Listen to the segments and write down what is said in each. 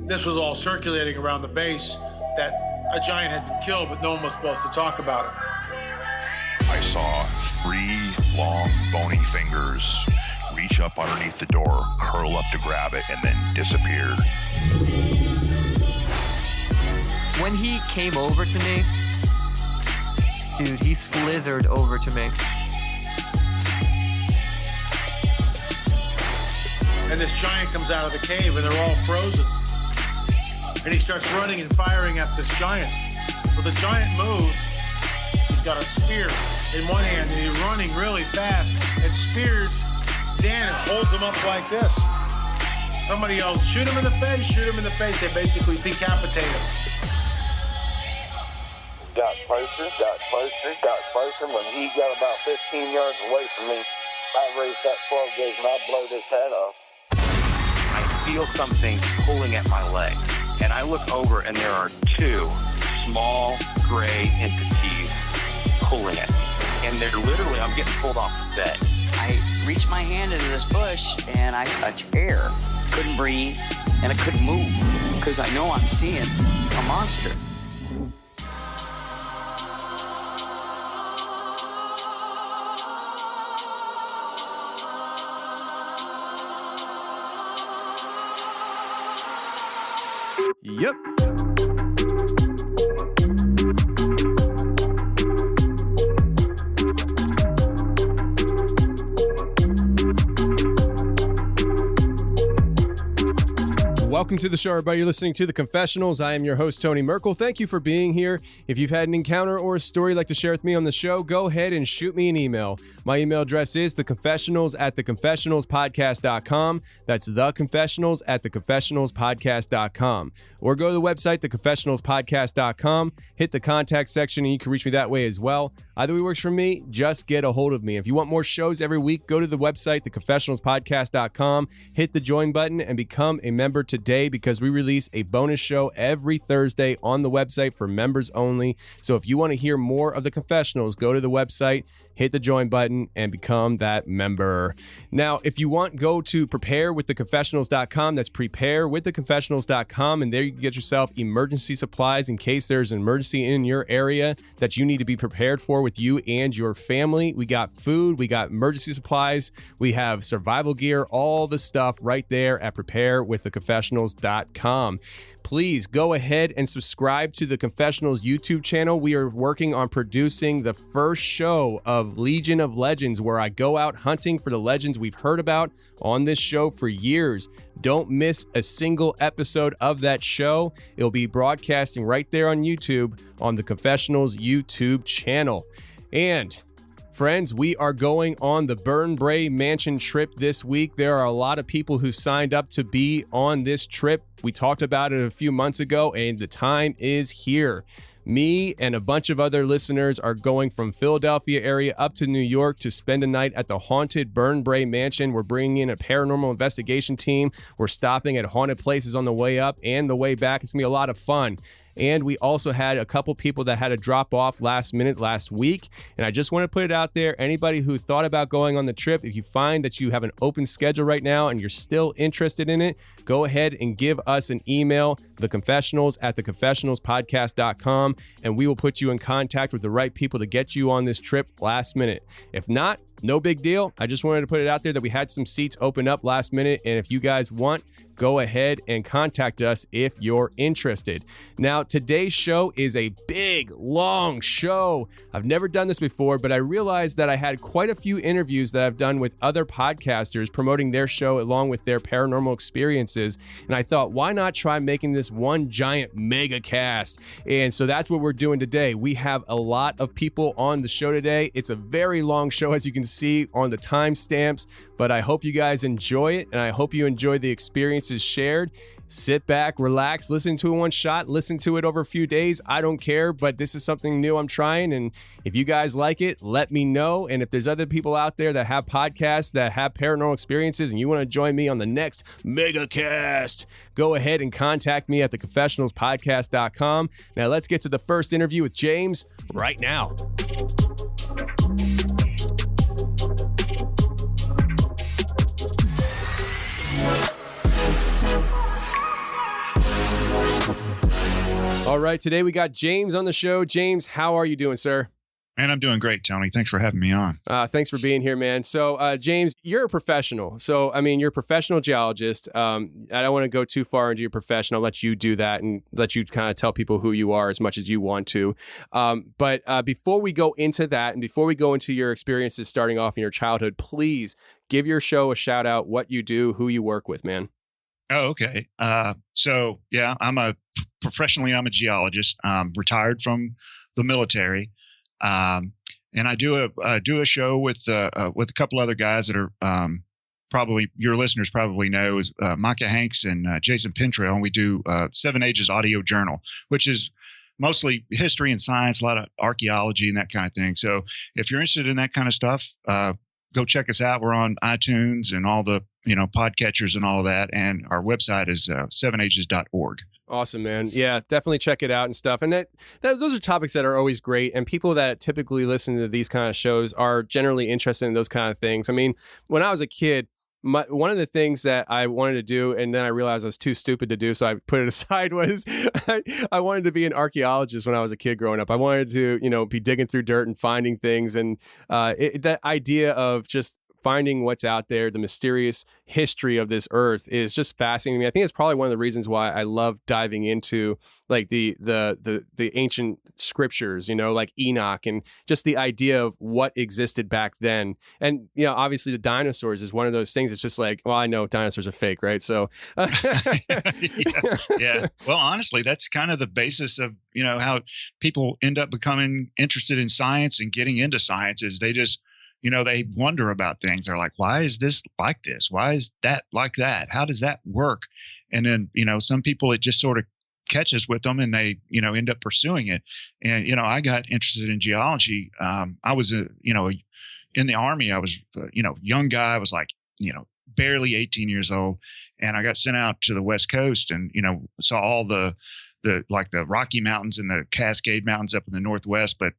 this was all circulating around the base, that a giant had been killed, but no one was supposed to talk about it. I saw 3 long, bony fingers reach up underneath the door, curl up to grab it, and then disappeared. When he came over to me, dude, he slithered over to me. And this giant comes out of the cave, and they're all frozen. And he starts running and firing at this giant. Well, the giant moves. He's got a spear in one hand, and he's running really fast and spears Dan and holds him up like this. Somebody yells, shoot him in the face, shoot him in the face. They basically decapitate him. Got closer. When he got about 15 yards away from me, I raised that 12 gauge and I blowed his head off. I feel something pulling at my leg, and I look over and there are 2 small gray entities pulling at me. And they're literally, I'm getting pulled off the bed. I reached my hand into this bush and I touched air. Couldn't breathe and I couldn't move because I know I'm seeing a monster. Yep. Welcome to the show, everybody. You're listening to The Confessionals. I am your host, Tony Merkel. Thank you for being here. If you've had an encounter or a story you'd like to share with me on the show, go ahead and shoot me an email. My email address is theconfessionals@theconfessionalspodcast.com. That's theconfessionals@theconfessionalspodcast.com. Or go to the website, theconfessionalspodcast.com. Hit the contact section and you can reach me that way as well. Either way works for me. Just get a hold of me. If you want more shows every week, go to the website, theconfessionalspodcast.com. Hit the join button and become a member today, because we release a bonus show every Thursday on the website for members only. So if you want to hear more of the Confessionals, go to the website, hit the join button, and become that member. Now, if you want, go to preparewiththeconfessionals.com. That's preparewiththeconfessionals.com, and there you can get yourself emergency supplies in case there's an emergency in your area that you need to be prepared for with you and your family. We got food, we got emergency supplies, we have survival gear, all the stuff right there at preparewiththeconfessionals.com. Please go ahead and subscribe to the Confessionals YouTube channel. We are working on producing the first show of Legion of Legends, where I go out hunting for the legends we've heard about on this show for years. Don't miss a single episode of that show. It'll be broadcasting right there on YouTube on the Confessionals YouTube channel. And friends, we are going on the Burnbrae Mansion trip this week. There are a lot of people who signed up to be on this trip. We talked about it a few months ago, and the time is here. Me and a bunch of other listeners are going from Philadelphia area up to New York to spend a night at the haunted Burnbrae Mansion. We're bringing in a paranormal investigation team. We're stopping at haunted places on the way up and the way back. It's going to be a lot of fun. And we also had a couple people that had to drop off last minute last week. And I just want to put it out there. Anybody who thought about going on the trip, if you find that you have an open schedule right now and you're still interested in it, go ahead and give us an email, theconfessionals@theconfessionalspodcast.com, and we will put you in contact with the right people to get you on this trip last minute. If not, no big deal. I just wanted to put it out there that we had some seats open up last minute, and if you guys want, go ahead and contact us if you're interested. Now, today's show is a big, long show. I've never done this before, but I realized that I had quite a few interviews that I've done with other podcasters promoting their show along with their paranormal experiences, and I thought, why not try making this one giant megacast? And so that's what we're doing today. We have a lot of people on the show today. It's a very long show, as you can see on the timestamps, but I hope you guys enjoy it, and I hope you enjoy the experiences shared. Sit back, relax, listen to it one shot, listen to it over a few days. I don't care, but this is something new I'm trying, and if you guys like it, let me know. And if there's other people out there that have podcasts that have paranormal experiences and you want to join me on the next Megacast, go ahead and contact me at theconfessionalspodcast.com. Now let's get to the first interview with James right now. All right, today we got James on the show. James, how are you doing, sir? Man, I'm doing great, Tony. Thanks for having me on. Thanks for being here, man. So, James, you're a professional. So, I mean, you're a professional geologist. I don't want to go too far into your profession. I'll let you do that and let you kind of tell people who you are as much as you want to. But before we go into that and before we go into your experiences starting off in your childhood, please give your show a shout out, what you do, who you work with, man. Oh, okay. So, yeah, I'm a geologist, retired from the military. And I do a show with a couple other guys that are probably your listeners probably know is Micah Hanks and Jason Pintrail, and we do 7 Ages Audio Journal, which is mostly history and science, a lot of archaeology and that kind of thing. So if you're interested in that kind of stuff, go check us out. We're on iTunes and all the podcatchers and all of that, and our website is 7ages.org. Awesome, man. Yeah, definitely check it out and stuff. And those are topics that are always great. And people that typically listen to these kind of shows are generally interested in those kind of things. I mean, when I was a kid, one of the things that I wanted to do, and then I realized I was too stupid to do, so I put it aside, was I wanted to be an archaeologist when I was a kid growing up. I wanted to, be digging through dirt and finding things. And that idea of just finding what's out there, the mysterious history of this earth is just fascinating to me. I think it's probably one of the reasons why I love diving into like the ancient scriptures, like Enoch, and just the idea of what existed back then. And, obviously the dinosaurs is one of those things. It's just like, well, I know dinosaurs are fake, right? So yeah. Well, honestly, that's kind of the basis of, how people end up becoming interested in science and getting into science is they just, they wonder about things. They're like, why is this like this? Why is that like that? How does that work? And then, some people, it just sort of catches with them and they, end up pursuing it. And, I got interested in geology. I was, in the Army, I was, young guy. I was like, barely 18 years old. And I got sent out to the West Coast and, saw all the Rocky Mountains and the Cascade Mountains up in the Northwest. But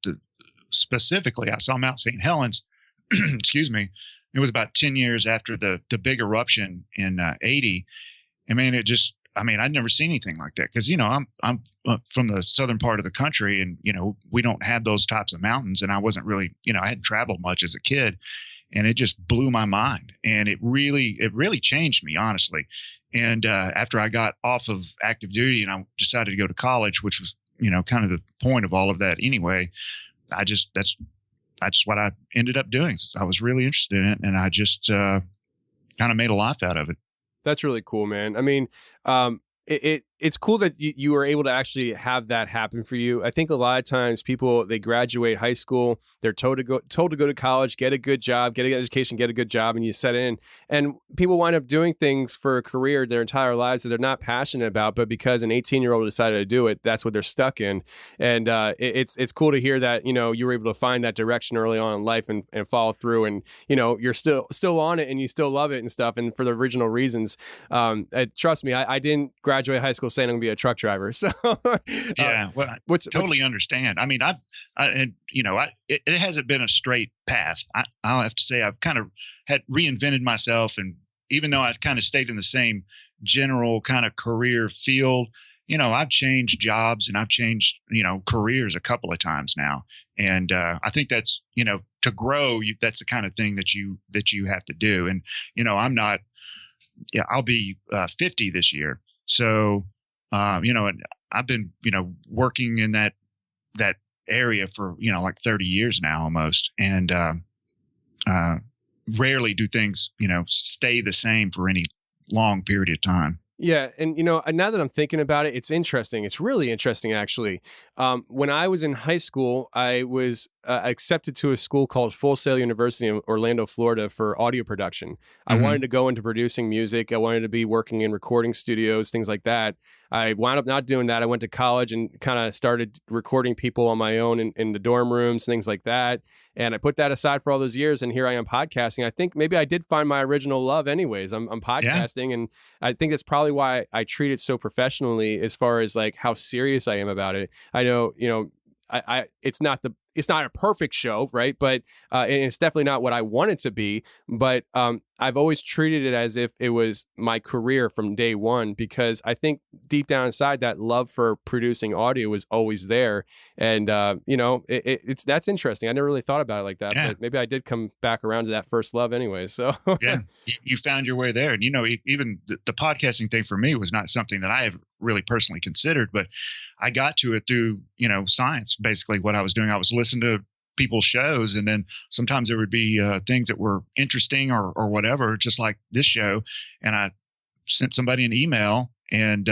specifically, I saw Mount St. Helens. Excuse me. It was about 10 years after the big eruption in 80. I mean, I'd never seen anything like that because, I'm from the southern part of the country and, we don't have those types of mountains. And I wasn't really, I hadn't traveled much as a kid, and it just blew my mind. And it really changed me, honestly. And after I got off of active duty and I decided to go to college, which was, kind of the point of all of that anyway, that's what I ended up doing. I was really interested in it, and I just kind of made a life out of it. That's really cool, man. I mean, it's cool that you were able to actually have that happen for you. I think a lot of times people, they graduate high school, they're told to go to college, get a good job, get an education, get a good job, and you set in. And people wind up doing things for a career their entire lives that they're not passionate about, but because an 18-year-old decided to do it, that's what they're stuck in. And it's cool to hear that, you were able to find that direction early on in life and follow through, and, you're still on it and you still love it and stuff. And for the original reasons, trust me, I didn't graduate high school saying I'm gonna be a truck driver. So yeah, well, totally understand. I mean, it hasn't been a straight path. I'll have to say I've kind of had reinvented myself, and even though I've kind of stayed in the same general kind of career field, I've changed jobs and I've changed, careers a couple of times now. And I think that's, to grow, that's the kind of thing that you have to do. And, I'm not, I'll be 50 this year. So, and I've been, working in that area for, like 30 years now almost. And rarely do things, stay the same for any long period of time. Yeah. And, now that I'm thinking about it, it's interesting. It's really interesting, actually. When I was in high school, I was accepted to a school called Full Sail University in Orlando, Florida for audio production. Mm-hmm. I wanted to go into producing music. I wanted to be working in recording studios, things like that. I wound up not doing that. I went to college and kind of started recording people on my own in the dorm rooms, things like that. And I put that aside for all those years, and here I am podcasting. I think maybe I did find my original love anyways. I'm podcasting, and I think that's probably why I treat it so professionally as far as like how serious I am about it. I know, it's not a perfect show, right? But and it's definitely not what I want it to be. But I've always treated it as if it was my career from day one, because I think deep down inside that love for producing audio was always there. And, it's that's interesting. I never really thought about it like that, but maybe I did come back around to that first love anyway. So yeah, you found your way there. And, even the podcasting thing for me was not something that I have really personally considered, but I got to it through, science. Basically what I was doing, I was listening to people's shows, and then sometimes there would be things that were interesting or whatever, just like this show, and I sent somebody an email, and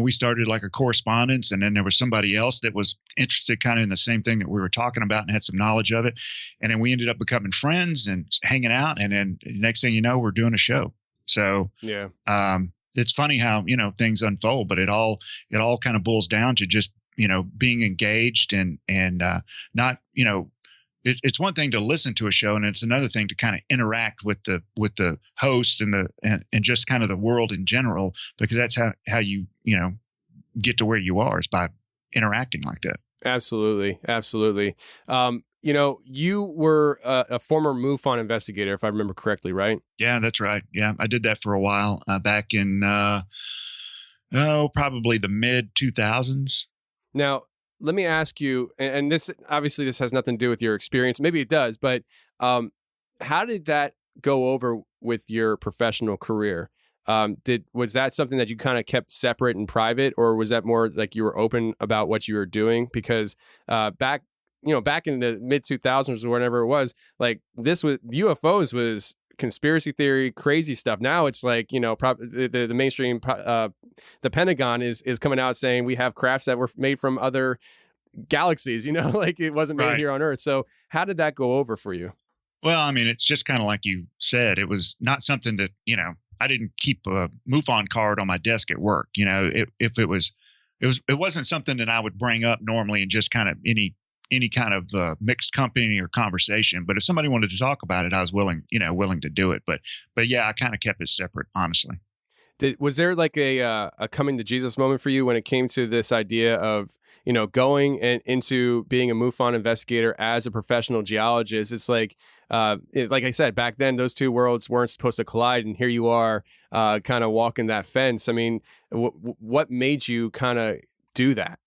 we started like a correspondence, and then there was somebody else that was interested kind of in the same thing that we were talking about and had some knowledge of it, and then we ended up becoming friends and hanging out, and then next thing you know, we're doing a show. So yeah, it's funny how things unfold, but it all kind of boils down to just being engaged and not, it's one thing to listen to a show, and it's another thing to kind of interact with the host and just kind of the world in general, because that's how you get to where you are, is by interacting like that. Absolutely. You were a former MUFON investigator, if I remember correctly, right? Yeah, that's right. Yeah, I did that for a while back in probably the mid 2000s. Now, let me ask you, and this has nothing to do with your experience. Maybe it does, but how did that go over with your professional career? Was that something that you kind of kept separate and private, or was that more like you were open about what you were doing? Because back in the mid 2000s or whatever it was, like this was UFOs was conspiracy theory, crazy stuff. Now it's like, the mainstream, the Pentagon is coming out saying we have crafts that were made from other galaxies, like it wasn't made here on Earth. So how did that go over for you? Well, I mean, it's just kind of like you said, it was not something that, I didn't keep a MUFON card on my desk at work. It wasn't something that I would bring up normally in just kind of any kind of mixed company or conversation. But if somebody wanted to talk about it, I was willing to do it. But yeah, I kind of kept it separate, honestly. Was there like a coming to Jesus moment for you when it came to this idea of, going into being a MUFON investigator as a professional geologist? It's like, like I said, back then, those two worlds weren't supposed to collide. And here you are kind of walking that fence. I mean, what made you kind of do that?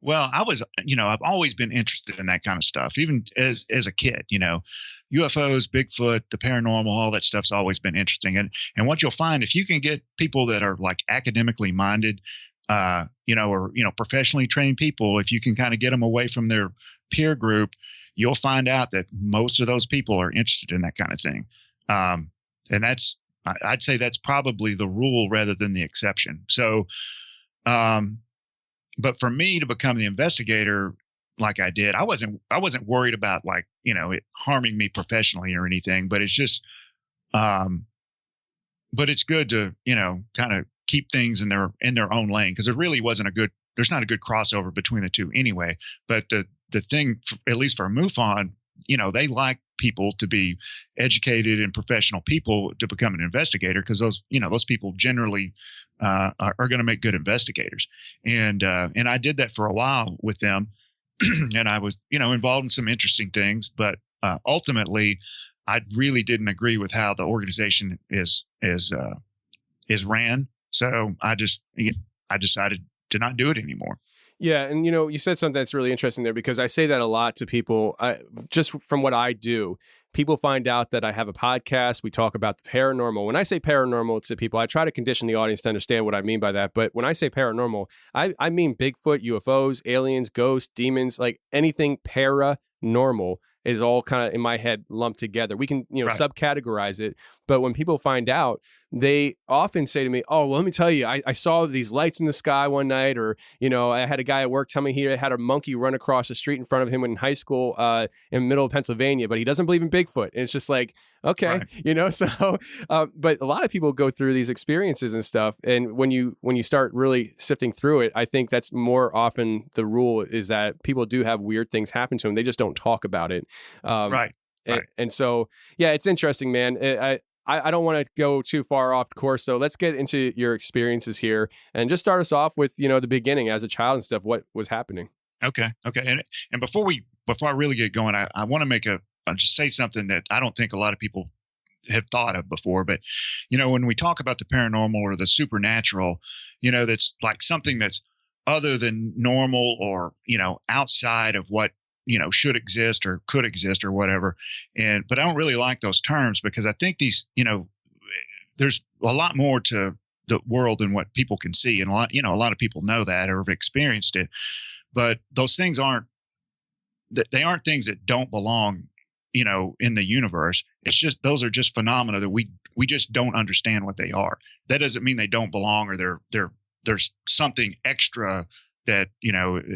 Well, I've always been interested in that kind of stuff, even as a kid, UFOs, Bigfoot, the paranormal, all that stuff's always been interesting. And what you'll find, if you can get people that are like academically minded, or professionally trained people, if you can kind of get them away from their peer group, you'll find out that most of those people are interested in that kind of thing. And I'd say that's probably the rule rather than the exception. So, but for me to become the investigator like I did, I wasn't worried about like, it harming me professionally or anything, but it's just, but it's good to, kind of keep things in their own lane. Cause there really there's not a good crossover between the two anyway. But the thing, at least for MUFON, they like people to be educated and professional people to become an investigator, because those people generally are going to make good investigators. And I did that for a while with them, and I was involved in some interesting things, but ultimately, I really didn't agree with how the organization is ran. So I decided to not do it anymore. Yeah. And, you said something that's really interesting there, because I say that a lot to people. Just from what I do, people find out that I have a podcast. We talk about the paranormal. When I say paranormal to people, I try to condition the audience to understand what I mean by that. But when I say paranormal, I mean Bigfoot, UFOs, aliens, ghosts, demons, like anything paranormal is all kind of in my head lumped together. We can, subcategorize it. But when people find out, they often say to me, oh, well, let me tell you, I saw these lights in the sky one night, or, I had a guy at work tell me he had a monkey run across the street in front of him in high school in the middle of Pennsylvania, but he doesn't believe in Bigfoot. And it's just like, okay, so, but a lot of people go through these experiences and stuff. And when you start really sifting through it, I think that's more often the rule, is that people do have weird things happen to them. They just don't talk about it. Right. And so, yeah, it's interesting, man. I don't want to go too far off the course. So let's get into your experiences here and just start us off with, the beginning as a child and stuff. What was happening? Okay. And before I really get going, I want to just say something that I don't think a lot of people have thought of before. But, when we talk about the paranormal or the supernatural, that's like something that's other than normal or, outside of what, should exist or could exist or whatever. But I don't really like those terms because I think these, there's a lot more to the world than what people can see. And a lot of people know that or have experienced it, but those things they aren't things that don't belong, in the universe. It's just, those are just phenomena that we just don't understand what they are. That doesn't mean they don't belong or there's something extra that,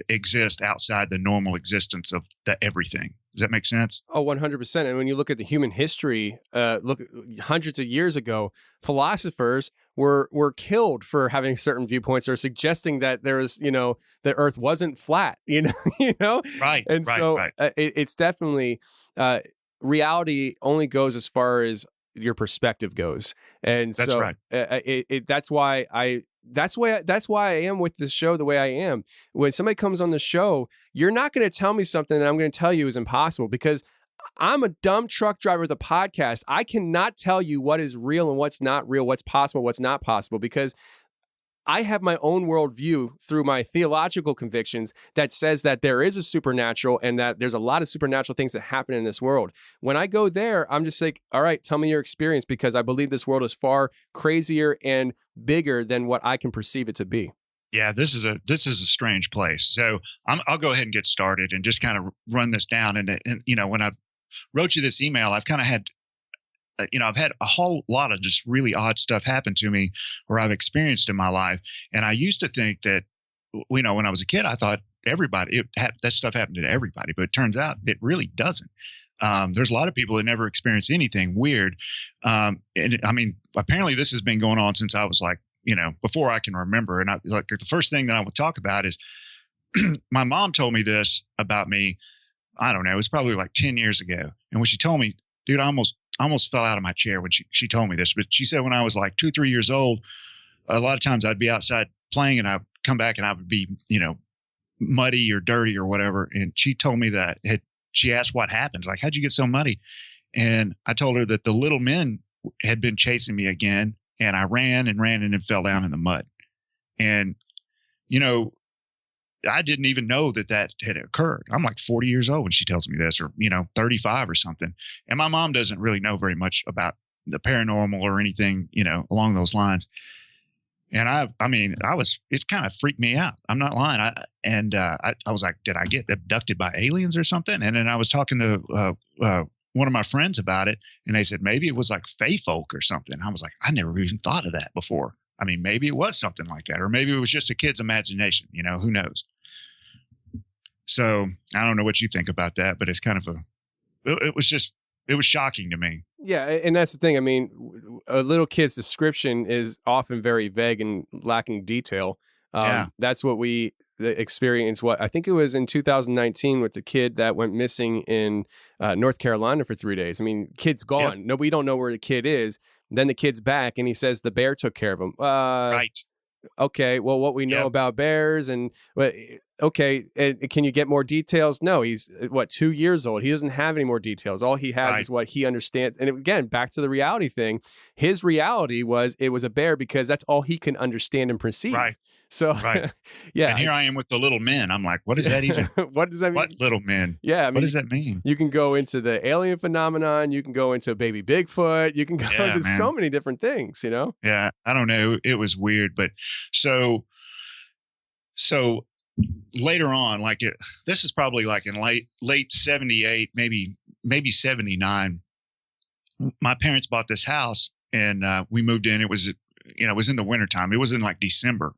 exists outside the normal existence of everything. Does that make sense? Oh, 100%. And when you look at the human history, look hundreds of years ago, philosophers were killed for having certain viewpoints or suggesting that there was, the earth wasn't flat, Right. And it's definitely, reality only goes as far as your perspective goes. And that's so right. That's why I am with this show the way I am. When somebody comes on the show, you're not going to tell me something that I'm going to tell you is impossible because I'm a dumb truck driver with a podcast. I cannot tell you what is real and what's not real, what's possible, what's not possible, because I have my own worldview through my theological convictions that says that there is a supernatural and that there's a lot of supernatural things that happen in this world. When I go there, I'm just like, all right, tell me your experience, because I believe this world is far crazier and bigger than what I can perceive it to be. Yeah, this is a strange place. So I'll go ahead and get started and just kind of run this down. And when I wrote you this email, I've kind of had, I've had a whole lot of just really odd stuff happen to me or I've experienced in my life. And I used to think that, when I was a kid, I thought that stuff happened to everybody, but it turns out it really doesn't. There's a lot of people that never experience anything weird. And I mean, apparently this has been going on since I was like, before I can remember. And the first thing that I would talk about is my mom told me this about me. I don't know. It was probably like 10 years ago. And when she told me, dude, I almost fell out of my chair when she told me this, but she said when I was like 2-3 years old, a lot of times I'd be outside playing and I'd come back and I would be, muddy or dirty or whatever. And she told me that she asked what happened. Like, how'd you get so muddy? And I told her that the little men had been chasing me again. And I ran and then fell down in the mud. And, I didn't even know that had occurred. I'm like 40 years old when she tells me this, or, 35 or something. And my mom doesn't really know very much about the paranormal or anything, along those lines. And it kind of freaked me out. I'm not lying. I was like, did I get abducted by aliens or something? And then I was talking to one of my friends about it, and they said maybe it was like fae folk or something. I was like, I never even thought of that before. I mean, maybe it was something like that, or maybe it was just a kid's imagination. Who knows? So I don't know what you think about that, but it's kind of it was shocking to me. Yeah. And that's the thing. I mean, a little kid's description is often very vague and lacking detail. That's what we experienced. What I think it was in 2019 with the kid that went missing in North Carolina for 3 days. I mean, kid's gone. Yep. We don't know where the kid is. Then the kid's back and he says the bear took care of him. Right. Okay. Well, what we know about bears and okay. Can you get more details? No, he's 2 years old. He doesn't have any more details. All he has is what he understands. And again, back to the reality thing. His reality was it was a bear because that's all he can understand and perceive. Right. So, yeah. And here I am with the little men. I'm like, what does that even? What does that mean? What little men? Yeah. I mean, what does that mean? You can go into the alien phenomenon. You can go into baby Bigfoot. You can go into so many different things, Yeah. I don't know. It was weird. But so later on, this is probably like in late 78, maybe 79. My parents bought this house and we moved in. It was, it was in the wintertime. It was in like December,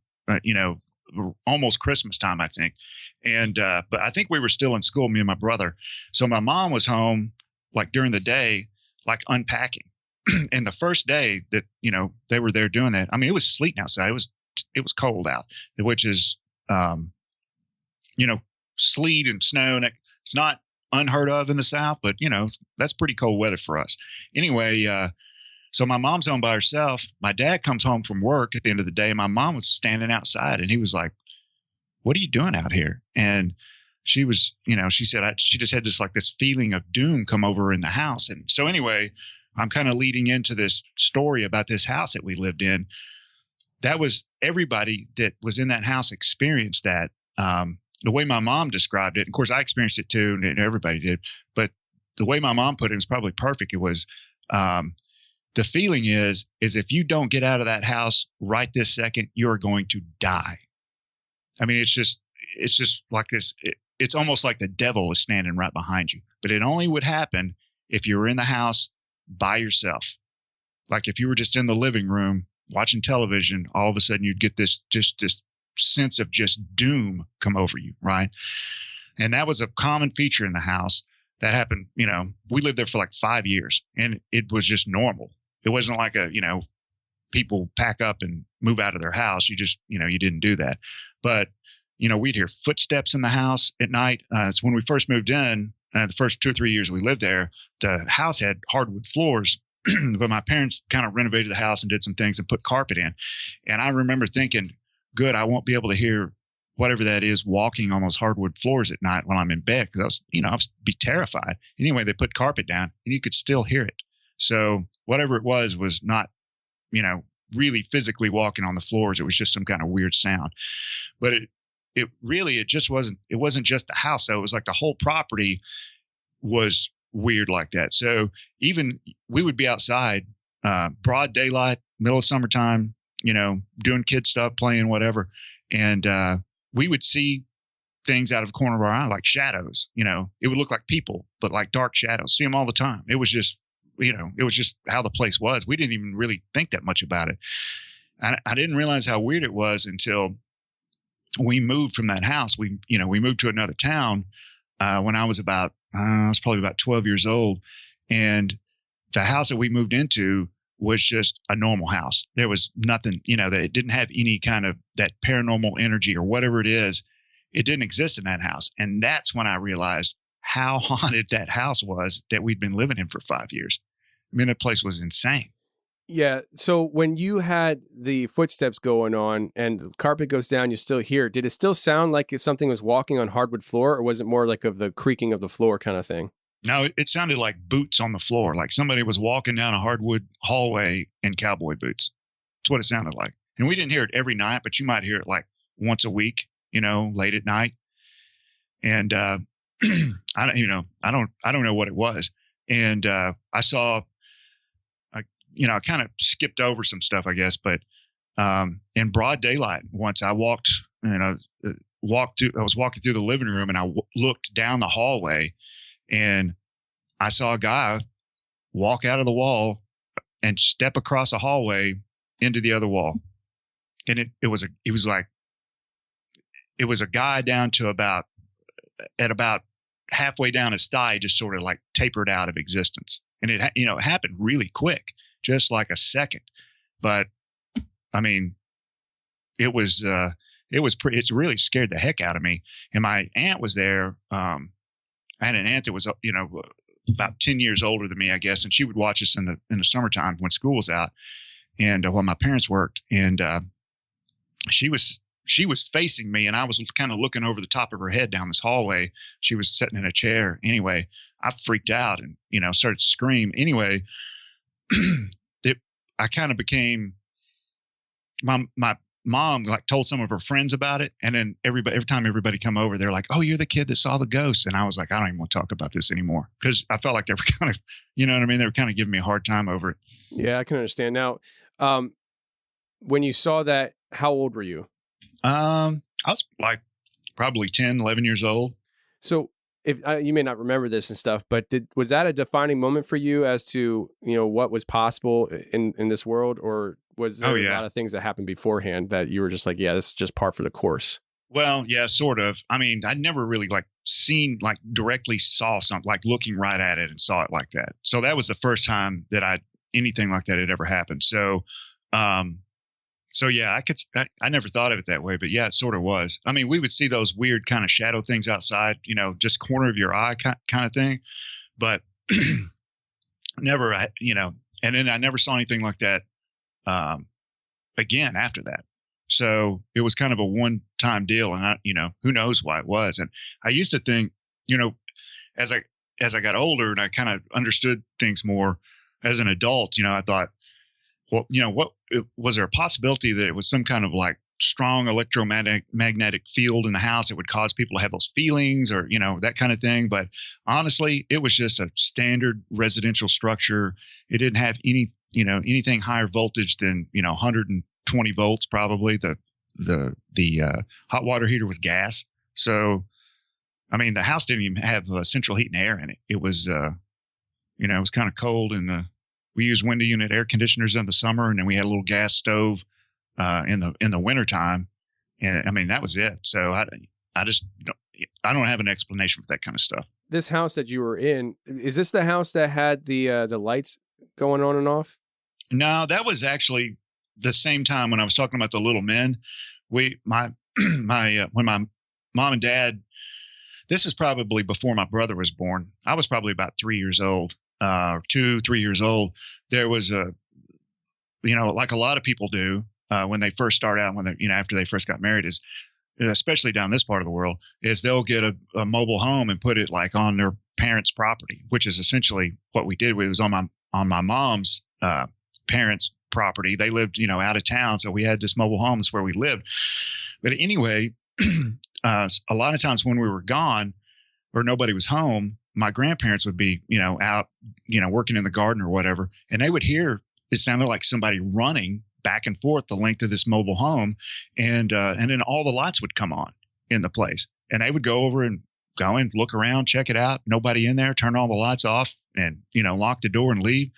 almost Christmas time, I think. And, but I think we were still in school, me and my brother. So my mom was home like during the day, like unpacking. And the first day that, they were there doing that, I mean, it was sleeting outside. It was cold out, which is, sleet and snow. And it's not unheard of in the South, but, that's pretty cold weather for us. Anyway, so my mom's home by herself. My dad comes home from work at the end of the day. And my mom was standing outside and he was like, what are you doing out here? And she was, she said, she just had this feeling of doom come over in the house. And so anyway, I'm kind of leading into this story about this house that we lived in. That was everybody that was in that house experienced that. The way my mom described it, of course, I experienced it too, and everybody did. But the way my mom put it was probably perfect. It was the feeling is if you don't get out of that house right this second, you're going to die. I mean, it's just like this. It's almost like the devil is standing right behind you. But it only would happen if you were in the house by yourself. Like if you were just in the living room watching television, all of a sudden you'd get this sense of just doom come over you, right? And that was a common feature in the house. That happened, we lived there for like 5 years, and it was just normal. It wasn't like people pack up and move out of their house. You just, you didn't do that. But, we'd hear footsteps in the house at night. It's when we first moved in, the first 2 or 3 years we lived there, the house had hardwood floors, but my parents kind of renovated the house and did some things and put carpet in. And I remember thinking, good, I won't be able to hear whatever that is walking on those hardwood floors at night when I'm in bed, because I was be terrified. Anyway, they put carpet down and you could still hear it. So whatever it was not, really physically walking on the floors. It was just some kind of weird sound. But it wasn't just the house though. It was like the whole property was weird like that. So even we would be outside, broad daylight, middle of summertime, doing kid stuff, playing whatever. And, we would see things out of the corner of our eye, like shadows, it would look like people, but like dark shadows, see them all the time. It was just, it was just how the place was. We didn't even really think that much about it. I didn't realize how weird it was until we moved from that house. We moved to another town, when I was probably about 12 years old. And the house that we moved into was just a normal house. There was nothing, that it didn't have any kind of that paranormal energy or whatever it is. It didn't exist in that house. And that's when I realized how haunted that house was that we'd been living in for 5 years. I mean, that place was insane. Yeah. So when you had the footsteps going on and the carpet goes down, you still hear, did it still sound like something was walking on hardwood floor, or was it more like of the creaking of the floor kind of thing? No, it sounded like boots on the floor, like somebody was walking down a hardwood hallway in cowboy boots. That's what it sounded like. And we didn't hear it every night, but you might hear it like once a week, late at night. And I don't know what it was. And I saw, I kind of skipped over some stuff, I guess, but in broad daylight, once I walked, I was walking through the living room, and I looked down the hallway. And I saw a guy walk out of the wall and step across a hallway into the other wall. And it was a guy down to about halfway down his thigh, just sort of like tapered out of existence. And it happened really quick, just like a second. But I mean, it really scared the heck out of me. And my aunt was there. I had an aunt that was, about 10 years older than me, I guess. And she would watch us in the summertime when school was out, and while my parents worked. And she was facing me, and I was kind of looking over the top of her head down this hallway. She was sitting in a chair. Anyway, I freaked out and, started to scream. Anyway, I kind of became, my mom like told some of her friends about it. And then every time everybody come over, they're like, "Oh, you're the kid that saw the ghost." And I was like, I don't even want to talk about this anymore, because I felt like they were kind of, you know what I mean? They were kind of giving me a hard time over it. Yeah, I can understand. Now, when you saw that, how old were you? I was like probably 10, 11 years old. So if you may not remember this and stuff, but was that a defining moment for you as to, what was possible in this world, or was there a lot of things that happened beforehand that you were just like, yeah, this is just par for the course? Well, yeah, sort of. I mean, I never really directly saw something, like looking right at it and saw it like that. So that was the first time that anything like that had ever happened. So, yeah, I never thought of it that way, but yeah, it sort of was. I mean, we would see those weird kind of shadow things outside, just corner of your eye kind of thing, but never, and then I never saw anything like that again after that. So it was kind of a one-time deal, and who knows why it was. And I used to think, as I got older and I kind of understood things more, as an adult, I thought, well, was there a possibility that it was some kind of like strong electromagnetic field in the house that would cause people to have those feelings or, that kind of thing. But honestly, it was just a standard residential structure. It didn't have anything higher voltage than, 120 volts, probably. The hot water heater was gas. So, I mean, the house didn't even have central heat and air in it. It was, it was kind of cold, and we used window unit air conditioners in the summer, and then we had a little gas stove in the wintertime. And I mean, that was it. So I don't have an explanation for that kind of stuff. This house that you were in, is this the house that had the lights going on and off? No, that was actually the same time when I was talking about the little men. When my mom and dad, this is probably before my brother was born. I was probably about 3 years old, 3 years old. There was like a lot of people do when they first start out, after they first got married, is especially down this part of the world, is they'll get a mobile home and put it like on their parents' property, which is essentially what we did. It was on my mom's parents' property. They lived, out of town, so we had this mobile home. That's where we lived. But anyway, a lot of times when we were gone or nobody was home, my grandparents would be, out, working in the garden or whatever, and they would hear, it sounded like somebody running back and forth the length of this mobile home, and then all the lights would come on in the place, and they would go over and go in, look around, check it out, nobody in there, turn all the lights off, and lock the door and leave,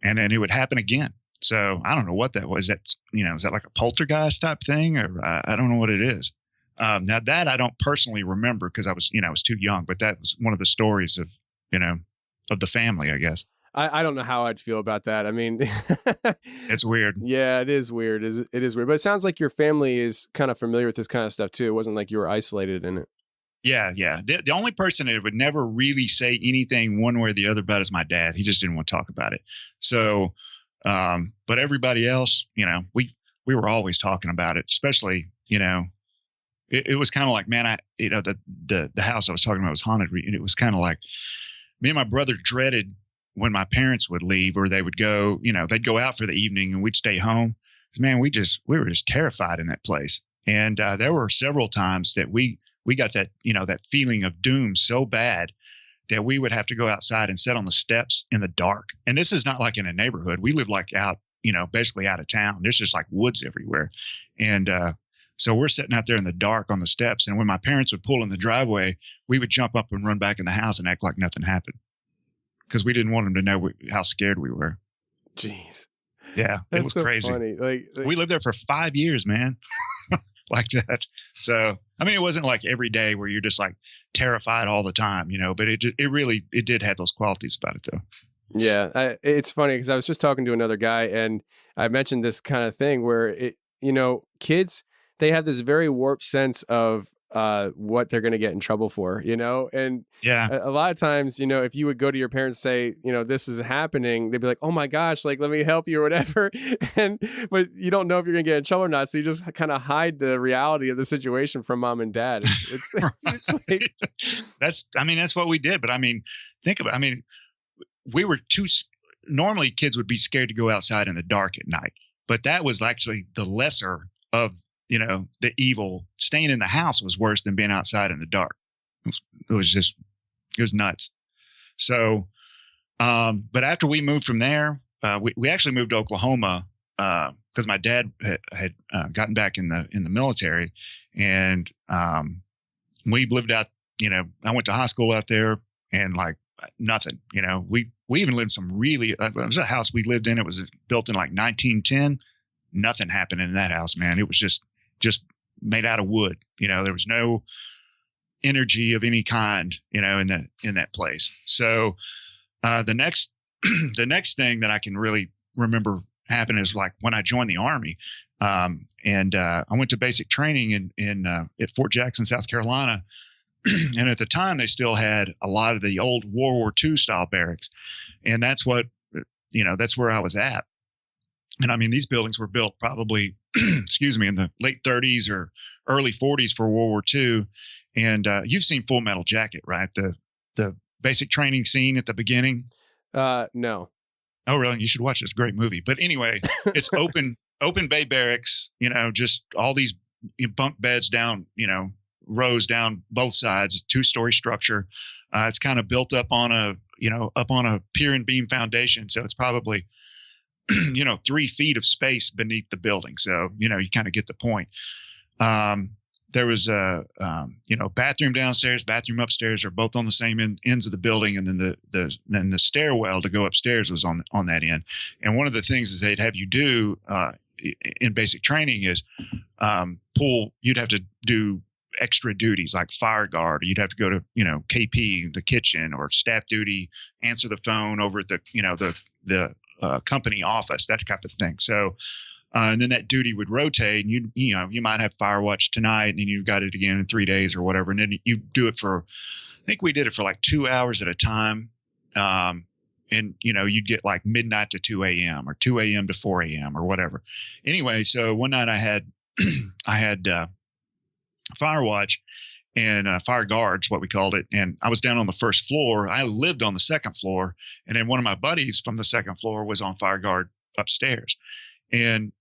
and then it would happen again. So I don't know what that was. Is that like a poltergeist type thing, or I don't know what it is. Now that I don't personally remember because I was too young, but that was one of the stories of the family, I guess. I don't know how I'd feel about that. I mean, it's weird. Yeah, it is weird. It is weird, but it sounds like your family is kind of familiar with this kind of stuff too. It wasn't like you were isolated in it. Yeah. The only person that would never really say anything one way or the other about is my dad. He just didn't want to talk about it. So, but everybody else, we were always talking about it, especially, it was kind of like, man, the house I was talking about was haunted. And it was kind of like me and my brother dreaded when my parents would leave, or they would go, they'd go out for the evening and we'd stay home. Man, we were just terrified in that place. And there were several times that we got that, that feeling of doom so bad that we would have to go outside and sit on the steps in the dark. And this is not like in a neighborhood. We live like out, basically out of town. There's just like woods everywhere. And so we're sitting out there in the dark on the steps. And when my parents would pull in the driveway, we would jump up and run back in the house and act like nothing happened, because we didn't want them to know how scared we were. Jeez. Yeah, it was so crazy. Funny. Like we lived there for 5 years, man. Like that. So, I mean, it wasn't like every day where you're just like terrified all the time, but it did have those qualities about it though. Yeah. It's funny because I was just talking to another guy and I mentioned this kind of thing where kids, they have this very warped sense of what they're going to get in trouble for, and yeah, a lot of times, if you would go to your parents and say, this is happening, they'd be like, oh my gosh, like, let me help you or whatever. But you don't know if you're going to get in trouble or not. So you just kind of hide the reality of the situation from mom and dad. It's like, that's what we did. But I mean, think about, we were normally kids would be scared to go outside in the dark at night, but that was actually the lesser of, the evil. Staying in the house was worse than being outside in the dark. It was nuts. So, but after we moved from there, we actually moved to Oklahoma, because my dad had gotten back in the military, and we lived out, I went to high school out there, and like nothing, we even lived some really, it was a house we lived in. It was built in like 1910. Nothing happened in that house, man. It was just made out of wood. There was no energy of any kind, in that place. So, the next thing that I can really remember happened is like when I joined the Army, and I went to basic training at Fort Jackson, South Carolina. And at the time they still had a lot of the old World War II style barracks. And that's that's where I was at. And these buildings were built probably, in the late 30s or early 40s for World War II. And you've seen Full Metal Jacket, right? The basic training scene at the beginning. No. Oh, really? You should watch this. Great movie. But anyway, it's open bay barracks, just all these bunk beds down, rows down both sides, 2-story structure. It's kind of built up on a pier and beam foundation. So it's probably, 3 feet of space beneath the building. So, you kind of get the point. There was a, bathroom downstairs, bathroom upstairs are both on the same ends of the building. And then the stairwell to go upstairs was on that end. And one of the things that they'd have you do, in basic training is, you'd have to do extra duties like fire guard, or you'd have to go to, KP, the kitchen, or staff duty, answer the phone over at the company office, that type of thing. So, and then that duty would rotate, and you might have fire watch tonight, and then you've got it again in 3 days or whatever. And then you do it for, I think we did it for like 2 hours at a time. And you'd get like midnight to 2 a.m. or 2 a.m. to 4 a.m. or whatever. Anyway, so one night I had fire watch and fire guards, what we called it. And I was down on the first floor. I lived on the second floor. And then one of my buddies from the second floor was on fire guard upstairs. And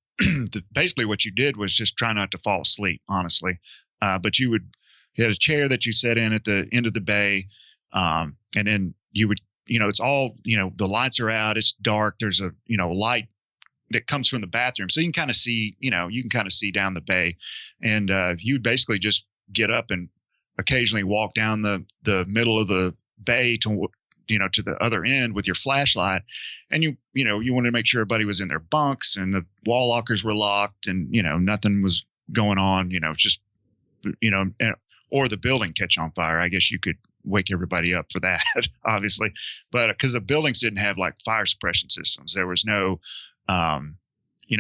basically what you did was just try not to fall asleep, honestly. But you had a chair that you sat in at the end of the bay. And then you would, it's all, the lights are out. It's dark. There's a, light that comes from the bathroom. So you can kind of see, down the bay. And you would basically just get up and occasionally walk down the middle of the bay to the other end with your flashlight. And you wanted to make sure everybody was in their bunks and the wall lockers were locked and, nothing was going on, just, or the building catch on fire. I guess you could wake everybody up for that, obviously. But because the buildings didn't have like fire suppression systems, there was no,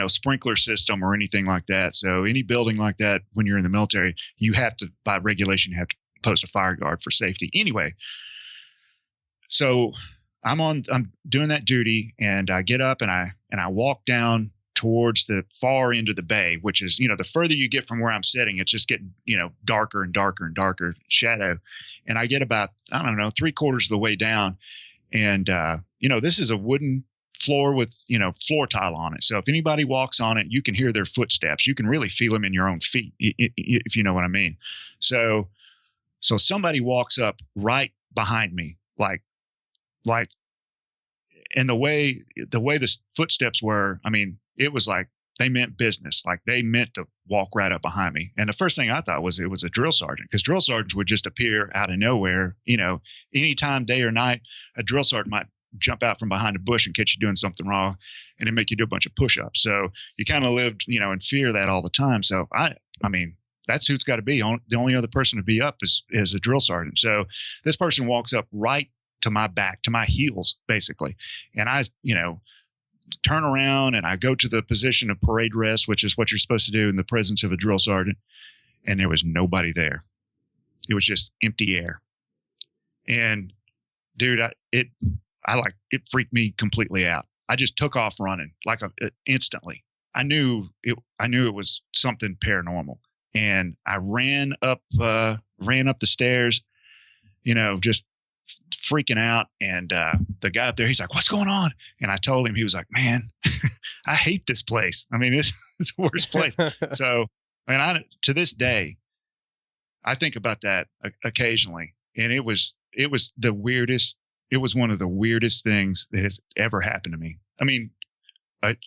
sprinkler system or anything like that. So any building like that, when you're in the military, you have to, by regulation, you have to post a fire guard for safety. Anyway, so I'm doing that duty, and I get up and I walk down towards the far end of the bay, which is, the further you get from where I'm sitting, it's just getting, darker and darker and darker shadow. And I get about, 3/4 of the way down. And, this is a wooden floor with, floor tile on it. So if anybody walks on it, you can hear their footsteps. You can really feel them in your own feet, if you know what I mean. So somebody walks up right behind me, like, and the way the footsteps were, it was like they meant business. Like they meant to walk right up behind me. And the first thing I thought was it was a drill sergeant, because drill sergeants would just appear out of nowhere. Anytime, day or night, a drill sergeant might jump out from behind a bush and catch you doing something wrong and then make you do a bunch of push-ups. So you kind of lived, in fear of that all the time. So that's who it's got to be. The only other person to be up is a drill sergeant. So this person walks up right to my back, to my heels, basically. And I, turn around and I go to the position of parade rest, which is what you're supposed to do in the presence of a drill sergeant. And there was nobody there. It was just empty air. And dude, it freaked me completely out. I just took off running instantly. I knew it was something paranormal. And I ran up the stairs, just freaking out. And the guy up there, he's like, "What's going on?" And I told him. He was like, "Man, I hate this place. It's the worst place." So, and to this day, I think about that occasionally. And it was the weirdest. It was one of the weirdest things that has ever happened to me.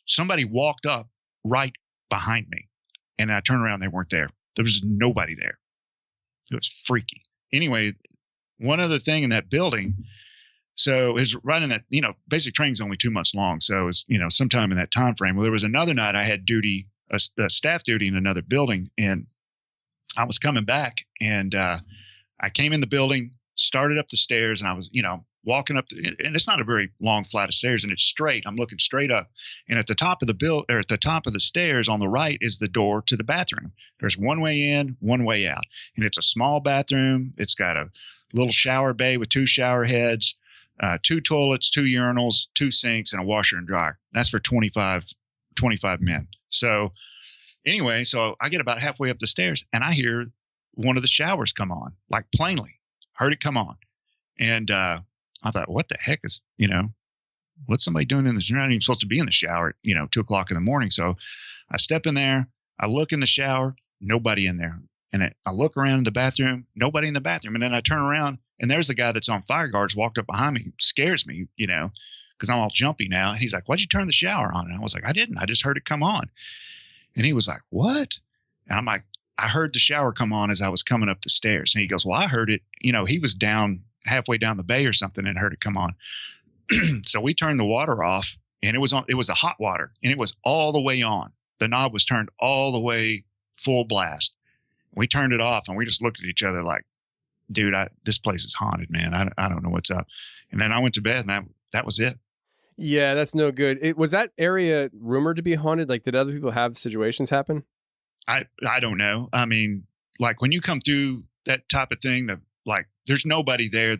Somebody walked up right behind me, and I turned around. They weren't there. There was nobody there. It was freaky. Anyway, one other thing in that building, so it's right in that, basic training's only 2 months long. So it's, sometime in that time frame. Well, there was another night I had duty, a staff duty in another building, and I was coming back, and I came in the building, started up the stairs, and I was, walking up, and it's not a very long flight of stairs, and it's straight. I'm looking straight up, and at the top of the stairs on the right is the door to the bathroom. There's one way in, one way out, and it's a small bathroom. It's got a little shower bay with 2 shower heads, 2 toilets, 2 urinals, 2 sinks, and a washer and dryer. That's for 25 men. So anyway, so I get about halfway up the stairs, and I hear one of the showers come on, like plainly. Heard it come on, and I thought, what the heck is, what's somebody doing in this? You're not even supposed to be in the shower at 2 o'clock in the morning. So I step in there, I look in the shower, nobody in there. And I look around in the bathroom, nobody in the bathroom. And then I turn around and there's the guy that's on fire guards walked up behind me. It scares me, because I'm all jumpy now. And he's like, why'd you turn the shower on? And I was like, I didn't. I just heard it come on. And he was like, what? And I'm like, I heard the shower come on as I was coming up the stairs. And he goes, well, I heard it. He was down halfway down the bay or something and heard it come on. So we turned the water off and it was a hot water and it was all the way on. The knob was turned all the way full blast. We turned it off and we just looked at each other like, dude, this place is haunted, man. I don't know what's up. And then I went to bed and that was it. Yeah, that's no good. Was that area rumored to be haunted? Like, did other people have situations happen? I don't know. I mean, like when you come through that type of thing, there's nobody there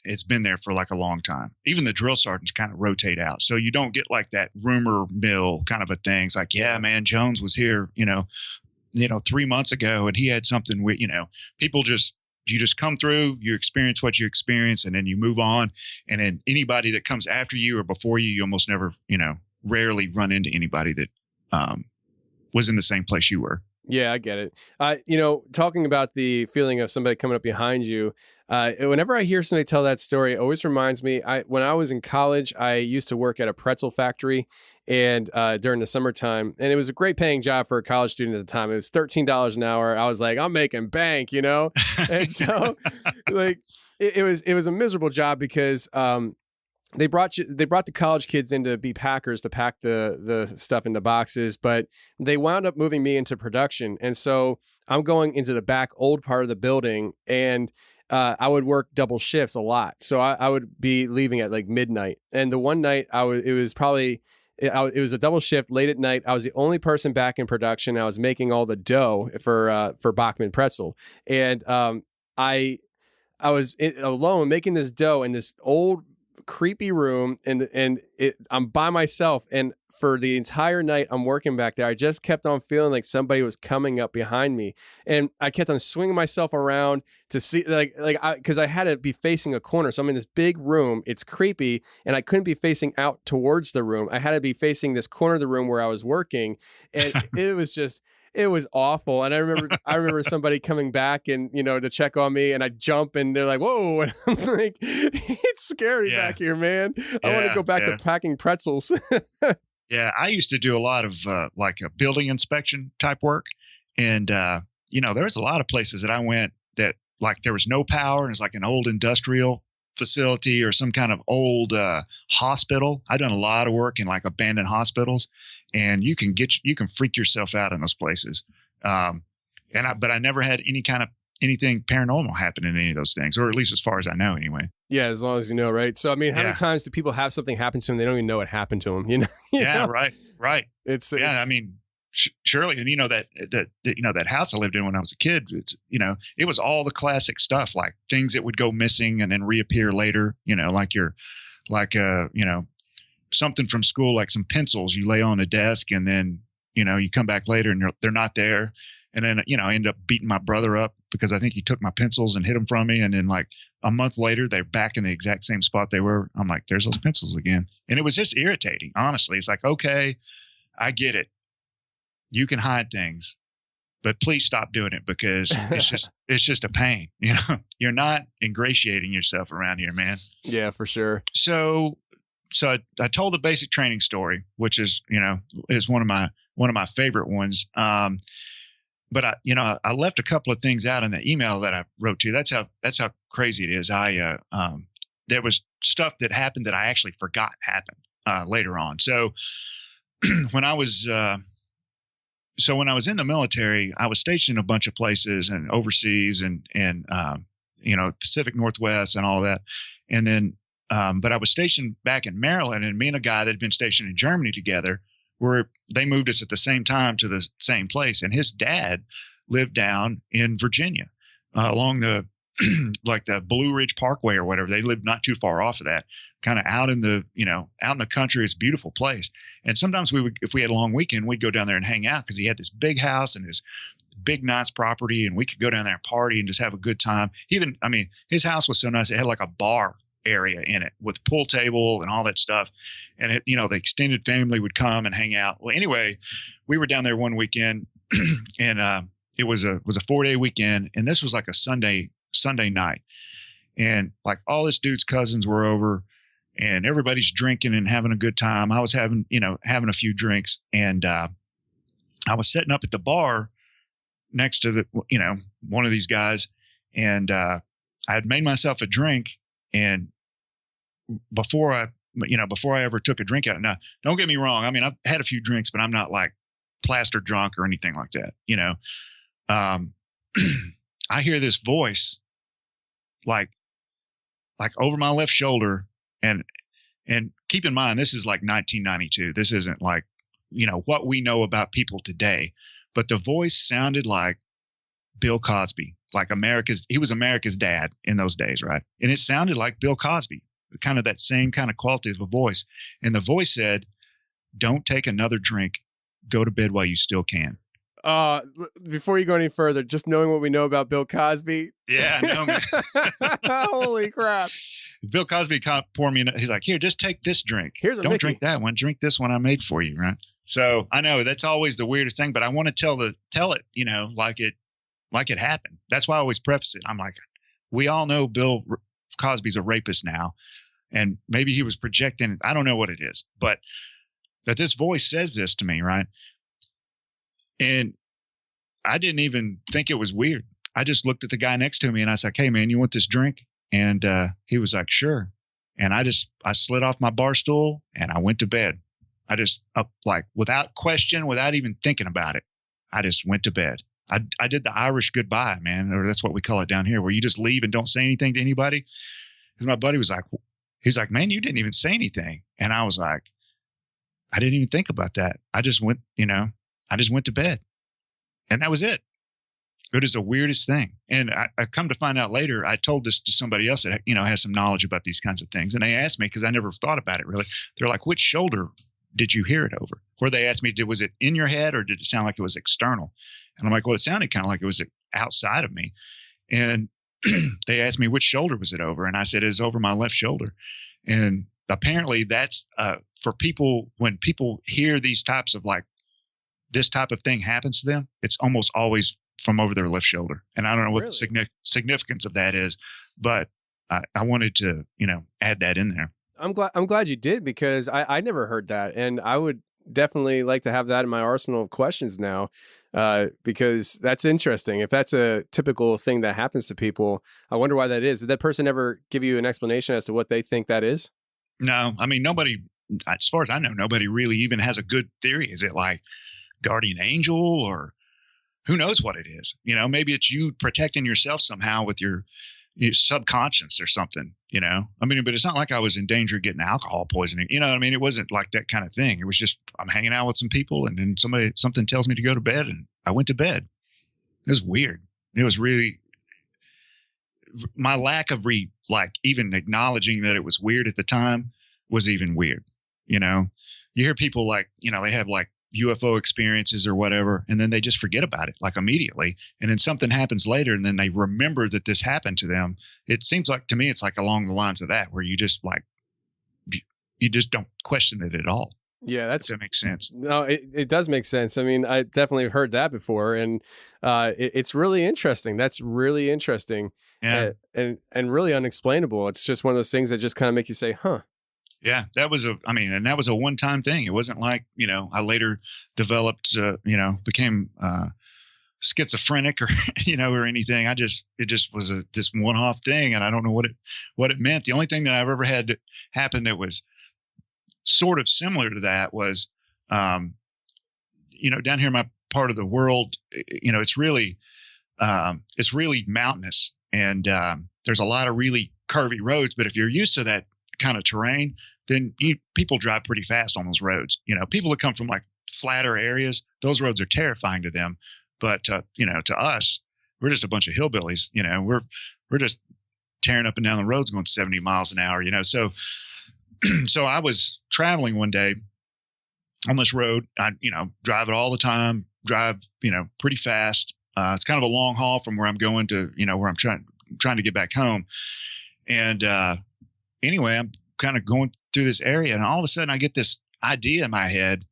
it's been there for like a long time. Even the drill sergeants kind of rotate out. So you don't get like that rumor mill kind of a thing. It's like, yeah, man, Jones was here, 3 months ago and he had something with, people you just come through, you experience what you experience and then you move on. And then anybody that comes after you or before you almost never, rarely run into anybody that was in the same place you were. Yeah, I get it. Talking about the feeling of somebody coming up behind you, whenever I hear somebody tell that story, it always reminds me, when I was in college, I used to work at a pretzel factory and during the summertime, and it was a great paying job for a college student at the time. It was $13 an hour. I was like, I'm making bank, And so like it was a miserable job because they brought the college kids in to be packers to pack the stuff into boxes, but they wound up moving me into production. And so I'm going into the back old part of the building and I would work double shifts a lot. So I would be leaving at like midnight. And the one night it was a double shift late at night. I was the only person back in production. I was making all the dough for Bachman Pretzel. And I was alone making this dough in this old creepy room and I'm by myself, and for the entire night I'm working back there, I just kept on feeling like somebody was coming up behind me, and I kept on swinging myself around to see because I had to be facing a corner. So I'm in this big room, it's creepy, and I couldn't be facing out towards the room. I had to be facing this corner of the room where I was working, and it was awful. And I remember somebody coming back and, to check on me, and I jump and they're like, whoa. And I'm like, it's scary back here, man. I want to go back to packing pretzels. Yeah. I used to do a lot of like a building inspection type work. And, there was a lot of places that I went that like there was no power and it's like an old industrial facility or some kind of old hospital. I've done a lot of work in like abandoned hospitals, and you can freak yourself out in those places. But I never had anything paranormal happen in any of those things, or at least as far as I know, anyway. Yeah, as long as you know, right? So I mean, how many times do people have something happen to them they don't even know what happened to them? Yeah, right. It's I mean, surely, and that house I lived in when I was a kid, it was all the classic stuff, like things that would go missing and then reappear later. Something from school, like some pencils you lay on a desk, and then you come back later and they're not there. And then, I ended up beating my brother up because I think he took my pencils and hid them from me. And then like a month later, they're back in the exact same spot they were. I'm like, there's those pencils again. And it was just irritating. Honestly, it's like, okay, I get it. You can hide things, but please stop doing it because it's just a pain. You're not ingratiating yourself around here, man. Yeah, for sure. So I told the basic training story, which is one of my favorite ones. But I left a couple of things out in the email that I wrote to you. That's how crazy it is. There was stuff that happened that I actually forgot happened later on. So when I was in the military, I was stationed in a bunch of places and overseas and Pacific Northwest and all of that. And then, but I was stationed back in Maryland, and me and a guy that had been stationed in Germany together, they moved us at the same time to the same place. And his dad lived down in Virginia, along the like the Blue Ridge Parkway or whatever. They lived not too far off of that, kind of out in the country. It's a beautiful place. And sometimes if we had a long weekend, we'd go down there and hang out because he had this big house and his big, nice property, and we could go down there and party and just have a good time. His house was so nice. It had like a bar area in it with pool table and all that stuff. And it, the extended family would come and hang out. Well, anyway, we were down there one weekend and it was a 4-day weekend. And this was like a Sunday night. And like all this dude's cousins were over and everybody's drinking and having a good time. I was having a few drinks and I was sitting up at the bar next to one of these guys. And I had made myself a drink. And before I ever took a drink out, now don't get me wrong. I mean, I've had a few drinks, but I'm not like plastered drunk or anything like that. I hear this voice like over my left shoulder, and keep in mind, this is like 1992. This isn't like, what we know about people today, but the voice sounded like Bill Cosby, like he was America's dad in those days. Right. And it sounded like Bill Cosby, kind of that same kind of quality of a voice. And the voice said, "Don't take another drink. Go to bed while you still can." Before you go any further, just knowing what we know about Bill Cosby. Yeah, I know, man. Holy crap. Bill Cosby poured me, he's like, "Here, just take this drink. Don't drink that one. Drink this one I made for you." Right. So I know that's always the weirdest thing, but I want to tell it, like it happened. That's why I always preface it. I'm like, we all know Bill Cosby's a rapist now, and maybe he was projecting. I don't know what it is, but that this voice says this to me, right? And I didn't even think it was weird. I just looked at the guy next to me and I was like, "Hey man, you want this drink?" And he was like, "Sure." And I slid off my bar stool and I went to bed. I just without question, without even thinking about it, I just went to bed. I did the Irish goodbye, man, or that's what we call it down here, where you just leave and don't say anything to anybody. Because my buddy was like, he's like, "Man, you didn't even say anything." And I was like, I didn't even think about that. I just went to bed. And that was it. It is the weirdest thing. And I come to find out later, I told this to somebody else that, has some knowledge about these kinds of things. And they asked me, because I never thought about it really. They're like, "Which shoulder did you hear it over?" Or they asked me, was it in your head or did it sound like it was external? And I'm like, well, it sounded kind of like it was outside of me. And they asked me, which shoulder was it over? And I said, it was over my left shoulder. And apparently that's for people, when people hear these types of this type of thing happens to them, it's almost always from over their left shoulder. And I don't know what the significance of that is, but I wanted to, add that in there. I'm glad you did, because I never heard that. And I would definitely like to have that in my arsenal of questions now, because that's interesting. If that's a typical thing that happens to people, I wonder why that is. Did that person ever give you an explanation as to what they think that is? No, I mean, nobody, as far as I know, nobody really even has a good theory. Is it like guardian angel, or who knows what it is? Maybe it's you protecting yourself somehow with your subconscious or something, I mean, but it's not like I was in danger of getting alcohol poisoning. I mean, it wasn't like that kind of thing. It was just, I'm hanging out with some people and then something tells me to go to bed, and I went to bed. It was weird. It was really my lack of even acknowledging that it was weird at the time was even weird. You hear people they have UFO experiences or whatever, and then they just forget about it immediately. And then something happens later and then they remember that this happened to them. It seems like to me, it's along the lines of that, where you just you just don't question it at all. Yeah, that makes sense. No, it does make sense. I mean, I definitely heard that before, and it's really interesting. That's really interesting. Yeah. And really unexplainable. It's just one of those things that just kind of make you say, huh. Yeah, that was that was a one-time thing. It wasn't like, I later developed, became schizophrenic or, or anything. It just was this one-off thing, and I don't know what it meant. The only thing that I've ever had happen that was sort of similar to that was, down here in my part of the world, it's really mountainous, and there's a lot of really curvy roads. But if you're used to that kind of terrain, then people drive pretty fast on those roads. People that come from flatter areas, those roads are terrifying to them. But to us, we're just a bunch of hillbillies. We're just tearing up and down the roads going 70 miles an hour. So I was traveling one day on this road. I drive it all the time. Drive pretty fast. It's kind of a long haul from where I'm going to where I'm trying to get back home. And anyway, I'm kind of going through this area, and all of a sudden I get this idea in my head.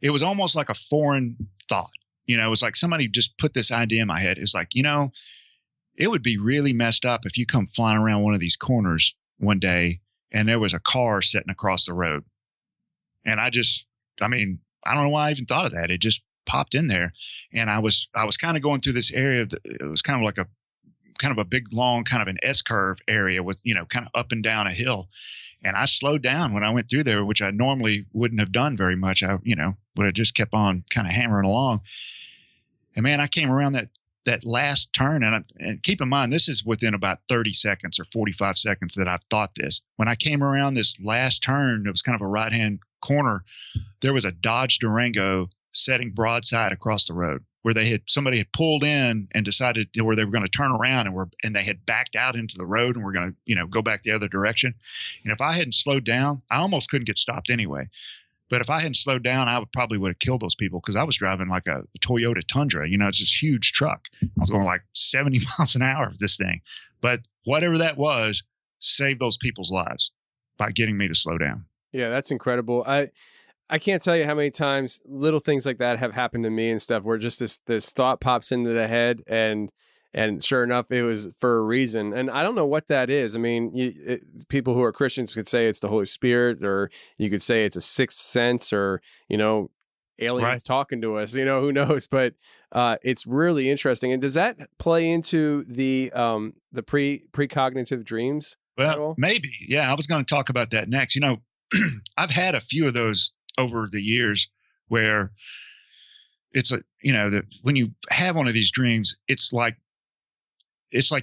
It was almost like a foreign thought. You know, it was like somebody just put this idea in my head. It was like, you know, it would be really messed up if you come flying around one of these corners one day and there was a car sitting across the road. And I don't know why I even thought of that. It just popped in there. And I was kind of going through this area. It was kind of like a big, long, kind of an S-curve area with, you know, kind of up and down a hill. And I slowed down when I went through there, which I normally wouldn't have done very much. I, you know, would have just kept on kind of hammering along. And man, I came around that last turn, and keep in mind, this is within about 30 seconds or 45 seconds that I've thought this. When I came around this last turn, it was kind of a right-hand corner. There was a Dodge Durango setting broadside across the road where somebody had pulled in and decided where they were going to turn around and they had backed out into the road and were going to, you know, go back the other direction. And if I hadn't slowed down, I almost couldn't get stopped anyway. But if I hadn't slowed down, I probably would have killed those people because I was driving like a Toyota Tundra. You know, it's this huge truck. I was going like 70 miles an hour with this thing. But whatever that was, saved those people's lives by getting me to slow down. Yeah, that's incredible. I can't tell you how many times little things like that have happened to me and stuff where just this thought pops into the head and sure enough, it was for a reason. And I don't know what that is. I mean, people who are Christians could say it's the Holy Spirit, or you could say it's a sixth sense, or, you know, aliens talking to us, you know, who knows, but it's really interesting. And does that play into the precognitive dreams? Well, maybe. Yeah. I was going to talk about that next. You know, I've had a few of those over the years where it's when you have one of these dreams, it's like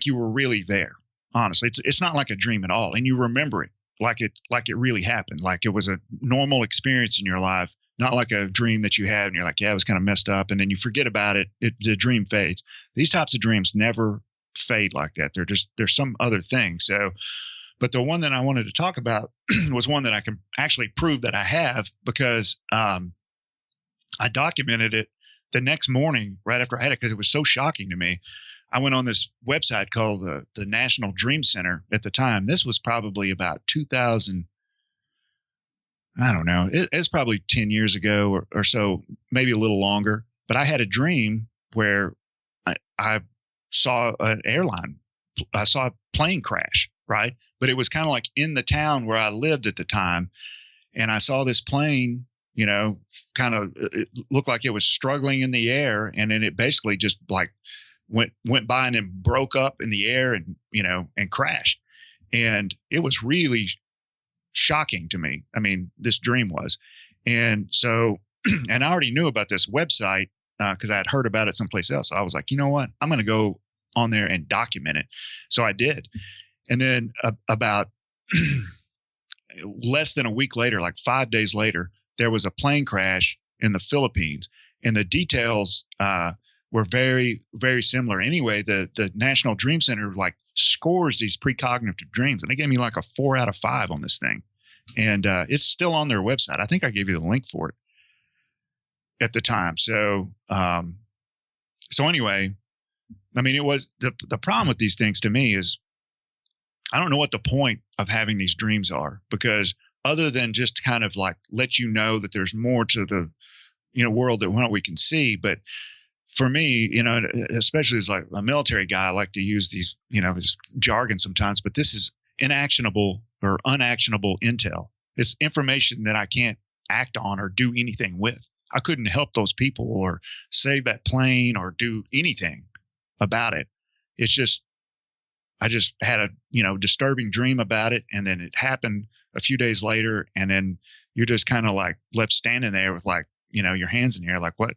you were really there. Honestly, it's not like a dream at all. And you remember it like it really happened. Like it was a normal experience in your life, not like a dream that you had and you're like, yeah, it was kind of messed up. And then you forget about it. The dream fades. These types of dreams never fade like that. They're some other thing. So, but the one that I wanted to talk about was one that I can actually prove that I have because I documented it the next morning right after I had it because it was so shocking to me. I went on this website called the National Dream Center at the time. This was probably about 2000. I don't know. It's probably 10 years ago or so, maybe a little longer. But I had a dream where I saw an airline. I saw a plane crash, right? But it was kind of like in the town where I lived at the time. And I saw this plane, you know, kind of it looked like it was struggling in the air. And then it basically just like went by and then broke up in the air and, you know, and crashed. And it was really shocking to me. I mean, this dream was. And so, and I already knew about this website because I had heard about it someplace else. So I was like, you know what? I'm going to go on there and document it. So I did. And then about less than a week later, like 5 days later, there was a plane crash in the Philippines. And the details were very, very similar. Anyway, the National Dream Center like scores these precognitive dreams. And they gave me like a 4 out of 5 on this thing. And it's still on their website. I think I gave you the link for it at the time. So anyway, I mean, it was the problem with these things to me is I don't know what the point of having these dreams are, because other than just kind of like let you know that there's more to the, you know, world that what we can see. But for me, you know, especially as like a military guy, I like to use these, you know, this jargon sometimes, but this is inactionable or unactionable intel. It's information that I can't act on or do anything with. I couldn't help those people or save that plane or do anything about it. It's just, I just had a, you know, disturbing dream about it. And then it happened a few days later. And then you're just kind of like left standing there with like, you know, your hands in the air, like, what,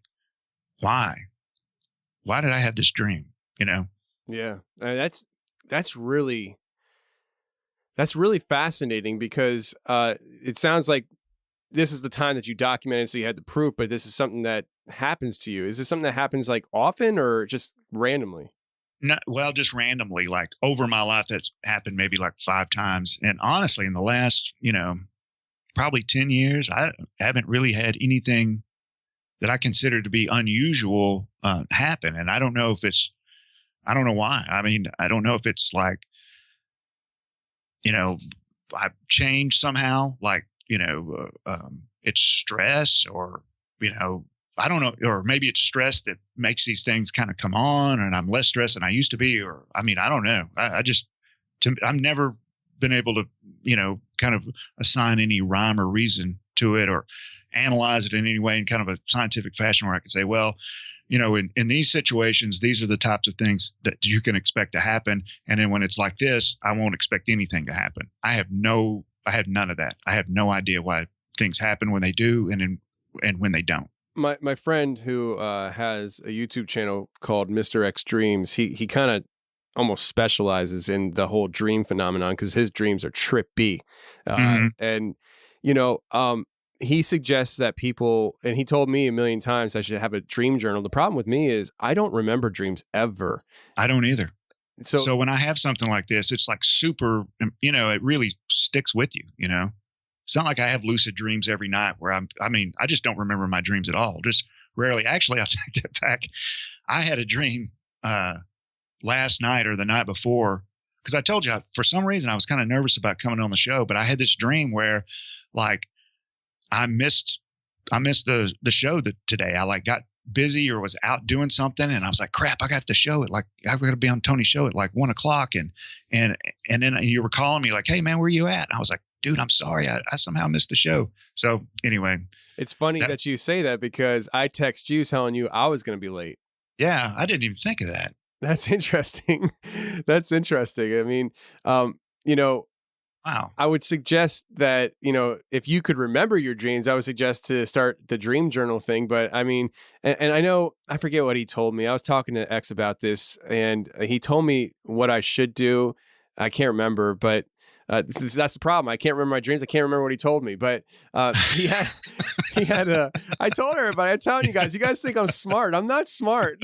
why did I have this dream? You know? Yeah. That's really fascinating because it sounds like this is the time that you documented, so you had the proof, but this is something that happens to you. Is this something that happens like often or just randomly? No, well, just randomly, like over my life, that's happened maybe like 5 times. And honestly, in the last, you know, probably 10 years, I haven't really had anything that I consider to be unusual happen. And I don't know why. I mean, I don't know if it's like, you know, I've changed somehow, like, it's stress, or, I don't know, or maybe it's stress that makes these things kind of come on, and I'm less stressed than I used to be, or, I mean, I don't know. I've never been able to, kind of assign any rhyme or reason to it, or analyze it in any way in kind of a scientific fashion where I can say, well, in these situations, these are the types of things that you can expect to happen. And then when it's like this, I won't expect anything to happen. I have none of that. I have no idea why things happen when they do and when they don't. My friend who has a YouTube channel called Mr. X Dreams, he kind of almost specializes in the whole dream phenomenon because his dreams are trippy. And, he suggests that people, and he told me a million times I should have a dream journal. The problem with me is I don't remember dreams ever. I don't either. So when I have something like this, it's like super, it really sticks with you, It's not like I have lucid dreams every night where I just don't remember my dreams at all. Just rarely. Actually, I'll take that back. I had a dream last night or the night before, because I told you, for some reason, I was kind of nervous about coming on the show, but I had this dream where, like, I missed the show today. I got busy or was out doing something, and I was like, crap, I got the show at I've got to be on Tony's show at 1:00. And then you were calling me like, hey man, where you at? And I was like, dude, I'm sorry. I somehow missed the show. So anyway, it's funny that you say that because I text you telling you I was going to be late. Yeah. I didn't even think of that. That's interesting. That's interesting. I mean, wow. I would suggest that, if you could remember your dreams, I would suggest to start the dream journal thing. But I mean, and I know, I forget what he told me. I was talking to X about this, and he told me what I should do. I can't remember, but that's the problem. I can't remember my dreams. I can't remember what he told me, but he had I told everybody, I'm telling you guys think I'm smart. I'm not smart.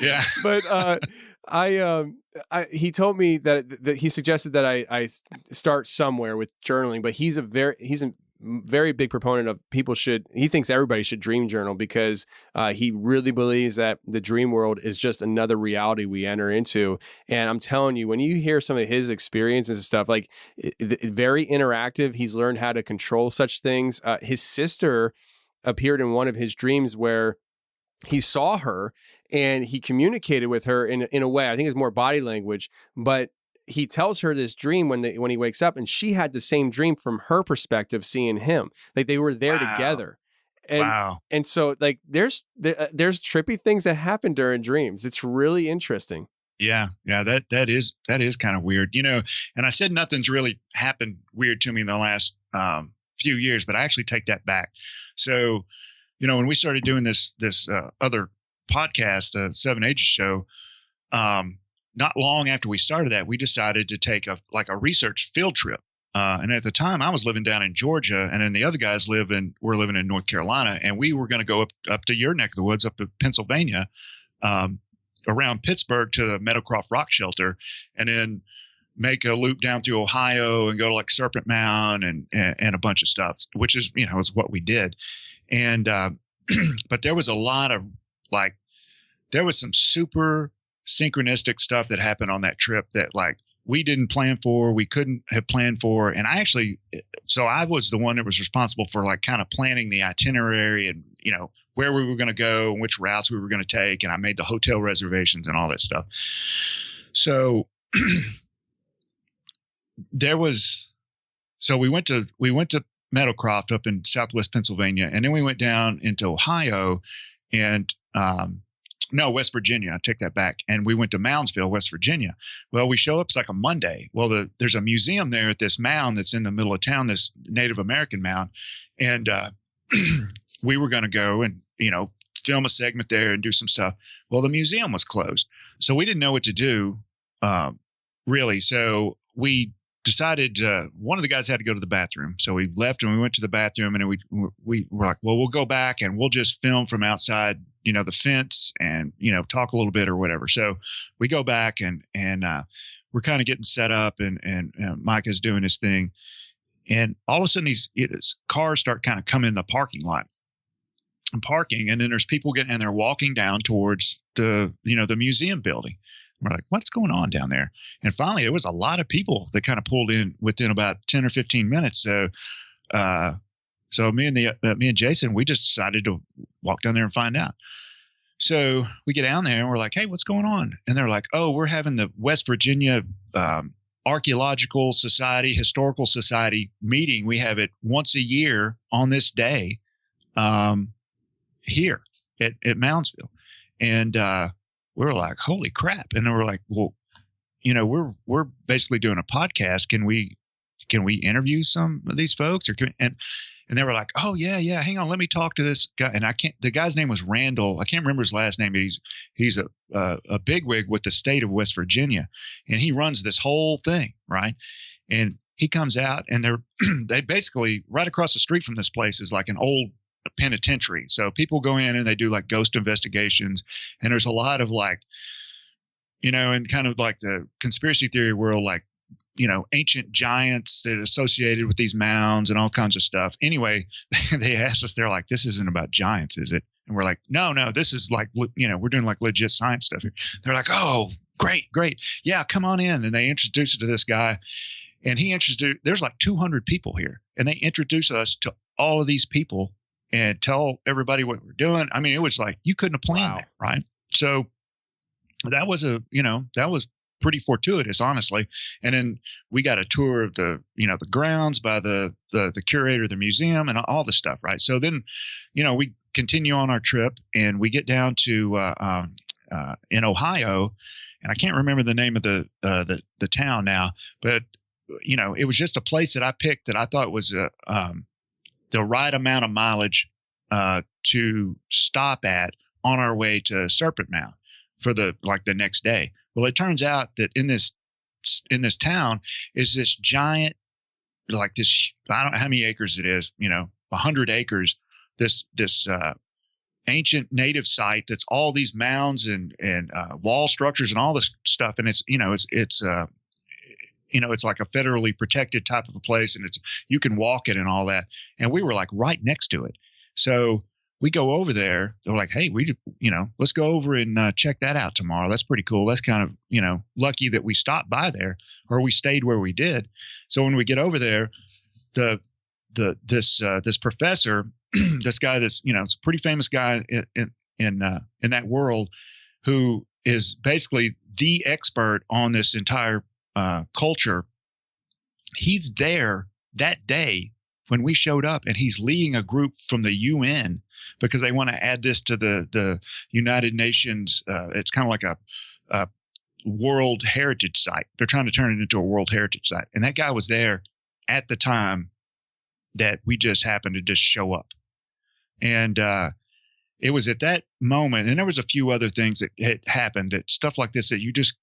Yeah. But he told me that he suggested that I start somewhere with journaling, but he's a very big proponent of he thinks everybody should dream journal because he really believes that the dream world is just another reality we enter into. And I'm telling you, when you hear some of his experiences and stuff, like very interactive, he's learned how to control such things. His sister appeared in one of his dreams where he saw her and he communicated with her in a way, I think it's more body language, but he tells her this dream when he wakes up, and she had the same dream from her perspective, seeing him. Like they were there together. And, wow. And so like there's trippy things that happen during dreams. It's really interesting. Yeah. That is kind of weird, and I said nothing's really happened weird to me in the last few years, but I actually take that back. So, when we started doing this other podcast, the 7 Ages show, not long after we started that, we decided to take a research field trip. And at the time I was living down in Georgia, and then the other guys were living in North Carolina, and we were going to go up to your neck of the woods, up to Pennsylvania, around Pittsburgh to the Meadowcroft Rock Shelter, and then make a loop down through Ohio and go to Serpent Mound and a bunch of stuff, which is, is what we did. And, but there was a lot of there was some super synchronistic stuff that happened on that trip that we didn't plan for, we couldn't have planned for. And I was the one that was responsible for kind of planning the itinerary and, where we were going to go and which routes we were going to take. And I made the hotel reservations and all that stuff. So we went to Meadowcroft up in Southwest Pennsylvania. And then we went down into Ohio and, West Virginia. I take that back. And we went to Moundsville, West Virginia. Well, we show up, it's like a Monday. Well, there's a museum there at this mound that's in the middle of town, this Native American mound. And we were going to go and, film a segment there and do some stuff. Well, the museum was closed. So we didn't know what to do, really. So we decided one of the guys had to go to the bathroom. So we left and we went to the bathroom, and we were like, well, we'll go back and we'll just film from outside, the fence and, talk a little bit or whatever. So we go back and we're kind of getting set up and Micah's doing his thing. And all of a sudden his cars start kind of coming in the parking lot and parking. And then there's people they're walking down towards the museum building. We're like, what's going on down there? And finally, it was a lot of people that kind of pulled in within about 10 or 15 minutes. So, me and Jason, we just decided to walk down there and find out. So we get down there and we're like, hey, what's going on? And they're like, oh, we're having the West Virginia Archaeological Society, Historical Society meeting. We have it once a year on this day here at Moundsville. And we're like, holy crap. And then we're like, well, you know, we're basically doing a podcast. Can we interview some of these folks? And they were like, oh, yeah. Hang on. Let me talk to this guy. And the guy's name was Randall. I can't remember his last name, but he's a bigwig with the state of West Virginia. And he runs this whole thing, right? And he comes out and they basically right across the street from this place is like an old penitentiary. So people go in and they do like ghost investigations. And there's a lot of like, you know, and kind of like the conspiracy theory world, like, you know, ancient giants that are associated with these mounds and all kinds of stuff. Anyway, they asked us, they're like, this isn't about giants, is it? And we're like, no, this is like, you know, we're doing like legit science stuff here. They're like, oh, great. Yeah, come on in. And they introduced us to this guy. And there's like 200 people here. And they introduce us to all of these people and tell everybody what we're doing. I mean, it was like, you couldn't have planned that, right? So that was pretty fortuitous, honestly. And then we got a tour of the grounds by the curator of the museum and all the stuff, right? So then, you know, we continue on our trip and we get down to in Ohio, and I can't remember the name of the town now, but you know, it was just a place that I picked that I thought was the right amount of mileage to stop at on our way to Serpent Mound for the next day. Well, it turns out that in this town is this giant, like this, I don't know how many acres it is, you know, 100 acres, this ancient native site that's all these mounds and wall structures and all this stuff. And it's, you know, it's like a federally protected type of a place, and you can walk it and all that. And we were like right next to it. So we go over there. They're like, hey, let's go over and check that out tomorrow. That's pretty cool. That's kind of, you know, lucky that we stopped by there or we stayed where we did. So when we get over there, this professor, this guy that's, you know, it's a pretty famous guy in that world, who is basically the expert on this entire culture. He's there that day when we showed up, and he's leading a group from the UN because they want to add this to the United Nations. It's kind of like a World Heritage Site. They're trying to turn it into a World Heritage Site. And that guy was there at the time that we just happened to just show up. And it was at that moment, and there was a few other things that had happened, that stuff like this that you just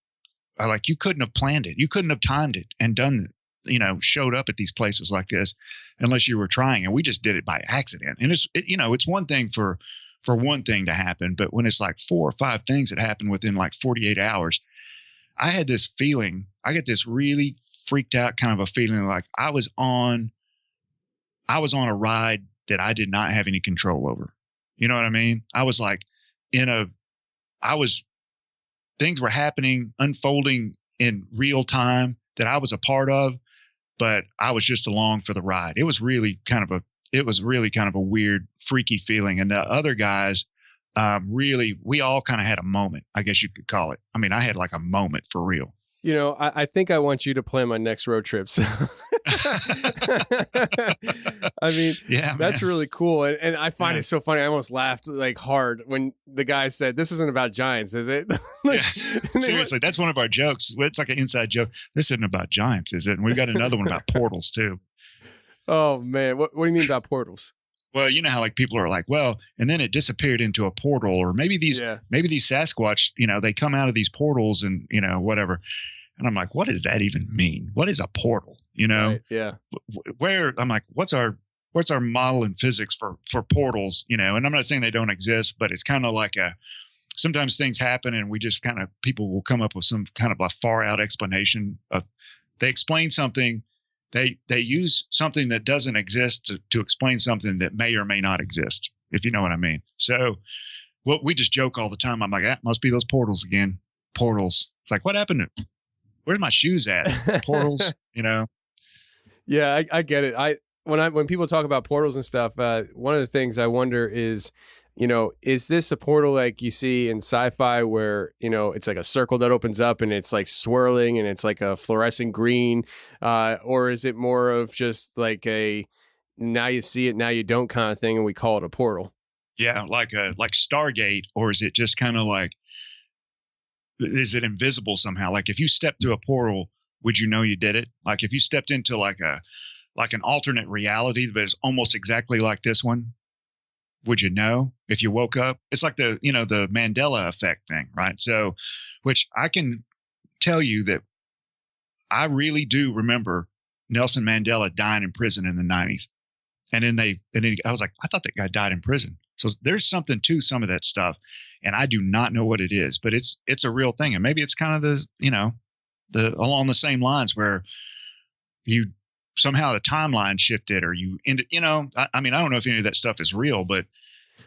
like, you couldn't have planned it. You couldn't have timed it and done it. You know, showed up at these places like this unless you were trying, and we just did it by accident. And it's one thing for one thing to happen, but when it's like 4 or 5 things that happen within like 48 hours, I had this feeling, I get this really freaked out kind of a feeling like I was on a ride that I did not have any control over. You know what I mean? I was like things were happening, unfolding in real time that I was a part of, but I was just along for the ride. It was really kind of a weird, freaky feeling. And the other guys, we all kind of had a moment, I guess you could call it. I mean, I had like a moment for real. You know, I think I want you to plan my next road trip. So. I mean, yeah, that's really cool. And I find it so funny. I almost laughed like hard when the guy said, this isn't about giants, is it? Seriously, that's one of our jokes. It's like an inside joke. This isn't about giants, is it? And we've got another one about portals too. Oh man. What do you mean about portals? Well, you know how like people are like, well, and then it disappeared into a portal, or maybe these Sasquatch, you know, they come out of these portals and, you know, whatever. And I'm like, what does that even mean? What is a portal? You know, right, yeah. Where I'm like, what's our model in physics for portals? You know, and I'm not saying they don't exist, but it's kind of like sometimes things happen and we just people will come up with some kind of a far out explanation of, they explain something. They use something that doesn't exist to explain something that may or may not exist, if you know what I mean. So we just joke all the time. I'm like, must be those portals again. portals. It's like, what happened to, where's my shoes at? Portals, Yeah, I get it. When people talk about portals and stuff, one of the things I wonder is, is this a portal like you see in sci-fi where, it's like a circle that opens up and it's like swirling and it's like a fluorescent green, or is it more of just like a now you see it, now you don't kind of thing, and we call it a portal? Yeah, like Stargate, or is it just kind of like, is it invisible somehow? Like if you step through a portal, would you know you did it? Like if you stepped into like an alternate reality that is almost exactly like this one, would you know if you woke up? It's like the Mandela effect thing, right? So, which I can tell you that I really do remember Nelson Mandela dying in prison in the 90s. And then I was like, I thought that guy died in prison. So there's something to some of that stuff. And I do not know what it is, but it's a real thing. And maybe it's kind of along the same lines where you somehow the timeline shifted, or you ended, I mean, I don't know if any of that stuff is real, but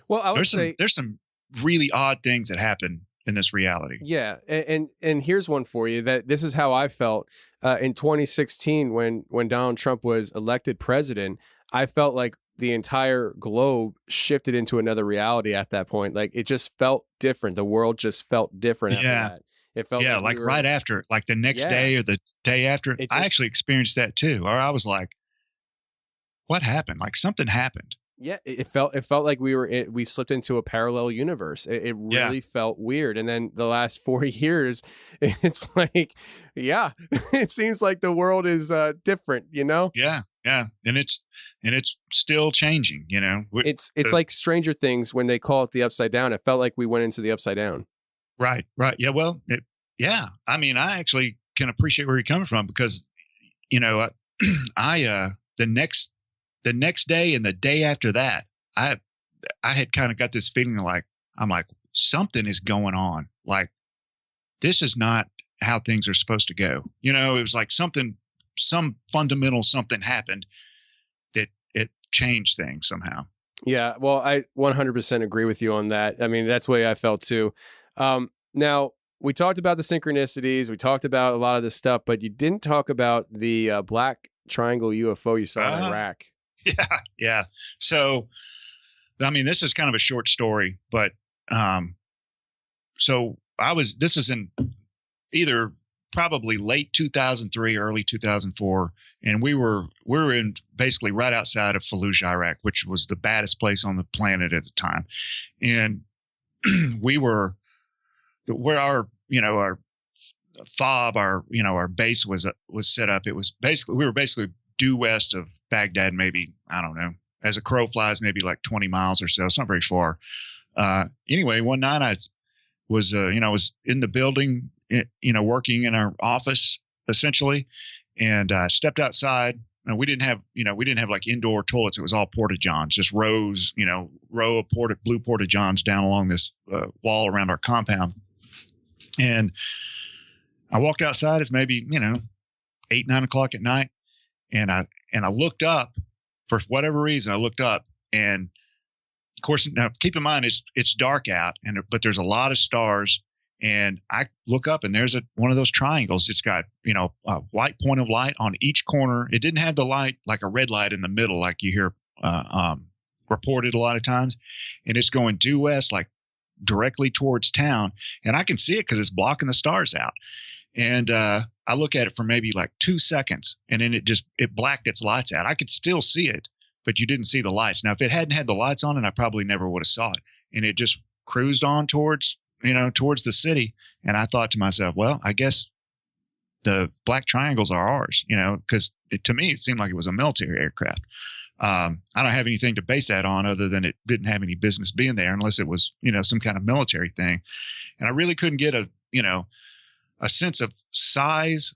well, I would say there's some really odd things that happen in this reality. Yeah. And here's one for you that this is how I felt in 2016 when Donald Trump was elected president. I felt like the entire globe shifted into another reality at that point. Like it just felt different. The world just felt different after that. It felt like right after, like the next day or the day after. I actually experienced that too. Or I was like, what happened? Like something happened. Yeah, it felt like we slipped into a parallel universe. It really felt weird. And then the last 4 years, it's like, it seems like the world is different, Yeah, and it's still changing, It's like Stranger Things when they call it the Upside Down. It felt like we went into the Upside Down. Right. Yeah. Well, I mean, I actually can appreciate where you're coming from because, the next day and the day after that, I had kind of got this feeling like, I'm like, something is going on. Like, this is not how things are supposed to go. It was like some fundamental something happened that it changed things somehow. Yeah. Well, I 100% agree with you on that. I mean, that's the way I felt too. Now, we talked about the synchronicities. We talked about a lot of this stuff, but you didn't talk about the black triangle UFO you saw in Iraq. Yeah. So, I mean, this is kind of a short story, but this is in either probably late 2003, early 2004, and we were in basically right outside of Fallujah, Iraq, which was the baddest place on the planet at the time, and we were where our FOB, our base was set up. It was we were basically due west of Baghdad, maybe, I don't know, as a crow flies, maybe like 20 miles or so. It's not very far. Anyway, one night I was in the building, working in our office essentially, and stepped outside. And we didn't have like indoor toilets. It was all porta-johns, just row of blue porta-johns down along this wall around our compound. And I walked outside. It's maybe 8, 9 o'clock at night, and I looked up for whatever reason. I looked up, and of course, now keep in mind it's dark out, but there's a lot of stars. And I look up, and there's one of those triangles. It's got a white point of light on each corner. It didn't have the light like a red light in the middle, like you hear reported a lot of times. And it's going due west, like directly towards town, and I can see it because it's blocking the stars out. And I look at it for maybe like 2 seconds, and then it blacked its lights out. I could still see it, but you didn't see the lights. Now, if it hadn't had the lights on it, I probably never would have saw it. And it just cruised on towards the city. And I thought to myself, well, I guess the black triangles are ours, because to me it seemed like it was a military aircraft. I don't have anything to base that on other than it didn't have any business being there unless it was, some kind of military thing. And I really couldn't get a sense of size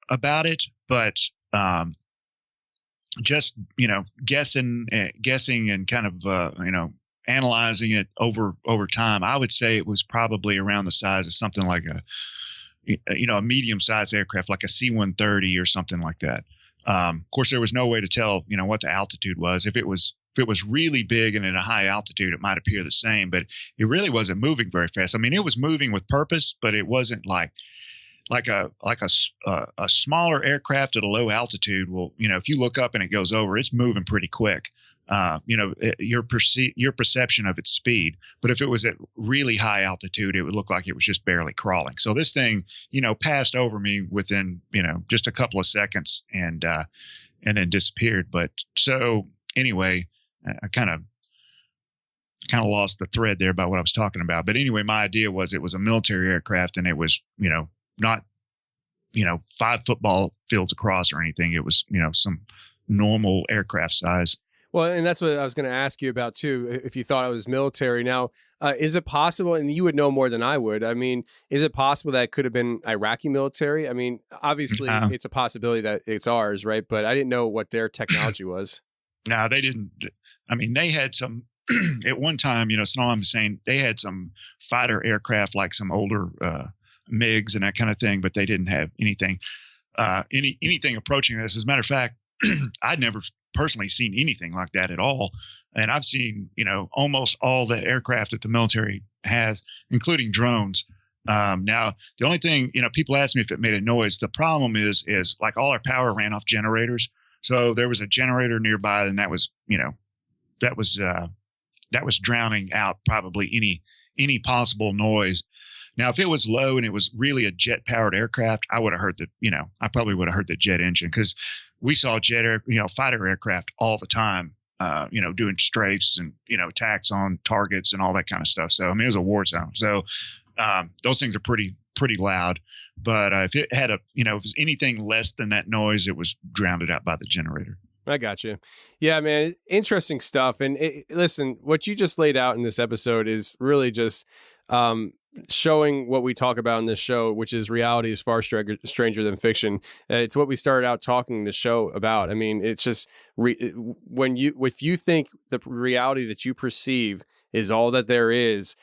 about it, but just, guessing and kind of, analyzing it over time, I would say it was probably around the size of something like a medium-sized aircraft, like a C-130 or something like that. Of course, there was no way to tell, what the altitude was. If it was, it was really big and at a high altitude, it might appear the same, but it really wasn't moving very fast. I mean, it was moving with purpose, but it wasn't like a smaller aircraft at a low altitude will, if you look up and it goes over, it's moving pretty quick. Your perception of its speed. But if it was at really high altitude, it would look like it was just barely crawling. So this thing, passed over me within, just a couple of seconds and then disappeared. But so anyway, I kind of lost the thread there about what I was talking about. But anyway, my idea was it was a military aircraft and it was, not, 5 football fields across or anything. It was, some normal aircraft size. Well, and that's what I was going to ask you about too, if you thought it was military. Now, is it possible, and you would know more than I would, I mean, is it possible that it could have been Iraqi military? I mean, obviously it's a possibility that it's ours, right? But I didn't know what their technology was. No, they didn't. I mean, they had some, at one time, Saddam Hussein, they had some fighter aircraft, like some older MiGs and that kind of thing, but they didn't have anything approaching this. As a matter of fact, I'd never personally seen anything like that at all. And I've seen, almost all the aircraft that the military has, including drones. Now, the only thing, people ask me if it made a noise. The problem is like all our power ran off generators. So there was a generator nearby, and that was drowning out probably any possible noise. Now, if it was low and it was really a jet powered aircraft, I would have heard I probably would have heard the jet engine, because we saw fighter aircraft all the time, doing strafes and, attacks on targets and all that kind of stuff. So, I mean, it was a war zone. So, those things are pretty loud, but if it had if it was anything less than that noise, it was drowned out by the generator. I got you. Yeah, man, interesting stuff. And listen, what you just laid out in this episode is really just, showing what we talk about in this show, which is reality is far stranger than fiction. It's what we started out talking the show about. I mean, it's just if you think the reality that you perceive is all that there is,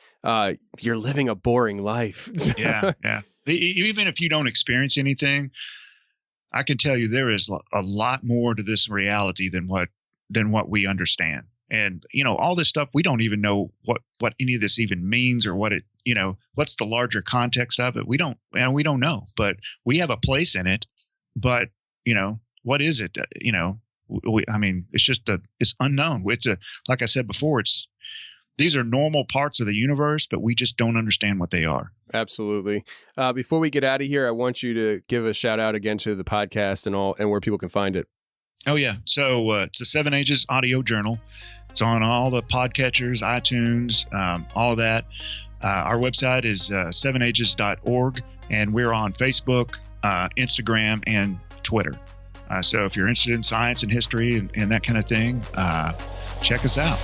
you're living a boring life. Yeah. Even if you don't experience anything, I can tell you there is a lot more to this reality than what we understand. And, all this stuff, we don't even know what any of this even means, or what it, what's the larger context of it. We don't know, but we have a place in it. But, what is it? It's just it's unknown. It's like I said before, these are normal parts of the universe, but we just don't understand what they are. Absolutely. Before we get out of here, I want you to give a shout out again to the podcast and where people can find it. Oh, yeah. So it's the 7 Ages audio journal. It's on all the podcatchers, iTunes, all of that. Our website is 7ages.org, and we're on Facebook, Instagram, and Twitter. So if you're interested in science and history and that kind of thing, check us out.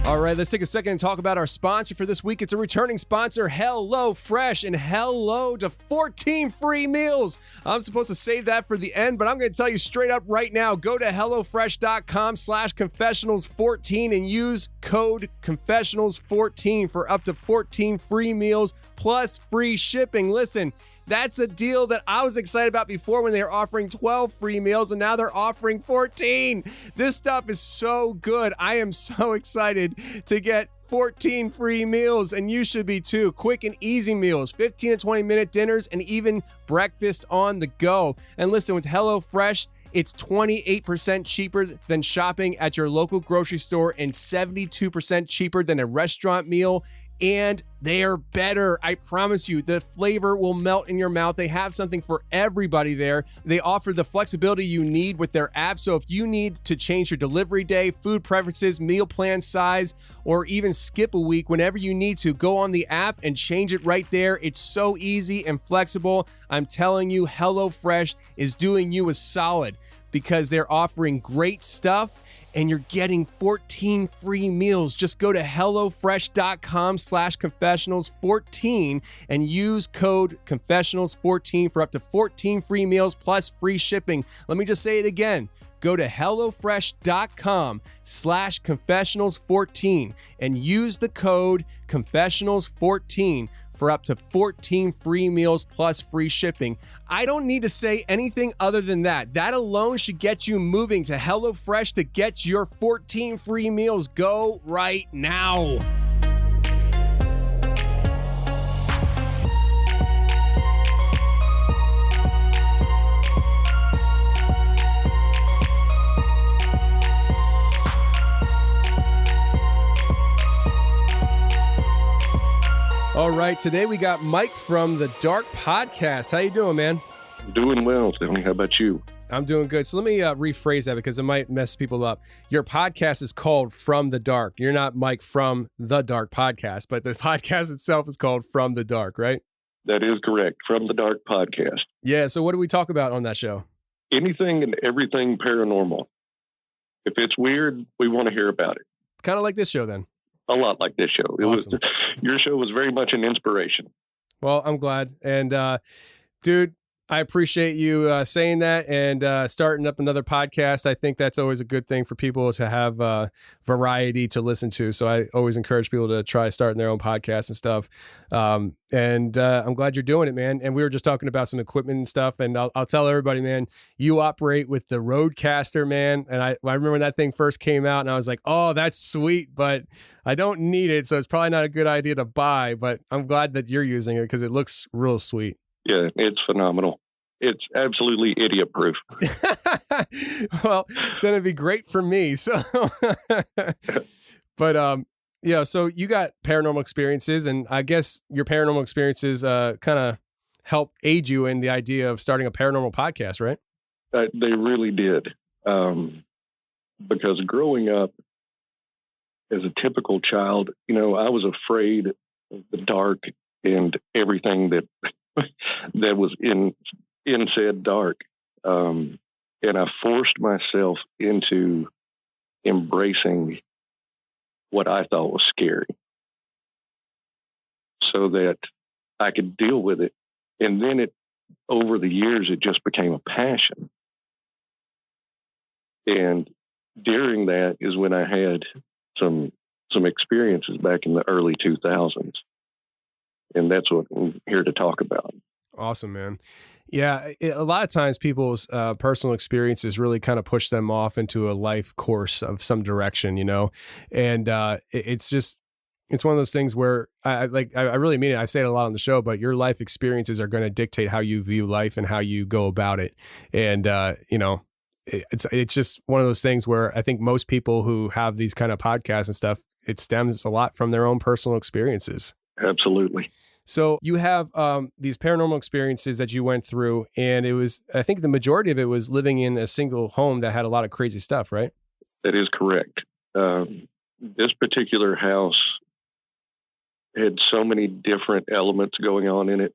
All right, let's take a second and talk about our sponsor for this week. It's a returning sponsor, HelloFresh, and hello to 14 free meals. I'm supposed to save that for the end, but I'm going to tell you straight up right now. Go to HelloFresh.com/Confessionals14 and use code Confessionals14 for up to 14 free meals plus free shipping. Listen, that's a deal that I was excited about before when they were offering 12 free meals, and now they're offering 14. This stuff is so good. I am so excited to get 14 free meals, and you should be too. Quick and easy meals, 15 to 20 minute dinners, and even breakfast on the go. And listen, with HelloFresh, it's 28% cheaper than shopping at your local grocery store and 72% cheaper than a restaurant meal. And they are better. I promise you, the flavor will melt in your mouth. They have something for everybody there. They offer the flexibility you need with their app. So if you need to change your delivery day, food preferences, meal plan size, or even skip a week, whenever you need to, go on the app and change it right there. It's so easy and flexible. I'm telling you, HelloFresh is doing you a solid because they're offering great stuff. And you're getting 14 free meals. Just go to HelloFresh.com/Confessionals14 and use code Confessionals14 for up to 14 free meals plus free shipping. Let me just say it again. Go to HelloFresh.com/Confessionals14 and use the code Confessionals14 for up to 14 free meals plus free shipping. I don't need to say anything other than that. That alone should get you moving to HelloFresh to get your 14 free meals. Go right now. All right, today we got Mike from the Dark Podcast. How you doing, man? Doing well, Tony. How about you? I'm doing good. So let me rephrase that because it might mess people up. Your podcast is called From the Dark. You're not Mike from the Dark Podcast, but the podcast itself is called From the Dark, right? That is correct. From the Dark Podcast. Yeah. So what do we talk about on that show? Anything and everything paranormal. If it's weird, we want to hear about it. Kind of like this show then. A lot like this show. Awesome. Your show was very much an inspiration. Well, I'm glad. And dude, I appreciate you saying that and starting up another podcast. I think that's always a good thing for people to have variety to listen to. So I always encourage people to try starting their own podcast and stuff. And I'm glad you're doing it, man. And we were just talking about some equipment and stuff. And I'll tell everybody, man, you operate with the Rodecaster, man. And I remember when that thing first came out and I was like, oh, that's sweet, but I don't need it. So it's probably not a good idea to buy, but I'm glad that you're using it because it looks real sweet. Yeah, it's phenomenal. It's absolutely idiot-proof. Well, then it'd be great for me. So, but yeah. So you got paranormal experiences, and I guess your paranormal experiences kind of help aid you in the idea of starting a paranormal podcast, right? They really did, because growing up as a typical child, I was afraid of the dark and everything that was in said dark. And I forced myself into embracing what I thought was scary so that I could deal with it. And then over the years, it just became a passion. And during that is when I had some experiences back in the early 2000s. And that's what I'm here to talk about. Awesome, man. Yeah, a lot of times people's personal experiences really kind of push them off into a life course of some direction, and it's one of those things where I really mean it. I say it a lot on the show, but your life experiences are going to dictate how you view life and how you go about it. And, it's just one of those things where I think most people who have these kind of podcasts and stuff, it stems a lot from their own personal experiences. Absolutely. So you have these paranormal experiences that you went through, and I think the majority of it was living in a single home that had a lot of crazy stuff, right? That is correct. This particular house had so many different elements going on in it.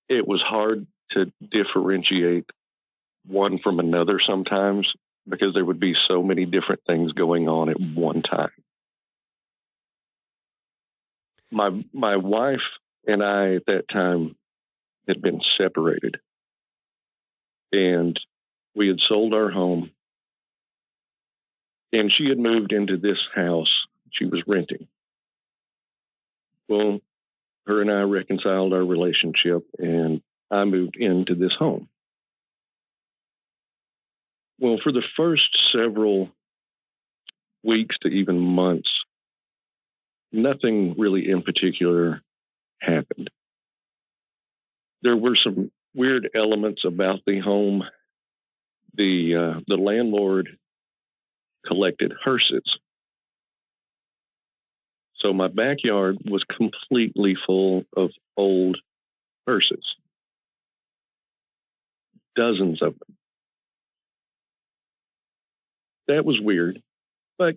It was hard to differentiate one from another sometimes because there would be so many different things going on at one time. My wife and I at that time had been separated, and we had sold our home, and she had moved into this house she was renting. Well, her and I reconciled our relationship, and I moved into this home. Well, for the first several weeks to even months, nothing really in particular happened. There were some weird elements about the home. The landlord collected hearses. So my backyard was completely full of old hearses. Dozens of them. That was weird, but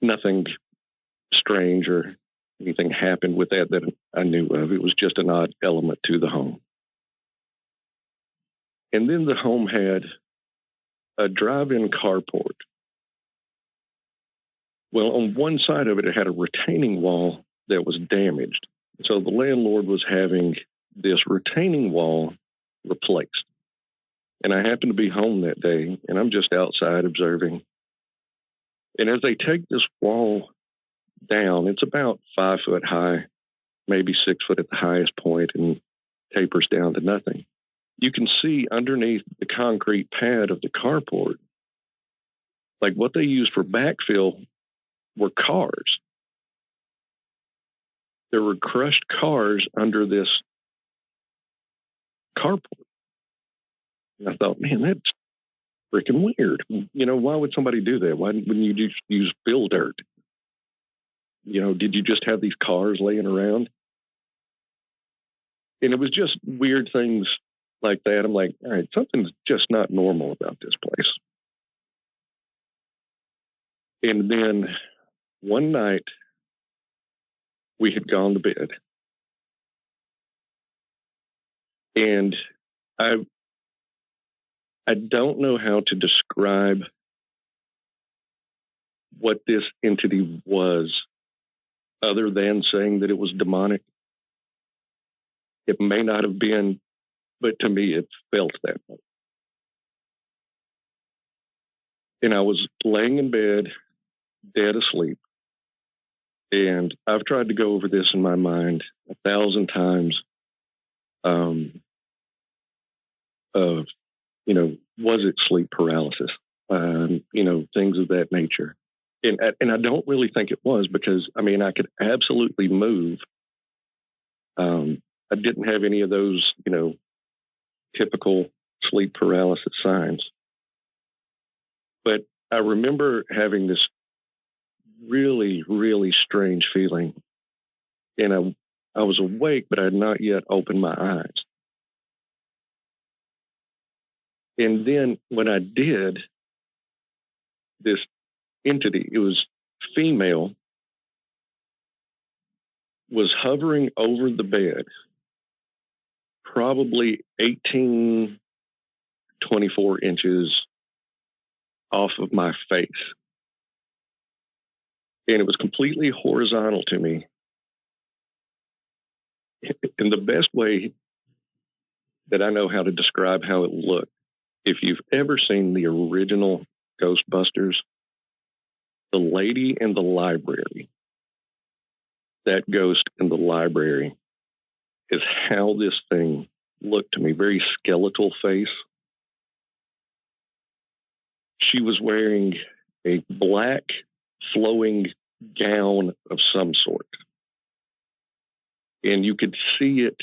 nothing strange or anything happened with that I knew of. It was just an odd element to the home. And then the home had a drive-in carport. Well, on one side of it, it had a retaining wall that was damaged. So the landlord was having this retaining wall replaced. And I happened to be home that day, and I'm just outside observing. And as they take this wall down. It's about 5 foot high, maybe 6 foot at the highest point, and tapers down to nothing. You can see underneath the concrete pad of the carport, like what they used for backfill were cars. There were crushed cars under this carport. And I thought, man, that's freaking weird. You know, why would somebody do that? Why wouldn't you just use fill dirt? You know, did you just have these cars laying around? And it was just weird things like that. I'm like, all right, something's just not normal about this place. And then one night we had gone to bed, and I don't know how to describe what this entity was other than saying that it was demonic. It may not have been, but to me, it felt that way. And I was laying in bed, dead asleep. And I've tried to go over this in my mind 1,000 times. You know, was it sleep paralysis? You know, things of that nature. And I don't really think it was, because, I mean, I could absolutely move. I didn't have any of those, you know, typical sleep paralysis signs. But I remember having this really, really strange feeling. And I was awake, but I had not yet opened my eyes. And then when I did, this entity, it was female, was hovering over the bed, probably 18, 24 inches off of my face. And it was completely horizontal to me. In the best way that I know how to describe how it looked, if you've ever seen the original Ghostbusters, the lady in the library, that ghost in the library, is how this thing looked to me. Very skeletal face. She was wearing a black flowing gown of some sort. And you could see it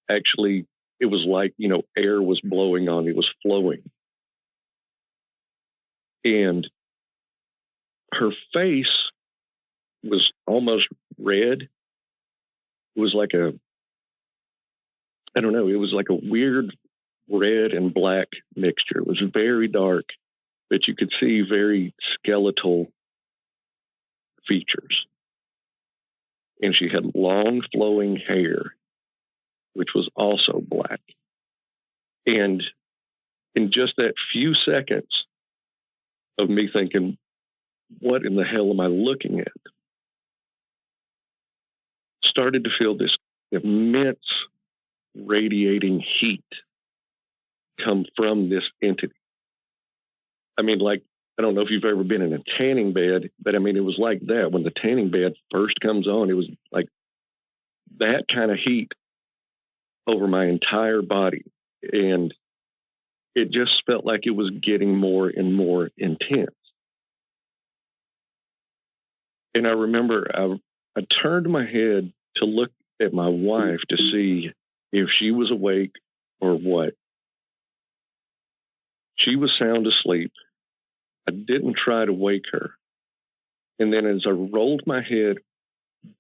actually, it was like, you know, air was blowing on, it was flowing. And her face was almost red. It was like I don't know, it was like a weird red and black mixture. It was very dark, but you could see very skeletal features. And she had long flowing hair, which was also black. And in just that few seconds of me thinking, what in the hell am I looking at? Started to feel this immense radiating heat come from this entity. I mean, like, I don't know if you've ever been in a tanning bed, but I mean, it was like that. When the tanning bed first comes on, it was like that kind of heat over my entire body. And it just felt like it was getting more and more intense. And I remember I turned my head to look at my wife to see if she was awake or what. She was sound asleep. I didn't try to wake her. And then as I rolled my head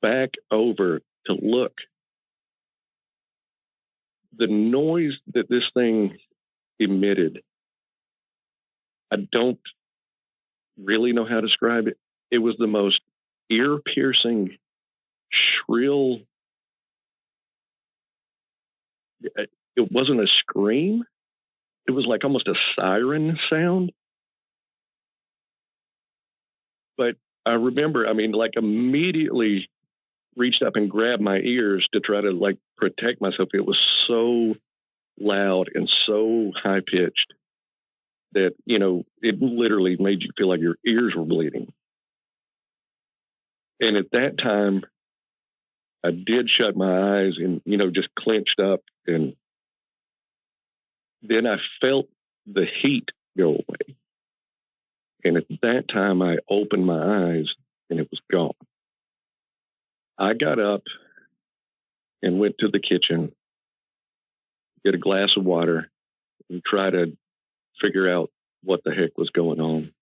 back over to look, the noise that this thing emitted, I don't really know how to describe it. It was the most ear-piercing, shrill. It wasn't a scream. It was like almost a siren sound. But I remember, I mean, like immediately reached up and grabbed my ears to try to like protect myself. It was so loud and so high pitched that, you know, it literally made you feel like your ears were bleeding. And at that time, I did shut my eyes and, just clenched up. And then I felt the heat go away. And at that time, I opened my eyes and it was gone. I got up and went to the kitchen, get a glass of water, and try to figure out what the heck was going on.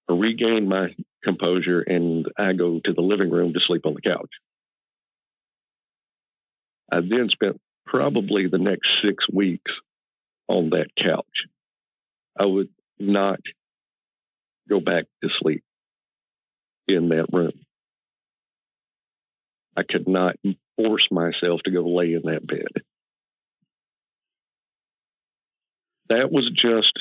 I regained my composure and I go to the living room to sleep on the couch. I then spent probably the next 6 weeks on that couch. I would not go back to sleep in that room. I could not force myself to go lay in that bed. That was just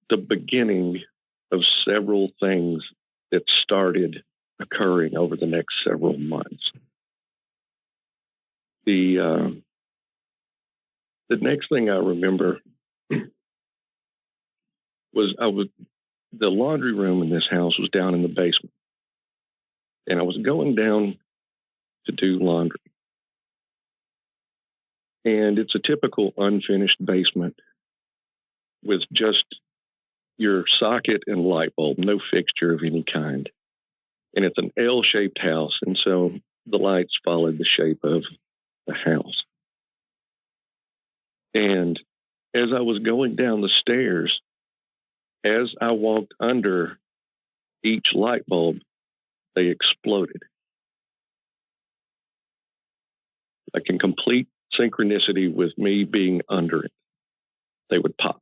the beginning of several things that started occurring over the next several months. The next thing I remember was the laundry room in this house was down in the basement. And I was going down to do laundry. And it's a typical unfinished basement with just your socket and light bulb, no fixture of any kind. And it's an L-shaped house. And so the lights followed the shape of the house. And as I was going down the stairs, as I walked under each light bulb, they exploded. Like in complete synchronicity with me being under it. They would pop.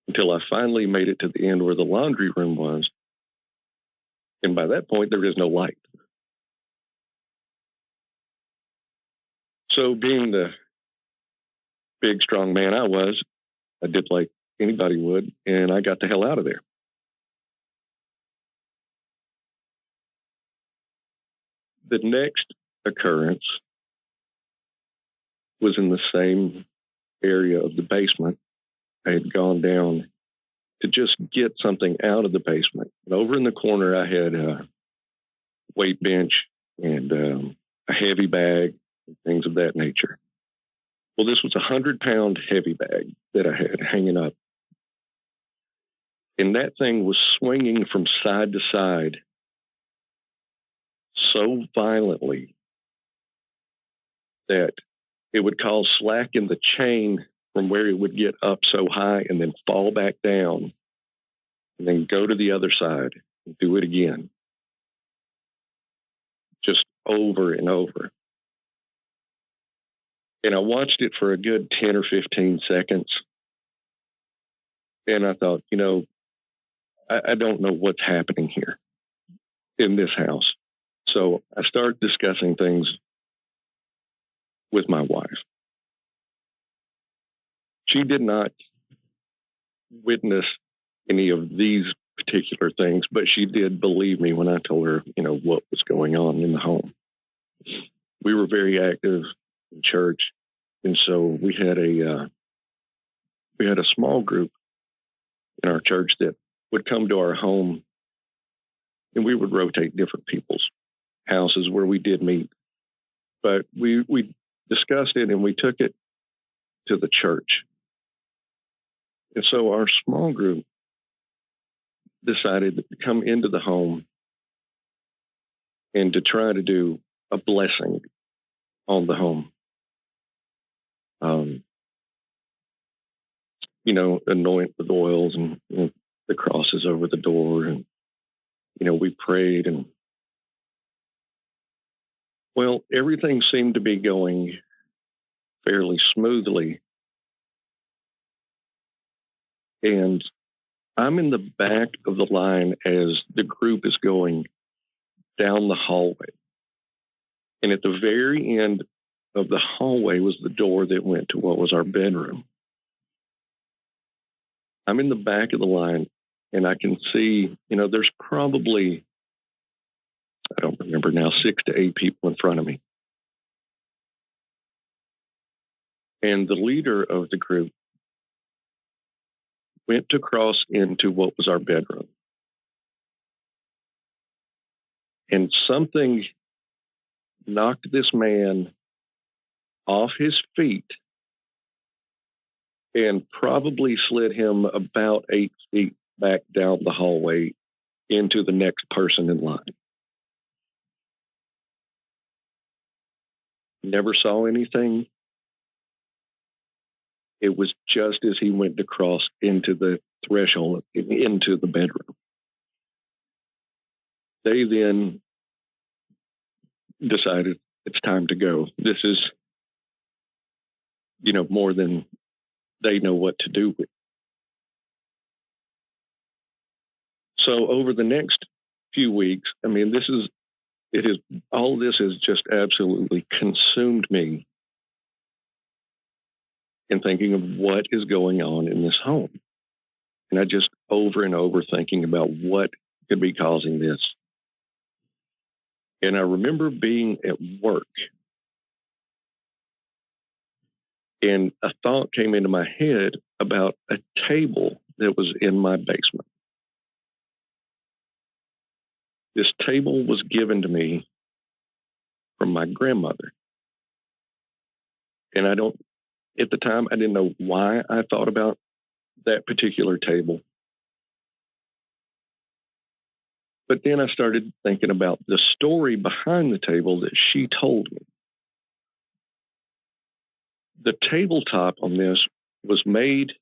Until I finally made it to the end where the laundry room was. And by that point, there is no light. So being the big, strong man I was, I did like anybody would, and I got the hell out of there. The next occurrence was in the same area of the basement. I had gone down to just get something out of the basement. And over in the corner, I had a weight bench and a heavy bag, and things of that nature. Well, this was a 100-pound heavy bag that I had hanging up. And that thing was swinging from side to side so violently that it would cause slack in the chain from where it would get up so high and then fall back down and then go to the other side and do it again. Just over and over. And I watched it for a good 10 or 15 seconds. And I thought, I don't know what's happening here in this house. So I started discussing things with my wife. She did not witness any of these particular things, but she did believe me when I told her, what was going on in the home. We were very active in church, and so we had a small group in our church that would come to our home, and we would rotate different people's houses where we did meet. But we discussed it and we took it to the church. And so our small group decided to come into the home and to try to do a blessing on the home. Anoint with oils and the crosses over the door. And, we prayed and, well, everything seemed to be going fairly smoothly. And I'm in the back of the line as the group is going down the hallway. And at the very end of the hallway was the door that went to what was our bedroom. I'm in the back of the line and I can see, there's probably, I don't remember now, 6 to 8 people in front of me. And the leader of the group went to cross into what was our bedroom. and something knocked this man off his feet and probably slid him about 8 feet back down the hallway into the next person in line. Never saw anything. It was just as he went to cross into the threshold, into the bedroom. They then decided it's time to go. This is, more than they know what to do with. So over the next few weeks, all this has just absolutely consumed me in thinking of what is going on in this home. And I just over and over thinking about what could be causing this. And I remember being at work, and a thought came into my head about a table that was in my basement. This table was given to me from my grandmother. And at the time, I didn't know why I thought about that particular table. But then I started thinking about the story behind the table that she told me. The tabletop on this was made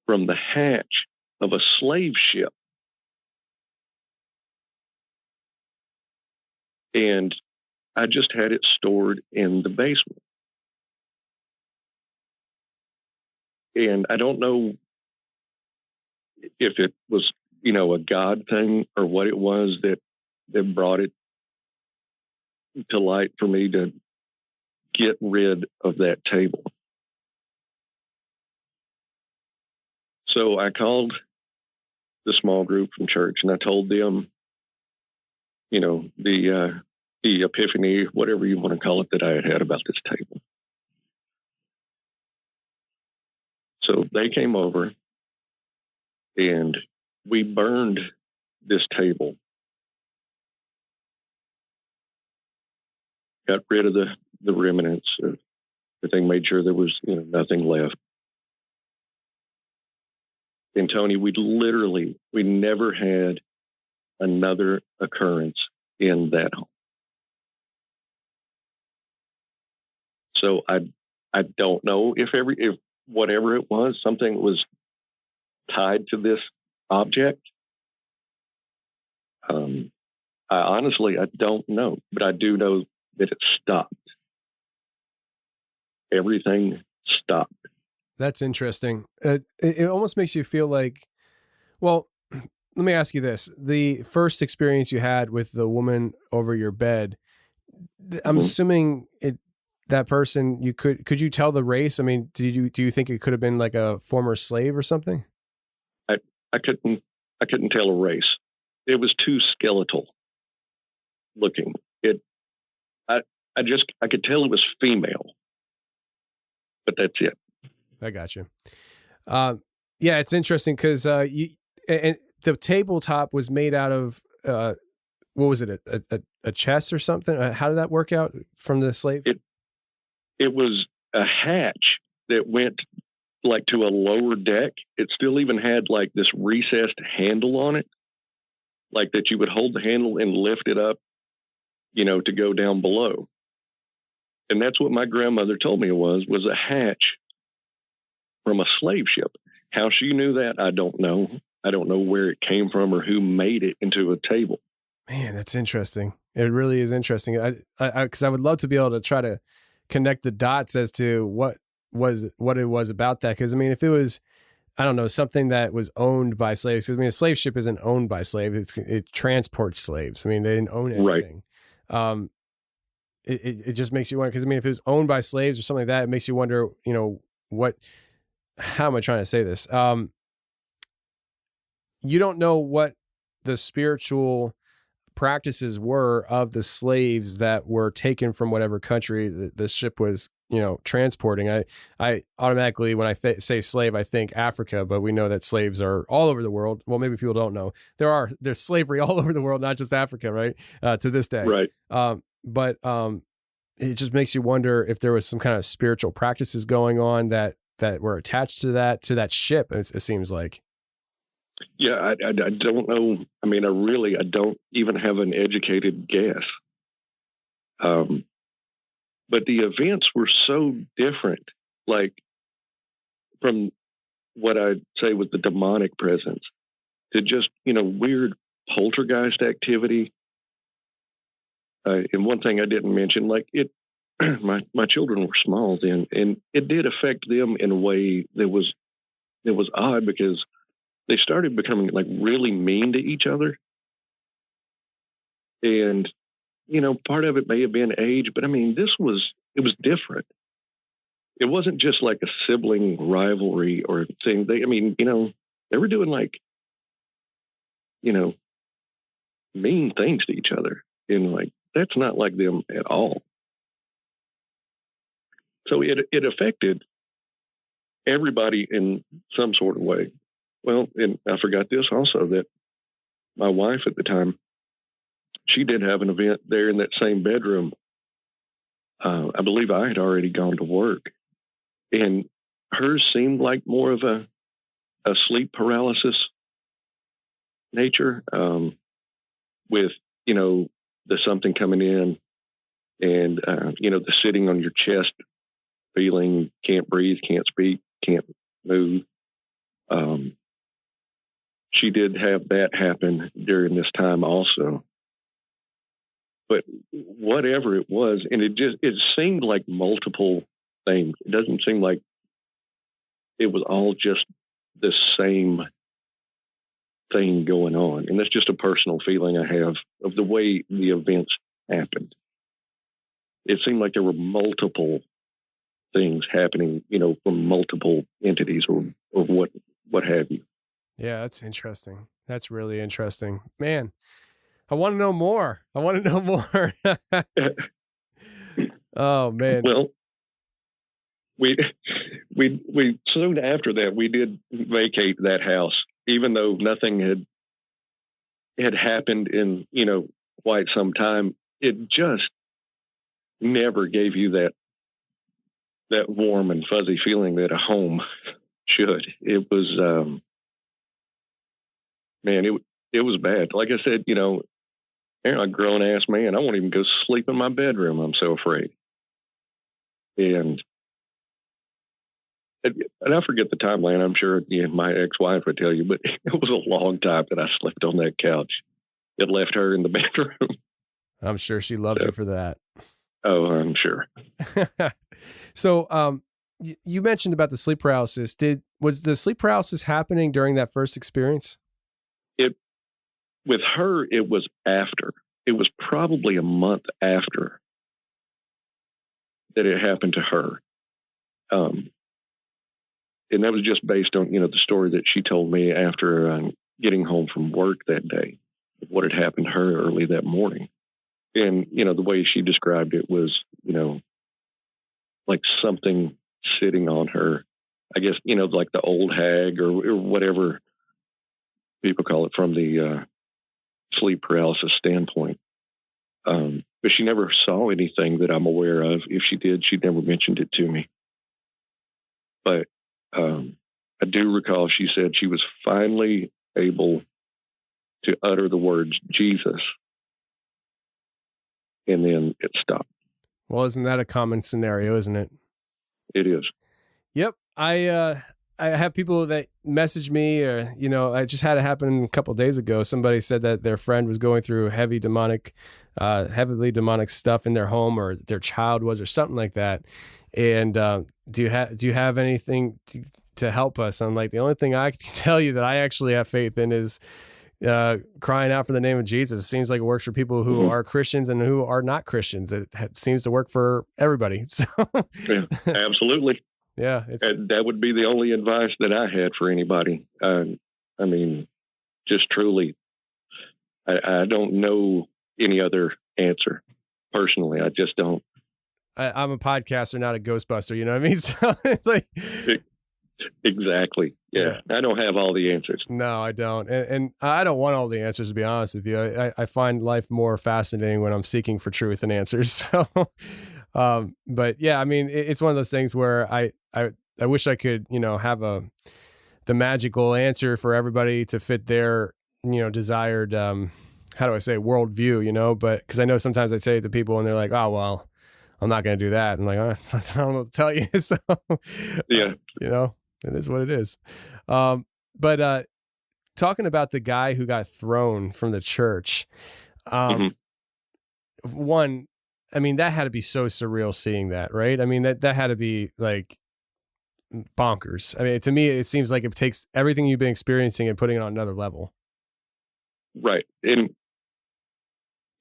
from the hatch of a slave ship. And I just had it stored in the basement. And I don't know if it was, a God thing or what it was that brought it to light for me to get rid of that table. So I called the small group from church and I told them, the epiphany, whatever you want to call it, that I had about this table. So they came over and we burned this table. Got rid of the remnants. Everything, made sure there was nothing left. And Tony, we never had another occurrence in that home. So I don't know if whatever it was, something was tied to this object. I honestly don't know, but I do know that it stopped. Everything stopped. That's interesting. It almost makes you feel like, well, let me ask you this. The first experience you had with the woman over your bed, I'm assuming that person, could you tell the race? I mean, do you think it could have been like a former slave or something? I couldn't tell a race. It was too skeletal looking. I could tell it was female, but that's it. I got you. Yeah, it's interesting because and the tabletop was made out of what was it? A chest or something? How did that work out from the slave? It was a hatch that went like to a lower deck. It still even had like this recessed handle on it, like that you would hold the handle and lift it up, to go down below. And that's what my grandmother told me it was a hatch from a slave ship. How she knew that, I don't know. I don't know where it came from or who made it into a table. Man, that's interesting. It really is interesting. Because I would love to be able to try to connect the dots as to what it was about that. Because I mean, if it was, I don't know, something that was owned by slaves. I mean, a slave ship isn't owned by slaves. It transports slaves. I mean, they didn't own anything. Right. It just makes you wonder. Because I mean, if it was owned by slaves or something like that, it makes you wonder. How am I trying to say this? You don't know what the spiritual practices were of the slaves that were taken from whatever country the ship was transporting. I automatically, when I say slave, I think Africa, but we know that slaves are all over the world. Well, maybe people don't know there's slavery all over the world, not just Africa, right? To this day. Right. But it just makes you wonder if there was some kind of spiritual practices going on that were attached to that ship. It seems like. Yeah, I don't know. I mean, I don't even have an educated guess. But the events were so different, like from what I'd say was the demonic presence to just, weird poltergeist activity. And one thing I didn't mention, like my children were small then, and it did affect them in a way that was odd, because they started becoming like really mean to each other. And, part of it may have been age, but I mean, it was different. It wasn't just like a sibling rivalry or thing. They were doing like, mean things to each other. And like, that's not like them at all. So it affected everybody in some sort of way. Well, and I forgot this also, that my wife at the time, she did have an event there in that same bedroom. I believe I had already gone to work, and hers seemed like more of a sleep paralysis nature, with, the something coming in and, the sitting on your chest, feeling, can't breathe, can't speak, can't move. She did have that happen during this time also. But whatever it was, and it seemed like multiple things. It doesn't seem like it was all just the same thing going on. And that's just a personal feeling I have of the way the events happened. It seemed like there were multiple things happening, from multiple entities or what have you. Yeah, that's interesting. That's really interesting, man. I want to know more. Oh man. Well, we soon after that, we did vacate that house, even though nothing had happened in, quite some time. It just never gave you that warm and fuzzy feeling that a home should. It was, man, it was bad. Like I said, I'm a grown ass man. I won't even go sleep in my bedroom. I'm so afraid. And I forget the timeline. I'm sure my ex-wife would tell you, but it was a long time that I slept on that couch. It left her in the bedroom. I'm sure she loved you for that. Oh, I'm sure. So, you mentioned about the sleep paralysis. Was the sleep paralysis happening during that first experience? With her, it was after. It was probably a month after that it happened to her. And that was just based on, the story that she told me after getting home from work that day, what had happened to her early that morning. And, the way she described it was, like something sitting on her, I guess, like the old hag or whatever people call it from the sleep paralysis standpoint. But she never saw anything that I'm aware of. If she did, she never mentioned it to me. But I do recall she said she was finally able to utter the words Jesus, and then it stopped. Well, isn't that a common scenario, isn't it? It is. Yep. I have people that message me, or, I just had it happen a couple of days ago. Somebody said that their friend was going through heavily demonic stuff in their home, or their child was, or something like that. And do you have anything to help us? I'm like, the only thing I can tell you that I actually have faith in is crying out for the name of Jesus. It seems like it works for people who are Christians and who are not Christians. It seems to work for everybody. So yeah, absolutely. Yeah. That would be the only advice that I had for anybody. I mean, just truly, I don't know any other answer personally. I just don't. I'm a podcaster, not a Ghostbuster. You know what I mean? So like, exactly. Yeah. I don't have all the answers. No, I don't. And I don't want all the answers, to be honest with you. I find life more fascinating when I'm seeking for truth and answers. So, but yeah, I mean, it's one of those things where I wish I could, have the magical answer for everybody to fit their, desired, how do I say, worldview, but because I know sometimes I say it to people and they're like, oh, well, I'm not going to do that. I'm like, I don't know what to tell you. So, yeah, it is what it is. But talking about the guy who got thrown from the church, one, I mean, that had to be so surreal seeing that, right? I mean, that had to be like bonkers. I mean, to me, it seems like it takes everything you've been experiencing and putting it on another level. Right. And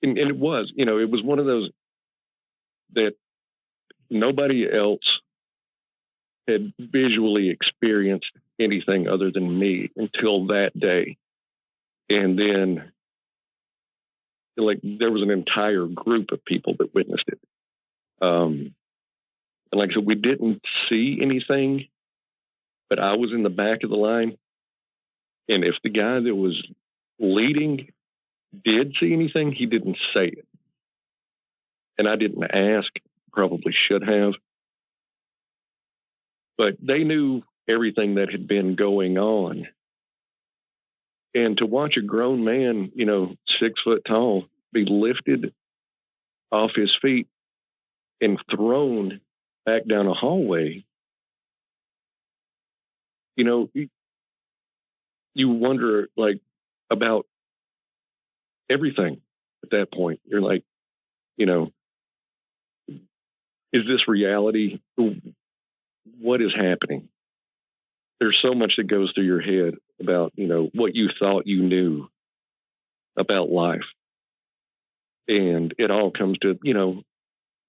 it was, it was one of those that nobody else had visually experienced anything other than me until that day. And then like there was an entire group of people that witnessed it. And like I said, we didn't see anything, but I was in the back of the line. And if the guy that was leading did see anything, he didn't say it. And I didn't ask, probably should have. But they knew everything that had been going on. And to watch a grown man, 6 foot tall, be lifted off his feet and thrown back down a hallway, you wonder like about everything at that point. You're like, is this reality? What is happening? There's so much that goes through your head about, what you thought you knew about life. And it all comes to,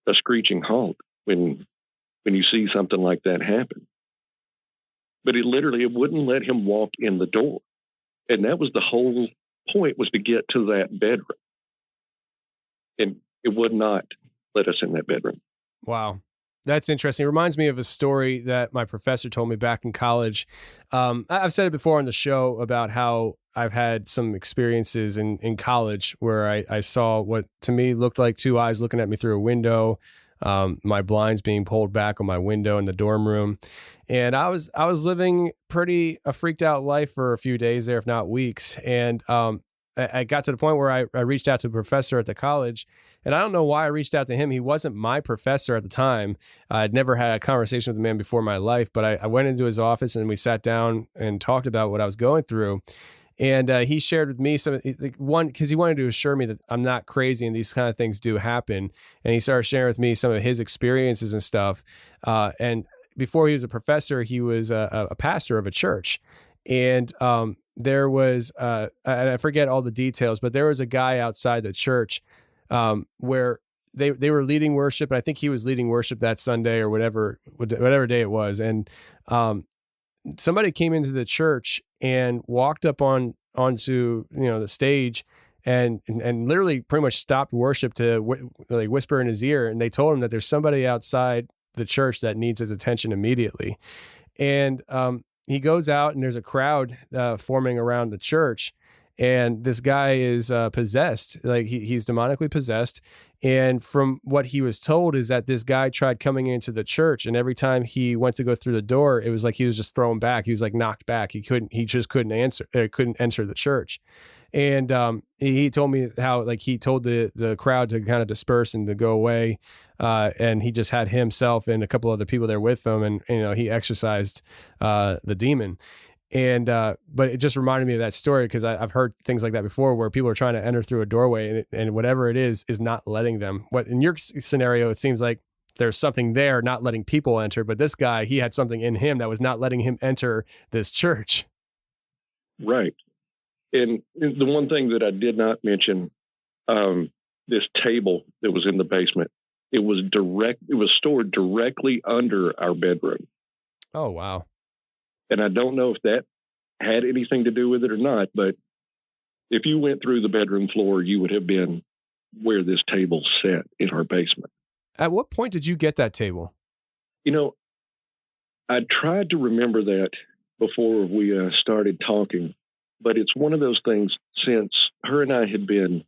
a screeching halt when you see something like that happen. But it wouldn't let him walk in the door. And that was the whole point, was to get to that bedroom. And it would not let us in that bedroom. Wow. That's interesting. It reminds me of a story that my professor told me back in college. I've said it before on the show about how I've had some experiences in college where I saw what to me looked like two eyes looking at me through a window, my blinds being pulled back on my window in the dorm room. And I was living a freaked out life for a few days there, if not weeks. And I got to the point where I reached out to a professor at the college. And I don't know why I reached out to him. He wasn't my professor at the time. I'd never had a conversation with the man before in my life, but I went into his office and we sat down and talked about what I was going through. And he shared with me because he wanted to assure me that I'm not crazy and these kind of things do happen. And he started sharing with me some of his experiences and stuff. And before he was a professor, he was a pastor of a church. And there was, and I forget all the details, but there was a guy outside the church where they were leading worship, and I think he was leading worship that Sunday or whatever day it was. And somebody came into the church and walked up onto the stage and literally pretty much stopped worship to whisper in his ear. And they told him that there's somebody outside the church that needs his attention immediately. And he goes out and there's a crowd forming around the church. And this guy is possessed, like he's demonically possessed. And from what he was told is that this guy tried coming into the church, and every time he went to go through the door, it was like he was just thrown back. He was like knocked back. He just couldn't enter the church. And he told me how like he told the crowd to kind of disperse and to go away. And he just had himself and a couple other people there with him, and he exorcised the demon. And but it just reminded me of that story because I've heard things like that before where people are trying to enter through a doorway and whatever it is not letting them. What in your scenario, it seems like there's something there not letting people enter, but this guy, he had something in him that was not letting him enter this church. Right. And the one thing that I did not mention, this table that was in the basement, it was stored directly under our bedroom. Oh, wow. And I don't know if that had anything to do with it or not, but if you went through the bedroom floor, you would have been where this table sat in our basement. At what point did you get that table? You know, I tried to remember that before we started talking, but it's one of those things since her and I had been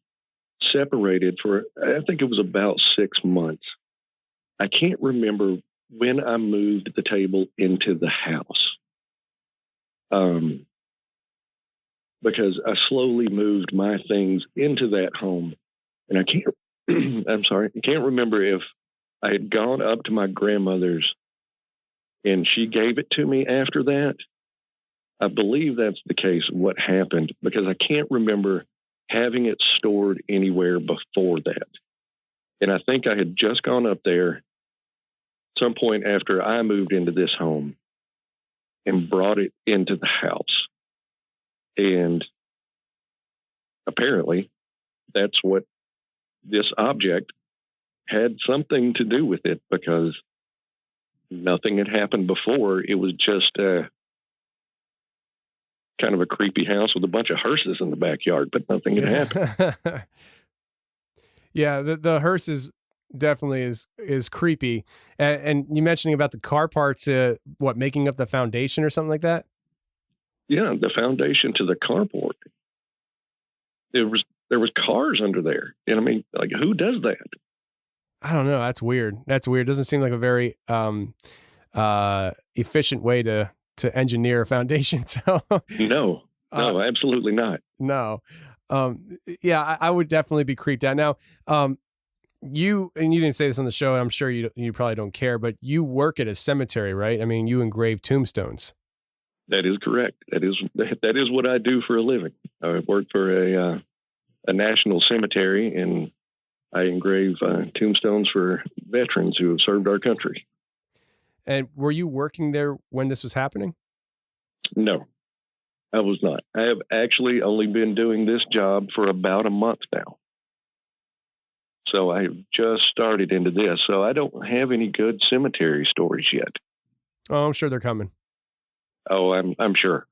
separated for, I think it was about 6 months. I can't remember when I moved the table into the house. Because I slowly moved my things into that home. And I can't, I can't remember if I had gone up to my grandmother's and she gave it to me after that. I believe that's the case of what happened, because I can't remember having it stored anywhere before that. And I think I had just gone up there some point after I moved into this home and brought it into the house. And apparently that's what this object had something to do with it, because nothing had happened before. It was just kind of a creepy house with a bunch of hearses in the backyard, but nothing had happened. Yeah, the hearses definitely is creepy. And you mentioning about the car parts, making up the foundation or something like that? Yeah, the foundation to the carport. There was cars under there. And I mean, like, who does that? I don't know. That's weird. Doesn't seem like a very efficient way to engineer a foundation. So No, absolutely not. No. Yeah, I would definitely be creeped out. Now, you didn't say this on the show, and I'm sure you probably don't care, but you work at a cemetery, right? I mean, you engrave tombstones. That is correct. That is what I do for a living. I work for a national cemetery, and I engrave tombstones for veterans who have served our country. And were you working there when this was happening? No, I was not. I have actually only been doing this job for about a month now. So I have just started into this. So I don't have any good cemetery stories yet. Oh, I'm sure they're coming. Oh, I'm sure.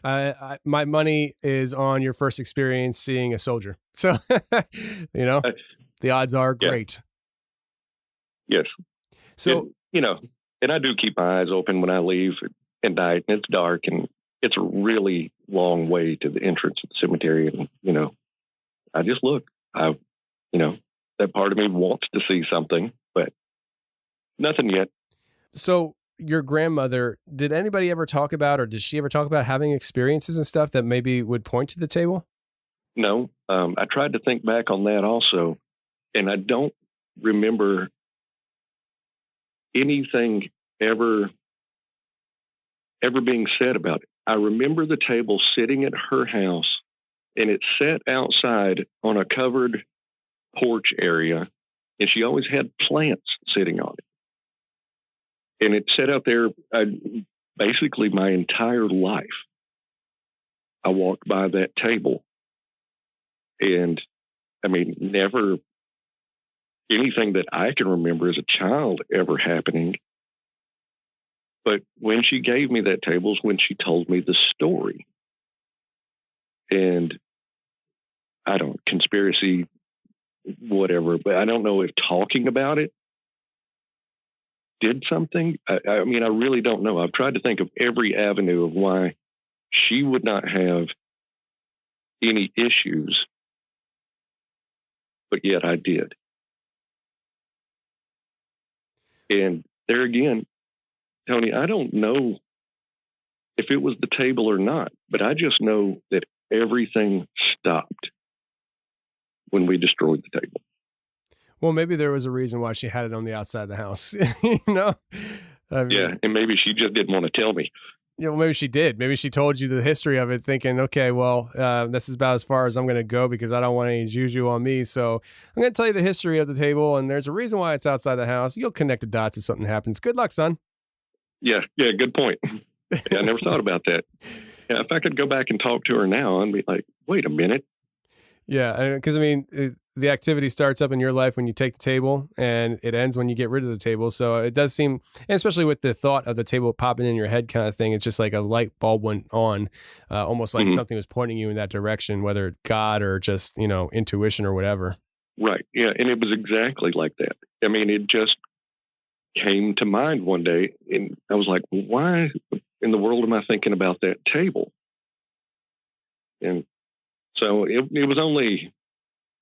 My money is on your first experience seeing a soldier. So, the odds are great. Yes. So, and I do keep my eyes open when I leave at night, and it's dark, and it's a really long way to the entrance of the cemetery. And, I just look. That part of me wants to see something, but nothing yet. So your grandmother, did anybody ever talk about, or did she ever talk about having experiences and stuff that maybe would point to the table? No. I tried to think back on that also, and I don't remember anything ever being said about it. I remember the table sitting at her house, and it sat outside on a covered porch area, and she always had plants sitting on it. And it sat out there basically my entire life. I walked by that table, and I mean, never anything that I can remember as a child ever happening. But when she gave me that table is when she told me the story. And conspiracy, whatever, but I don't know if talking about it did something. I mean, I really don't know. I've tried to think of every avenue of why she would not have any issues, but yet I did. And there again, Tony, I don't know if it was the table or not, but I just know that everything stopped when we destroyed the table. Well, maybe there was a reason why she had it on the outside of the house, I mean, yeah, and maybe she just didn't want to tell me. Yeah, well, maybe she did. Maybe she told you the history of it, thinking, okay, well, this is about as far as I'm going to go because I don't want any juju on me. So I'm going to tell you the history of the table, and there's a reason why it's outside the house. You'll connect the dots if something happens. Good luck, son. Yeah, good point. I never thought about that. Yeah, if I could go back and talk to her now, I'd be like, wait a minute. Yeah, because I mean, the activity starts up in your life when you take the table, and it ends when you get rid of the table. So it does seem, and especially with the thought of the table popping in your head kind of thing, it's just like a light bulb went on, almost like something was pointing you in that direction, whether it's God or just, intuition or whatever. Right. Yeah. And it was exactly like that. I mean, it just came to mind one day, and I was like, why in the world am I thinking about that table? And so it was only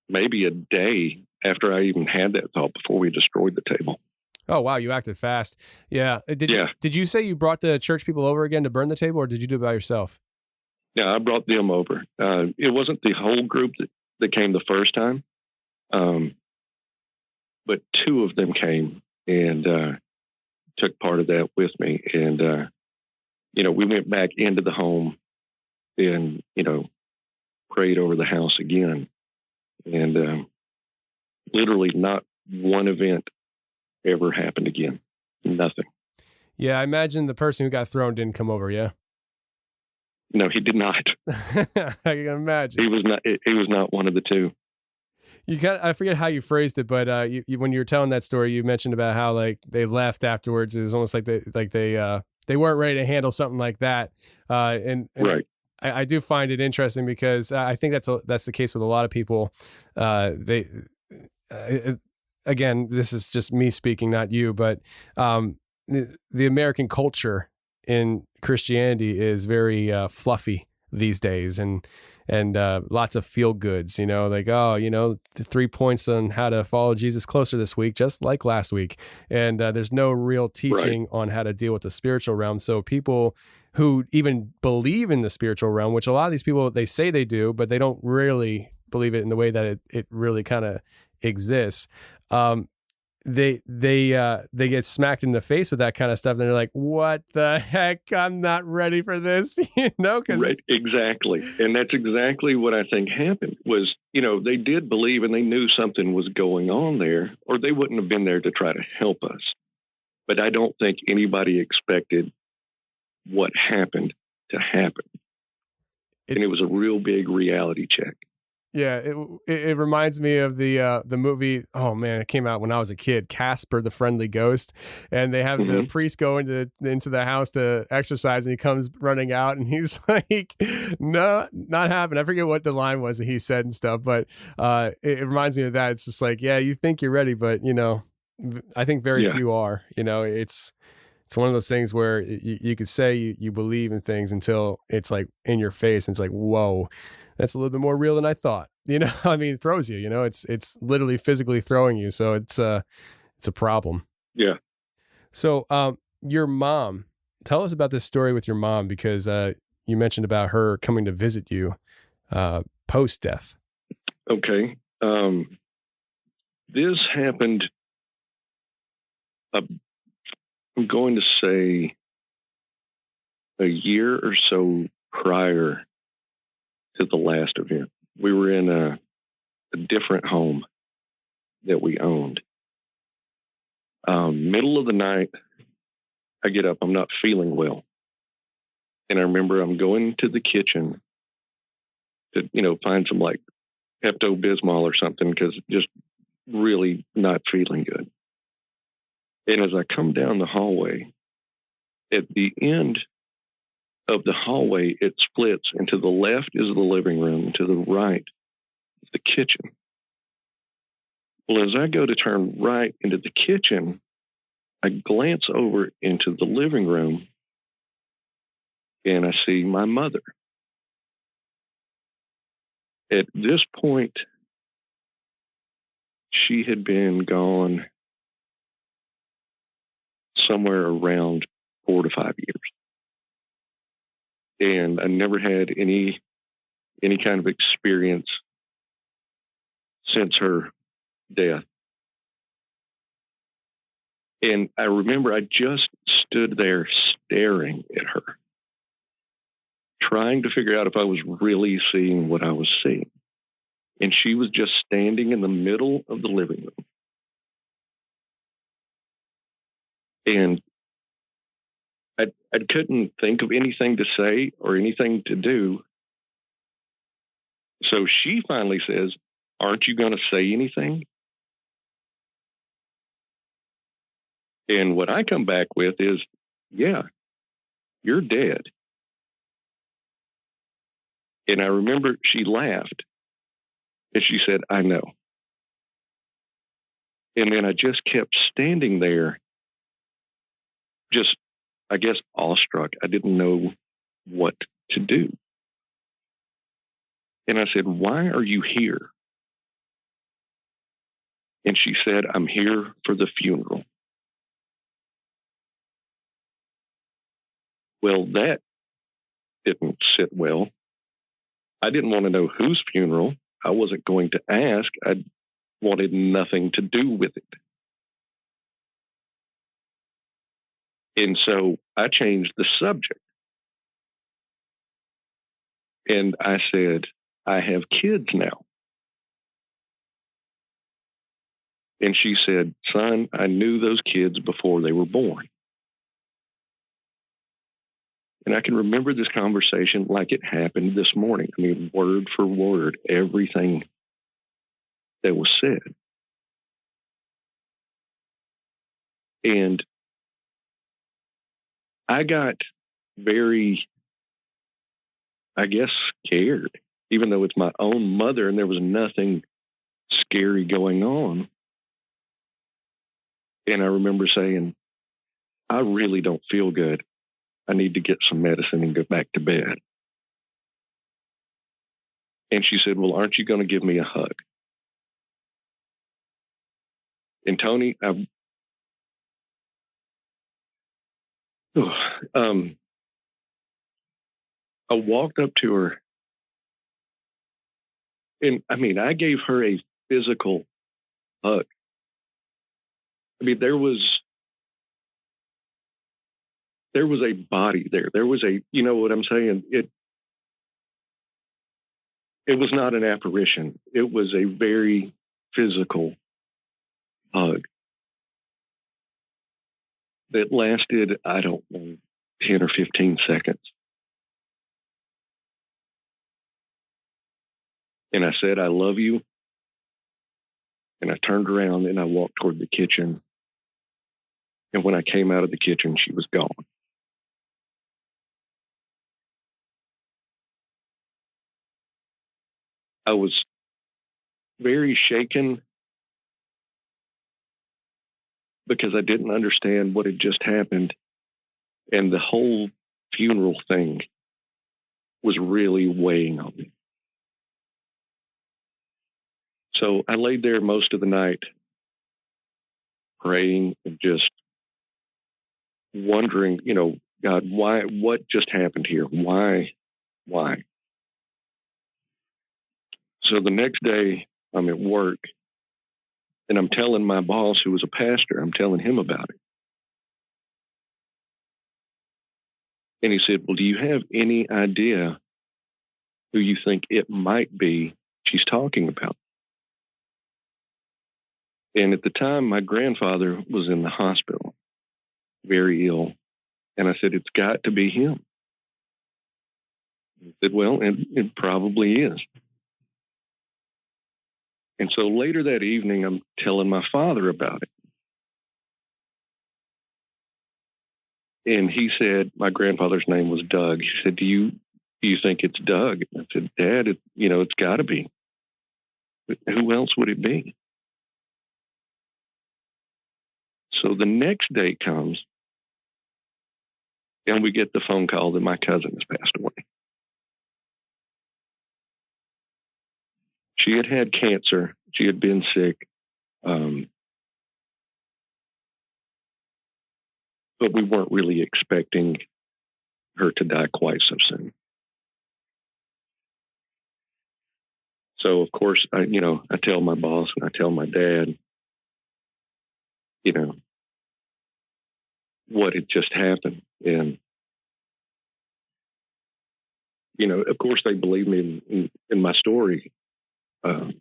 maybe a day after I even had that thought before we destroyed the table. Oh, wow. You acted fast. Yeah. Did you say you brought the church people over again to burn the table, or did you do it by yourself? Yeah, I brought them over. It wasn't the whole group that came the first time, but two of them came and took part of that with me. And, we went back into the home and, prayed over the house again. And literally not one event ever happened again. Nothing. Yeah, I imagine the person who got thrown didn't come over, yeah? No, he did not. I can imagine. He was not one of the two. I forget how you phrased it, but when you were telling that story, you mentioned about how like they left afterwards. It was almost like they weren't ready to handle something like that. And right. I do find it interesting because I think that's the case with a lot of people. Again, this is just me speaking, not you, but the American culture in Christianity is very fluffy these days, and lots of feel goods, like, the 3 points on how to follow Jesus closer this week, just like last week. And there's no real teaching on how to deal with the spiritual realm. So people who even believe in the spiritual realm, which a lot of these people, they say they do, but they don't really believe it in the way that it really kind of exists. They get smacked in the face with that kind of stuff, and they're like, "What the heck? I'm not ready for this," Right, exactly, and that's exactly what I think happened. Was they did believe, and they knew something was going on there, or they wouldn't have been there to try to help us. But I don't think anybody expected what happened to happen, and it was a real big reality check. Yeah, it reminds me of the movie. Oh man, it came out when I was a kid. Casper the Friendly Ghost, and they have the priest go into the house to exercise, and he comes running out, and he's like, "No, not happening." I forget what the line was that he said and stuff, but it reminds me of that. It's just like, yeah, you think you're ready, but I think very few are. It's one of those things where you could say you believe in things until it's like in your face, and it's like, whoa. That's a little bit more real than I thought. I mean, it throws you. It's literally physically throwing you. So it's a problem. Yeah. So your mom, tell us about this story with your mom, because you mentioned about her coming to visit you post death. Okay. This happened. I'm going to say a year or so prior to the last event. We were in a different home that we owned. Middle of the night, I get up. I'm not feeling well. And I remember I'm going to the kitchen to, find some like Pepto-Bismol or something, because just really not feeling good. And as I come down the hallway, at the end of the hallway, it splits, and to the left is the living room, and to the right is the kitchen. Well, as I go to turn right into the kitchen, I glance over into the living room, and I see my mother. At this point, she had been gone somewhere around 4 to 5 years. And I never had any kind of experience since her death. And I remember I just stood there staring at her, trying to figure out if I was really seeing what I was seeing. And she was just standing in the middle of the living room. And I couldn't think of anything to say or anything to do. So she finally says, "Aren't you going to say anything?" And what I come back with is, "Yeah, you're dead." And I remember she laughed and she said, "I know." And then I just kept standing there, just, I guess, awestruck. I didn't know what to do. And I said, "Why are you here?" And she said, "I'm here for the funeral." Well, that didn't sit well. I didn't want to know whose funeral. I wasn't going to ask. I wanted nothing to do with it. And so I changed the subject. And I said, "I have kids now." And she said, "Son, I knew those kids before they were born." And I can remember this conversation like it happened this morning. I mean, word for word, everything that was said. And I got very, I guess, scared, even though it's my own mother and there was nothing scary going on. And I remember saying, "I really don't feel good. I need to get some medicine and go back to bed." And she said, "Well, aren't you going to give me a hug?" And Tony, I walked up to her, and I mean, I gave her a physical hug. I mean, there was a body there. There was a, you know what I'm saying? It was not an apparition. It was a very physical hug that lasted, I don't know, 10 or 15 seconds. And I said, "I love you." And I turned around and I walked toward the kitchen. And when I came out of the kitchen, she was gone. I was very shaken because I didn't understand what had just happened. And the whole funeral thing was really weighing on me. So I laid there most of the night praying and just wondering, you know, God, why, what just happened here? Why? So the next day I'm at work and I'm telling my boss, who was a pastor, I'm telling him about it. And he said, "Well, do you have any idea who you think it might be she's talking about?" And at the time, my grandfather was in the hospital, very ill. And I said, "It's got to be him." He said, "Well, it probably is." And so later that evening, I'm telling my father about it. And he said, my grandfather's name was Doug. He said, do you think it's Doug? I said, "Dad, it's got to be. But who else would it be?" So the next day comes, and we get the phone call that my cousin has passed away. She had had cancer. She had been sick. But we weren't really expecting her to die quite so soon. So, of course, I tell my boss and I tell my dad, what had just happened. And, of course, they believe me in my story. But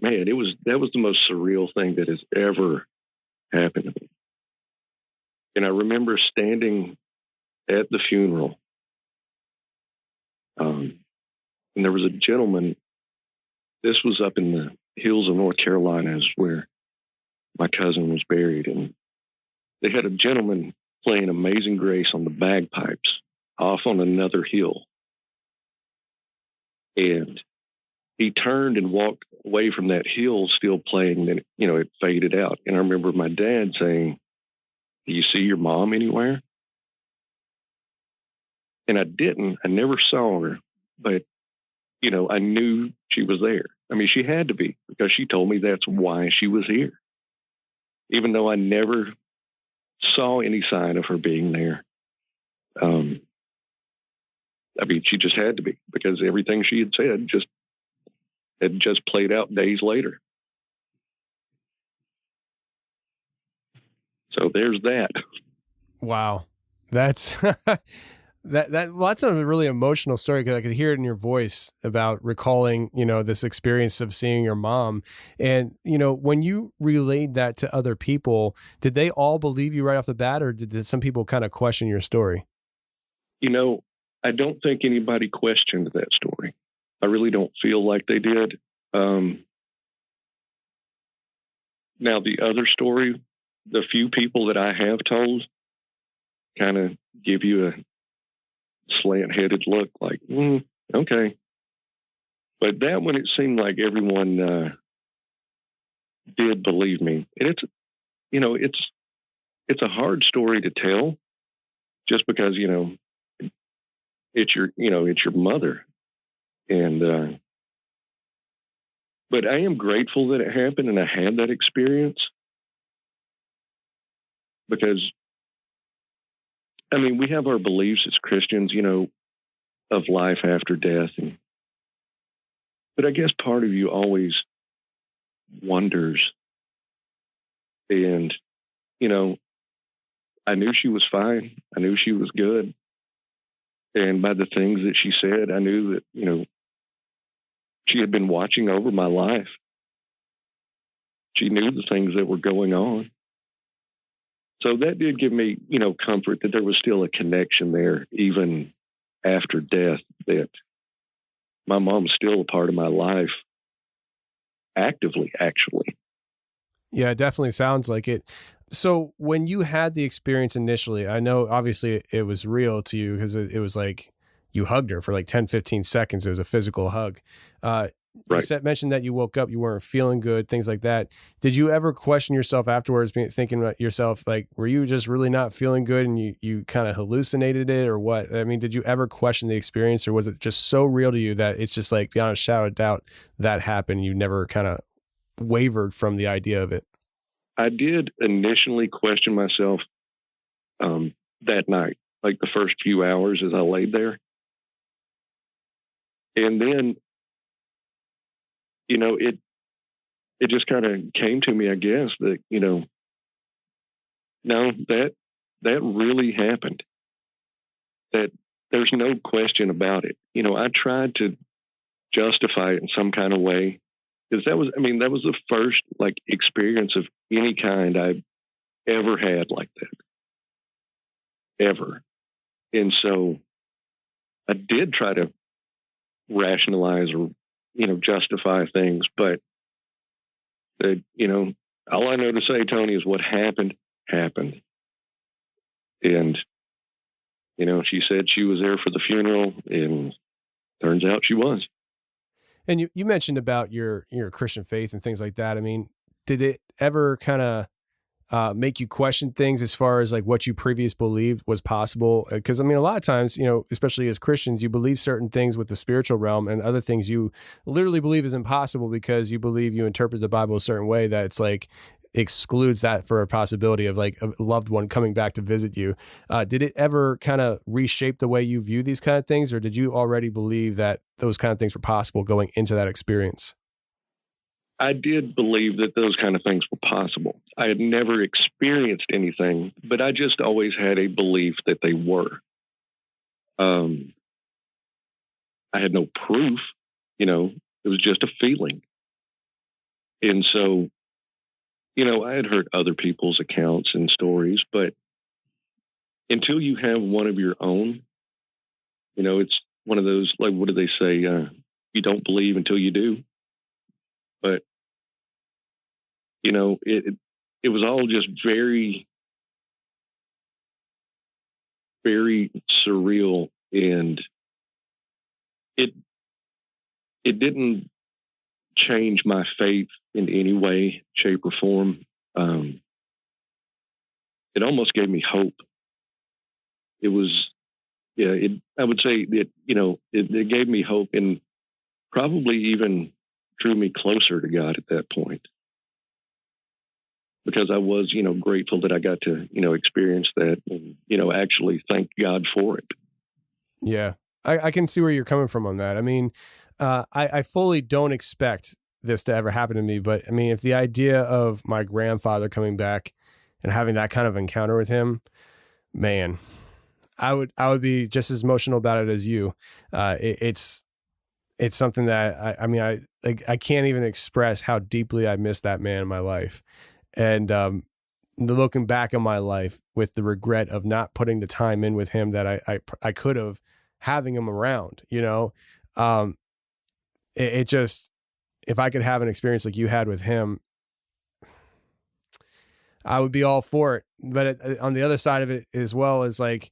man, that was the most surreal thing that has ever happened to me. And I remember standing at the funeral, and there was a gentleman. This was up in the hills of North Carolina, is where my cousin was buried, and they had a gentleman playing Amazing Grace on the bagpipes off on another hill. And he turned and walked away from that hill still playing. Then, it faded out. And I remember my dad saying, "Do you see your mom anywhere?" And I didn't. I never saw her, but, I knew she was there. I mean, she had to be, because she told me that's why she was here. Even though I never saw any sign of her being there. I mean, she just had to be, because everything she had said had just played out days later. So there's that. Wow. That's that's a really emotional story, because I could hear it in your voice about recalling, this experience of seeing your mom. And, when you relayed that to other people, did they all believe you right off the bat, or did some people kind of question your story? I don't think anybody questioned that story. I really don't feel like they did. Now, the other story, the few people that I have told kind of give you a slant-headed look like, okay. But that one, it seemed like everyone did believe me. And it's a hard story to tell, just because, it's your mother. And, but I am grateful that it happened and I had that experience, because, I mean, we have our beliefs as Christians, of life after death. But I guess part of you always wonders. And, I knew she was fine. I knew she was good. And by the things that she said, I knew that, she had been watching over my life. She knew the things that were going on. So that did give me, comfort that there was still a connection there, even after death, that my mom's still a part of my life, actively, actually. Yeah, it definitely sounds like it. So when you had the experience initially, I know obviously it was real to you, because it was like you hugged her for like 10, 15 seconds. It was a physical hug. Right. You mentioned that you woke up, you weren't feeling good, things like that. Did you ever question yourself afterwards, thinking about yourself, like, were you just really not feeling good and you kind of hallucinated it, or what? I mean, did you ever question the experience, or was it just so real to you that it's just like beyond a shadow of doubt that happened? You never kind of wavered from the idea of it? I did initially question myself that night, like the first few hours as I laid there. And then, it just kind of came to me, I guess, that, no, that really happened. That there's no question about it. I tried to justify it in some kind of way, because that was the first experience of any kind I ever had like that. Ever. And so I did try to rationalize or, justify things, but all I know to say, Tony, is what happened. And, she said she was there for the funeral, and turns out she was. And you mentioned about your Christian faith and things like that. I mean, did it ever kind of make you question things as far as like what you previously believed was possible? Because I mean, a lot of times, especially as Christians, you believe certain things with the spiritual realm, and other things you literally believe is impossible because you believe you interpret the Bible a certain way that it's like excludes that for a possibility of like a loved one coming back to visit you. Did it ever kind of reshape the way you view these kind of things, or did you already believe that those kind of things were possible going into that experience? I did believe that those kind of things were possible. I had never experienced anything, but I just always had a belief that they were. I had no proof, it was just a feeling. And so, I had heard other people's accounts and stories, but until you have one of your own, it's one of those, like, what do they say? You don't believe until you do. But, it was all just very, very surreal, and it didn't change my faith in any way, shape, or form. It almost gave me hope. It was, I would say that, it gave me hope and probably even drew me closer to God at that point. Because I was, grateful that I got to, experience that and, actually thank God for it. Yeah. I can see where you're coming from on that. I mean, I fully don't expect this to ever happen to me, but I mean, if the idea of my grandfather coming back and having that kind of encounter with him, man, I would be just as emotional about it as you. It's something that I can't even express how deeply I miss that man in my life. And looking back on my life with the regret of not putting the time in with him that I could have, having him around, it just, if I could have an experience like you had with him, I would be all for it. But on the other side of it as well is like,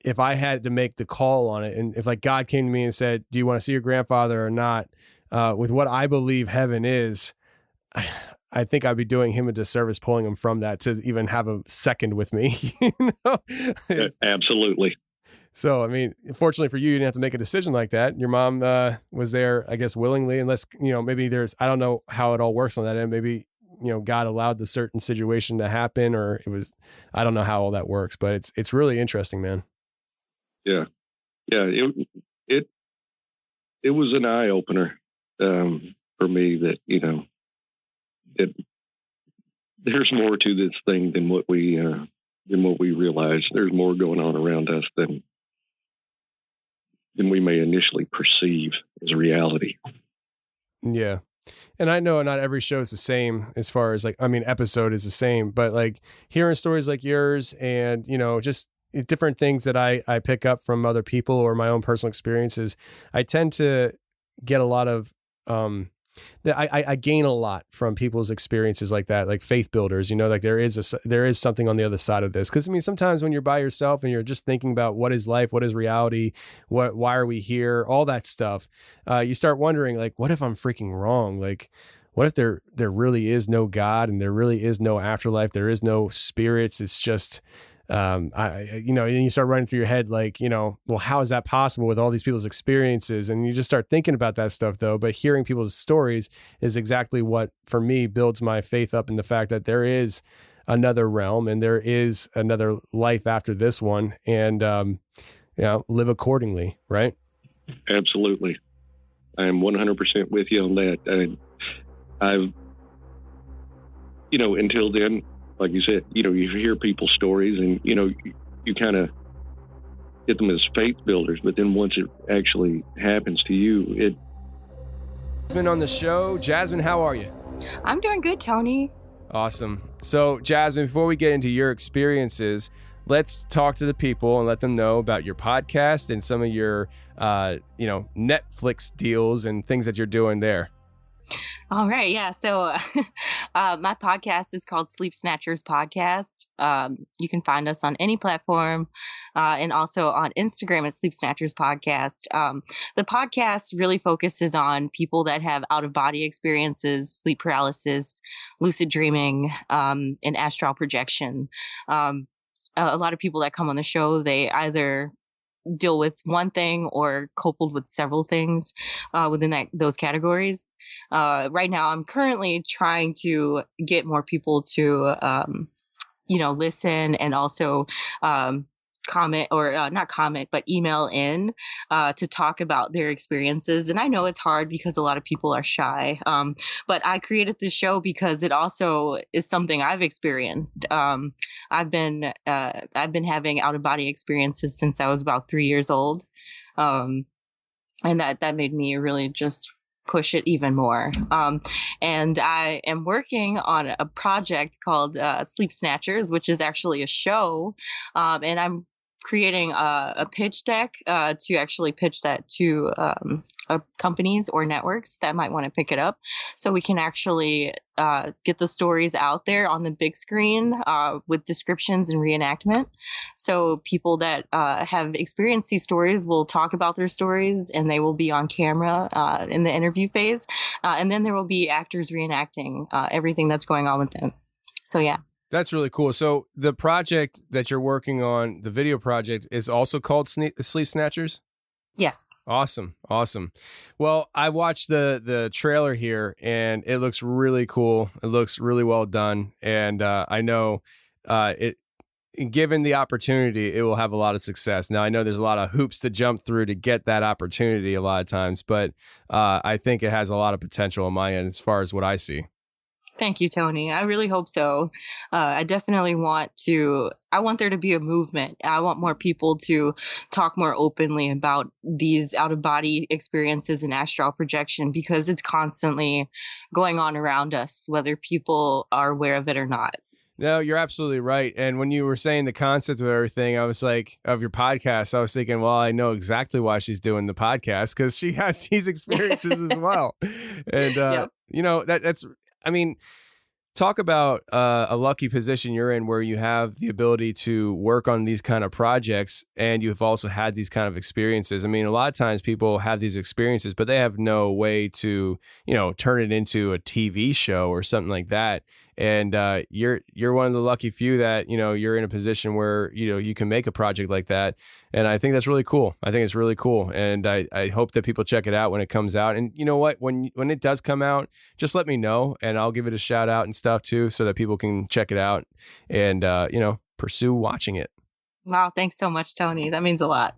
if I had to make the call on it, and if like God came to me and said, do you want to see your grandfather or not? With what I believe heaven is, I think I'd be doing him a disservice pulling him from that to even have a second with me. Absolutely. So, I mean, fortunately for you didn't have to make a decision like that. Your mom was there, I guess, willingly, unless, maybe I don't know how it all works on that end. Maybe, God allowed the certain situation to happen, or I don't know how all that works, but it's really interesting, man. Yeah. Yeah. It was an eye opener for me that, that there's more to this thing than what we realize. There's more going on around us than we may initially perceive as a reality. Yeah. And I know not every show is the same as far as episode is the same, but like hearing stories like yours and, just different things that I pick up from other people or my own personal experiences, I tend to get a lot of, I gain a lot from people's experiences like that, like faith builders, like there is something on the other side of this. Cause I mean, sometimes when you're by yourself and you're just thinking about what is life, what is reality, why are we here, all that stuff, you start wondering like, what if I'm freaking wrong? Like, what if there really is no God and there really is no afterlife? There is no spirits. It's just, and you start running through your head like, well, how is that possible with all these people's experiences? And you just start thinking about that stuff though. But hearing people's stories is exactly what, for me, builds my faith up in the fact that there is another realm and there is another life after this one, and live accordingly, right? Absolutely. I am 100% with you on that. I've until then, like you said, you hear people's stories and, you kind of get them as faith builders, but then once it actually happens to you, Jasmine on the show. Jasmine, how are you? I'm doing good, Tony. Awesome. So Jasmine, before we get into your experiences, let's talk to the people and let them know about your podcast and some of your, Netflix deals and things that you're doing there. All right. Yeah. So my podcast is called Sleep Snatchers Podcast. You can find us on any platform and also on Instagram at Sleep Snatchers Podcast. The podcast really focuses on people that have out-of-body experiences, sleep paralysis, lucid dreaming, and astral projection. A lot of people that come on the show, they either deal with one thing or coupled with several things within those categories. Right now, I'm currently trying to get more people to, listen and also comment or not comment, but email in to talk about their experiences. And I know it's hard because a lot of people are shy, but I created this show because it also is something I've experienced. I've been having out-of-body experiences since I was about 3 years old. And that made me really just push it even more. And I am working on a project called Sleep Snatchers, which is actually a show. And I'm creating a pitch deck to actually pitch that to companies or networks that might want to pick it up, so we can actually get the stories out there on the big screen with descriptions and reenactment. So people that have experienced these stories will talk about their stories, and they will be on camera in the interview phase. And then there will be actors reenacting everything that's going on with them. So, yeah. That's really cool. So the project that you're working on, the video project, is also called Sleep Snatchers? Yes. Awesome. Well, I watched the trailer here, and it looks really cool. It looks really well done. And I know given the opportunity, it will have a lot of success. Now, I know there's a lot of hoops to jump through to get that opportunity a lot of times, but I think it has a lot of potential on my end as far as what I see. Thank you, Tony. I really hope so. I definitely want there to be a movement. I want more people to talk more openly about these out-of-body experiences and astral projection, because it's constantly going on around us, whether people are aware of it or not. No, you're absolutely right. And when you were saying the concept of everything, I was like, of your podcast, I was thinking, well, I know exactly why she's doing the podcast, because she has these experiences as well. And, that's, I mean, talk about a lucky position you're in where you have the ability to work on these kind of projects, and you've also had these kind of experiences. I mean, a lot of times people have these experiences, but they have no way to, turn it into a TV show or something like that. And you're one of the lucky few that, you're in a position where, you can make a project like that. And I think that's really cool. I think it's really cool. And I hope that people check it out when it comes out. And you know what? When it does come out, just let me know, and I'll give it a shout out and stuff too, so that people can check it out and, pursue watching it. Wow. Thanks so much, Tony. That means a lot.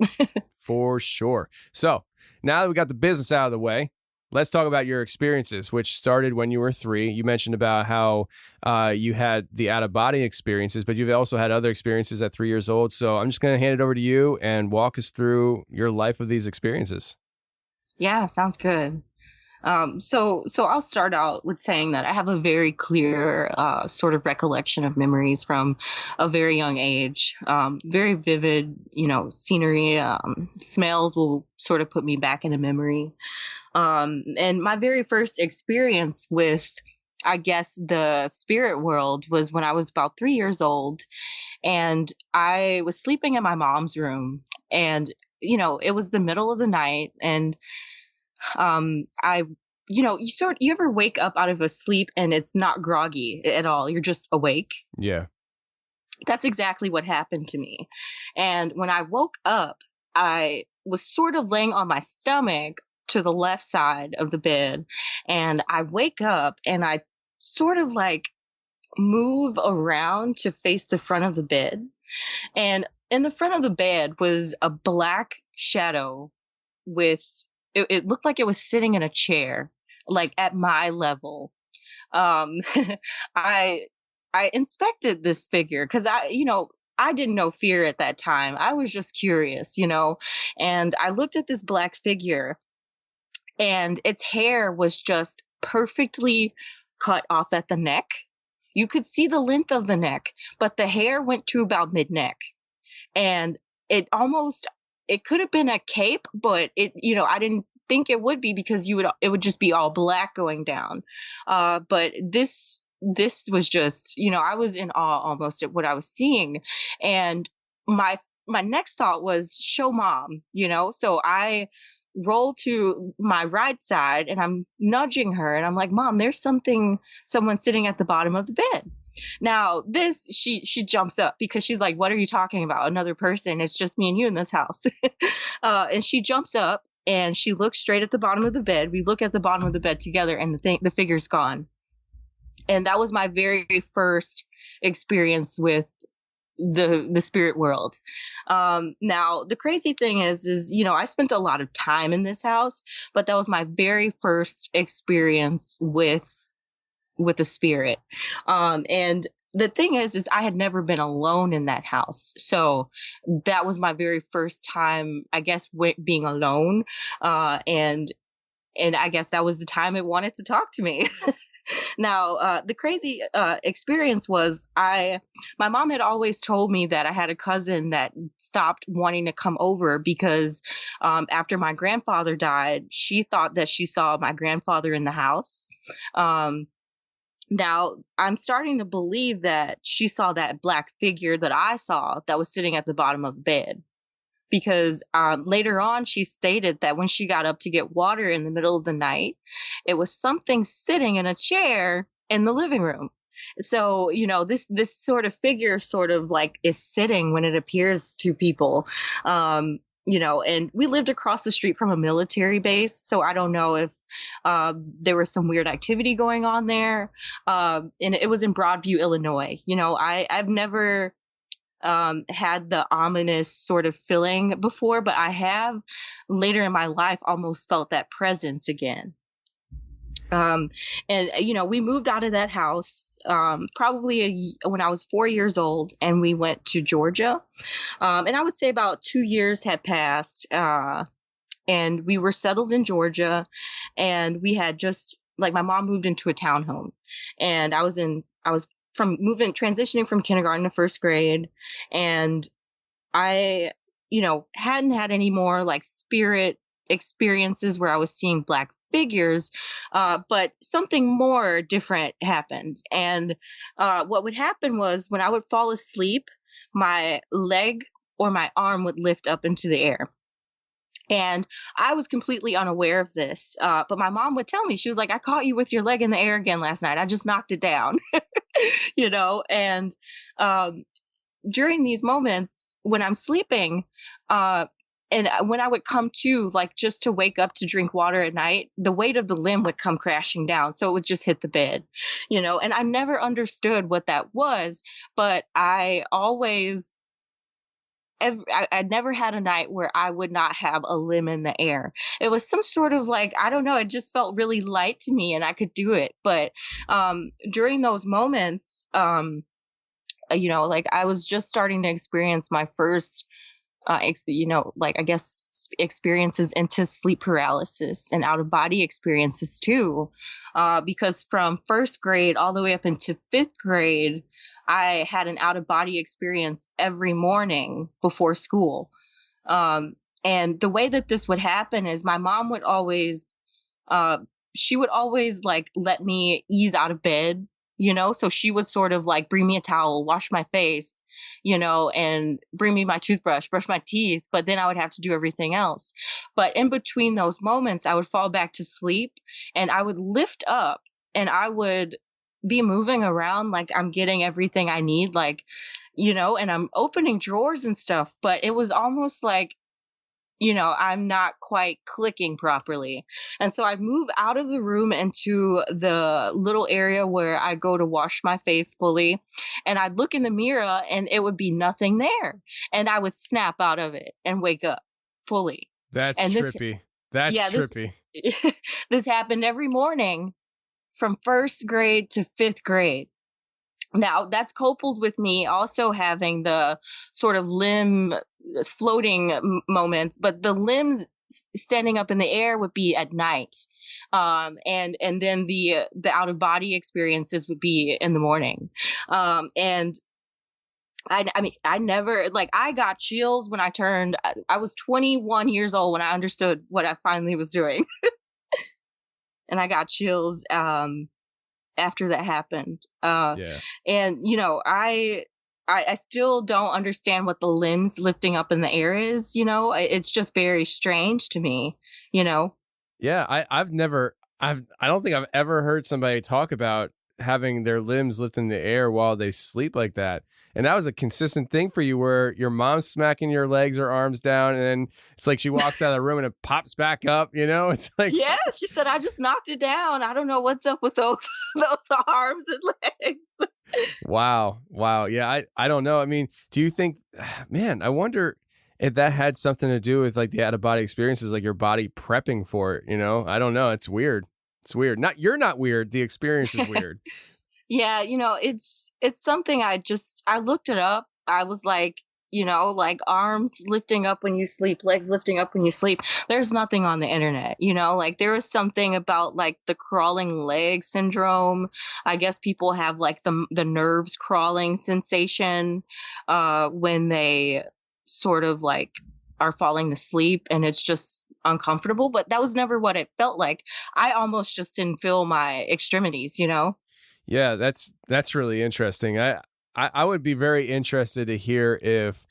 For sure. So now that we got the business out of the way, let's talk about your experiences, which started when you were 3. You mentioned about how you had the out-of-body experiences, but you've also had other experiences at 3 years old. So I'm just going to hand it over to you and walk us through your life of these experiences. Yeah, sounds good. So I'll start out with saying that I have a very clear sort of recollection of memories from a very young age. Very vivid, scenery, smells will sort of put me back into memory. And my very first experience with, I guess, the spirit world was when I was about 3 years old, and I was sleeping in my mom's room, and, it was the middle of the night, and you ever wake up out of a sleep and it's not groggy at all. You're just awake. Yeah. That's exactly what happened to me. And when I woke up, I was sort of laying on my stomach to the left side of the bed. And I wake up and I sort of like move around to face the front of the bed. And in the front of the bed was a black shadow with, it looked like it was sitting in a chair, like at my level. I inspected this figure because I didn't know fear at that time. I was just curious, and I looked at this black figure, and its hair was just perfectly cut off at the neck. You could see the length of the neck, but the hair went to about mid-neck, and it could have been a cape, but I didn't think it would be, because it would just be all black going down. But this was just, I was in awe almost at what I was seeing. And my next thought was, show mom, so I roll to my right side and I'm nudging her and I'm like, Mom, there's someone sitting at the bottom of the bed. Now she jumps up because she's like, what are you talking about? Another person? It's just me and you in this house. And she jumps up and she looks straight at the bottom of the bed. We look at the bottom of the bed together, and the figure's gone. And that was my very first experience with the spirit world. Now the crazy thing is, I spent a lot of time in this house, but that was my very first experience with a spirit. And the thing is I had never been alone in that house. So that was my very first time, I guess, being alone. And I guess that was the time it wanted to talk to me. Now, the crazy experience was my mom had always told me that I had a cousin that stopped wanting to come over because after my grandfather died, she thought that she saw my grandfather in the house. Now, I'm starting to believe that she saw that black figure that I saw that was sitting at the bottom of the bed. Because later on, she stated that when she got up to get water in the middle of the night, it was something sitting in a chair in the living room. So, you know, this sort of figure sort of like is sitting when it appears to people. You know, and we lived across the street from a military base. So I don't know if there was some weird activity going on there. And it was in Broadview, Illinois. You know, I've never had the ominous sort of feeling before, but I have later in my life almost felt that presence again. And, you know, we moved out of that house probably when I was 4 years old, and we went to Georgia. And I would say about 2 years had passed, and we were settled in Georgia, and we had just, like, my mom moved into a townhome, and I was transitioning from kindergarten to first grade, and I, you know, hadn't had any more like spirit experiences where I was seeing black figures, but something more different happened. And what would happen was when I would fall asleep, my leg or my arm would lift up into the air. And I was completely unaware of this. But my mom would tell me, she was like, I caught you with your leg in the air again last night. I just knocked it down, you know, and during these moments when I'm sleeping, and when I would come to, like, just to wake up to drink water at night, the weight of the limb would come crashing down. So it would just hit the bed, you know, and I never understood what that was. But I always, I never had a night where I would not have a limb in the air. It was some sort of like, I don't know, it just felt really light to me and I could do it. But during those moments, you know, like I was just starting to experience my first you know, like, I guess experiences into sleep paralysis and out of body experiences too. Because from first grade all the way up into fifth grade, I had an out of body experience every morning before school. And the way that this would happen is my mom would always, she would always like let me ease out of bed, you know, so she would sort of like bring me a towel, wash my face, you know, and bring me my toothbrush, brush my teeth. But then I would have to do everything else. But in between those moments, I would fall back to sleep and I would lift up and I would be moving around like I'm getting everything I need, like, you know, and I'm opening drawers and stuff. But it was almost like, you know, I'm not quite clicking properly. And so I'd move out of the room into the little area where I go to wash my face fully. And I'd look in the mirror and it would be nothing there. And I would snap out of it and wake up fully. That's trippy. That's trippy. This happened every morning from first grade to fifth grade. Now, that's coupled with me also having the sort of limb floating moments, but the limbs standing up in the air would be at night. And then the out of body experiences would be in the morning. And I mean, I never, like, I got chills when I was 21 years old when I understood what I finally was doing. And I got chills, after that happened. And, you know, I still don't understand what the limbs lifting up in the air is, you know, it's just very strange to me, you know? Yeah. I don't think I've ever heard somebody talk about having their limbs lift in the air while they sleep like that. And that was a consistent thing for you where your mom's smacking your legs or arms down and then it's like she walks out of the room and it pops back up, you know? It's like, yeah, she said, I just knocked it down. I don't know what's up with those arms and legs. Wow. Yeah. I don't know. I mean, do you think, man, I wonder if that had something to do with like the out of body experiences, like your body prepping for it, you know? I don't know. It's weird. You're not weird. The experience is weird. Yeah, you know, it's something I looked it up. I was like, you know, like arms lifting up when you sleep, legs lifting up when you sleep. There's nothing on the internet, you know, like there was something about like the crawling leg syndrome. I guess people have like the nerves crawling sensation when they sort of like are falling asleep and it's just uncomfortable. But that was never what it felt like. I almost just didn't feel my extremities, you know? Yeah, that's really interesting. I would be very interested to hear if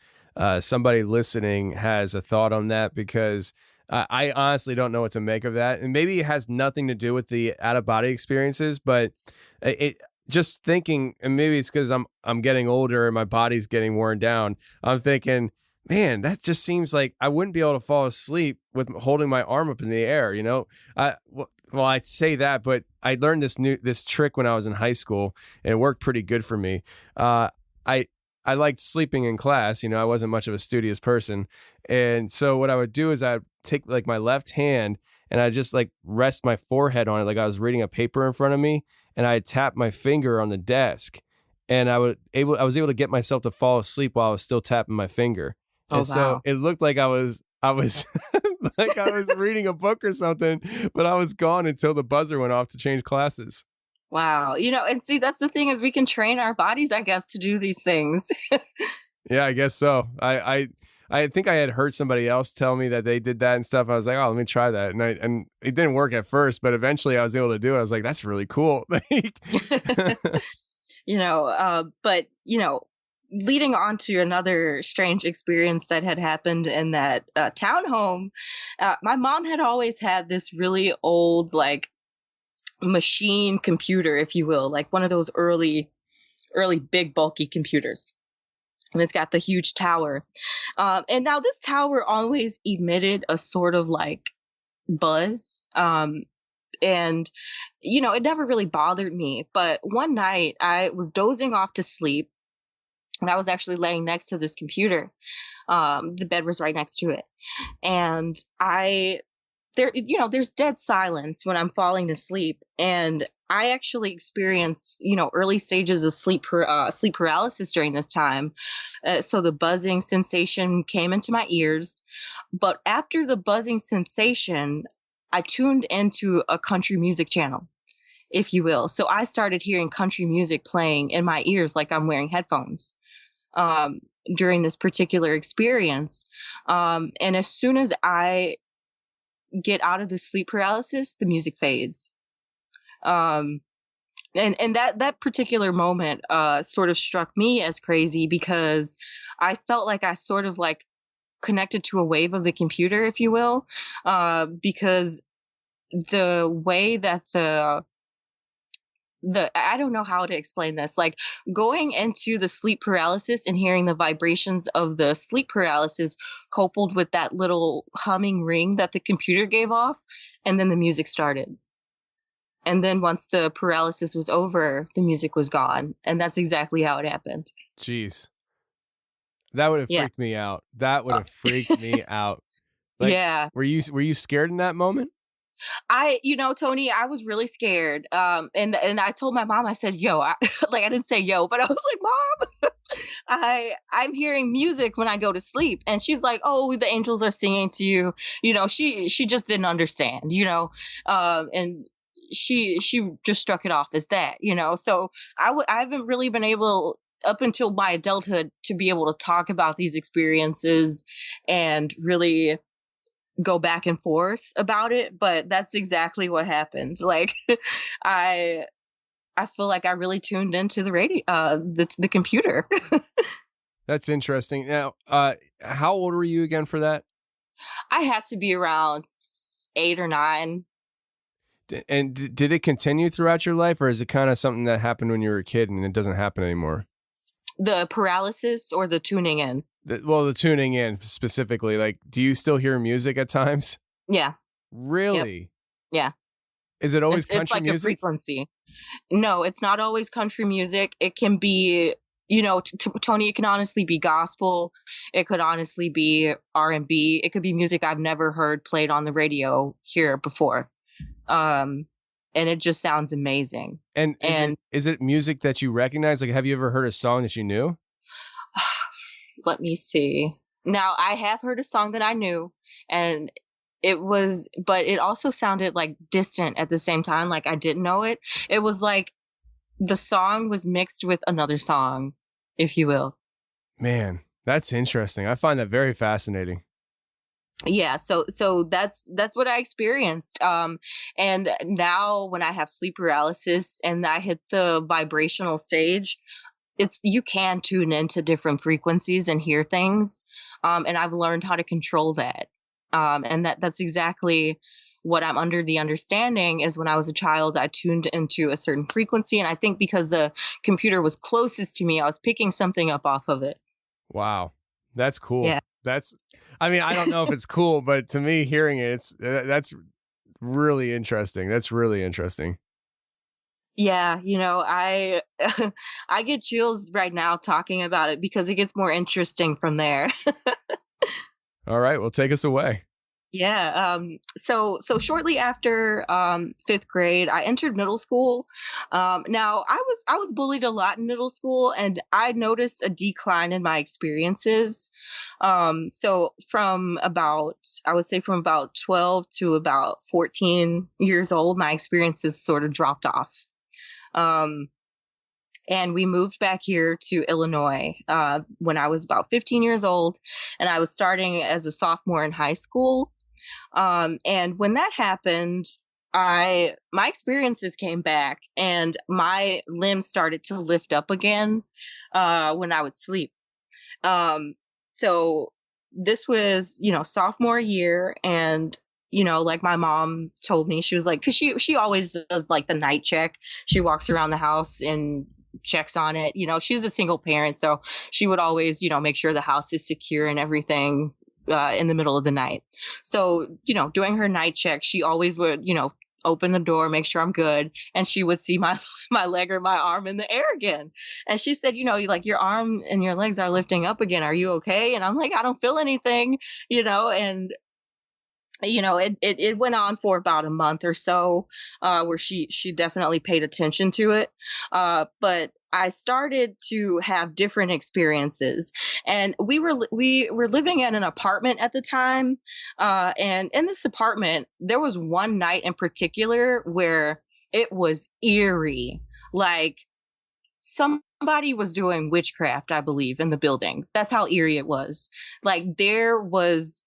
somebody listening has a thought on that, because I honestly don't know what to make of that. And maybe it has nothing to do with the out-of-body experiences, but it just thinking, and maybe it's because I'm getting older and my body's getting worn down. I'm thinking, man, that just seems like I wouldn't be able to fall asleep with holding my arm up in the air. You know, well, I say that, but I learned this trick when I was in high school, and it worked pretty good for me. I liked sleeping in class. You know, I wasn't much of a studious person, and so what I would do is I'd take like my left hand and I just like rest my forehead on it, like I was reading a paper in front of me, and I'd tap my finger on the desk, and I was able to get myself to fall asleep while I was still tapping my finger. Oh, and so it looked like I was like I was reading a book or something, but I was gone until the buzzer went off to change classes. Wow. You know, and see, that's the thing, is we can train our bodies, I guess, to do these things. Yeah, I guess so. I think I had heard somebody else tell me that they did that and stuff. I was like, oh, let me try that. And it didn't work at first, but eventually I was able to do it. I was like, that's really cool. You know, but, you know, leading on to another strange experience that had happened in that townhome, my mom had always had this really old, like, machine computer, if you will, like one of those early big bulky computers. And it's got the huge tower. And now this tower always emitted a sort of like buzz. And, you know, it never really bothered me. But one night I was dozing off to sleep, and I was actually laying next to this computer. The bed was right next to it. And there's dead silence when I'm falling asleep. And I actually experienced, you know, early stages of sleep paralysis during this time. So the buzzing sensation came into my ears. But after the buzzing sensation, I tuned into a country music channel, if you will. So I started hearing country music playing in my ears like I'm wearing headphones during this particular experience. And as soon as I get out of the sleep paralysis, the music fades. And that particular moment sort of struck me as crazy, because I felt like I sort of like connected to a wave of the computer, if you will, because the way that I don't know how to explain this, like going into the sleep paralysis and hearing the vibrations of the sleep paralysis coupled with that little humming ring that the computer gave off, and then the music started. And then once the paralysis was over, the music was gone. And that's exactly how it happened. Jeez. That would have freaked me out. That would have freaked me out. Like, yeah. Were you scared in that moment? Tony, I was really scared. And I told my mom, I said, I didn't say yo, but I was like, Mom, I'm hearing music when I go to sleep. And she's like, oh, the angels are singing to you. You know, she just didn't understand, and she just struck it off as that, so I haven't really been able up until my adulthood to be able to talk about these experiences and really go back and forth about it. But that's exactly what happened. Like I feel like I really tuned into the radio, the computer. That's interesting. Now, how old were you again for that? I had to be around 8 or 9. And did it continue throughout your life, or is it kind of something that happened when you were a kid and it doesn't happen anymore? The paralysis or the tuning in? The tuning in specifically. Like, do you still hear music at times? Yeah. Really? Yep. Yeah. Is it always country it's like music? A frequency. No, it's not always country music. It can be, Tony, it can honestly be gospel. It could honestly be R&B. It could be music I've never heard played on the radio here before. And it just sounds amazing. And is it music that you recognize? Like, have you ever heard a song that you knew? Let me see. Now, I have heard a song that I knew, and but it also sounded like distant at the same time. Like I didn't know it. It was like the song was mixed with another song, if you will. Man, that's interesting. I find that very fascinating. Yeah, so that's what I experienced. And now when I have sleep paralysis and I hit the vibrational stage, you can tune into different frequencies and hear things. And I've learned how to control that. And that's exactly what I'm under the understanding is when I was a child, I tuned into a certain frequency. And I think because the computer was closest to me, I was picking something up off of it. Wow. That's cool. Yeah. I mean, I don't know if it's cool, but to me, hearing it, that's really interesting. That's really interesting. Yeah, I I get chills right now talking about it because it gets more interesting from there. All right, well, take us away. Yeah. So shortly after 5th grade, I entered middle school. Now I was bullied a lot in middle school, and I noticed a decline in my experiences. So from about 12 to about 14 years old, my experiences sort of dropped off. And we moved back here to Illinois when I was about 15 years old, and I was starting as a sophomore in high school. And when that happened, my experiences came back, and my limbs started to lift up again when I would sleep. So this was, sophomore year, and like my mom told me, she was like, because she always does like the night check. She walks around the house and checks on it. She's a single parent, so she would always, make sure the house is secure and everything in the middle of the night. So, doing her night check, she always would, open the door, make sure I'm good. And she would see my leg or my arm in the air again. And she said, like your arm and your legs are lifting up again. Are you okay? And I'm like, I don't feel anything, and it went on for about a month or so, where she definitely paid attention to it. But I started to have different experiences, and we were living in an apartment at the time. And in this apartment, there was one night in particular where it was eerie. Like somebody was doing witchcraft, I believe, in the building. That's how eerie it was. Like there was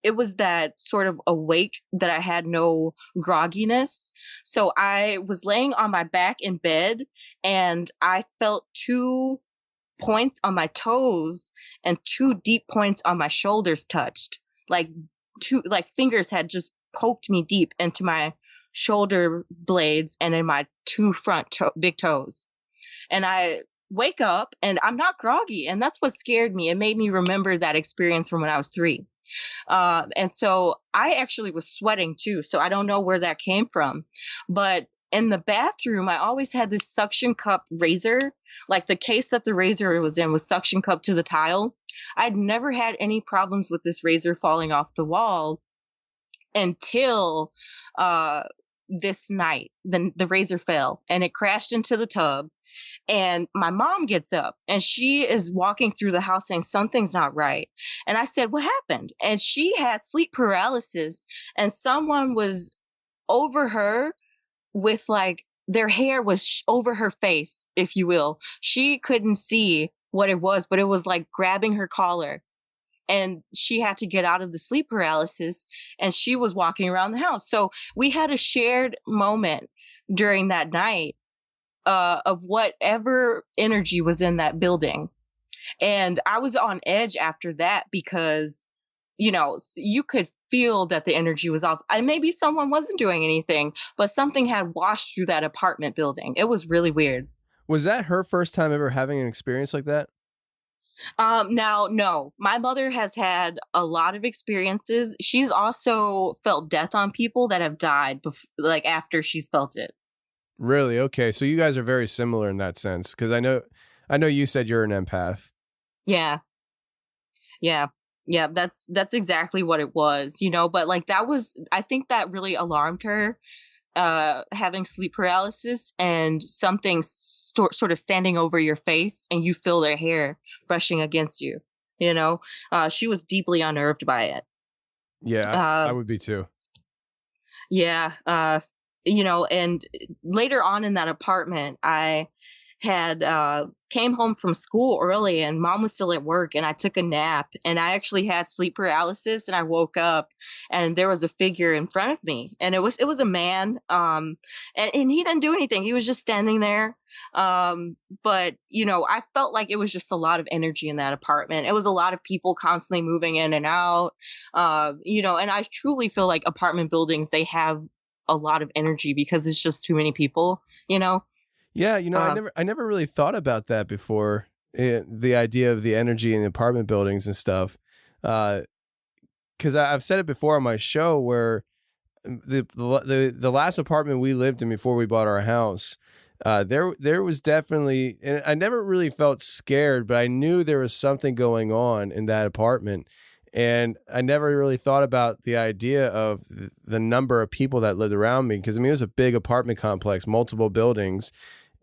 it was that sort of awake that I had no grogginess. So I was laying on my back in bed, and I felt 2 points on my toes and 2 deep points on my shoulders touched. Like fingers had just poked me deep into my shoulder blades and in my 2 front big toes. And I wake up and I'm not groggy. And that's what scared me. It made me remember that experience from when I was 3. And so I actually was sweating too. So I don't know where that came from, but in the bathroom, I always had this suction cup razor, like the case that the razor was in was suction cup to the tile. I'd never had any problems with this razor falling off the wall until, this night. Then the razor fell and it crashed into the tub. And my mom gets up and she is walking through the house saying something's not right. And I said, what happened? And she had sleep paralysis, and someone was over her with like their hair was over her face, if you will. She couldn't see what it was, but it was like grabbing her collar. And she had to get out of the sleep paralysis, and she was walking around the house. So we had a shared moment during that night of whatever energy was in that building. And I was on edge after that because, you could feel that the energy was off. And maybe someone wasn't doing anything, but something had washed through that apartment building. It was really weird. Was that her first time ever having an experience like that? Now, no, my mother has had a lot of experiences. She's also felt death on people that have died after she's felt it. Really? Okay. So you guys are very similar in that sense. Cause I know you said you're an empath. Yeah. That's exactly what it was, but I think that really alarmed her, having sleep paralysis and something sort of standing over your face and you feel their hair brushing against you, she was deeply unnerved by it. Yeah, I would be too. Yeah. And later on in that apartment, I had came home from school early, and mom was still at work, and I took a nap, and I actually had sleep paralysis, and I woke up and there was a figure in front of me, and it was a man, and he didn't do anything. He was just standing there. But I felt like it was just a lot of energy in that apartment. It was a lot of people constantly moving in and out, and I truly feel like apartment buildings, they have a lot of energy because it's just too many people, Yeah, I never really thought about that before. The idea of the energy in the apartment buildings and stuff. Because I've said it before on my show, where the last apartment we lived in before we bought our house, there was definitely, and I never really felt scared, but I knew there was something going on in that apartment. And I never really thought about the idea of the number of people that lived around me. Because, it was a big apartment complex, multiple buildings.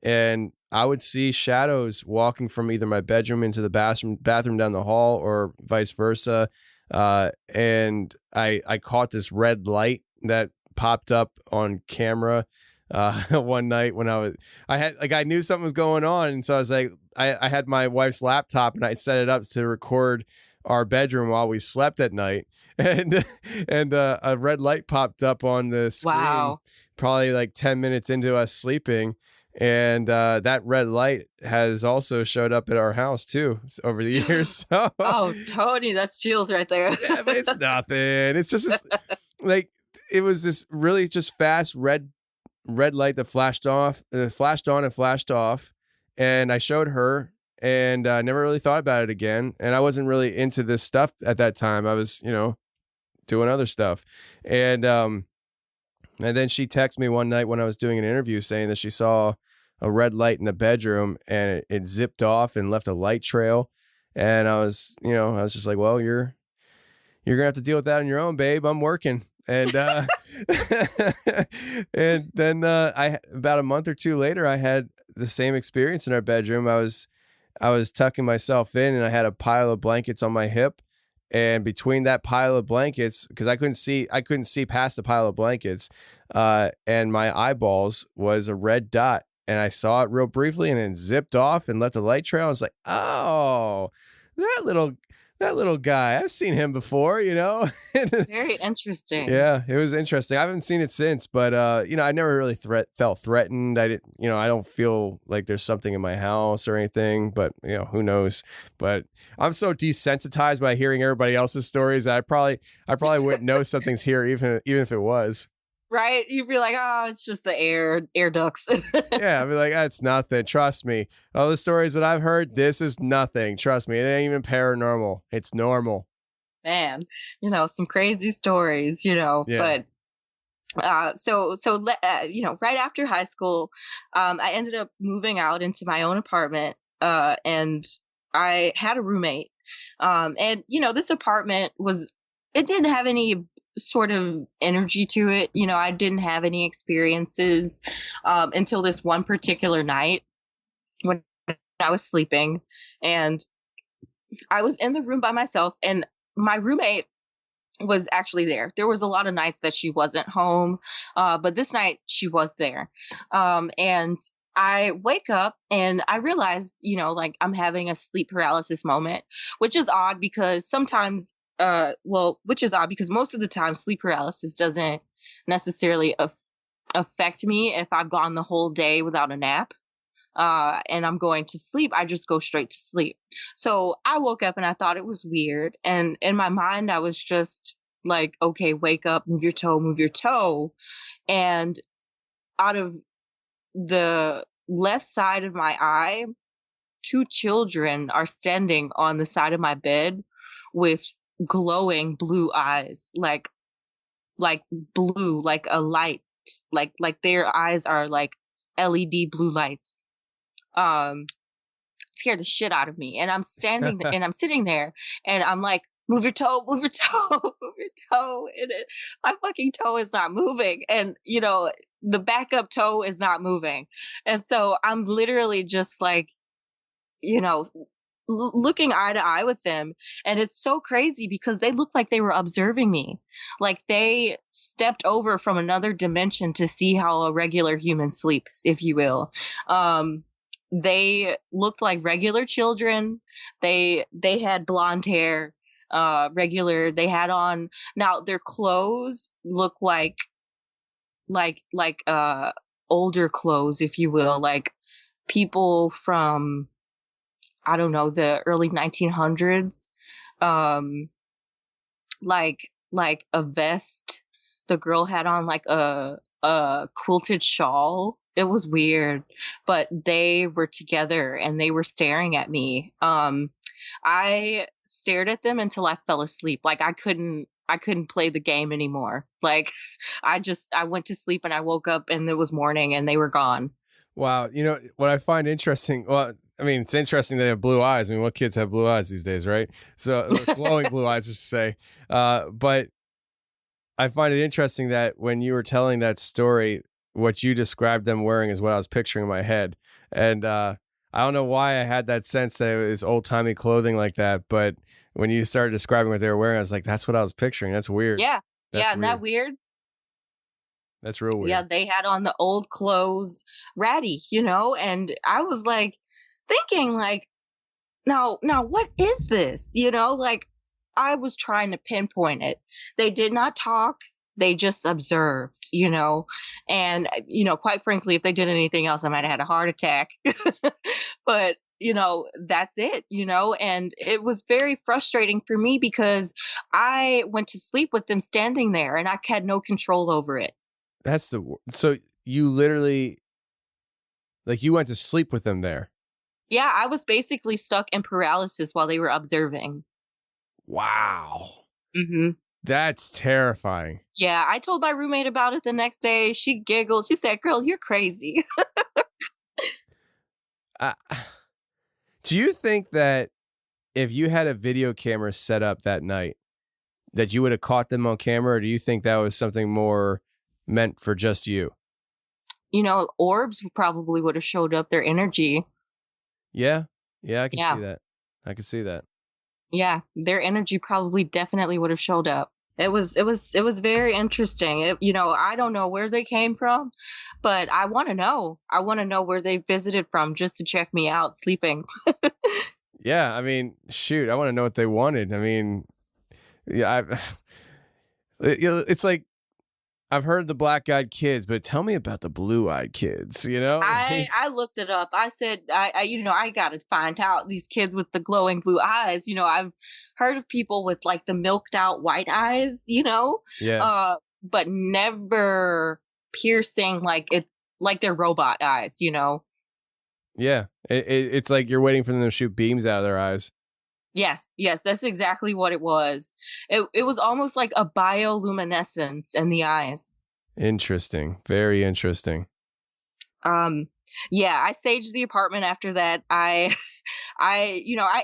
And I would see shadows walking from either my bedroom into the bathroom down the hall, or vice versa. And I caught this red light that popped up on camera one night when I knew something was going on. And so I was like, I had my wife's laptop and I set it up to record our bedroom while we slept at night, and a red light popped up on the screen. Wow. Probably like 10 minutes into us sleeping, and that red light has also showed up at our house too over the years. So, oh, Tony, that's chills right there. Yeah, but it's nothing. It's just like, it was this really just fast red light that flashed on and flashed off, and I showed her. And I never really thought about it again. And I wasn't really into this stuff at that time. I was, doing other stuff. And then she texted me one night when I was doing an interview saying that she saw a red light in the bedroom, and it zipped off and left a light trail. And I was just like, well, you're going to have to deal with that on your own, babe. I'm working. And and then about a month or two later, I had the same experience in our bedroom. I was tucking myself in, and I had a pile of blankets on my hip, and between that pile of blankets, because I couldn't see past the pile of blankets, and my eyeballs was a red dot, and I saw it real briefly, and then zipped off and left a light trail. I was like, oh, that little guy, I've seen him before, Very interesting. Yeah, it was interesting. I haven't seen it since, but I never really felt threatened. I didn't, I don't feel like there's something in my house or anything, but who knows? But I'm so desensitized by hearing everybody else's stories that I probably wouldn't know something's here even if it was. Right? You'd be like, oh, it's just the air ducts. Yeah, I'd be like, it's nothing. Trust me. All the stories that I've heard, this is nothing. Trust me. It ain't even paranormal. It's normal. Man, some crazy stories, Yeah. But right after high school, I ended up moving out into my own apartment, and I had a roommate. And this apartment it didn't have any sort of energy to it. I didn't have any experiences until this one particular night when I was sleeping, and I was in the room by myself, and my roommate was actually there. There was a lot of nights that she wasn't home, but this night she was there. And I wake up and I realize, I'm having a sleep paralysis moment, which is odd because sometimes most of the time sleep paralysis doesn't necessarily affect me if I've gone the whole day without a nap. And I'm going to sleep, I just go straight to sleep. So I woke up and I thought it was weird. And in my mind, I was just like, okay, wake up, move your toe. And out of the left side of my eye, 2 children are standing on the side of my bed with glowing blue eyes, like blue, like a light, like their eyes are like LED blue lights. Scared the shit out of me. And I'm standing and I'm sitting there and I'm like, move your toe, move your toe, move your toe. And my fucking toe is not moving. And, the backup toe is not moving. And so I'm literally just like, looking eye to eye with them. And it's so crazy because they look like they were observing me. Like they stepped over from another dimension to see how a regular human sleeps, if you will. they looked like regular children. They had blonde hair, regular. They had on, now their clothes look like older clothes, if you will, like people from, I don't know, the early 1900s. Like a vest. The girl had on like a quilted shawl. It was weird, but they were together and they were staring at me. I stared at them until I fell asleep. Like I couldn't play the game anymore. Like I went to sleep and I woke up and it was morning and they were gone. Wow. You know, what I find interesting, well, I mean, it's interesting they have blue eyes. I mean, what kids have blue eyes these days, right? So glowing blue eyes, just to say. But I find it interesting that when you were telling that story, what you described them wearing is what I was picturing in my head. And I don't know why I had that sense that it was old-timey clothing like that, but when you started describing what they were wearing, I was like, that's what I was picturing. That's weird. Yeah. That's Isn't that weird? That's real weird. Yeah, they had on the old clothes, ratty, you know, and I was like thinking like, now what is this? You know, like I was trying to pinpoint it. They did not talk. They just observed, you know, and, you know, quite frankly, if they did anything else, I might have had a heart attack. But, you know, that's it, you know, and it was very frustrating for me because I went to sleep with them standing there and I had no control over it. So you literally, like, you went to sleep with them there. Yeah, I was basically stuck in paralysis while they were observing. Wow. Mm-hmm. That's terrifying. Yeah, I told my roommate about it the next day. She giggled. She said, "Girl, you're crazy." Do you think that if you had a video camera set up that night, that you would have caught them on camera, or do you think that was something more meant for just you? You know, orbs probably would have showed up, their energy. Yeah, I can see that. I can see that. Yeah, their energy probably definitely would have showed up. It was very interesting. You know, I don't know where they came from, but I want to know. I want to know where they visited from just to check me out sleeping. Yeah, I mean, shoot, I want to know what they wanted. I mean, yeah, it's like, I've heard the black-eyed kids, but tell me about the blue-eyed kids, you know? I looked it up. I said, I got to find out these kids with the glowing blue eyes. You know, I've heard of people with like the milked out white eyes, you know? Yeah. But never piercing, like it's like their robot eyes, you know? Yeah. It's like you're waiting for them to shoot beams out of their eyes. Yes, that's exactly what it was. It was almost like a bioluminescence in the eyes. Interesting. Very interesting. Yeah, I saged the apartment after that. I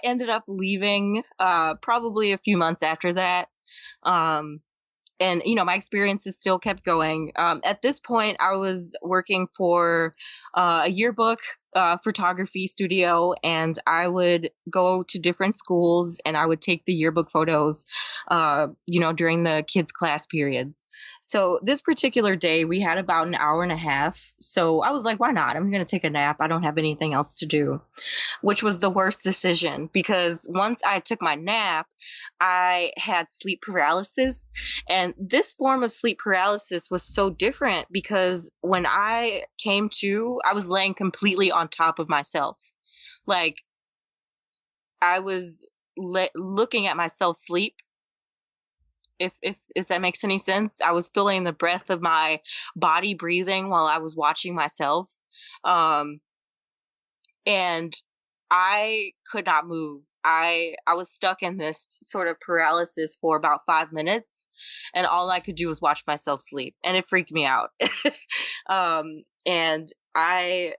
ended up leaving probably a few months after that. And, you know, my experiences still kept going. At this point, I was working for a yearbook photography studio, and I would go to different schools and I would take the yearbook photos, during the kids' class periods. So this particular day, we had about an hour and a half. So I was like, why not? I'm going to take a nap. I don't have anything else to do, which was the worst decision because once I took my nap, I had sleep paralysis. And this form of sleep paralysis was so different because when I came to, I was laying completely on top of myself. Like I was looking at myself sleep. If that makes any sense. I was feeling the breath of my body breathing while I was watching myself. And I could not move. I was stuck in this sort of paralysis for about 5 minutes, and all I could do was watch myself sleep, and it freaked me out. And I,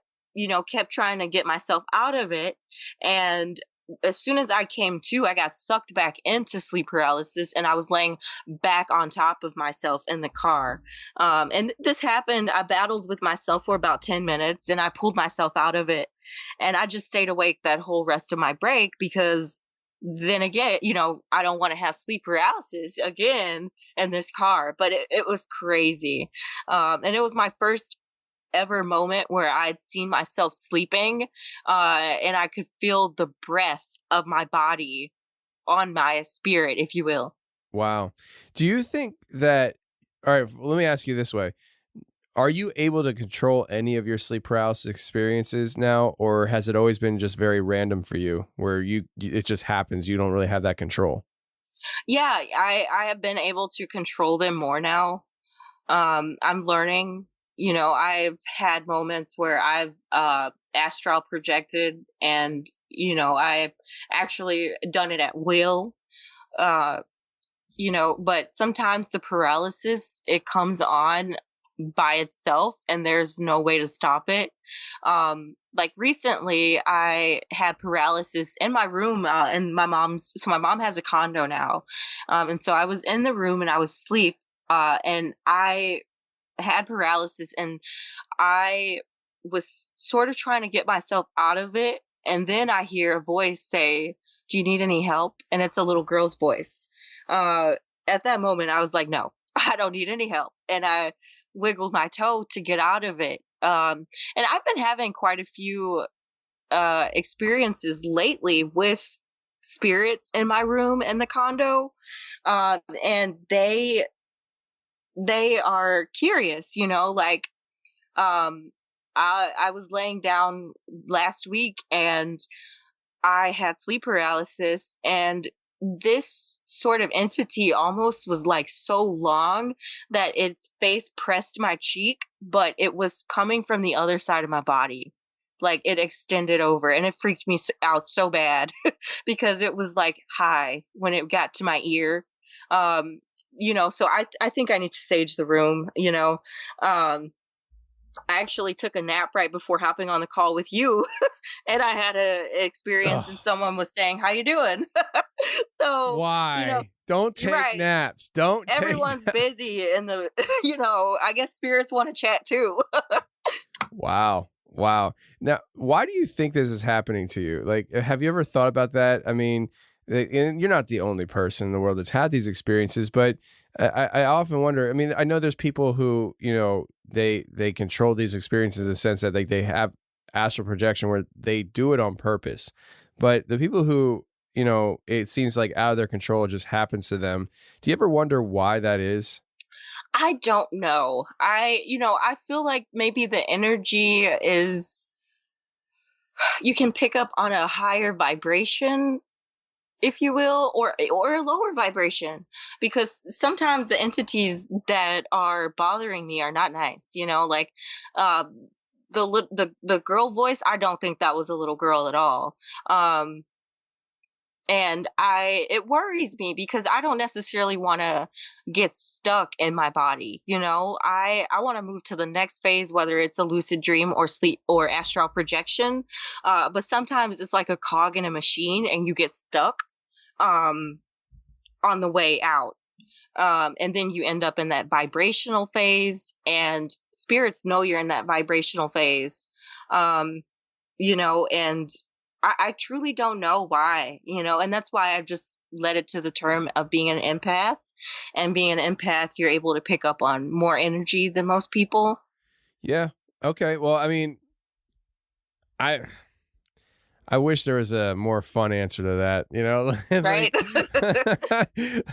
kept trying to get myself out of it. And as soon as I came to, I got sucked back into sleep paralysis, and I was laying back on top of myself in the car. And this happened. I battled with myself for about 10 minutes, and I pulled myself out of it. And I just stayed awake that whole rest of my break because then again, I don't want to have sleep paralysis again in this car. But it was crazy. And it was my first ever moment where I'd seen myself sleeping, and I could feel the breath of my body on my spirit, if you will. Wow. Do you think that, all right, let me ask you this way. Are you able to control any of your sleep paralysis experiences now, or has it always been just very random for you where it just happens? You don't really have that control. Yeah, I have been able to control them more now. I'm learning, I've had moments where I've astral projected, and, I've actually done it at will, but sometimes the paralysis, it comes on by itself and there's no way to stop it. Like recently I had paralysis in my room, and my mom has a condo now. And so I was in the room and I was asleep, and I had paralysis, and I was sort of trying to get myself out of it. And then I hear a voice say, "Do you need any help?" And it's a little girl's voice. At that moment I was like, no, I don't need any help. And I wiggled my toe to get out of it. And I've been having quite a few experiences lately with spirits in my room in the condo. And they are curious, like, I was laying down last week and I had sleep paralysis, and this sort of entity almost was like so long that its face pressed my cheek, but it was coming from the other side of my body. Like it extended over, and it freaked me out so bad because it was like high when it got to my ear. So I think I need to sage the room, I actually took a nap right before hopping on the call with you, and I had a experience, and someone was saying, "How you doing?" So why? Don't take naps. Don't. Everyone's busy, and I guess spirits want to chat too. Wow. Now, why do you think this is happening to you? Like, have you ever thought about that? I mean, and you're not the only person in the world that's had these experiences, but I often wonder, I mean, I know there's people who, they control these experiences in the sense that like they have astral projection where they do it on purpose. But the people who, it seems like out of their control, it just happens to them. Do you ever wonder why that is? I don't know. I feel like maybe the energy is, you can pick up on a higher vibration, if you will, or a lower vibration, because sometimes the entities that are bothering me are not nice, like the girl voice. I don't think that was a little girl at all. And it worries me because I don't necessarily want to get stuck in my body. I want to move to the next phase, whether it's a lucid dream or sleep or astral projection. But sometimes it's like a cog in a machine and you get stuck on the way out. And then you end up in that vibrational phase, and spirits know you're in that vibrational phase. And I truly don't know why, and that's why I've just led it to the term of being an empath. And being an empath, you're able to pick up on more energy than most people. Yeah. Okay. Well, I mean, I wish there was a more fun answer to that, Right?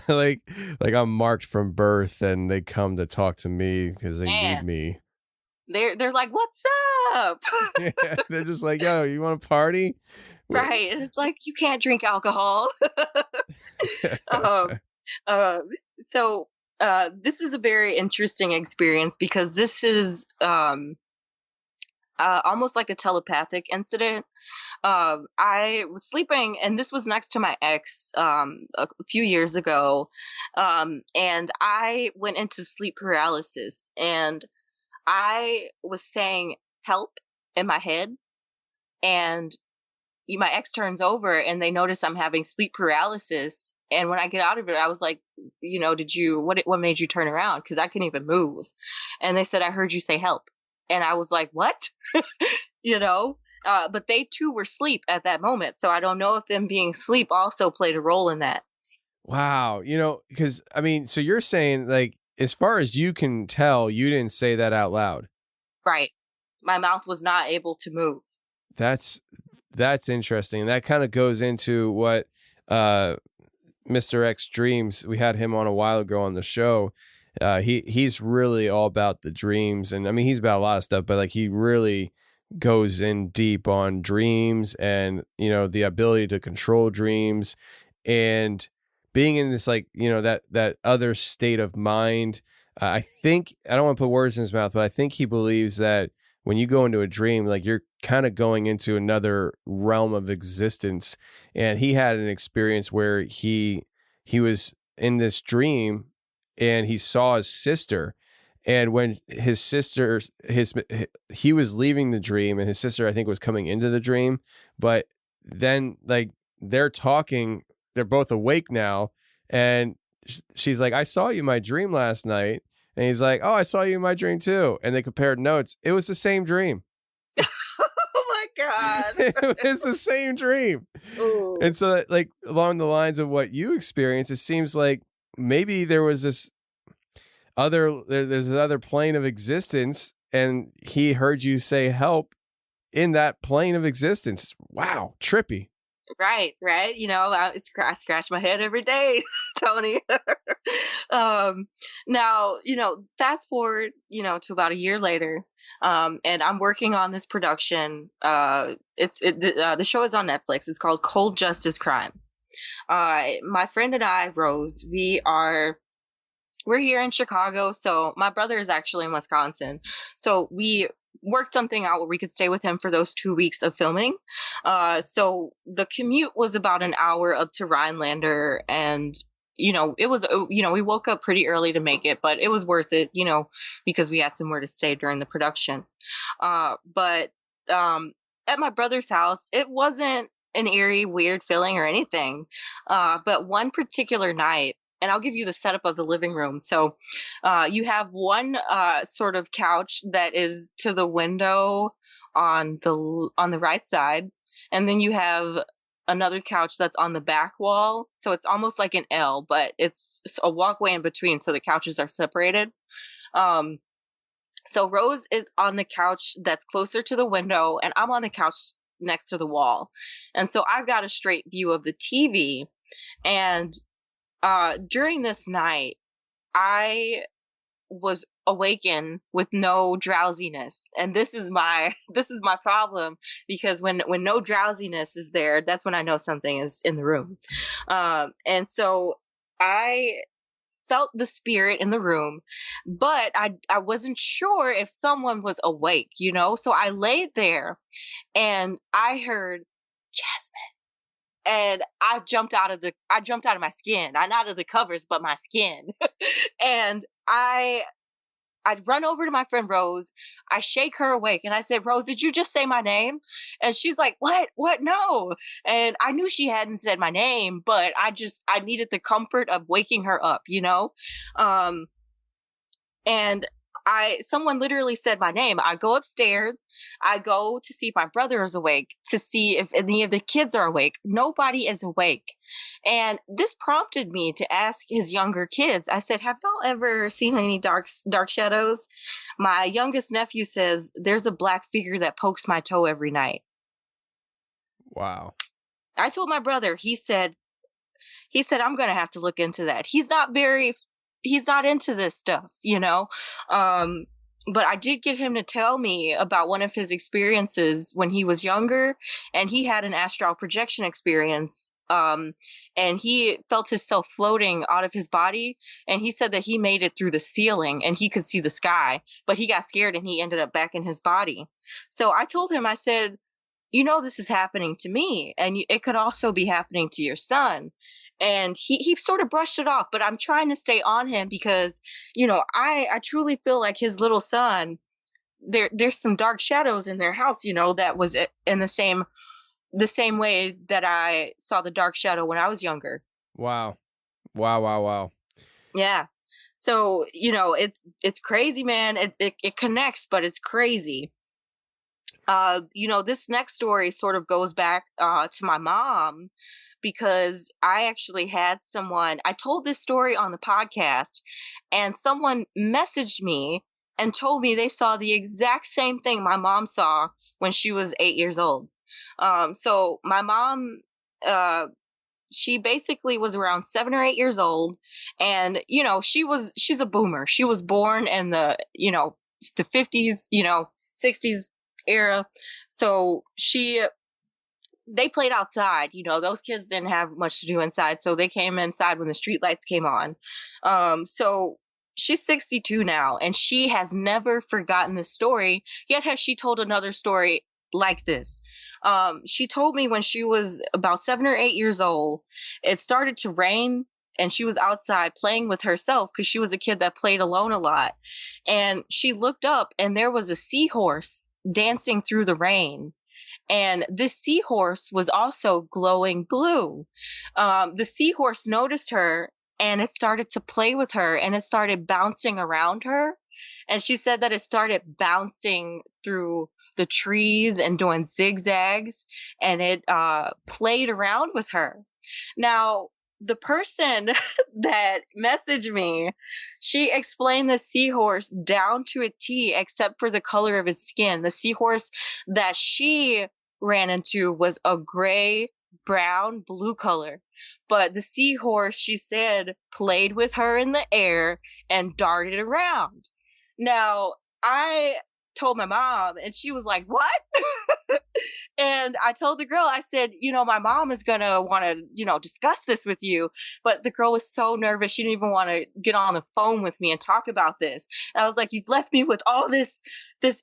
like I'm marked from birth and they come to talk to me because they need me. They're like, "What's up?" Yeah, they're just like, "Yo, you want to party?" Right. And it's like, you can't drink alcohol. So this is a very interesting experience because this is almost like a telepathic incident. I was sleeping, and this was next to my ex a few years ago, and I went into sleep paralysis, and I was saying help in my head, and my ex turns over and they notice I'm having sleep paralysis. And when I get out of it, I was like, what made you turn around? Because I couldn't even move. And they said, "I heard you say help." And I was like, what? But they too were asleep at that moment. So I don't know if them being asleep also played a role in that. Wow. Because I mean, so you're saying like, as far as you can tell, you didn't say that out loud. Right. my mouth was not able to move. That's interesting. That kind of goes into what Mr. X Dreams, we had him on a while ago on the show. He's really all about the dreams, and I mean he's about a lot of stuff, but like he really goes in deep on dreams and, you know, the ability to control dreams and being in this, like, you know, that other state of mind. I think, I don't want to put words in his mouth, but I think he believes that when you go into a dream, like you're kind of going into another realm of existence. And he had an experience where he was in this dream and he saw his sister. And when his sister, he was leaving the dream and his sister, I think, was coming into the dream. But then, like, they're talking, they're both awake now. And she's like, I saw you in my dream last night. And he's like, oh, I saw you in my dream too. And they compared notes. It was the same dream. Oh my God. It was the same dream. Ooh. And so, like, along the lines of what you experienced, it seems like maybe there was this there's this other plane of existence, and he heard you say help in that plane of existence. Wow, trippy. Right. You know, I scratch my head every day, Tony. Now, you know, fast forward, you know, to about a year later, and I'm working on this production. The show is on Netflix. It's called Cold Justice Crimes. My friend and I, Rose, we're here in Chicago. So my brother is actually in Wisconsin. So we worked something out where we could stay with him for those 2 weeks of filming. So the commute was about an hour up to Rhinelander, and you know, it was, you know, we woke up pretty early to make it, but it was worth it, you know, because we had somewhere to stay during the production. But at my brother's house, it wasn't an eerie, weird feeling or anything. But one particular night, and I'll give you the setup of the living room. So you have one sort of couch that is to the window on the right side. And then you have another couch that's on the back wall. So it's almost like an L, but it's a walkway in between. So the couches are separated. So Rose is on the couch that's closer to the window, and I'm on the couch next to the wall. And so I've got a straight view of the TV. And during this night, I was awakened with no drowsiness. And this is my problem, because when no drowsiness is there, that's when I know something is in the room. And so I felt the spirit in the room, but I wasn't sure if someone was awake, you know? So I laid there and I heard Jasmine. And I jumped out of my skin. Not out of the covers, but my skin. And I'd run over to my friend Rose. I shake her awake and I said, Rose, did you just say my name? And she's like, what? No. And I knew she hadn't said my name, but I needed the comfort of waking her up, you know? And someone literally said my name. I go upstairs. I go to see if my brother is awake, to see if any of the kids are awake. Nobody is awake. And this prompted me to ask his younger kids. I said, have y'all ever seen any dark shadows? My youngest nephew says, there's a black figure that pokes my toe every night. Wow. I told my brother, he said, I'm going to have to look into that. He's not into this stuff, you know? But I did get him to tell me about one of his experiences when he was younger, and he had an astral projection experience. And he felt himself floating out of his body. And he said that he made it through the ceiling and he could see the sky, but he got scared and he ended up back in his body. So I told him, I said, you know, this is happening to me, and it could also be happening to your son. And he sort of brushed it off, but I'm trying to stay on him because, you know, I truly feel like his little son, there's some dark shadows in their house, you know, that was in the same way that I saw the dark shadow when I was younger. Wow. Yeah. So, you know, it's crazy, man. It connects, but it's crazy. You know, this next story sort of goes back to my mom, because I actually had I told this story on the podcast, and someone messaged me and told me they saw the exact same thing my mom saw when she was 8 years old. So my mom, she basically was around 7 or 8 years old, and she's a boomer. She was born in the 50s, 60s era. So they played outside. Those kids didn't have much to do inside, so they came inside when the street lights came on. So she's 62 now, and she has never forgotten this story, yet has she told another story like this. She told me when she was about 7 or 8 years old, it started to rain, and she was outside playing with herself because she was a kid that played alone a lot. And she looked up, and there was a seahorse dancing through the rain. And this seahorse was also glowing blue. The seahorse noticed her, and it started to play with her, and it started bouncing around her. And she said that it started bouncing through the trees and doing zigzags, and it played around with her. Now, the person that messaged me, she explained the seahorse down to a T, except for the color of his skin. The seahorse that she ran into was a gray, brown, blue color. But the seahorse, she said, played with her in the air and darted around. Now, I told my mom, and she was like, what? And I told the girl, I said, my mom is going to want to, discuss this with you. But the girl was so nervous. She didn't even want to get on the phone with me and talk about this. And I was like, you've left me with all this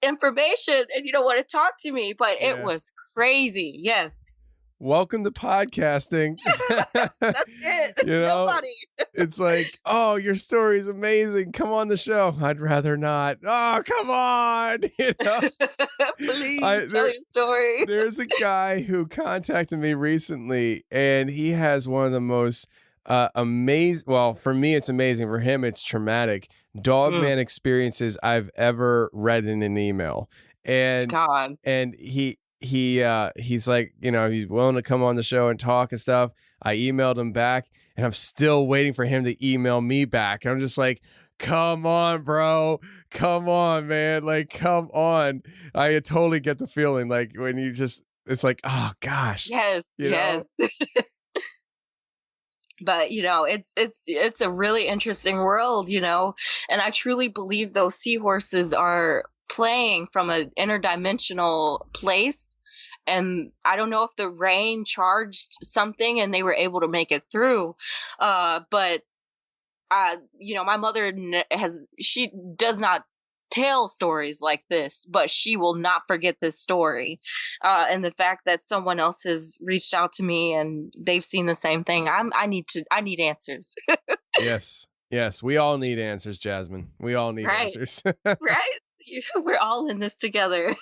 information and you don't want to talk to me. But It was crazy. Yes. Welcome to podcasting. That's it. Nobody. It's like, oh, your story is amazing. Come on the show. I'd rather not. Oh, come on. Please tell your story. There's a guy who contacted me recently, and he has one of the most amazing. Well, for me, it's amazing. For him, it's traumatic dogman experiences I've ever read in an email. And God. And he's like, he's willing to come on the show and talk and stuff. I emailed him back, and I'm still waiting for him to email me back. And I'm just like, come on, bro. Come on, man. Like, come on. I totally get the feeling like when you just, it's like, oh gosh. Yes. Yes. But, it's a really interesting world, and I truly believe those seahorses are playing from an interdimensional place. And I don't know if the rain charged something and they were able to make it through. But my mother she does not tell stories like this, but she will not forget this story. And the fact that someone else has reached out to me and they've seen the same thing, I need answers. Yes. We all need answers, Jasmine. We all need answers. Right? We're all in this together.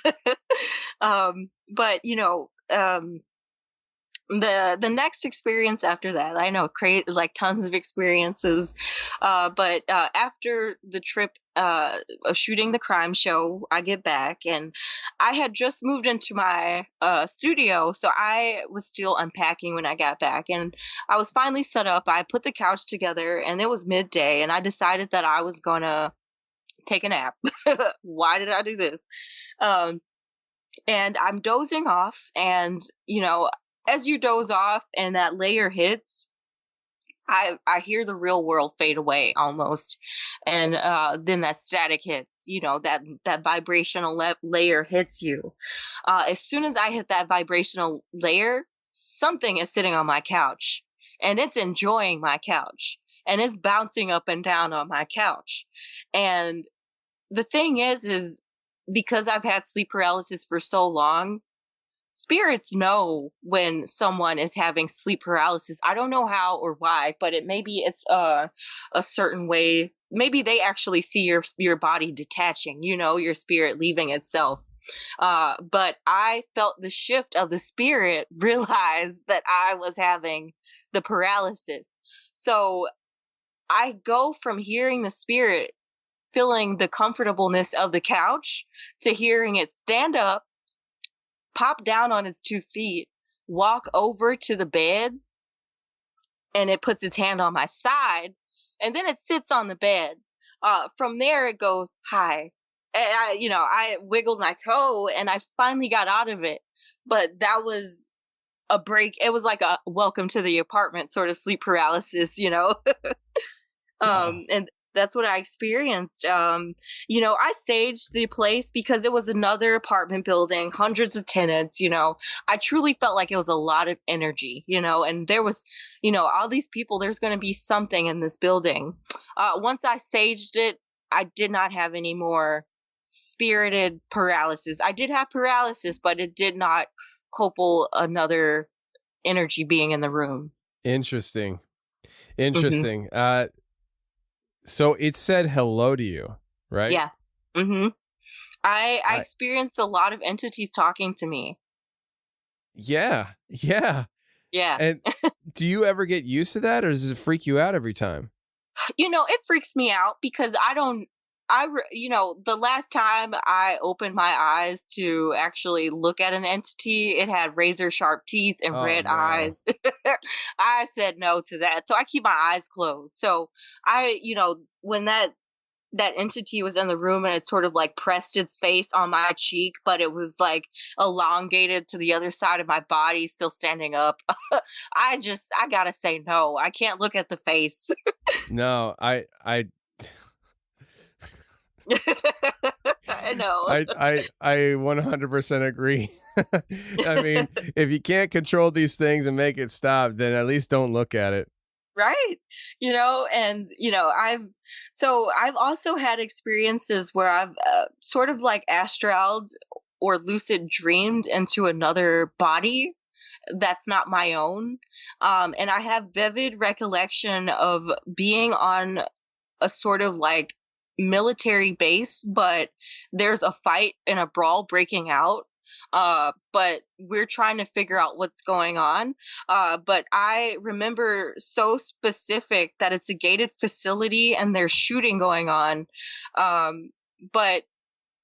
But the next experience after that, I know, like tons of experiences. But after the trip of shooting the crime show, I get back, and I had just moved into my studio, so I was still unpacking when I got back, and I was finally set up. I put the couch together, and it was midday, and I decided that I was gonna take a nap. Why did I do this? And I'm dozing off, and as you doze off and that layer hits, I hear the real world fade away almost. And then that static hits, that vibrational layer hits you. As soon as I hit that vibrational layer, something is sitting on my couch, and it's enjoying my couch, and it's bouncing up and down on my couch. And the thing is because I've had sleep paralysis for so long, spirits know when someone is having sleep paralysis. I don't know how or why, but maybe it's a certain way. Maybe they actually see your body detaching, your spirit leaving itself. But I felt the shift of the spirit, realized that I was having the paralysis. So I go from hearing the spirit, feeling the comfortableness of the couch, to hearing it stand up, pop down on its 2 feet, walk over to the bed, and it puts its hand on my side, and then it sits on the bed. From there, it goes, hi, I wiggled my toe and I finally got out of it. But that was a break. It was like a welcome to the apartment sort of sleep paralysis, and that's what I experienced. I saged the place because it was another apartment building, hundreds of tenants, I truly felt like it was a lot of energy, and there was, all these people, there's going to be something in this building. Once I saged it, I did not have any more spirited paralysis. I did have paralysis, but it did not couple another energy being in the room. Interesting. So it said hello to you, right? Yeah. Mm-hmm. I experienced a lot of entities talking to me. Yeah. And do you ever get used to that, or does it freak you out every time? It freaks me out because the last time I opened my eyes to actually look at an entity, it had razor sharp teeth and red eyes. I said no to that. So I keep my eyes closed. So when that entity was in the room and it sort of like pressed its face on my cheek, but it was like elongated to the other side of my body, still standing up. I gotta say no. I can't look at the face. No, I know. I 100% agree. I mean, if you can't control these things and make it stop, then at least don't look at it. Right. I've also had experiences where I've sort of like astraled or lucid dreamed into another body that's not my own. And I have vivid recollection of being on a sort of like military base, but there's a fight and a brawl breaking out. But we're trying to figure out what's going on. But I remember so specific that it's a gated facility and there's shooting going on. But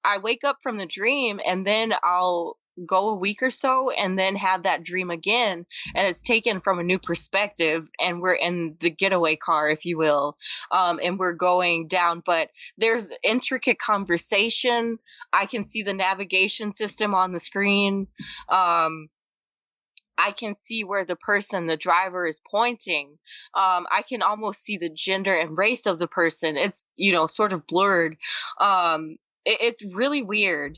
I wake up from the dream and then I'll go a week or so and then have that dream again, and it's taken from a new perspective, and we're in the getaway car, if you will, and we're going down, but there's intricate conversation. I can see the navigation system on the screen. I can see where the driver is pointing. I can almost see the gender and race of the person. It's, sort of blurred. It's really weird,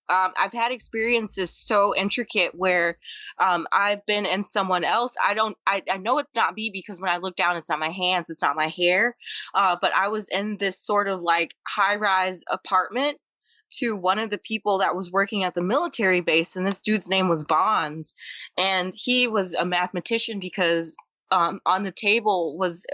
I've had experiences so intricate where I've been in someone else. I know it's not me because when I look down, it's not my hands, it's not my hair. But I was in this sort of like high-rise apartment to one of the people that was working at the military base. And this dude's name was Bonds. And he was a mathematician because on the table was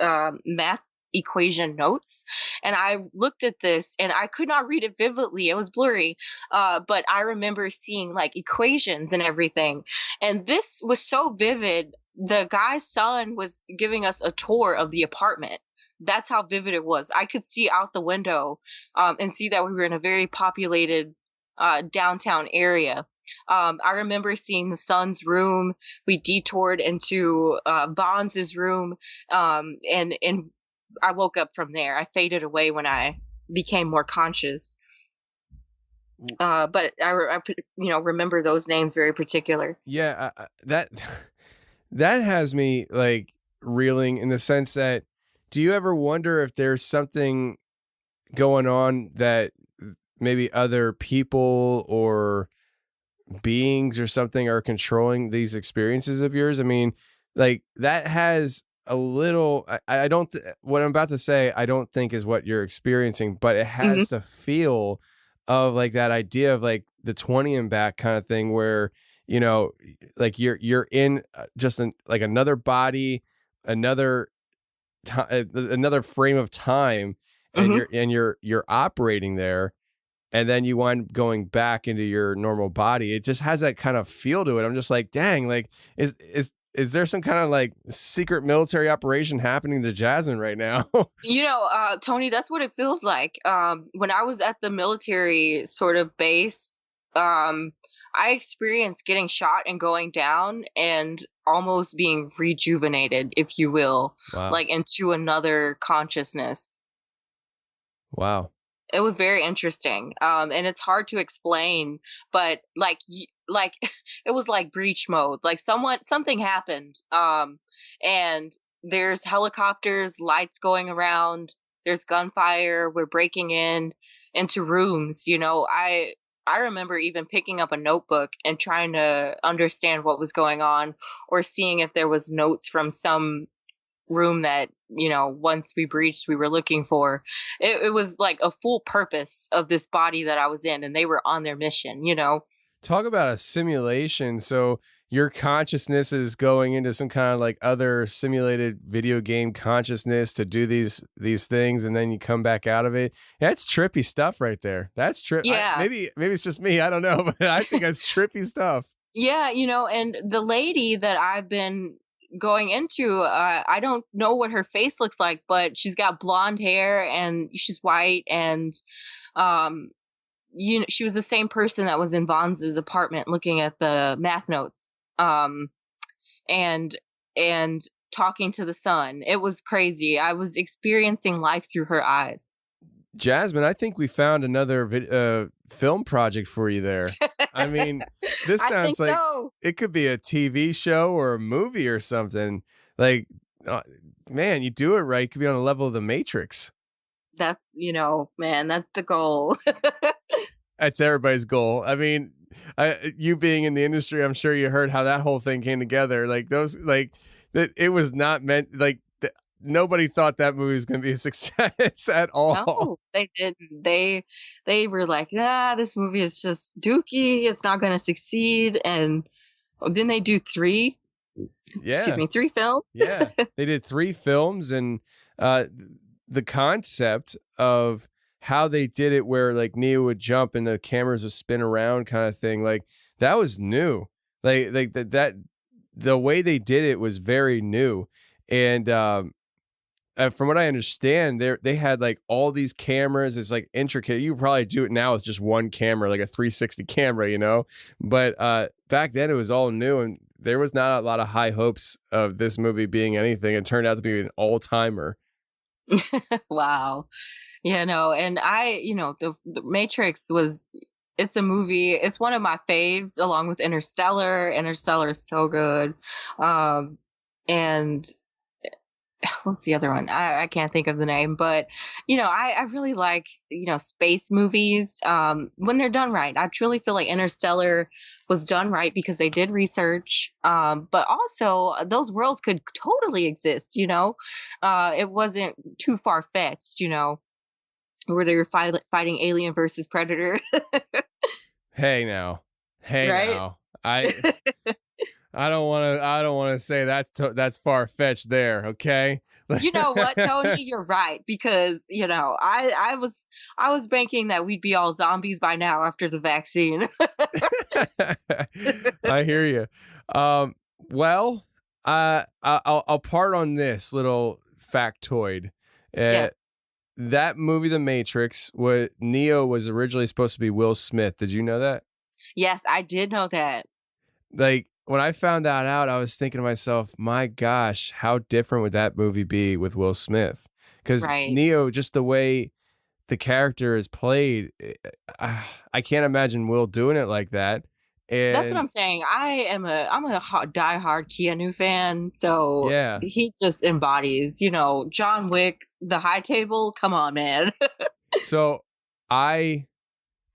math equation notes, and I looked at this and I could not read it vividly. It was blurry, but I remember seeing like equations and everything, and this was so vivid. The guy's son was giving us a tour of the apartment. That's how vivid it was. I could see out the window and see that we were in a very populated downtown area. I remember seeing the son's room. We detoured into Bonds' room, and I woke up from there. I faded away when I became more conscious. But I remember those names very particular. Yeah, that has me like reeling in the sense that, do you ever wonder if there's something going on that maybe other people or beings or something are controlling these experiences of yours? I mean, like that has a little, I don't, what I'm about to say, I don't think is what you're experiencing, but it has the feel of like that idea of like the 20 and back kind of thing where, like you're in just like another body, another frame of time, and you're operating there, and then you wind up going back into your normal body. It just has that kind of feel to it. I'm just like, dang, like is there some kind of like secret military operation happening to Jasmine right now? Tony, that's what it feels like. When I was at the military sort of base, I experienced getting shot and going down and almost being rejuvenated, if you will, like into another consciousness. Wow. It was very interesting. And it's hard to explain, but like it was like breach mode. Like something happened. And there's helicopters, lights going around. There's gunfire. We're breaking into rooms. You know, I remember even picking up a notebook and trying to understand what was going on, or seeing if there was notes from some room that, you know, once we breached, we were looking for. It was like a full purpose of this body that I was in, and they were on their mission, you know. Talk about a simulation. So your consciousness is going into some kind of like other simulated video game consciousness to do these things, and then you come back out of it. That's trippy stuff right there. That's trippy. Yeah. Maybe it's just me. I don't know, but I think that's trippy stuff. Yeah, you know, and the lady that I've been going into, I don't know what her face looks like, but she's got blonde hair and she's white, and you know, she was the same person that was in Bonds' apartment looking at the math notes, and talking to the sun. It was crazy. I was experiencing life through her eyes. Jasmine, I think we found another film project for you there. I mean, this sounds like it could be a TV show or a movie or something. Like, man, you do it right, it could be on the level of The Matrix. That's, you know, man, that's the goal. That's everybody's goal. I mean, you being in the industry, I'm sure you heard how that whole thing came together. Like it was not meant, like, nobody thought that movie was going to be a success at all. No, they didn't. They were like, this movie is just dookie. It's not going to succeed. And then they do three films. Yeah, they did 3 films, and the concept of how they did it, where like Neo would jump and the cameras would spin around, kind of thing, like that was new. Like that the way they did it was very new, and from what I understand, they had like all these cameras. It's like intricate. You probably do it now with just one camera, like a 360 camera, you know. But back then it was all new, and there was not a lot of high hopes of this movie being anything. It turned out to be an all-timer. Wow. Yeah, no, and the Matrix it's a movie. It's one of my faves, along with Interstellar. Interstellar is so good. And what's the other one? I can't think of the name, but you know, I really like, you know, space movies when they're done right. I truly feel like Interstellar was done right because they did research, but also those worlds could totally exist. You know, it wasn't too far fetched. You know, where they were fighting Alien versus Predator. Hey now, I don't want to say that's far fetched there. Okay. You know what, Tony? You're right, because you know I was banking that we'd be all zombies by now after the vaccine. I hear you. Well, I'll part on this little factoid. Yes. That movie, The Matrix, Neo was originally supposed to be Will Smith. Did you know that? Yes, I did know that. Like, when I found that out, I was thinking to myself, my gosh, how different would that movie be with Will Smith? Because Neo, just the way the character is played, I can't imagine Will doing it like that. And that's what I'm saying. I'm a diehard Keanu fan, so yeah, he just embodies, you know, John Wick, the high table. Come on, man. So I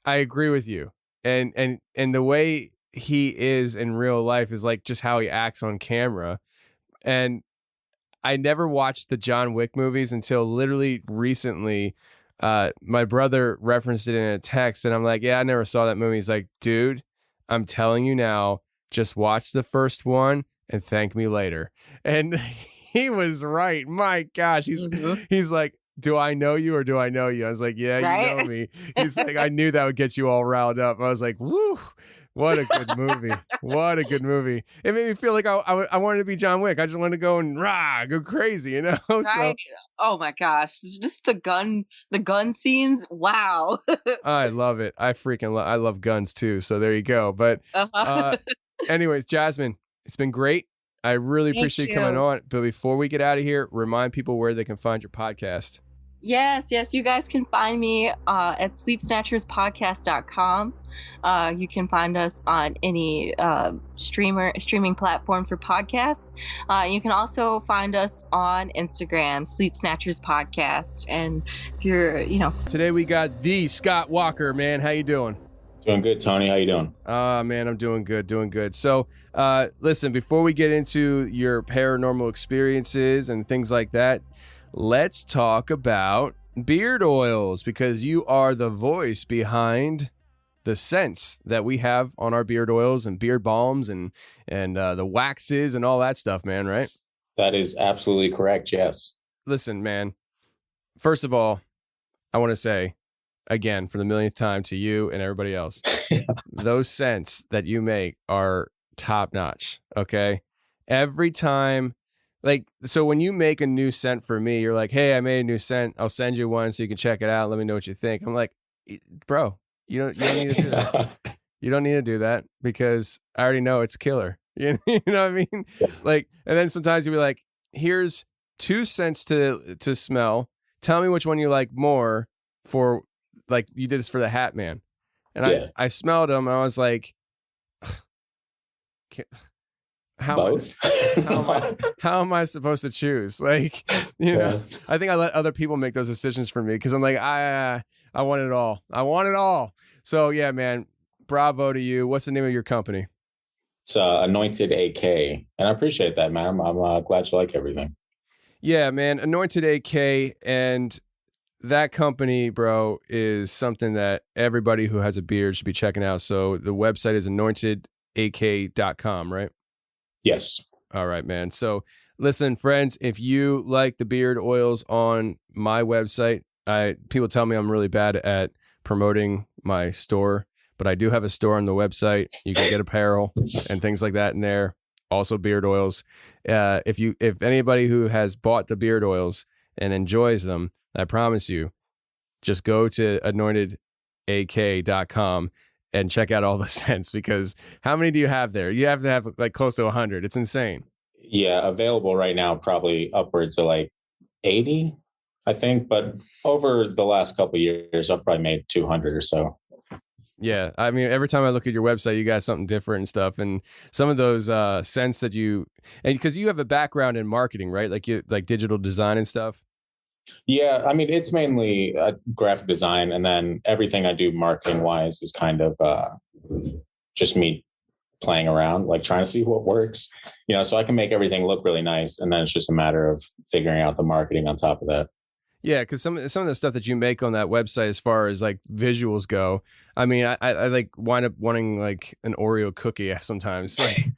agree with you, and the way he is in real life is like just how he acts on camera. And I never watched the John Wick movies until literally recently. My brother referenced it in a text, and I'm like, yeah, I never saw that movie. He's like, dude, I'm telling you now, just watch the first one and thank me later. And he was right. My gosh, he's like, do I know you or do I know you? I was like, yeah, you know me. He's like, I knew that would get you all riled up. I was like, woo. What a good movie. What a good movie. It made me feel like I wanted to be John Wick. I just wanted to go and go crazy, you know? Right? So, oh my gosh. Just the gun scenes. Wow. I love it. I love guns too. So there you go. But anyways, Jasmine, it's been great. I really appreciate you coming on. But before we get out of here, remind people where they can find your podcast. Yes, you guys can find me at sleepsnatcherspodcast.com. You can find us on any streaming platform for podcasts. You can also find us on Instagram, Sleep Snatchers Podcast. And if you're, Today we got the Scott Walker, man. How you doing? Doing good, Tony. How you doing? Man, I'm doing good. So, listen, before we get into your paranormal experiences and things like that, let's talk about beard oils, because you are the voice behind the scents that we have on our beard oils and beard balms and the waxes and all that stuff, man, right? That is absolutely correct, yes. Listen, man, first of all, I want to say, again, for the millionth time to you and everybody else, those scents that you make are top notch, okay? Every time. Like, so when you make a new scent for me, you're like, hey, I made a new scent. I'll send you one so you can check it out. Let me know what you think. I'm like, bro, you don't need to do that. You don't need to do that because I already know it's killer. You know what I mean? Like, and then sometimes you'll be like, here's 2 scents to smell. Tell me which one you like more for, like, you did this for the Hat Man. And I smelled them and I was like, how am I supposed to choose? Like, you know, I think I let other people make those decisions for me because I'm like, I want it all. I want it all. So yeah, man, bravo to you. What's the name of your company? It's Anointed AK, and I appreciate that, man. I'm glad you like everything. Yeah, man, Anointed AK, and that company, bro, is something that everybody who has a beard should be checking out. So the website is anointedak.com, right? Yes. All right, man. So listen, friends, if you like the beard oils on my website, people tell me I'm really bad at promoting my store, but I do have a store on the website. You can get apparel and things like that in there. Also beard oils. If anybody who has bought the beard oils and enjoys them, I promise you, just go to anointedak.com and check out all the scents, because how many do you have there? You have to have like close to 100. It's insane. Yeah, available right now, probably upwards of like 80, I think. But over the last couple of years, I've probably made 200 or so. Yeah, I mean, every time I look at your website, you got something different and stuff. And some of those scents that and because you have a background in marketing, right? Like digital design and stuff. Yeah, I mean, it's mainly graphic design, and then everything I do marketing wise is kind of just me playing around, like trying to see what works, so I can make everything look really nice. And then it's just a matter of figuring out the marketing on top of that. Yeah, because some of the stuff that you make on that website, as far as like visuals go, I mean, I like wind up wanting like an Oreo cookie sometimes. Like,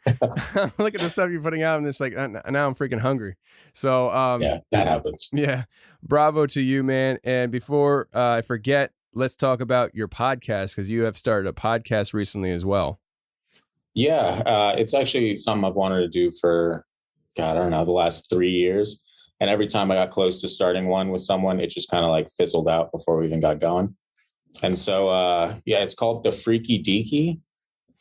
look at the stuff you're putting out, and it's like now I'm freaking hungry. So yeah, that happens. Yeah, bravo to you, man. And before I forget, let's talk about your podcast, because you have started a podcast recently as well. Yeah, it's actually something I've wanted to do for, God, I don't know, the last 3 years. And every time I got close to starting one with someone, it just kind of like fizzled out before we even got going. And so, it's called the Freaky Deaky.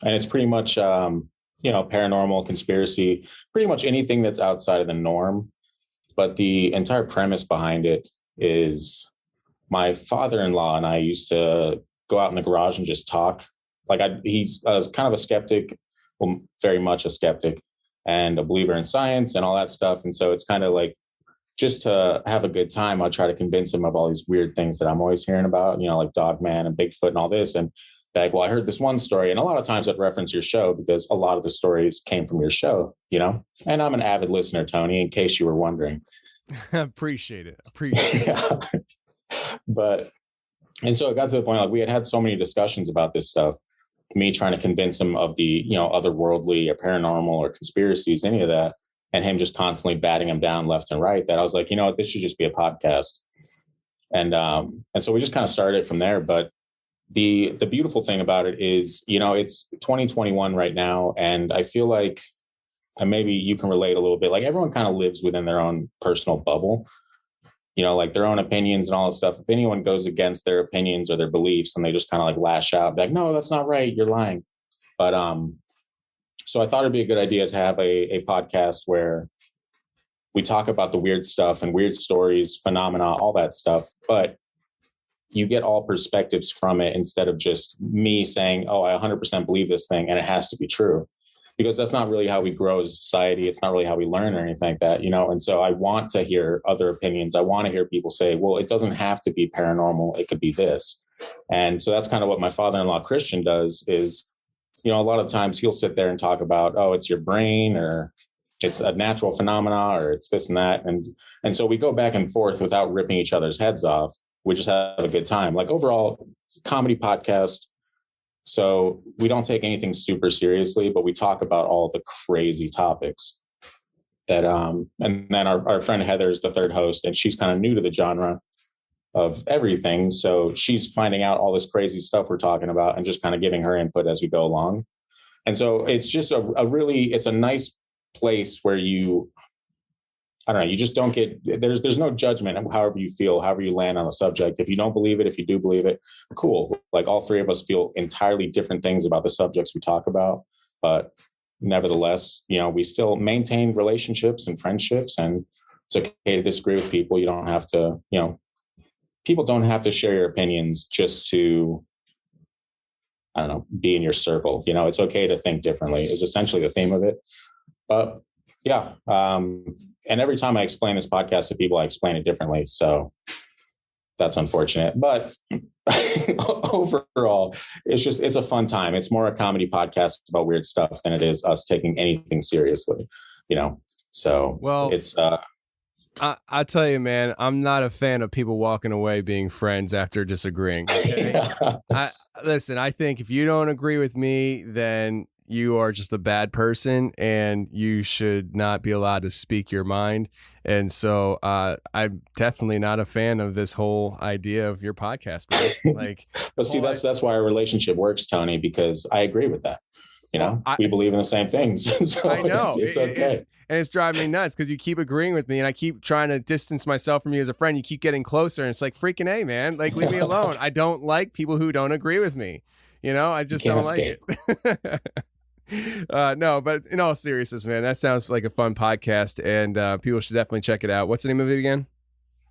And it's pretty much, paranormal, conspiracy, pretty much anything that's outside of the norm. But the entire premise behind it is my father-in-law and I used to go out in the garage and just talk. Like he's kind of a skeptic, well, very much a skeptic, and a believer in science and all that stuff. And so it's kind of like, just to have a good time, I'll try to convince him of all these weird things that I'm always hearing about, like Dogman and Bigfoot and all this. And like, well, I heard this one story. And a lot of times I'd reference your show because a lot of the stories came from your show, And I'm an avid listener, Tony, in case you were wondering. Appreciate it. And so it got to the point, like we had so many discussions about this stuff, me trying to convince him of the, otherworldly or paranormal or conspiracies, any of that. And him just constantly batting him down left and right, that I was like, this should just be a podcast. And so we just kind of started it from there. But the beautiful thing about it is, it's 2021 right now. And I feel like, and maybe you can relate a little bit, like everyone kind of lives within their own personal bubble, like their own opinions and all that stuff. If anyone goes against their opinions or their beliefs, and they just kind of like lash out, like, no, that's not right, you're lying. But so I thought it'd be a good idea to have a podcast where we talk about the weird stuff and weird stories, phenomena, all that stuff, but you get all perspectives from it instead of just me saying, oh, I 100% believe this thing and it has to be true, because that's not really how we grow as a society. It's not really how we learn or anything like that, you know? And so I want to hear other opinions. I want to hear people say, well, it doesn't have to be paranormal. It could be this. And so that's kind of what my father-in-law Christian does is, you know, a lot of times he'll sit there and talk about, oh, it's your brain, or it's a natural phenomena, or it's this and that. And so we go back and forth without ripping each other's heads off. We just have a good time. Like overall comedy podcast. So we don't take anything super seriously, but we talk about all the crazy topics that, and then our friend Heather is the third host, and she's kind of new to the genre of everything. So she's finding out all this crazy stuff we're talking about and just kind of giving her input as we go along. And so it's just it's a nice place where I don't know, you just don't get, there's no judgment of however you feel, however you land on a subject. If you don't believe it, if you do believe it, cool. Like all three of us feel entirely different things about the subjects we talk about, but nevertheless, you know, we still maintain relationships and friendships, and it's okay to disagree with people. You don't have to, you know, people don't have to share your opinions just to, I don't know, be in your circle. You know, it's okay to think differently is essentially the theme of it. But yeah. And every time I explain this podcast to people, I explain it differently. So that's unfortunate. But overall, it's a fun time. It's more a comedy podcast about weird stuff than it is us taking anything seriously, you know? So well, it's, I tell you, man, I'm not a fan of people walking away being friends after disagreeing. Okay? Yeah. Listen, I think if you don't agree with me, then you are just a bad person and you should not be allowed to speak your mind. And so I'm definitely not a fan of this whole idea of your podcast. Like, but see, that's why our relationship works, Tony, because I agree with that. You know, we believe in the same things. So I know it's okay. And it's driving me nuts because you keep agreeing with me and I keep trying to distance myself from you as a friend. You keep getting closer and it's like, freaking A, man, like leave me alone. I don't like people who don't agree with me. You know, I just don't like it. No, but in all seriousness, man, that sounds like a fun podcast, and people should definitely check it out. What's the name of it again?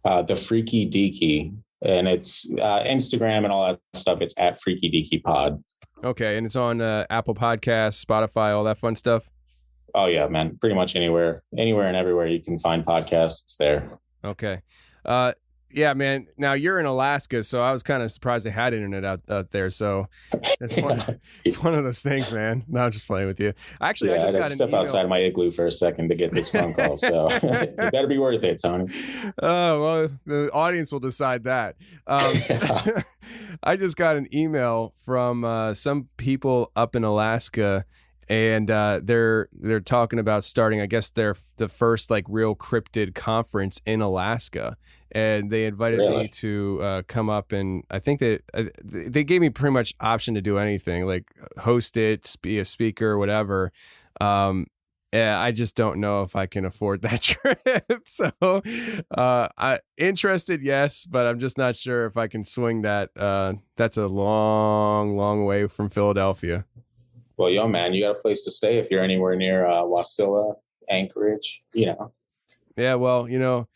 The Freaky Deaky, and it's Instagram and all that stuff. It's at Freaky Deaky Pod. Okay, and it's on Apple Podcasts, Spotify, all that fun stuff. Oh yeah, man, pretty much anywhere and everywhere you can find podcasts, it's there. Okay. Yeah, man. Now you're in Alaska, so I was kind of surprised they had internet out there. So it's one of those things, man. No, I'm just playing with you. Actually, I just got to step outside my igloo for a second to get this phone call. So it better be worth it, Tony. Oh, well, the audience will decide that. I just got an email from some people up in Alaska, and they're talking about starting, I guess, the first like real cryptid conference in Alaska. And they invited me to come up, and I think they gave me pretty much option to do anything, like host it, be a speaker, whatever. I just don't know if I can afford that trip. So I interested, yes, but I'm just not sure if I can swing that. That's a long, long way from Philadelphia. Well, yo, man, you got a place to stay if you're anywhere near Wasilla, Anchorage, you know. Yeah, well, you know,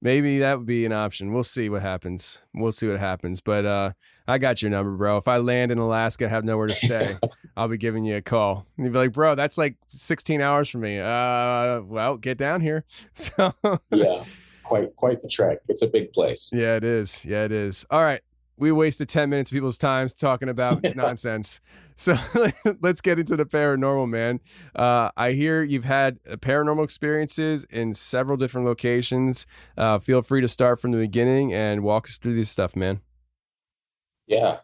maybe that would be an option. We'll see what happens. But I got your number, bro. If I land in Alaska, have nowhere to stay, I'll be giving you a call. And you'll be like, bro, that's like 16 hours from me. Well, get down here. So yeah, quite the trek. It's a big place. Yeah, it is. All right. We wasted 10 minutes of people's time talking about nonsense. So let's get into the paranormal, man. I hear you've had paranormal experiences in several different locations. Feel free to start from the beginning and walk us through this stuff, man. Yeah,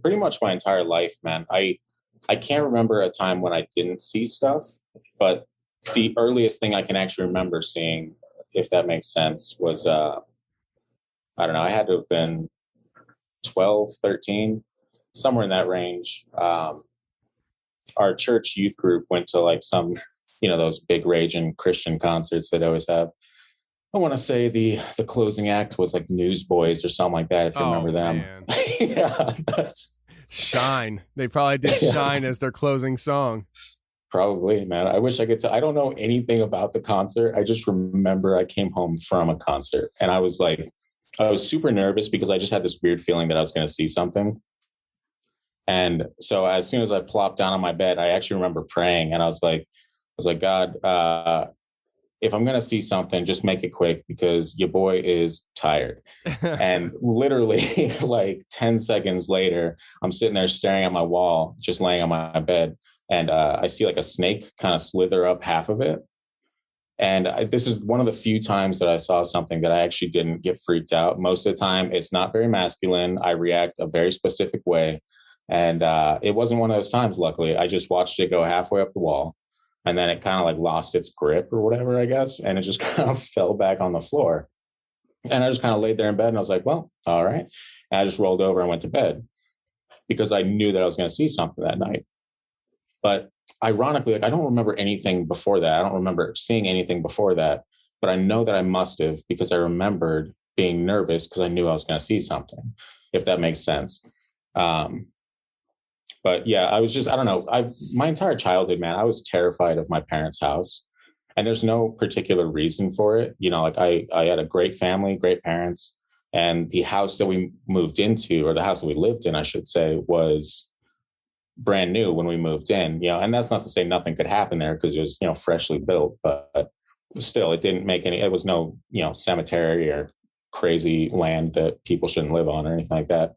pretty much my entire life, man. I can't remember a time when I didn't see stuff, but the earliest thing I can actually remember seeing, if that makes sense, was, I don't know, I had to have been 12, 13, somewhere in that range. Our church youth group went to like some, you know, those big raging Christian concerts that always have. I want to say the closing act was like Newsboys or something like that, if you remember them. Yeah, Shine. They probably did Shine as their closing song. Probably, man. I wish I could I don't know anything about the concert. I just remember I came home from a concert and I was super nervous because I just had this weird feeling that I was going to see something. And so as soon as I plopped down on my bed, I actually remember praying, and I was like, God, if I'm going to see something, just make it quick because your boy is tired. And literally like 10 seconds later, I'm sitting there staring at my wall, just laying on my bed. And I see like a snake kind of slither up half of it. And this is one of the few times that I saw something that I actually didn't get freaked out. Most of the time, it's not very masculine. I react a very specific way. And it wasn't one of those times, luckily. I just watched it go halfway up the wall. And then it kind of like lost its grip or whatever, I guess. And it just kind of fell back on the floor. And I just kind of laid there in bed and I was like, well, all right. And I just rolled over and went to bed because I knew that I was going to see something that night. But ironically, like I don't remember anything before that. I don't remember seeing anything before that. But I know that I must have because I remembered being nervous because I knew I was going to see something, if that makes sense. But yeah, I don't know. My entire childhood, man, I was terrified of my parents' house, and there's no particular reason for it. You know, like I had a great family, great parents, and the house that we moved into, or the house that we lived in, I should say, was brand new when we moved in, you know, and that's not to say nothing could happen there because it was, you know, freshly built, but still it didn't make it was no, you know, cemetery or crazy land that people shouldn't live on or anything like that.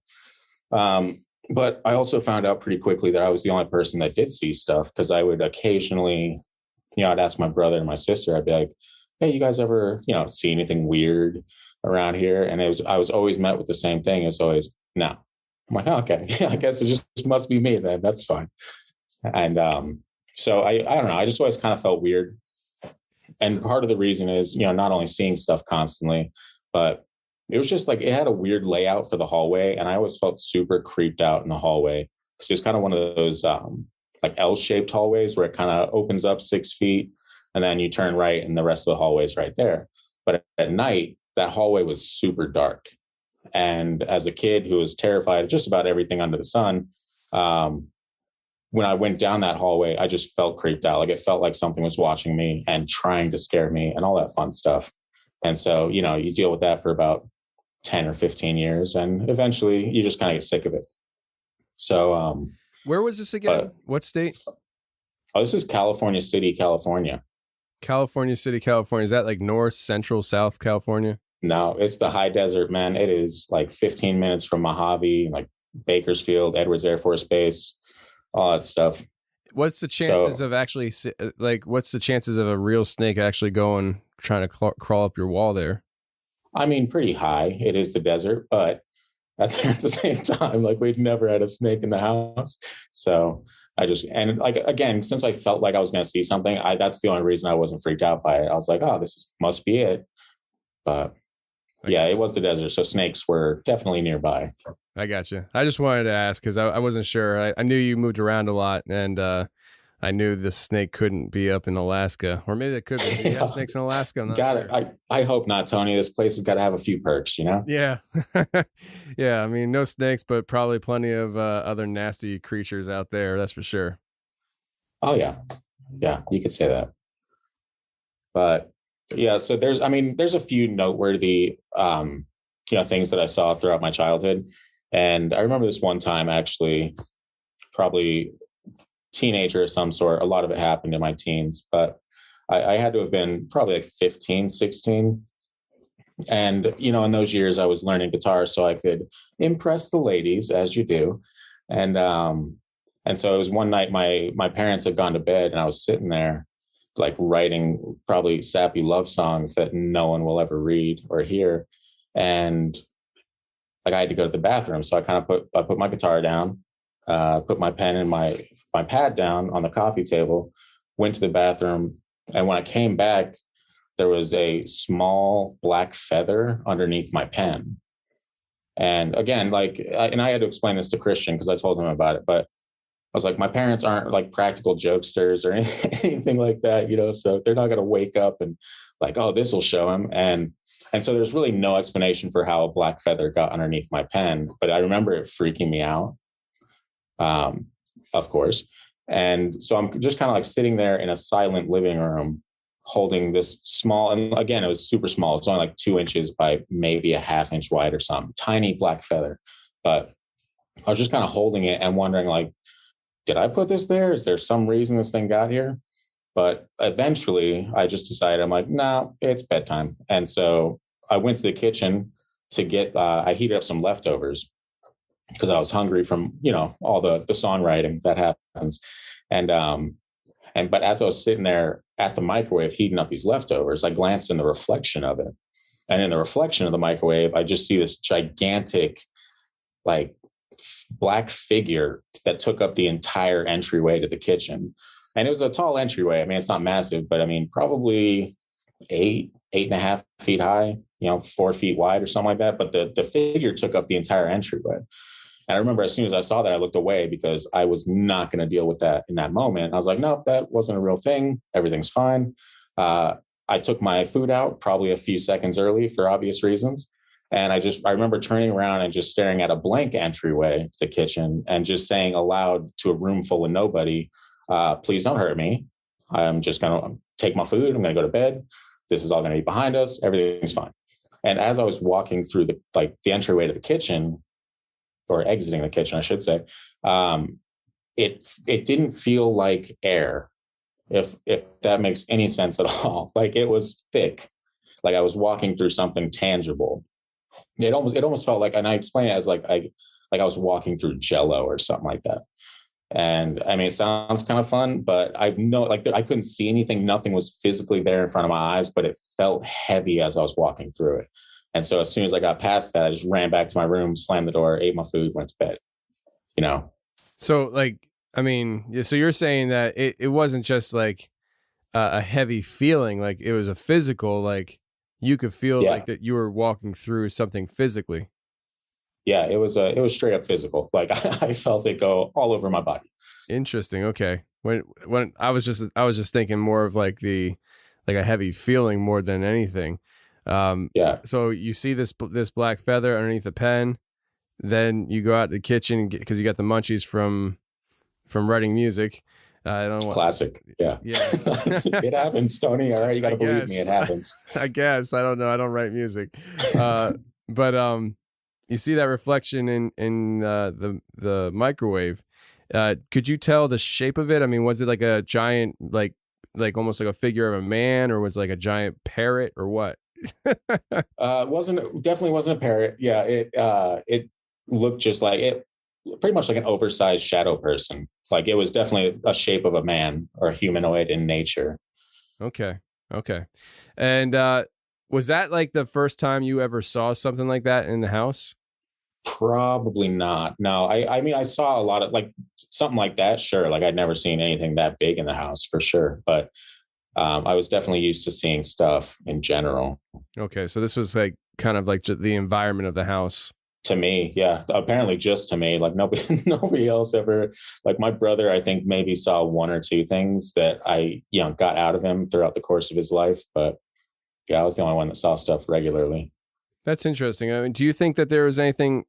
But I also found out pretty quickly that I was the only person that did see stuff because I would occasionally, you know, I'd ask my brother and my sister, I'd be like, hey, you guys ever, you know, see anything weird around here? And I was always met with the same thing. It's always, no. I'm like, oh, okay, I guess it just must be me then. That's fine. And so I don't know. I just always kind of felt weird. And part of the reason is, you know, not only seeing stuff constantly, but it was just like it had a weird layout for the hallway. And I always felt super creeped out in the hallway because it's kind of one of those like L-shaped hallways where it kind of opens up 6 feet and then you turn right and the rest of the hallway is right there. But at night, that hallway was super dark. And as a kid who was terrified of just about everything under the sun, when I went down that hallway, I just felt creeped out. Like it felt like something was watching me and trying to scare me and all that fun stuff. And so, you know, you deal with that for about 10 or 15 years and eventually you just kind of get sick of it. So, where was this again? What state? Oh, this is California City, California. California City, California. Is that like North, Central, South California? No, it's the high desert, man. It is like 15 minutes from Mojave, like Bakersfield, Edwards Air Force Base, all that stuff. What's the chances of actually, like, what's the chances of a real snake actually trying to crawl up your wall there? I mean, pretty high. It is the desert, but at the same time, like we'd never had a snake in the house. So and like, again, since I felt like I was going to see something, that's the only reason I wasn't freaked out by it. I was like, oh, must be it. But yeah, it was the desert. So snakes were definitely nearby. I got you. I just wanted to ask because I wasn't sure. I knew you moved around a lot and I knew the snake couldn't be up in Alaska, or maybe it could be. Do you have snakes in Alaska? I hope not, Tony. This place has got to have a few perks, you know? Yeah. Yeah. I mean, no snakes, but probably plenty of other nasty creatures out there. That's for sure. Oh, yeah. Yeah, you could say that. But yeah, so there's a few noteworthy, things that I saw throughout my childhood. And I remember this one time, actually, probably teenager of some sort. A lot of it happened in my teens, but I had to have been probably like 15, 16. And, you know, in those years I was learning guitar so I could impress the ladies, as you do. And so it was one night my parents had gone to bed and I was sitting there like writing probably sappy love songs that no one will ever read or hear. And like I had to go to the bathroom. So I put my guitar down, put my pen and my pad down on the coffee table, went to the bathroom. And when I came back, there was a small black feather underneath my pen. And again, and I had to explain this to Christian because I told him about it, but I was like, my parents aren't like practical jokesters or anything like that, you know, so they're not going to wake up and like, oh, this will show him. And so there's really no explanation for how a black feather got underneath my pen, but I remember it freaking me out. Of course. And so I'm just kind of like sitting there in a silent living room holding this small, and again, it was super small. It's only like 2 inches by maybe a ½ inch wide or something, tiny black feather. But I was just kind of holding it and wondering, like, did I put this there? Is there some reason this thing got here? But eventually I just decided, I'm like, no, it's bedtime. And so I went to the kitchen to get, I heated up some leftovers because I was hungry from, all the songwriting that happens. But as I was sitting there at the microwave heating up these leftovers, I glanced in the reflection of it. And in the reflection of the microwave, I just see this gigantic, like, black figure that took up the entire entryway to the kitchen. And it was a tall entryway. I mean, it's not massive, but I mean, probably 8.5 feet high, 4 feet wide or something like that. But the figure took up the entire entryway. And I remember as soon as I saw that, I looked away because I was not going to deal with that in that moment. I was like, nope, that wasn't a real thing. Everything's fine. I took my food out probably a few seconds early for obvious reasons. And I remember turning around and just staring at a blank entryway to the kitchen and just saying aloud to a room full of nobody, please don't hurt me. I'm just going to take my food. I'm going to go to bed. This is all going to be behind us. Everything's fine. And as I was walking through the entryway to the kitchen, or exiting the kitchen, I should say, it didn't feel like air, if that makes any sense at all. Like, it was thick, like I was walking through something tangible. It almost felt like, and I explain it as like I was walking through Jello or something like that. And I mean, it sounds kind of fun, but I couldn't see anything. Nothing was physically there in front of my eyes, but it felt heavy as I was walking through it. And so as soon as I got past that, I just ran back to my room, slammed the door, ate my food, went to bed, So so you're saying that it wasn't just like a heavy feeling, like it was a physical, like you could feel like that you were walking through something physically. Yeah, it was straight up physical. Like I felt it go all over my body. Interesting. Okay. When I was just thinking more of like a heavy feeling more than anything. So you see this black feather underneath the pen, then you go out to the kitchen because you got the munchies from writing music. Classic. Yeah. It happens, Tony. All right, you got to believe me, it happens. I guess. I don't know. I don't write music. But you see that reflection in the microwave. Could you tell the shape of it? I mean, was it like a giant, like almost like a figure of a man, or was it like a giant parrot, or what? Definitely wasn't a parrot. Yeah, it looked just like it, pretty much like an oversized shadow person. Like, it was definitely a shape of a man or a humanoid in nature. Okay. And was that like the first time you ever saw something like that in the house? Probably not. No, I mean, I saw a lot of like something like that. Sure. Like, I'd never seen anything that big in the house for sure. But I was definitely used to seeing stuff in general. Okay. So this was like kind of like the environment of the house. To me, yeah. Apparently just to me. Like, nobody else ever, like my brother, I think maybe saw 1 or 2 things that I got out of him throughout the course of his life. But yeah, I was the only one that saw stuff regularly. That's interesting. I mean, do you think that there's anything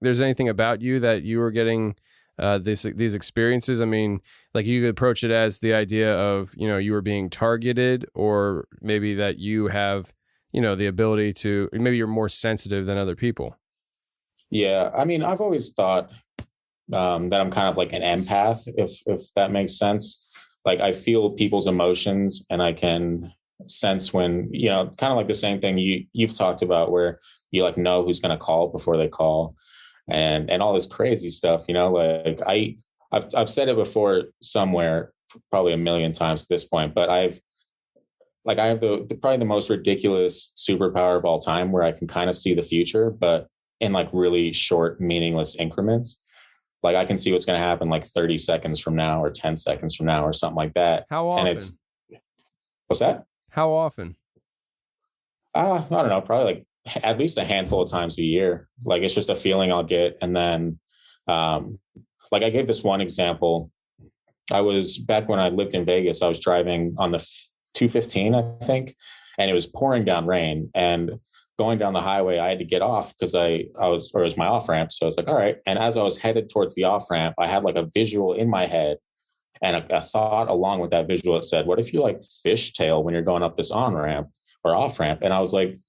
about you that you were getting these experiences? I mean, like, you could approach it as the idea of, you were being targeted, or maybe that you have, the ability to, maybe you're more sensitive than other people. Yeah. I mean, I've always thought that I'm kind of like an empath, if that makes sense. Like, I feel people's emotions, and I can sense when, kind of like the same thing you've talked about, where you like know who's going to call before they call, and all this crazy stuff, like I've said it before somewhere, probably 1 million times at this point, but I have probably the most ridiculous superpower of all time, where I can kind of see the future, but in like really short, meaningless increments. Like, I can see what's going to happen like 30 seconds from now, or 10 seconds from now, or something like that. How often? And what's that? How often? I don't know, probably like at least a handful of times a year. Like, it's just a feeling I'll get. And then, like, I gave this one example. I was back when I lived in Vegas, I was driving on the 215, I think, and it was pouring down rain, and going down the highway, I had to get off because it was my off ramp. So I was like, all right. And as I was headed towards the off ramp, I had like a visual in my head, And a thought along with that visual, it said, what if you like fishtail when you're going up this on ramp or off ramp? And I was like,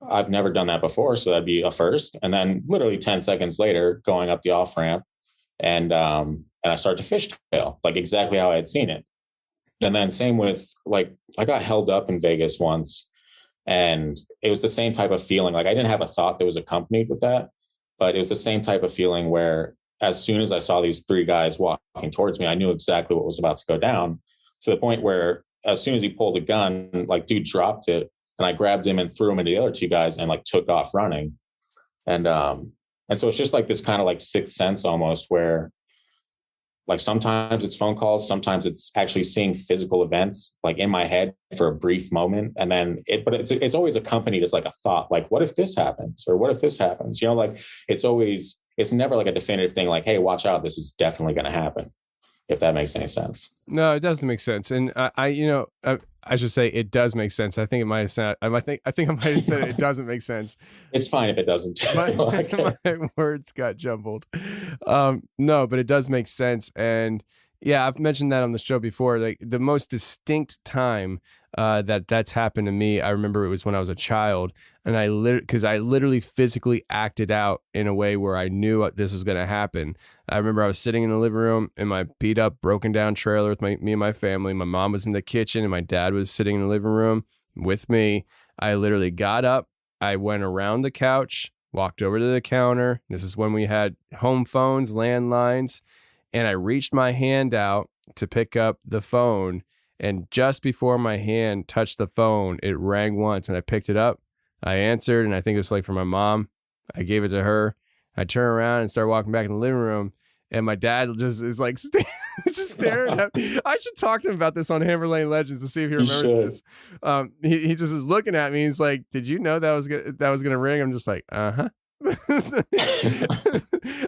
I've never done that before, so that'd be a first. And then literally 10 seconds later, going up the off ramp, and I started to fishtail, like exactly how I had seen it. And then same with, like, I got held up in Vegas once, and it was the same type of feeling. Like, I didn't have a thought that was accompanied with that, but it was the same type of feeling where as soon as I saw these three guys walking towards me, I knew exactly what was about to go down, to the point where as soon as he pulled a gun, like, dude dropped it, and I grabbed him and threw him into the other two guys and like took off running. And so it's just like this kind of like sixth sense almost, where like sometimes it's phone calls, sometimes it's actually seeing physical events like in my head for a brief moment. And then it's always accompanied as like a thought, like, what if this happens? Or what if this happens? You know, like it's never like a definitive thing like, hey, watch out, this is definitely going to happen, if that makes any sense. No, it doesn't make sense. And I should say it does make sense. I think it might have said, I think I might have said it doesn't make sense. It's fine if it doesn't. My words got jumbled. No, but it does make sense. And yeah, I've mentioned that on the show before. Like, the most distinct time that's happened to me, I remember it was when I was a child, and I literally physically acted out in a way where I knew this was going to happen. I remember I was sitting in the living room in my beat up, broken down trailer with me and my family. My mom was in the kitchen and my dad was sitting in the living room with me. I literally got up. I went around the couch, walked over to the counter. This is when we had home phones, landlines, and I reached my hand out to pick up the phone. And just before my hand touched the phone, it rang once, and I picked it up. I answered, and I think it was like for my mom. I gave it to her. I turned around and started walking back in the living room, and my dad just is like just staring at me. I should talk to him about this on Hammer Lane Legends to see if he remembers this. He just is looking at me. He's like, "Did you know that was gonna ring?" I'm just like, "Uh-huh."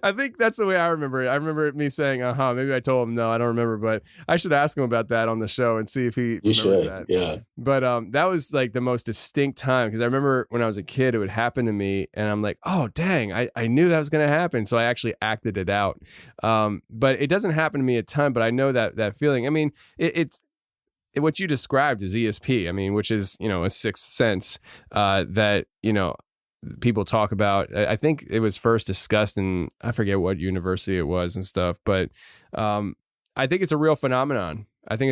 I think that's the way I remember it. I remember me saying, "Uh-huh." Maybe I told him no, I don't remember, but I should ask him about that on the show and see if he remembers that. Yeah. But that was like the most distinct time, because I remember when I was a kid, it would happen to me, and I'm like, "Oh, dang, I knew that was going to happen," so I actually acted it out. But it doesn't happen to me a ton, but I know that feeling. I mean, it's what you described is ESP. I mean, which is, a sixth sense that people talk about. I think it was first discussed in, I forget what university it was and stuff, but I think it's a real phenomenon. And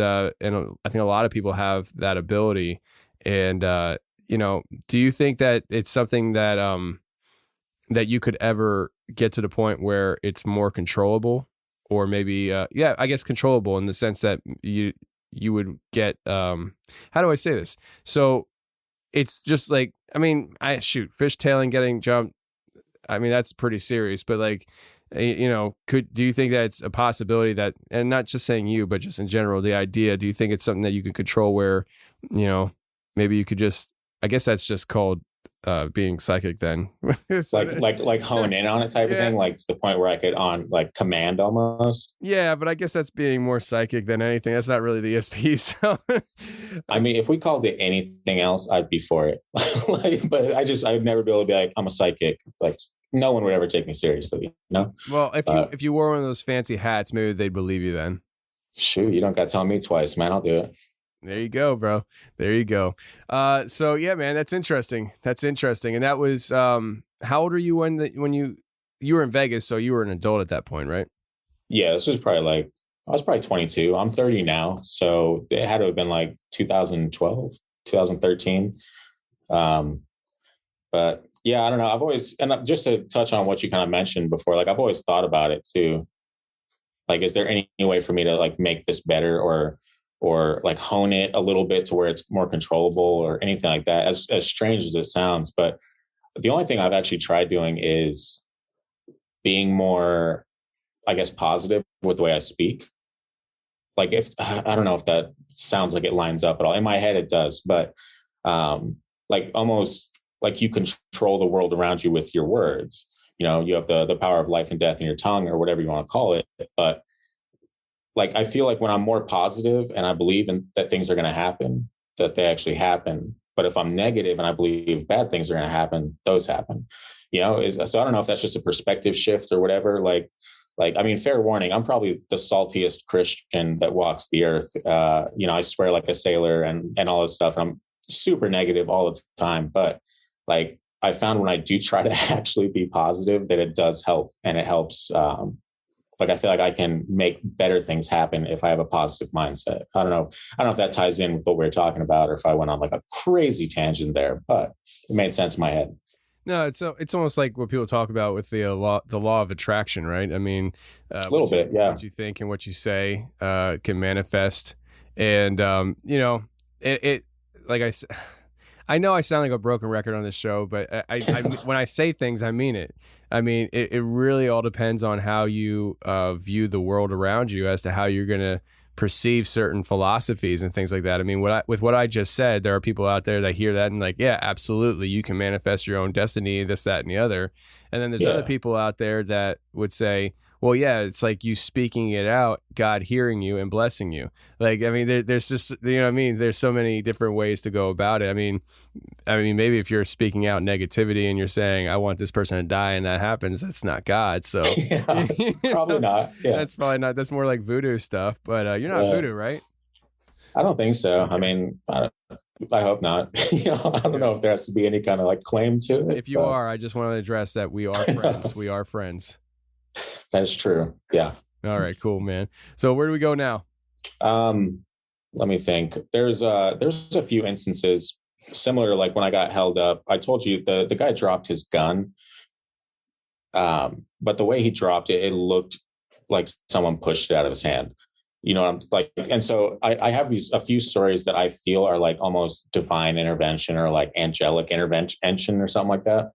I think a lot of people have that ability. And do you think that it's something that that you could ever get to the point where it's more controllable, or maybe I guess controllable in the sense that you would get how do I say this? So it's just like, fishtailing, getting jumped. I mean, that's pretty serious, but like, do you think that it's a possibility that, and not just saying you, but just in general, the idea, do you think it's something that you can control where, maybe you could just, I guess that's just called being psychic then. like hone in on it type of thing, like to the point where I could command almost. Yeah, but I guess that's being more psychic than anything. That's not really the ESP. So I mean, if we called it anything else, I'd be for it. But I'd never be able to be like, I'm a psychic. Like, no one would ever take me seriously, Well, if you wore one of those fancy hats, maybe they'd believe you then. Shoot, you don't got to tell me twice, man. I'll do it. There you go, bro. There you go. So yeah, man, that's interesting. And that was, how old are you when you were in Vegas? So you were an adult at that point, right? Yeah, this was probably I was probably 22. I'm 30 now. So it had to have been like 2012, 2013. But yeah, I don't know. I've always, and just to touch on what you kind of mentioned before, like I've always thought about it too. Like, is there any way for me to like make this better or like hone it a little bit to where it's more controllable or anything like that, as strange as it sounds. But the only thing I've actually tried doing is being more, I guess, positive with the way I speak. Like, I don't know if that sounds like it lines up at all. In my head, it does. But like almost like you control the world around you with your words. You have the power of life and death in your tongue, or whatever you want to call it. But like, I feel like when I'm more positive and I believe that things are going to happen, that they actually happen. But if I'm negative and I believe bad things are going to happen, those happen, so I don't know if that's just a perspective shift or whatever. Like like, I mean, fair warning, I'm probably the saltiest Christian that walks the earth. I swear like a sailor and all this stuff. I'm super negative all the time. But like, I found when I do try to actually be positive that it does help, and it helps. Like, I feel like I can make better things happen if I have a positive mindset. I don't know if that ties in with what we were talking about, or if I went on like a crazy tangent there, but it made sense in my head. No, it's almost like what people talk about with the law of attraction, right? I mean, a little bit, yeah. What you think and what you say can manifest, and it like I said, I know I sound like a broken record on this show, but I when I say things, I mean it. I mean, it really all depends on how you view the world around you as to how you're going to perceive certain philosophies and things like that. I mean, with what I just said, there are people out there that hear that and like, yeah, absolutely, you can manifest your own destiny, this, that, and the other. And then there's other people out there that would say, well, yeah, it's like you speaking it out, God hearing you and blessing you. Like, I mean, there's just, you know what I mean? There's so many different ways to go about it. I mean, maybe if you're speaking out negativity and you're saying, I want this person to die, and that happens, that's not God. So probably not. Yeah. That's probably not. That's more like voodoo stuff, but you're not voodoo, right? I don't think so. Okay. I mean, I hope not. I don't know if there has to be any kind of like claim to it. If you are, I just want to address that we are friends. We are friends. That is true. Yeah. All right, cool, man. So where do we go now? Let me think. There's a few instances similar, like when I got held up. I told you the guy dropped his gun. But the way he dropped it, it looked like someone pushed it out of his hand. You know, I'm like, and so I have a few stories that I feel are like almost divine intervention or like angelic intervention or something like that.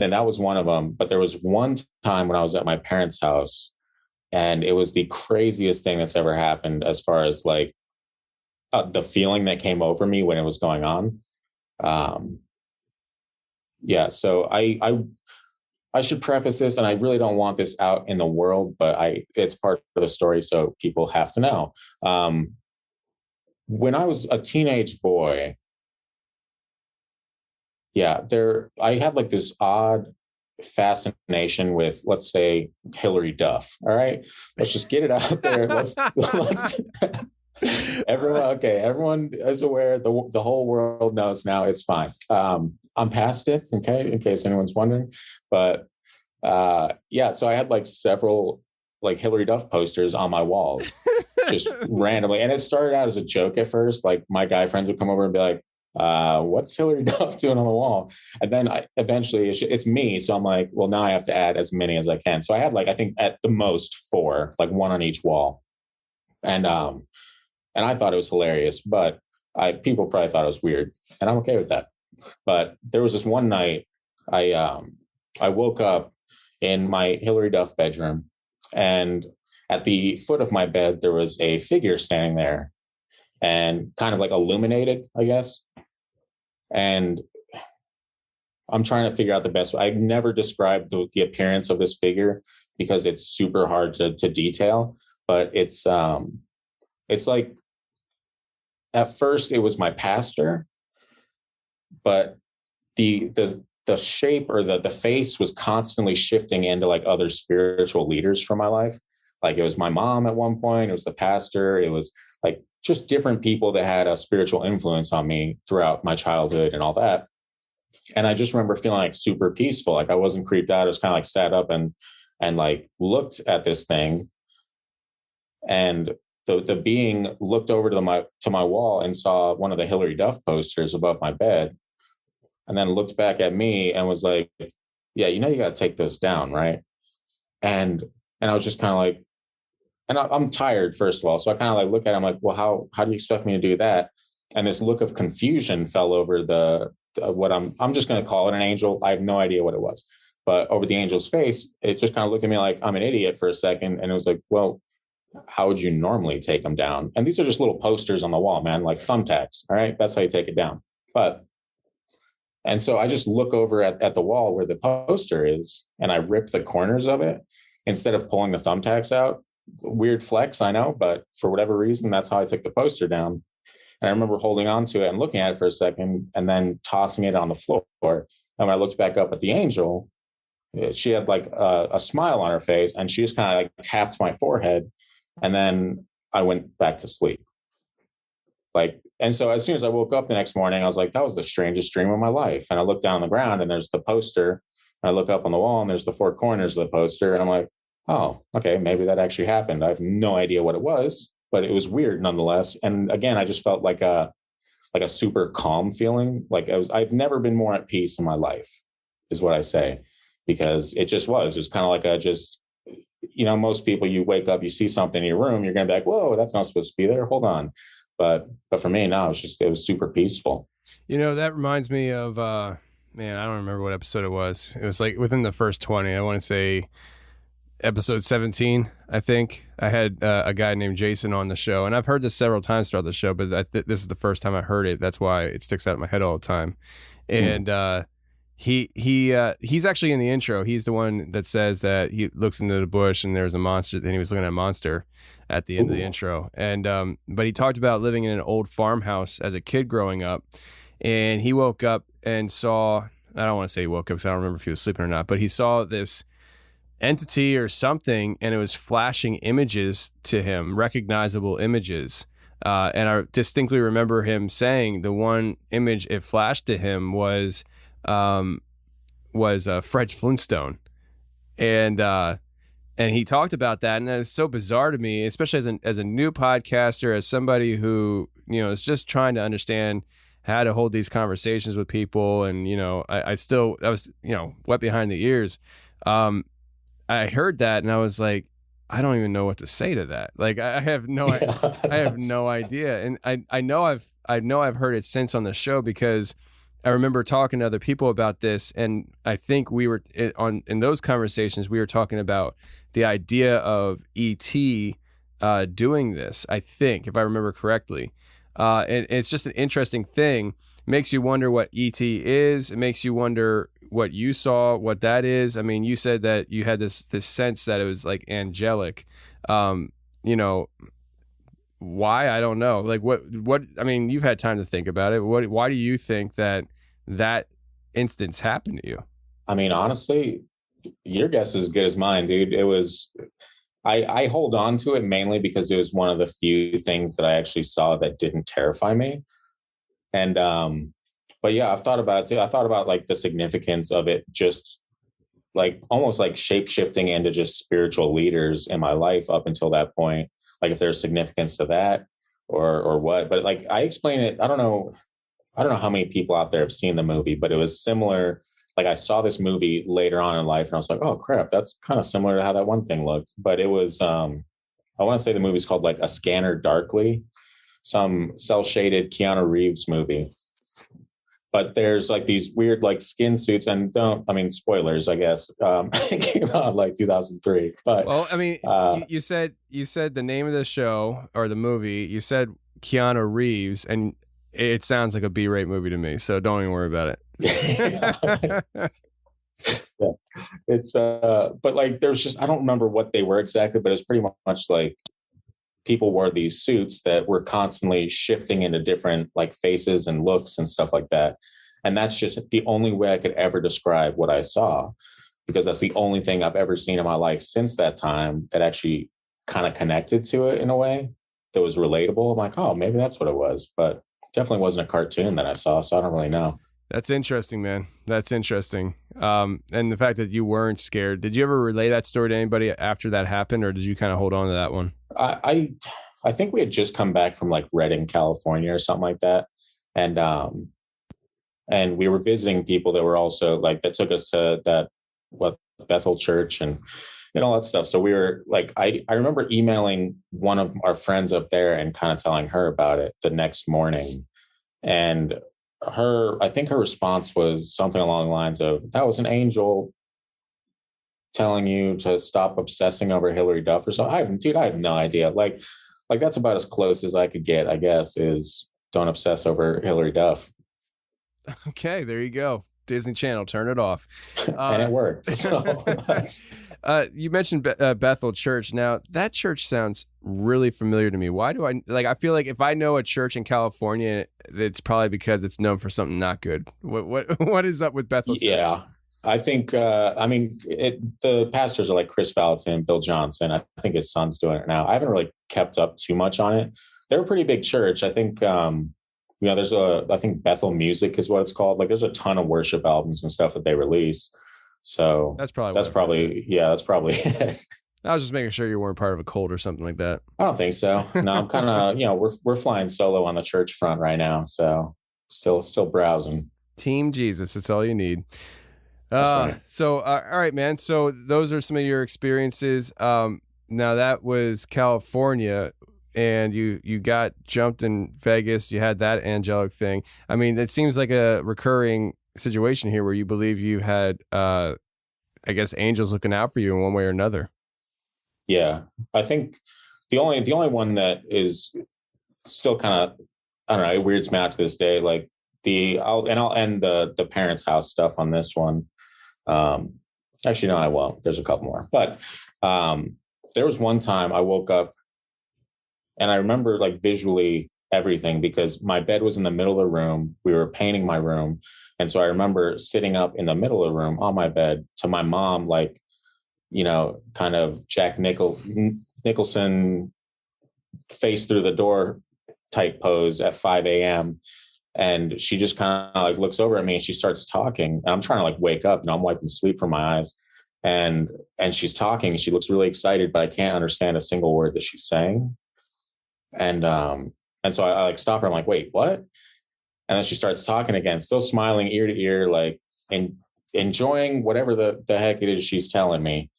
And that was one of them. But there was one time when I was at my parents' house, and it was the craziest thing that's ever happened as far as like the feeling that came over me when it was going on. So I should preface this, and I really don't want this out in the world, but it's part of the story, so people have to know. When I was a teenage boy, I had like this odd fascination with, let's say, Hillary Duff. All right, let's just get it out there. Let's everyone is aware. The whole world knows now. It's fine. I'm past it. Okay, in case anyone's wondering. But so I had like several like Hillary Duff posters on my walls, just randomly. And it started out as a joke at first. Like my guy friends would come over and be like, what's Hillary Duff doing on the wall? And then eventually it's me. So I'm like, well, now I have to add as many as I can. So I had like, I think at the most 4, like one on each wall. And I thought it was hilarious, but people probably thought it was weird, and I'm okay with that. But there was this one night I woke up in my Hillary Duff bedroom, and at the foot of my bed, there was a figure standing there and kind of like illuminated, I guess. And I'm trying to figure out the best way. I've never described the appearance of this figure because it's super hard to detail, but it's like, at first it was my pastor, but the shape or the face was constantly shifting into like other spiritual leaders from my life. Like it was my mom at one point, it was the pastor, it was like just different people that had a spiritual influence on me throughout my childhood and all that. And I just remember feeling like super peaceful. Like I wasn't creeped out. I was kind of like sat up and like looked at this thing. And the being looked over to my wall and saw one of the Hillary Duff posters above my bed, and then looked back at me and was like, yeah, you got to take those down, right? And I was just kind of like, and I'm tired, first of all. So I kind of like look at him like, well, how do you expect me to do that? And this look of confusion fell over what I'm just going to call it an angel. I have no idea what it was, but over the angel's face, it just kind of looked at me like I'm an idiot for a second. And it was like, well, how would you normally take them down? And these are just little posters on the wall, man, like thumbtacks. All right. That's how you take it down. And so I just look over at the wall where the poster is, and I rip the corners of it instead of pulling the thumbtacks out. Weird flex, I know, but for whatever reason, that's how I took the poster down. And I remember holding on to it and looking at it for a second and then tossing it on the floor. And when I looked back up at the angel, she had like a smile on her face, and she just kind of like tapped my forehead, and then I went back to sleep. Like, and so as soon as I woke up the next morning, I was like, that was the strangest dream of my life. And I looked down on the ground, and there's the poster. And I look up on the wall, and there's the four corners of the poster. And I'm like, oh, okay, maybe that actually happened. I have no idea what it was, but it was weird nonetheless. And again, I just felt like a super calm feeling. Like I've never been more at peace in my life, is what I say, because it was kind of like most people, you wake up, you see something in your room, you're going to be like, whoa, that's not supposed to be there. Hold on. But for me, no, it was super peaceful. That reminds me of, man, I don't remember what episode it was. It was like within the first 20, I want to say episode 17, I think. I had a guy named Jason on the show, and I've heard this several times throughout the show, but this is the first time I heard it. That's why it sticks out in my head all the time. And he's actually in the intro. He's the one that says that he looks into the bush and there's a monster, and he was looking at a monster at the end of the intro. And but he talked about living in an old farmhouse as a kid growing up, and he woke up and saw, I don't want to say he woke up because I don't remember if he was sleeping or not, but he saw this entity or something, and it was flashing images to him, recognizable images. And I distinctly remember him saying the one image it flashed to him was Fred Flintstone. And he talked about that, and that is so bizarre to me, especially as a new podcaster, as somebody who, is just trying to understand how to hold these conversations with people. And, I was wet behind the ears. I heard that, and I was like, I don't even know what to say to that. Like, I have no idea. And I know I've heard it since on the show, because I remember talking to other people about this, and I think we were in those conversations, we were talking about the idea of ET doing this, I think, if I remember correctly. And it's just an interesting thing. It makes you wonder what ET is. It makes you wonder what you saw, what that is. I mean, you said that you had this sense that it was like angelic. Why? I don't know. Like what, I mean, you've had time to think about it. Why do you think that instance happened to you? I mean, honestly, your guess is as good as mine, dude. It was, I hold on to it mainly because it was one of the few things that I actually saw that didn't terrify me. And, but yeah, I've thought about it too. I thought about like the significance of it, just like almost like shape shifting into just spiritual leaders in my life up until that point. Like if there's significance to that or what, but like I explain it. I don't know how many people out there have seen the movie, but it was similar. Like I saw this movie later on in life and I was like, oh crap, that's kind of similar to how that one thing looked. But it was, I want to say the movie's called like A Scanner Darkly, some cell shaded Keanu Reeves movie. But there's like these weird like skin suits, and spoilers, I guess. It came out like 2003. But well, I mean, you said the name of the show or the movie. You said Keanu Reeves, and it sounds like a B-rate movie to me. So don't even worry about it. Yeah. It's but like there's just, I don't remember what they were exactly, but it's pretty much like people wore these suits that were constantly shifting into different like faces and looks and stuff like that. And that's just the only way I could ever describe what I saw, because that's the only thing I've ever seen in my life since that time that actually kind of connected to it in a way that was relatable. I'm like, oh, maybe that's what it was, but definitely wasn't a cartoon that I saw. So I don't really know. That's interesting, man. That's interesting. And the fact that you weren't scared, did you ever relay that story to anybody after that happened, or did you kind of hold on to that one? I think we had just come back from like Redding, California or something like that. And we were visiting people that were also like, that took us to that, Bethel Church and all that stuff. So we were like, I remember emailing one of our friends up there and kind of telling her about it the next morning. And I think her response was something along the lines of, that was an angel telling you to stop obsessing over Hillary Duff or something. I have no idea. Like that's about as close as I could get, I guess, is don't obsess over Hillary Duff. Okay, there you go. Disney Channel, turn it off. And it worked. So you mentioned Bethel Church. Now, that church sounds really familiar to me. Why do I feel like if I know a church in California, it's probably because it's known for something not good. What is up with Bethel Church? Yeah. I think, the pastors are like Chris Valentin, Bill Johnson. I think his son's doing it now. I haven't really kept up too much on it. They're a pretty big church. I think, there's I think Bethel Music is what it's called. Like there's a ton of worship albums and stuff that they release. So that's probably it. I was just making sure you weren't part of a cult or something like that. I don't think so. No, I'm kind of, we're flying solo on the church front right now. So still browsing. Team Jesus. That's all you need. All right, man. So those are some of your experiences. Now that was California, and you got jumped in Vegas. You had that angelic thing. I mean, it seems like a recurring situation here where you believe you had, I guess, angels looking out for you in one way or another. Yeah, I think the only one that is still kind of, I don't know, it weirds me out to this day. Like I'll end the parents' house stuff on this one. Actually, no, I won't. There's a couple more, but there was one time I woke up and I remember like visually everything because my bed was in the middle of the room. We were painting my room. And so I remember sitting up in the middle of the room on my bed to my mom, like, kind of Jack Nicholson face through the door type pose at 5 a.m. And she just kind of like looks over at me and she starts talking. And I'm trying to like wake up and I'm wiping sleep from my eyes. And she's talking. She looks really excited, but I can't understand a single word that she's saying. And so I like stop her. I'm like, wait, what? And then she starts talking again, still smiling ear to ear, like enjoying whatever the heck it is she's telling me.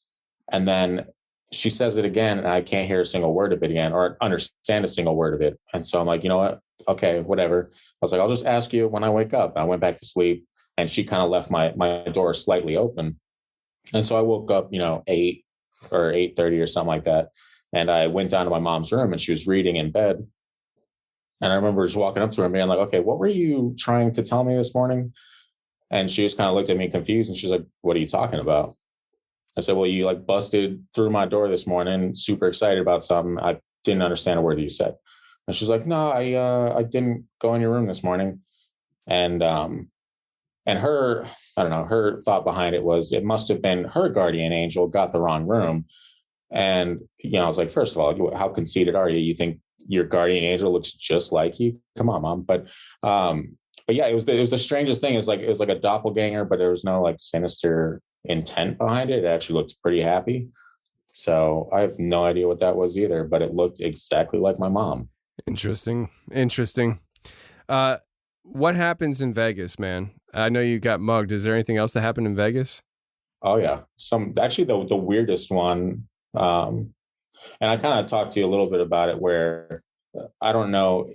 And then she says it again and I can't hear a single word of it again or understand a single word of it. And so I'm like, you know what? Okay, whatever. I was like, I'll just ask you when I wake up. I went back to sleep and she kind of left my door slightly open. And so I woke up, 8 or 8:30 or something like that. And I went down to my mom's room and she was reading in bed. And I remember just walking up to her and being like, okay, what were you trying to tell me this morning? And she just kind of looked at me confused and she's like, what are you talking about? I said, well, you like busted through my door this morning, super excited about something. I didn't understand a word that you said. And she's like, no, I didn't go in your room this morning. And her, I don't know, her thought behind it was it must have been her guardian angel got the wrong room. And, I was like, first of all, how conceited are you? You think your guardian angel looks just like you? Come on, Mom. But yeah, it was the strangest thing. It was like a doppelganger, but there was no like sinister intent behind it. It actually looked pretty happy. So I have no idea what that was either, but it looked exactly like my mom. Interesting. What happens in Vegas, man? I know you got mugged. Is there anything else that happened in Vegas? Oh yeah. Actually the weirdest one. And I kind of talked to you a little bit about it where I don't know,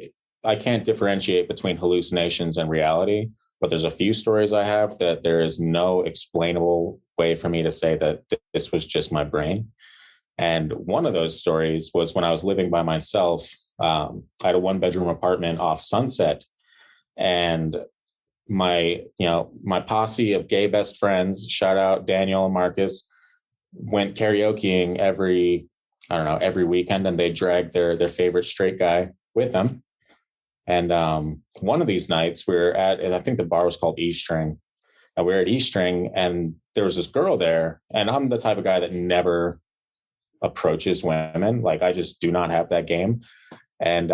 I can't differentiate between hallucinations and reality, but there's a few stories I have that there is no explainable way for me to say that this was just my brain. And one of those stories was when I was living by myself. I had a 1-bedroom apartment off Sunset, and my posse of gay best friends, shout out Daniel and Marcus, went karaokeing every weekend, and they dragged their favorite straight guy with them. And one of these nights we were at, and I think the bar was called E String, and we were at E String, and there was this girl there, and I'm the type of guy that never approaches women. Like I just do not have that game. And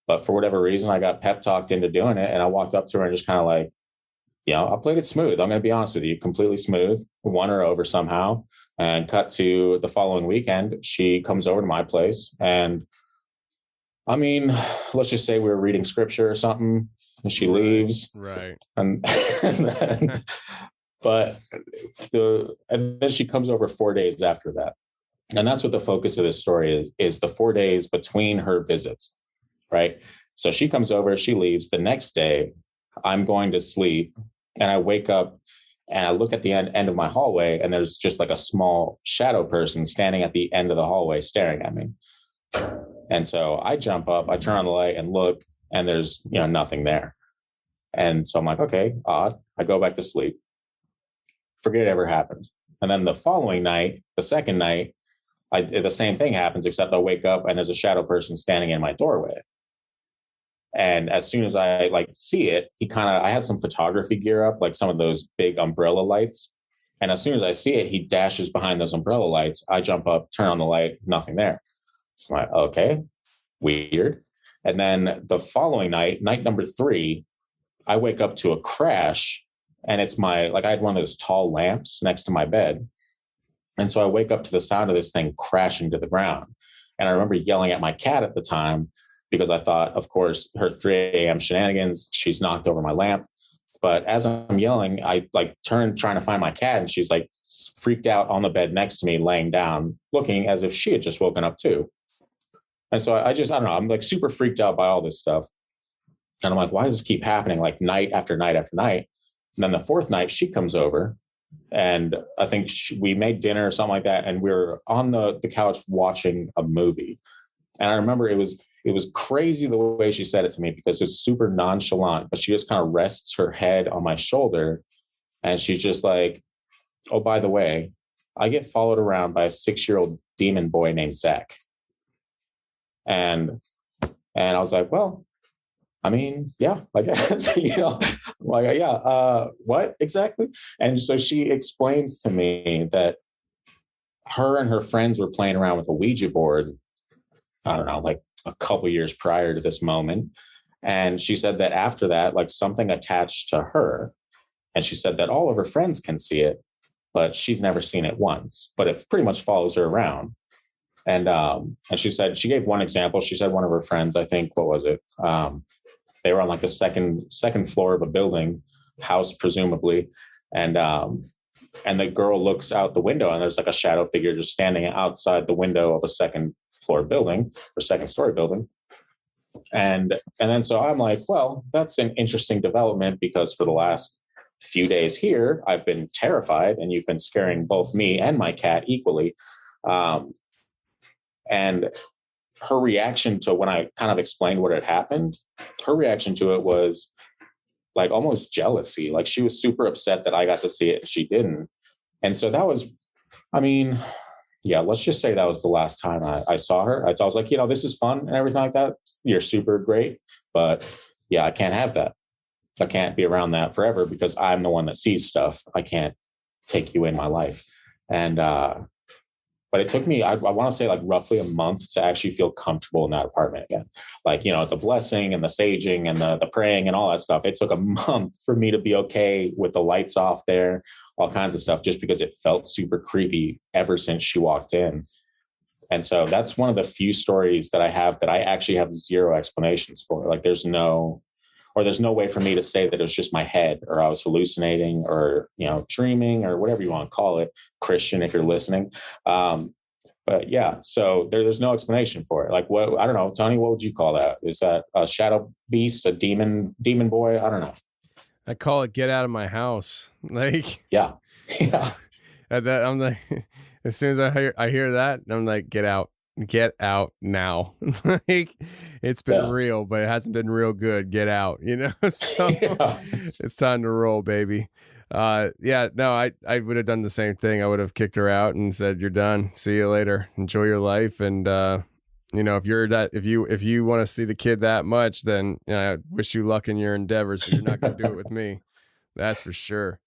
but for whatever reason, I got pep talked into doing it, and I walked up to her and just kind of like, I played it smooth. I'm going to be honest with you, completely smooth. Won her over somehow. And cut to the following weekend, she comes over to my place, and I mean, let's just say we were reading scripture or something, and she leaves. Right. And then she comes over 4 days after that. And that's what the focus of this story is the 4 days between her visits, right? So she comes over, she leaves. The next day, I'm going to sleep, and I wake up, and I look at the end of my hallway, and there's just like a small shadow person standing at the end of the hallway staring at me. And so I jump up, I turn on the light and look, and there's, nothing there. And so I'm like, okay, odd. I go back to sleep. Forget it ever happened. And then the following night, the second night, the same thing happens, except I wake up and there's a shadow person standing in my doorway. And as soon as I like see it, I had some photography gear up, like some of those big umbrella lights. And as soon as I see it, he dashes behind those umbrella lights. I jump up, turn on the light, nothing there. I'm like, okay, weird. And then the following night number 3, I wake up to a crash, and it's I had one of those tall lamps next to my bed. And so I wake up to the sound of this thing crashing to the ground. And I remember yelling at my cat at the time because I thought, of course, her 3 a.m. shenanigans, she's knocked over my lamp. But as I'm yelling, I turn trying to find my cat, and she's like freaked out on the bed next to me, laying down, looking as if she had just woken up too. And so I don't know, I'm like super freaked out by all this stuff. And I'm like, why does this keep happening like night after night after night? And then the 4th night, she comes over, and I think we made dinner or something like that. And we were on the couch watching a movie. And I remember it was crazy the way she said it to me, because it's super nonchalant, but she just kind of rests her head on my shoulder. And she's just like, oh, by the way, I get followed around by a 6-year-old demon boy named Zach. And I was like, well, I mean, yeah, I guess, like, yeah, what exactly? And so she explains to me that her and her friends were playing around with a Ouija board, I don't know, like a couple years prior to this moment. And she said that after that, like something attached to her. And she said that all of her friends can see it, but she's never seen it once, but it pretty much follows her around. And she said, she gave one example. She said one of her friends, I think, what was it? They were on like the second floor of a building, house, presumably. And the girl looks out the window, and there's like a shadow figure just standing outside the window of a second floor building or second story building. And then so I'm like, well, that's an interesting development, because for the last few days here, I've been terrified, and you've been scaring both me and my cat equally. And her reaction to when I kind of explained what had happened, her reaction to it was like almost jealousy. Like she was super upset that I got to see it and she didn't. And so that was, I mean, yeah, let's just say that was the last time I saw her. I was like, this is fun and everything like that. You're super great. But yeah, I can't have that. I can't be around that forever, because I'm the one that sees stuff. I can't take you in my life. And, but it took me, I want to say like roughly a month to actually feel comfortable in that apartment again. Like, the blessing and the saging and the praying and all that stuff. It took a month for me to be okay with the lights off there, all kinds of stuff, just because it felt super creepy ever since she walked in. And so that's one of the few stories that I have that I actually have zero explanations for. Like there's no way for me to say that it was just my head, or I was hallucinating, or, dreaming, or whatever you want to call it, Christian, if you're listening. But yeah, so there's no explanation for it. Like what, I don't know, Tony, what would you call that? Is that a shadow beast, a demon boy? I don't know. I call it get out of my house. Like, yeah. I'm like, as soon as I hear that, I'm like, get out now. Like it's been real, but it hasn't been real good. Get out, so It's time to roll, baby. I would have done the same thing. I would have kicked her out and said, you're done. See you later. Enjoy your life. And, if you want to see the kid that much, then I wish you luck in your endeavors, but you're not going to do it with me. That's for sure.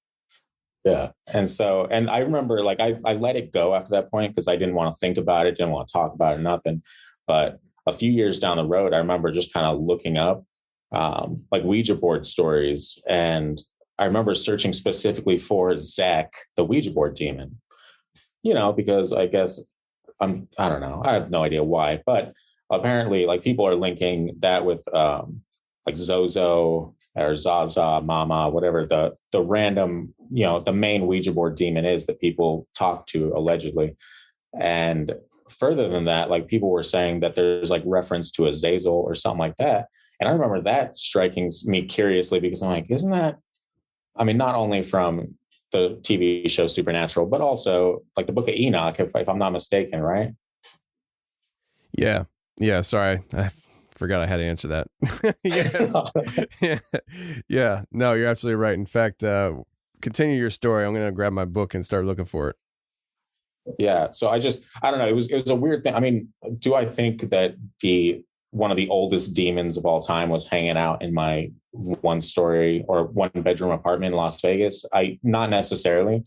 Yeah. And I remember like, I let it go after that point, because I didn't want to think about it. Didn't want to talk about it, nothing. But a few years down the road, I remember just kind of looking up like Ouija board stories. And I remember searching specifically for Zach, the Ouija board demon, because I guess I don't know. I have no idea why, but apparently like people are linking that with like Zozo or Zaza, Mama, whatever the random, the main Ouija board demon is that people talk to allegedly. And further than that, like people were saying that there's like reference to Azazel or something like that. And I remember that striking me curiously, because I'm like, isn't that, I mean, not only from the TV show Supernatural, but also like the Book of Enoch, if I'm not mistaken, right? Yeah. Yeah. Sorry. I forgot I had to answer that. Yes. Yeah. No, you're absolutely right. In fact, continue your story. I'm going to grab my book and start looking for it. Yeah. So I don't know. It was a weird thing. I mean, do I think that the one of the oldest demons of all time was hanging out in my one-story or one-bedroom apartment in Las Vegas. Not necessarily,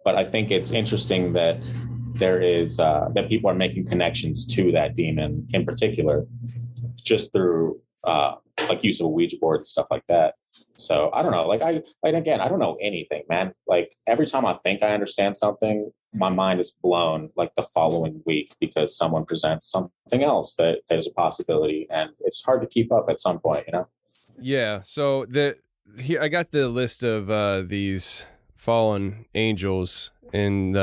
but I think it's interesting that there is that people are making connections to that demon in particular, just through like use of a Ouija board and stuff like that. So I don't know. Like I don't know anything, man. Like every time I think I understand something, my mind is blown like the following week because someone presents something else that there's a possibility, and it's hard to keep up at some point, you know? Yeah. So I got the list of these fallen angels in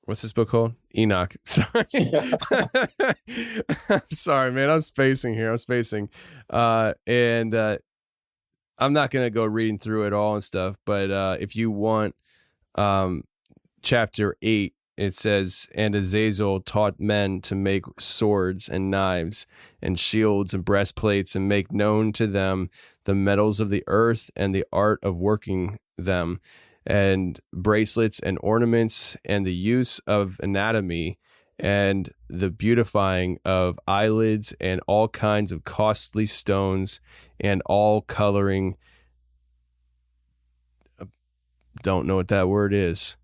what's this book called? Enoch. Sorry. I'm sorry, man. I'm spacing here. And I'm not going to go reading through it all and stuff, but if you want chapter 8, it says, and Azazel taught men to make swords and knives and shields and breastplates and make known to them the metals of the earth and the art of working them, and bracelets and ornaments and the use of anatomy and the beautifying of eyelids and all kinds of costly stones and all coloring. Don't know what that word is,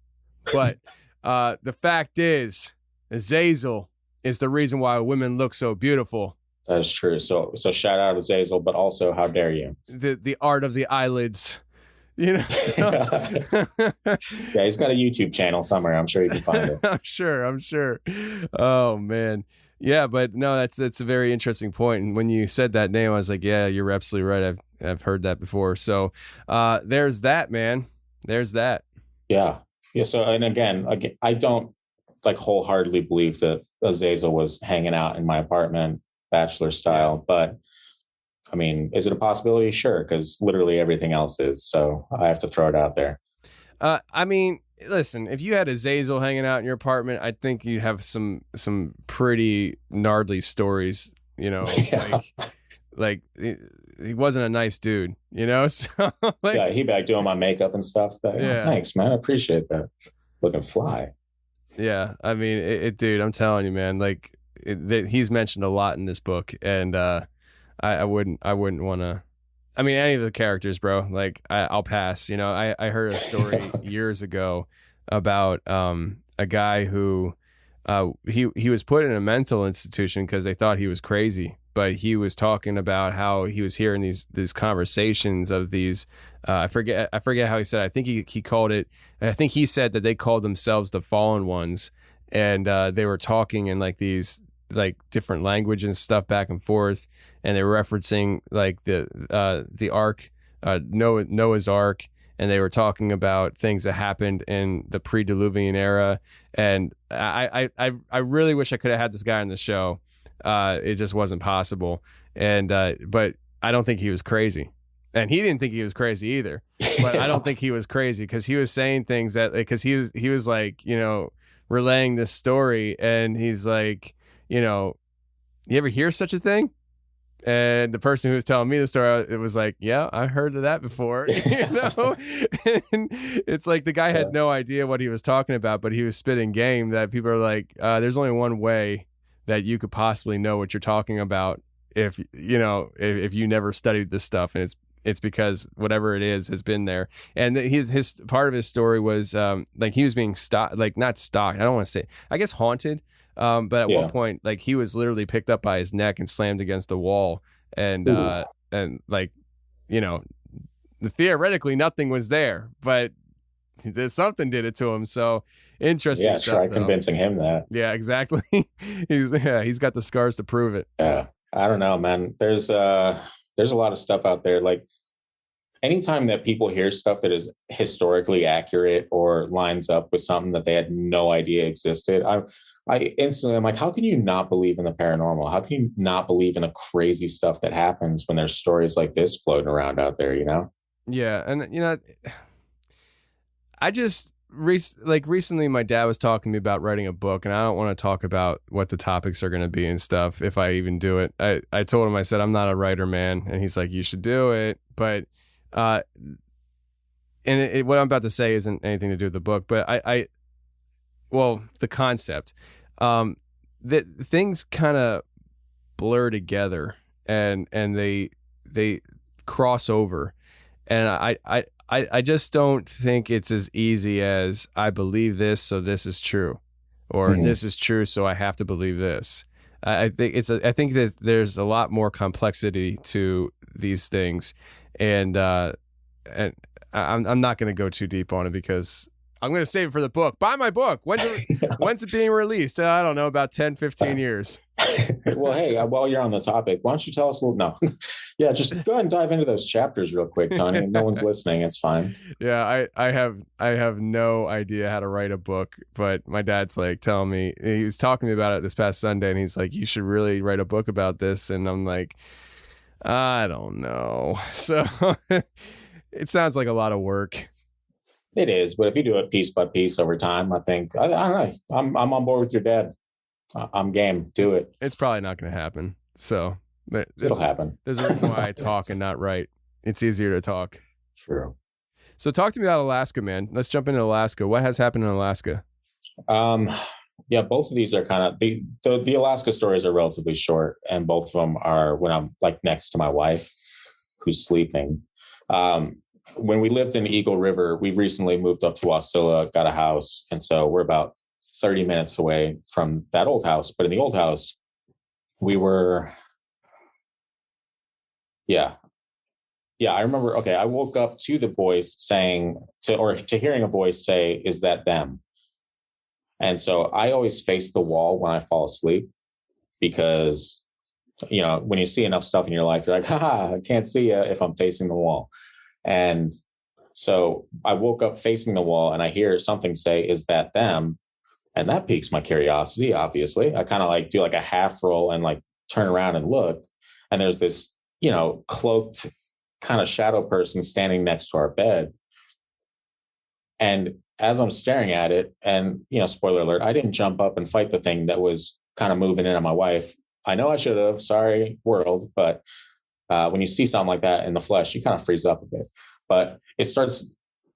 but the fact is Azazel is the reason why women look so beautiful. That is true. So shout out to Azazel, but also how dare you? The art of the eyelids. You know, so. Yeah, he's got a YouTube channel somewhere. I'm sure you can find it. I'm sure. Oh man, yeah, but no, that's a very interesting point. And when you said that name, I was like, yeah, you're absolutely right. I've heard that before. So, there's that, man. There's that. Yeah. So, and again, I don't like wholeheartedly believe that Azazel was hanging out in my apartment, bachelor style, but. I mean, is it a possibility? Sure, because literally everything else is. So I have to throw it out there. I mean, listen, if you had Azazel hanging out in your apartment, I think you'd have some pretty gnarly stories. You know, yeah. like he wasn't a nice dude. You know, so like, yeah, he'd be like doing my makeup and stuff. But, yeah. Thanks, man. I appreciate that. Looking fly. Yeah, I mean, dude. I'm telling you, man. Like, he's mentioned a lot in this book, and I wouldn't want to. I mean, any of the characters, bro. Like, I'll pass. You know, I heard a story years ago about a guy who he was put in a mental institution because they thought he was crazy. But he was talking about how he was hearing these conversations of these. I forget how he said it. I think he called it. I think he said that they called themselves the Fallen Ones, and they were talking in like these like different language and stuff back and forth. And they were referencing like the Ark, Noah's Ark, and they were talking about things that happened in the pre-Diluvian era. And I really wish I could have had this guy on the show. It just wasn't possible. And but I don't think he was crazy, and he didn't think he was crazy either. But I don't think he was crazy because he was saying things that because he was like, you know, relaying this story, and he's like, you know, you ever hear such a thing? And the person who was telling me the story, it was like, yeah, I heard of that before, you know? And it's like the guy had no idea what he was talking about, but he was spitting game that people are like, there's only one way that you could possibly know what you're talking about if you never studied this stuff. And it's because whatever it is has been there. And his part of his story was like he was being stalked, like not stalked. I don't want to say, I guess haunted. But at one point, like he was literally picked up by his neck and slammed against the wall, and like, you know, theoretically nothing was there, but something did it to him. So interesting. Yeah, stuff, try though. Convincing him that. Yeah, exactly. He's got the scars to prove it. Yeah, I don't know, man. There's a lot of stuff out there. Like anytime that people hear stuff that is historically accurate or lines up with something that they had no idea existed, I instantly, I'm like, how can you not believe in the paranormal? How can you not believe in the crazy stuff that happens when there's stories like this floating around out there, you know? Yeah. And, you know, I just recently my dad was talking to me about writing a book, and I don't want to talk about what the topics are going to be and stuff if I even do it. I told him, I said, I'm not a writer, man. And he's like, you should do it. But, what I'm about to say isn't anything to do with the book, but well, the concept. that things kind of blur together and they cross over, and I just don't think it's as easy as I believe this, so this is true, or this is true, so I have to believe this. I think that there's a lot more complexity to these things, and I'm not going to go too deep on it because I'm going to save it for the book. Buy my book. When's it being released? I don't know, about 10, 15 years. Well, hey, while you're on the topic, why don't you tell us a little? No. Yeah, just go ahead and dive into those chapters real quick, Tony. No one's listening. It's fine. Yeah, I have no idea how to write a book, but my dad's like telling me, he was talking to me about it this past Sunday, and he's like, you should really write a book about this. And I'm like, I don't know. So it sounds like a lot of work. It is, but if you do it piece by piece over time, I think I don't know. I'm on board with your dad. I'm game. Do it. It's probably not going to happen. So it'll happen. There's a reason why I talk and not write. It's easier to talk. True. So talk to me about Alaska, man. Let's jump into Alaska. What has happened in Alaska? Yeah, both of these are kind of the Alaska stories are relatively short, and both of them are when I'm like next to my wife who's sleeping. When we lived in Eagle River, we recently moved up to Wasilla, got a house. And so we're about 30 minutes away from that old house. But in the old house, we were, yeah, I remember, okay, I woke up to the voice saying, to hearing a voice say, is that them? And so I always face the wall when I fall asleep because, you know, when you see enough stuff in your life, you're like, I can't see you if I'm facing the wall. And so I woke up facing the wall and I hear something say, is that them? And that piques my curiosity, obviously. I kind of like do like a half roll and like turn around and look. And there's this, you know, cloaked kind of shadow person standing next to our bed. And as I'm staring at it, and, you know, spoiler alert, I didn't jump up and fight the thing that was kind of moving in on my wife. I know I should have. Sorry, world. But when you see something like that in the flesh, you kind of freeze up a bit. But it starts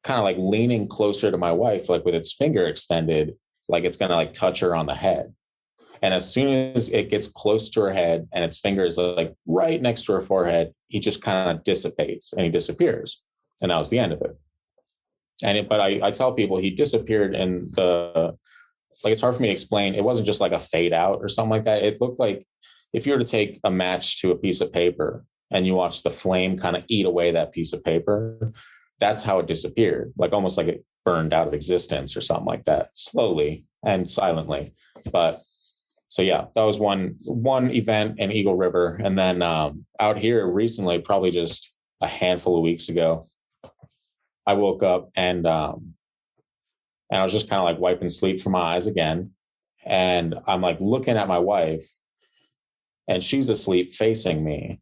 kind of like leaning closer to my wife, like with its finger extended, like it's going to like touch her on the head. And as soon as it gets close to her head and its finger is like right next to her forehead, he just kind of dissipates and he disappears. And that was the end of it. But I tell people he disappeared in the, like, it's hard for me to explain. It wasn't just like a fade out or something like that. It looked like if you were to take a match to a piece of paper and you watch the flame kind of eat away that piece of paper, that's how it disappeared. Like almost like it burned out of existence or something like that, slowly and silently. But so, yeah, that was one event in Eagle River. And then out here recently, probably just a handful of weeks ago, I woke up and I was just kind of like wiping sleep from my eyes again. And I'm like looking at my wife and she's asleep facing me,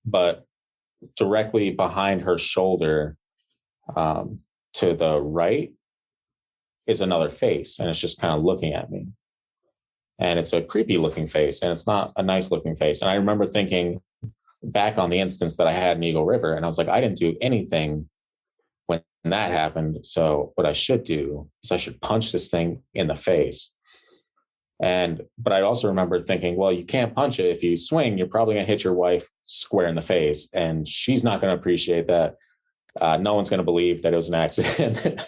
but directly behind her shoulder to the right is another face. And it's just kind of looking at me. And it's a creepy looking face and it's not a nice looking face. And I remember thinking back on the instance that I had in Eagle River. And I was like, I didn't do anything when that happened. So what I should do is I should punch this thing in the face. But I also remember thinking, well, you can't punch it. If you swing, you're probably going to hit your wife square in the face. And she's not going to appreciate that. No one's going to believe that it was an accident.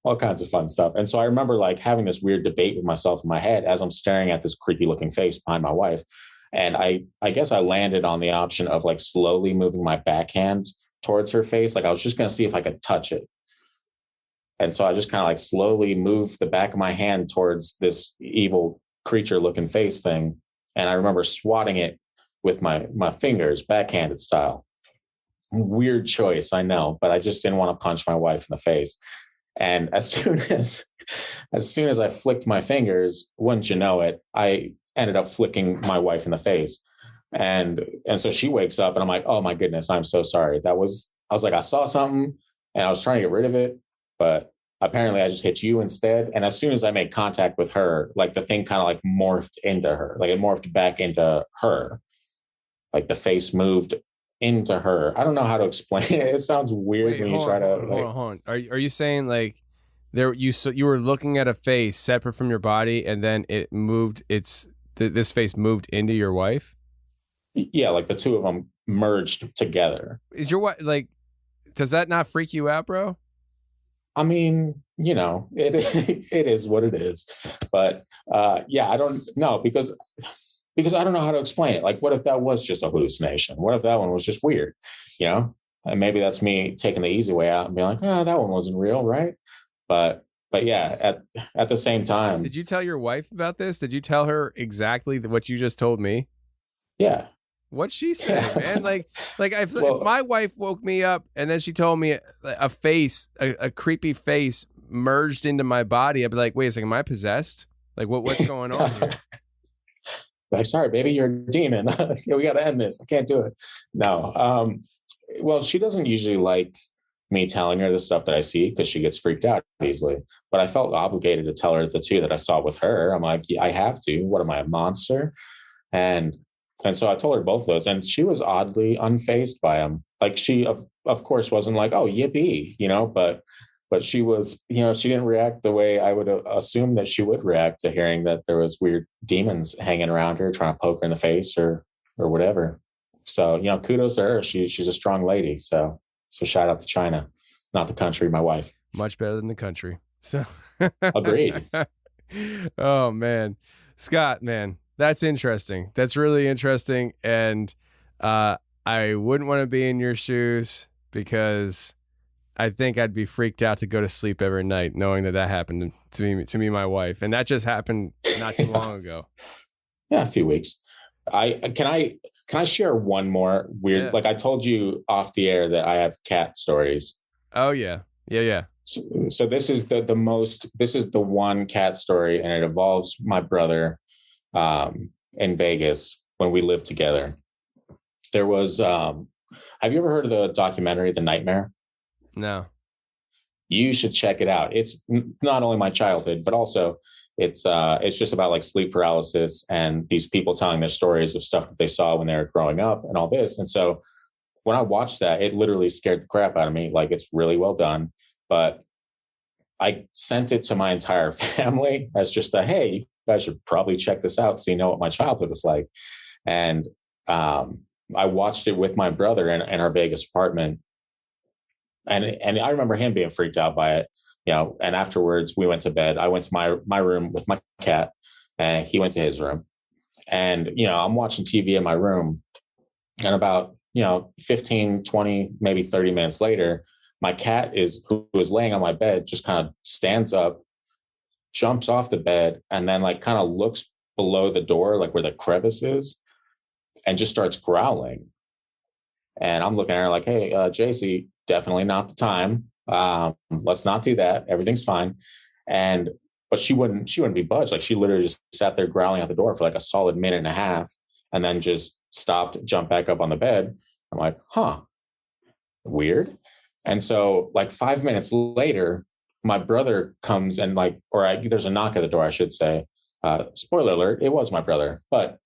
All kinds of fun stuff. And so I remember like having this weird debate with myself in my head as I'm staring at this creepy looking face behind my wife. And I guess I landed on the option of like slowly moving my backhand towards her face. Like I was just going to see if I could touch it. And so I just kind of like slowly moved the back of my hand towards this evil creature looking face thing. And I remember swatting it with my fingers, backhanded style. Weird choice, I know, but I just didn't want to punch my wife in the face. And as soon as I flicked my fingers, wouldn't you know it, I ended up flicking my wife in the face. And so she wakes up and I'm like, oh my goodness, I'm so sorry. I was like, I saw something and I was trying to get rid of it, but apparently I just hit you instead. And as soon as I made contact with her, like the thing kind of like morphed into her, like it morphed back into her. Like the face moved into her. I don't know how to explain it. It sounds weird when you try to. Hold on. Are you saying like you were looking at a face separate from your body, and then it moved its this face moved into your wife? Yeah, like the two of them merged together. Is your wife like? Does that not freak you out, bro? I mean, it is what it is. But yeah, I don't know because I don't know how to explain it. Like, what if that was just a hallucination? What if that one was just weird? And maybe that's me taking the easy way out and being like, oh, that one wasn't real, right? But yeah, at the same time. Did you tell your wife about this? Did you tell her exactly what you just told me? Yeah. What'd she say, man? Like if my wife woke me up and then she told me a face, a creepy face merged into my body, I'd be like, wait a second, am I possessed? Like what's going on here? Like, sorry, baby, you're a demon. We got to end this. I can't do it. No. Well, she doesn't usually like me telling her the stuff that I see because she gets freaked out easily. But I felt obligated to tell her the two that I saw with her. I'm like, yeah, I have to. What am I, a monster? And so I told her both of those, and she was oddly unfazed by them. Like she, of course, wasn't like, oh, yippee, but she was, she didn't react the way I would assume that she would react to hearing that there was weird demons hanging around her, trying to poke her in the face or whatever. So, kudos to her. She's a strong lady. So shout out to China, not the country, my wife. Much better than the country. So agreed. Oh man, Scott, man, that's interesting. That's really interesting. And I wouldn't want to be in your shoes because I think I'd be freaked out to go to sleep every night knowing that happened to me, my wife. And that just happened not too long ago. Yeah, a few weeks. Can I share one more weird? Yeah. Like I told you off the air that I have cat stories. Oh yeah. So this is this is the one cat story, and it involves my brother in Vegas when we lived together. There was have you ever heard of the documentary The Nightmare? No. You should check it out. It's not only my childhood, but also it's just about like sleep paralysis and these people telling their stories of stuff that they saw when they were growing up and all this. And so when I watched that, it literally scared the crap out of me. Like, it's really well done, but I sent it to my entire family as just a, hey, you guys should probably check this out so you know what my childhood was like. And I watched it with my brother in our Vegas apartment. And I remember him being freaked out by it, and afterwards we went to bed. I went to my room with my cat and he went to his room, and, I'm watching TV in my room, and about, 15, 20, maybe 30 minutes later, my cat who was laying on my bed, just kind of stands up, jumps off the bed, and then like kind of looks below the door, like where the crevice is, and just starts growling. And I'm looking at her like, hey, JC, definitely not the time. Let's not do that. Everything's fine. But she wouldn't be budged. Like, she literally just sat there growling at the door for like a solid minute and a half, and then just stopped, jumped back up on the bed. I'm like, weird. And so like 5 minutes later, my brother comes and there's a knock at the door, I should say. Spoiler alert, it was my brother. But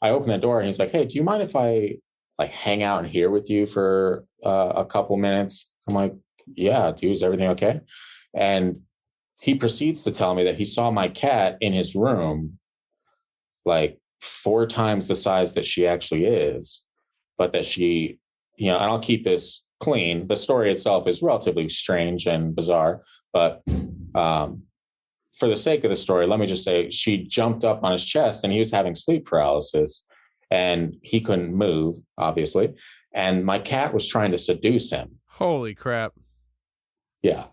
I open the door and he's like, hey, do you mind if I hang out in here with you for a couple minutes? I'm like, yeah, dude, is everything okay? And he proceeds to tell me that he saw my cat in his room, like 4 times the size that she actually is, but that she, and I'll keep this clean. The story itself is relatively strange and bizarre, but for the sake of the story, let me just say she jumped up on his chest and he was having sleep paralysis and he couldn't move, obviously. And my cat was trying to seduce him. Holy crap. Yeah.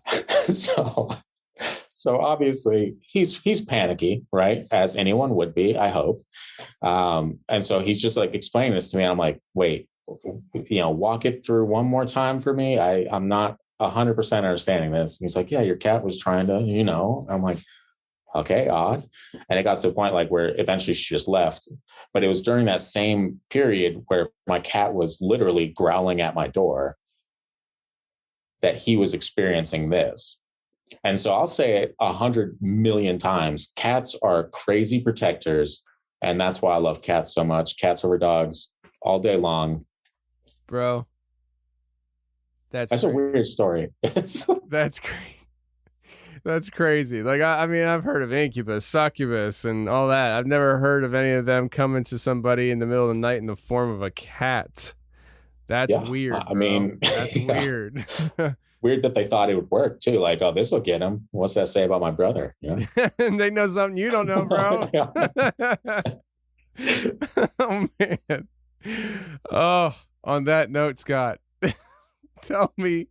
So obviously he's panicky, right? As anyone would be, I hope. And so he's just like explaining this to me. And I'm like, wait, walk it through one more time for me. I'm not 100% understanding this. And he's like, yeah, your cat was trying to, I'm like, okay, odd. And it got to the point like where eventually she just left. But it was during that same period where my cat was literally growling at my door that he was experiencing this. And so I'll say it 100 million times. Cats are crazy protectors. And that's why I love cats so much. Cats over dogs all day long. Bro. That's a weird story. That's great. That's crazy. Like, I mean, I've heard of incubus, succubus, and all that. I've never heard of any of them coming to somebody in the middle of the night in the form of a cat. That's weird. I mean, that's weird. Weird that they thought it would work too. Like, oh, this will get him. What's that say about my brother? Yeah. And they know something you don't know, bro. Oh man. Oh, on that note, Scott, tell the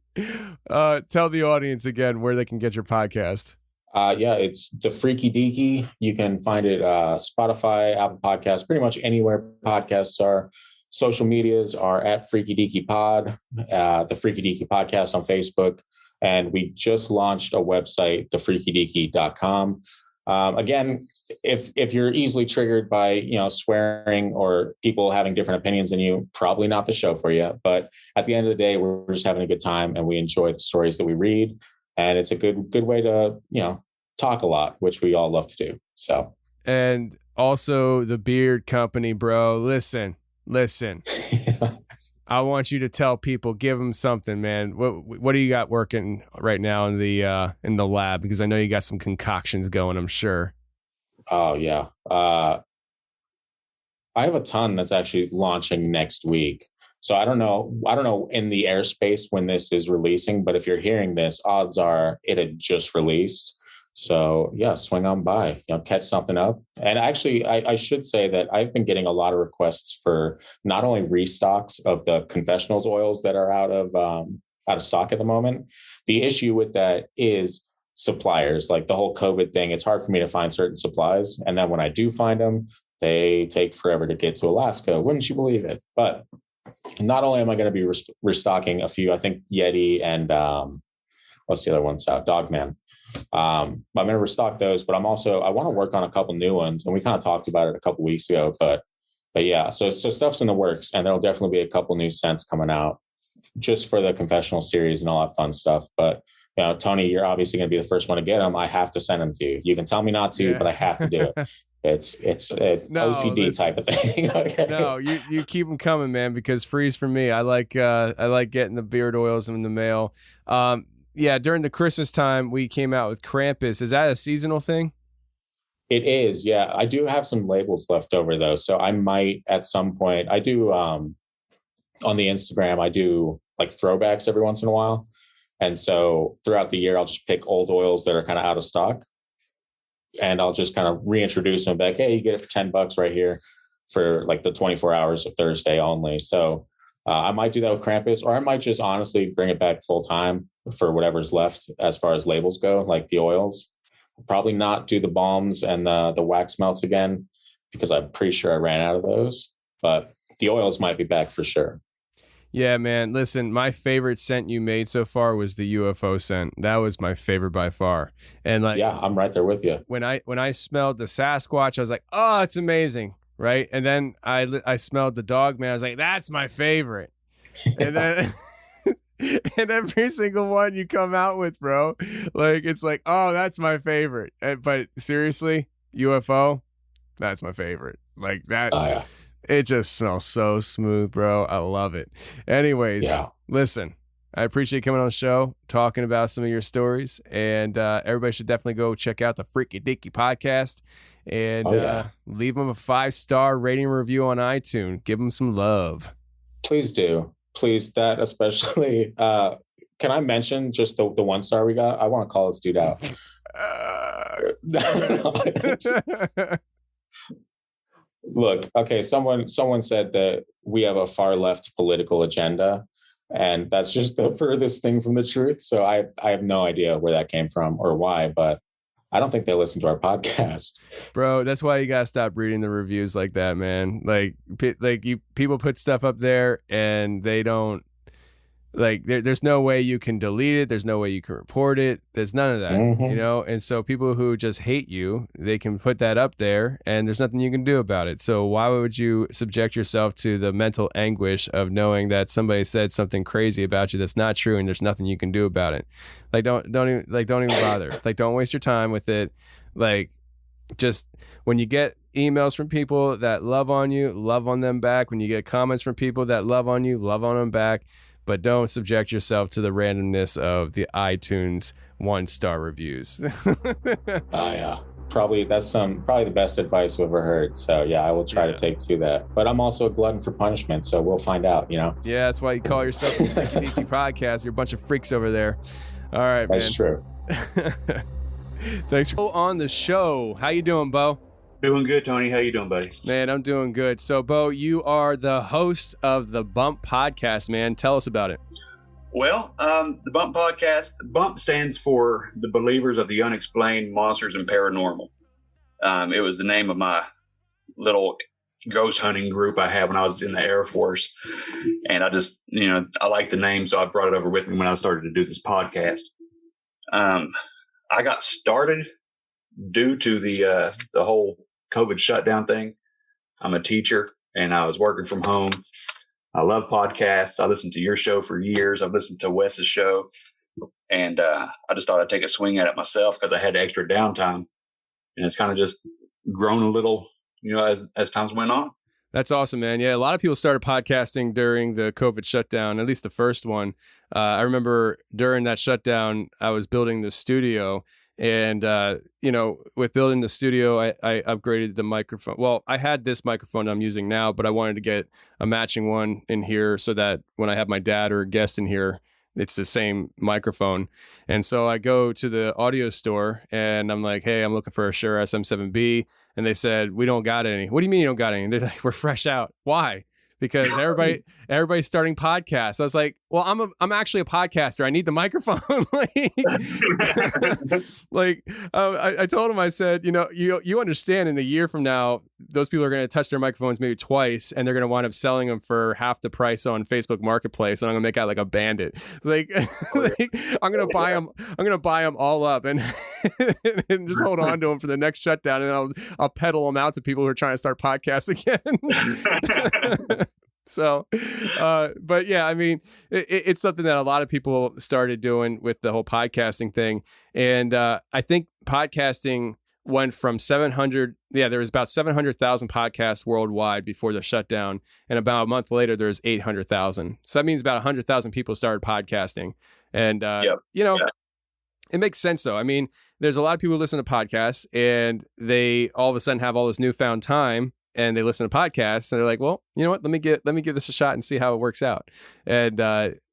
audience again where they can get your podcast. It's the Freaky Deaky. You can find it Spotify, Apple Podcasts, pretty much anywhere podcasts are. Social medias are at Freaky Deaky Pod, the Freaky Deaky Podcast on Facebook. And we just launched a website, thefreakydeaky.com. Again, if you're easily triggered by, swearing or people having different opinions than you, probably not the show for you. But at the end of the day, we're just having a good time and we enjoy the stories that we read. And it's a good way to, talk a lot, which we all love to do. So, and also the Beard Company, bro. Listen. I want you to tell people, give them something, man. What do you got working right now in the lab? Because I know you got some concoctions going, I'm sure. Oh yeah. I have a ton that's actually launching next week. So I don't know in the airspace when this is releasing, but if you're hearing this, odds are it had just released. So yeah, swing on by, catch something up. And actually, I should say that I've been getting a lot of requests for not only restocks of the Confessionals oils that are out of stock at the moment. The issue with that is suppliers, like the whole COVID thing. It's hard for me to find certain supplies. And then when I do find them, they take forever to get to Alaska. Wouldn't you believe it? But not only am I going to be restocking a few, I think Yeti and what's the other one's out? Dogman. I'm going to restock those, but I want to work on a couple new ones. And we kind of talked about it a couple weeks ago, but yeah, so stuff's in the works and there'll definitely be a couple new scents coming out just for the Confessional series and all that fun stuff. But Tony, you're obviously going to be the first one to get them. I have to send them to you. You can tell me not to, but I have to do it. It's an OCD type of thing. Okay. No, you keep them coming, man, because freeze for me. I like getting the beard oils in the mail. Yeah, during the Christmas time, we came out with Krampus. Is that a seasonal thing? It is, yeah. I do have some labels left over, though. So I might, at some point, I do, on the Instagram, I do, like, throwbacks every once in a while. And so throughout the year, I'll just pick old oils that are kind of out of stock. And I'll just kind of reintroduce them back. Hey, you get it for $10 right here for, like, the 24 hours of Thursday only. So I might do that with Krampus, or I might just honestly bring it back full time for whatever's left as far as labels go, like the oils. Probably not do the balms and the wax melts again, because I'm pretty sure I ran out of those, but the oils might be back for sure. Yeah, man. Listen, my favorite scent you made so far was the UFO scent. That was my favorite by far. And yeah, I'm right there with you. When I smelled the Sasquatch, I was like, oh, it's amazing. Right. And then I smelled the dog, man. I was like, that's my favorite. And then and every single one you come out with, bro, like, it's like, oh, that's my favorite. But seriously, UFO, that's my favorite. Like that. Oh, yeah. It just smells so smooth, bro. I love it. Anyways, Listen, I appreciate coming on the show, talking about some of your stories. And everybody should definitely go check out the Freaky Deaky Podcast. And leave them a 5-star rating review on iTunes. Give them some love. Please do. Please, that especially. Can I mention just the 1-star we got? I want to call this dude out. Look, okay, someone said that we have a far left political agenda, and that's just the furthest thing from the truth. So I have no idea where that came from or why, but I don't think they listen to our podcast. Bro, that's why you gotta stop reading the reviews like that, man. Like people put stuff up there and they don't, like, there's no way you can delete it. There's no way you can report it. There's none of that, And so people who just hate you, they can put that up there and there's nothing you can do about it. So why would you subject yourself to the mental anguish of knowing that somebody said something crazy about you that's not true and there's nothing you can do about it? Like, don't even bother. Like, don't waste your time with it. Like, just when you get emails from people that love on you, love on them back. When you get comments from people that love on you, love on them back. But don't subject yourself to the randomness of the iTunes 1-star reviews. Yeah. Probably the best advice we've ever heard. So yeah, I will try to take to that. But I'm also a glutton for punishment, so we'll find out, Yeah, that's why you call yourself the Freaky Deaky Podcast. You're a bunch of freaks over there. All right, That's true. Thanks for on the show. How you doing, Bo? Doing good, Tony. How you doing, buddy? Man, I'm doing good. So, Bo, you are the host of the Bump Podcast, man. Tell us about it. Well, the Bump Podcast, Bump stands for the Believers of the Unexplained, Monsters, and Paranormal. It was the name of my little ghost hunting group I had when I was in the Air Force. And I just, I like the name, so I brought it over with me when I started to do this podcast. I got started due to the whole COVID shutdown thing. I'm a teacher, and I was working from home. I love podcasts. I listened to your show for years. I've listened to Wes's show, and I just thought I'd take a swing at it myself because I had extra downtime, and it's kind of just grown a little, as times went on. That's awesome, man. Yeah, a lot of people started podcasting during the COVID shutdown, at least the first one. I remember during that shutdown, I was building the studio. And, with building the studio, I upgraded the microphone. Well, I had this microphone I'm using now, but I wanted to get a matching one in here so that when I have my dad or a guest in here, it's the same microphone. And so I go to the audio store and I'm like, hey, I'm looking for a Shure SM7B. And they said, we don't got any. What do you mean you don't got any? They're like, we're fresh out. Why? Because everybody's starting podcasts. I was like, well, I'm actually a podcaster. I need the microphone. I told him, I said, you understand in a year from now, those people are going to touch their microphones maybe twice, and they're going to wind up selling them for half the price on Facebook Marketplace, and I'm going to make out like a bandit. I'm going to buy them all up and and just hold on to them for the next shutdown, and I'll peddle them out to people who are trying to start podcasts again. So, but yeah, I mean, it's something that a lot of people started doing with the whole podcasting thing. And I think podcasting went from 700. Yeah, there was about 700,000 podcasts worldwide before the shutdown. And about a month later, there's 800,000. So that means about 100,000 people started podcasting. And, it makes sense, though. I mean, there's a lot of people who listen to podcasts and they all of a sudden have all this newfound time. And they listen to podcasts, and they're like, "Well, you know what? Let me give this a shot and see how it works out." And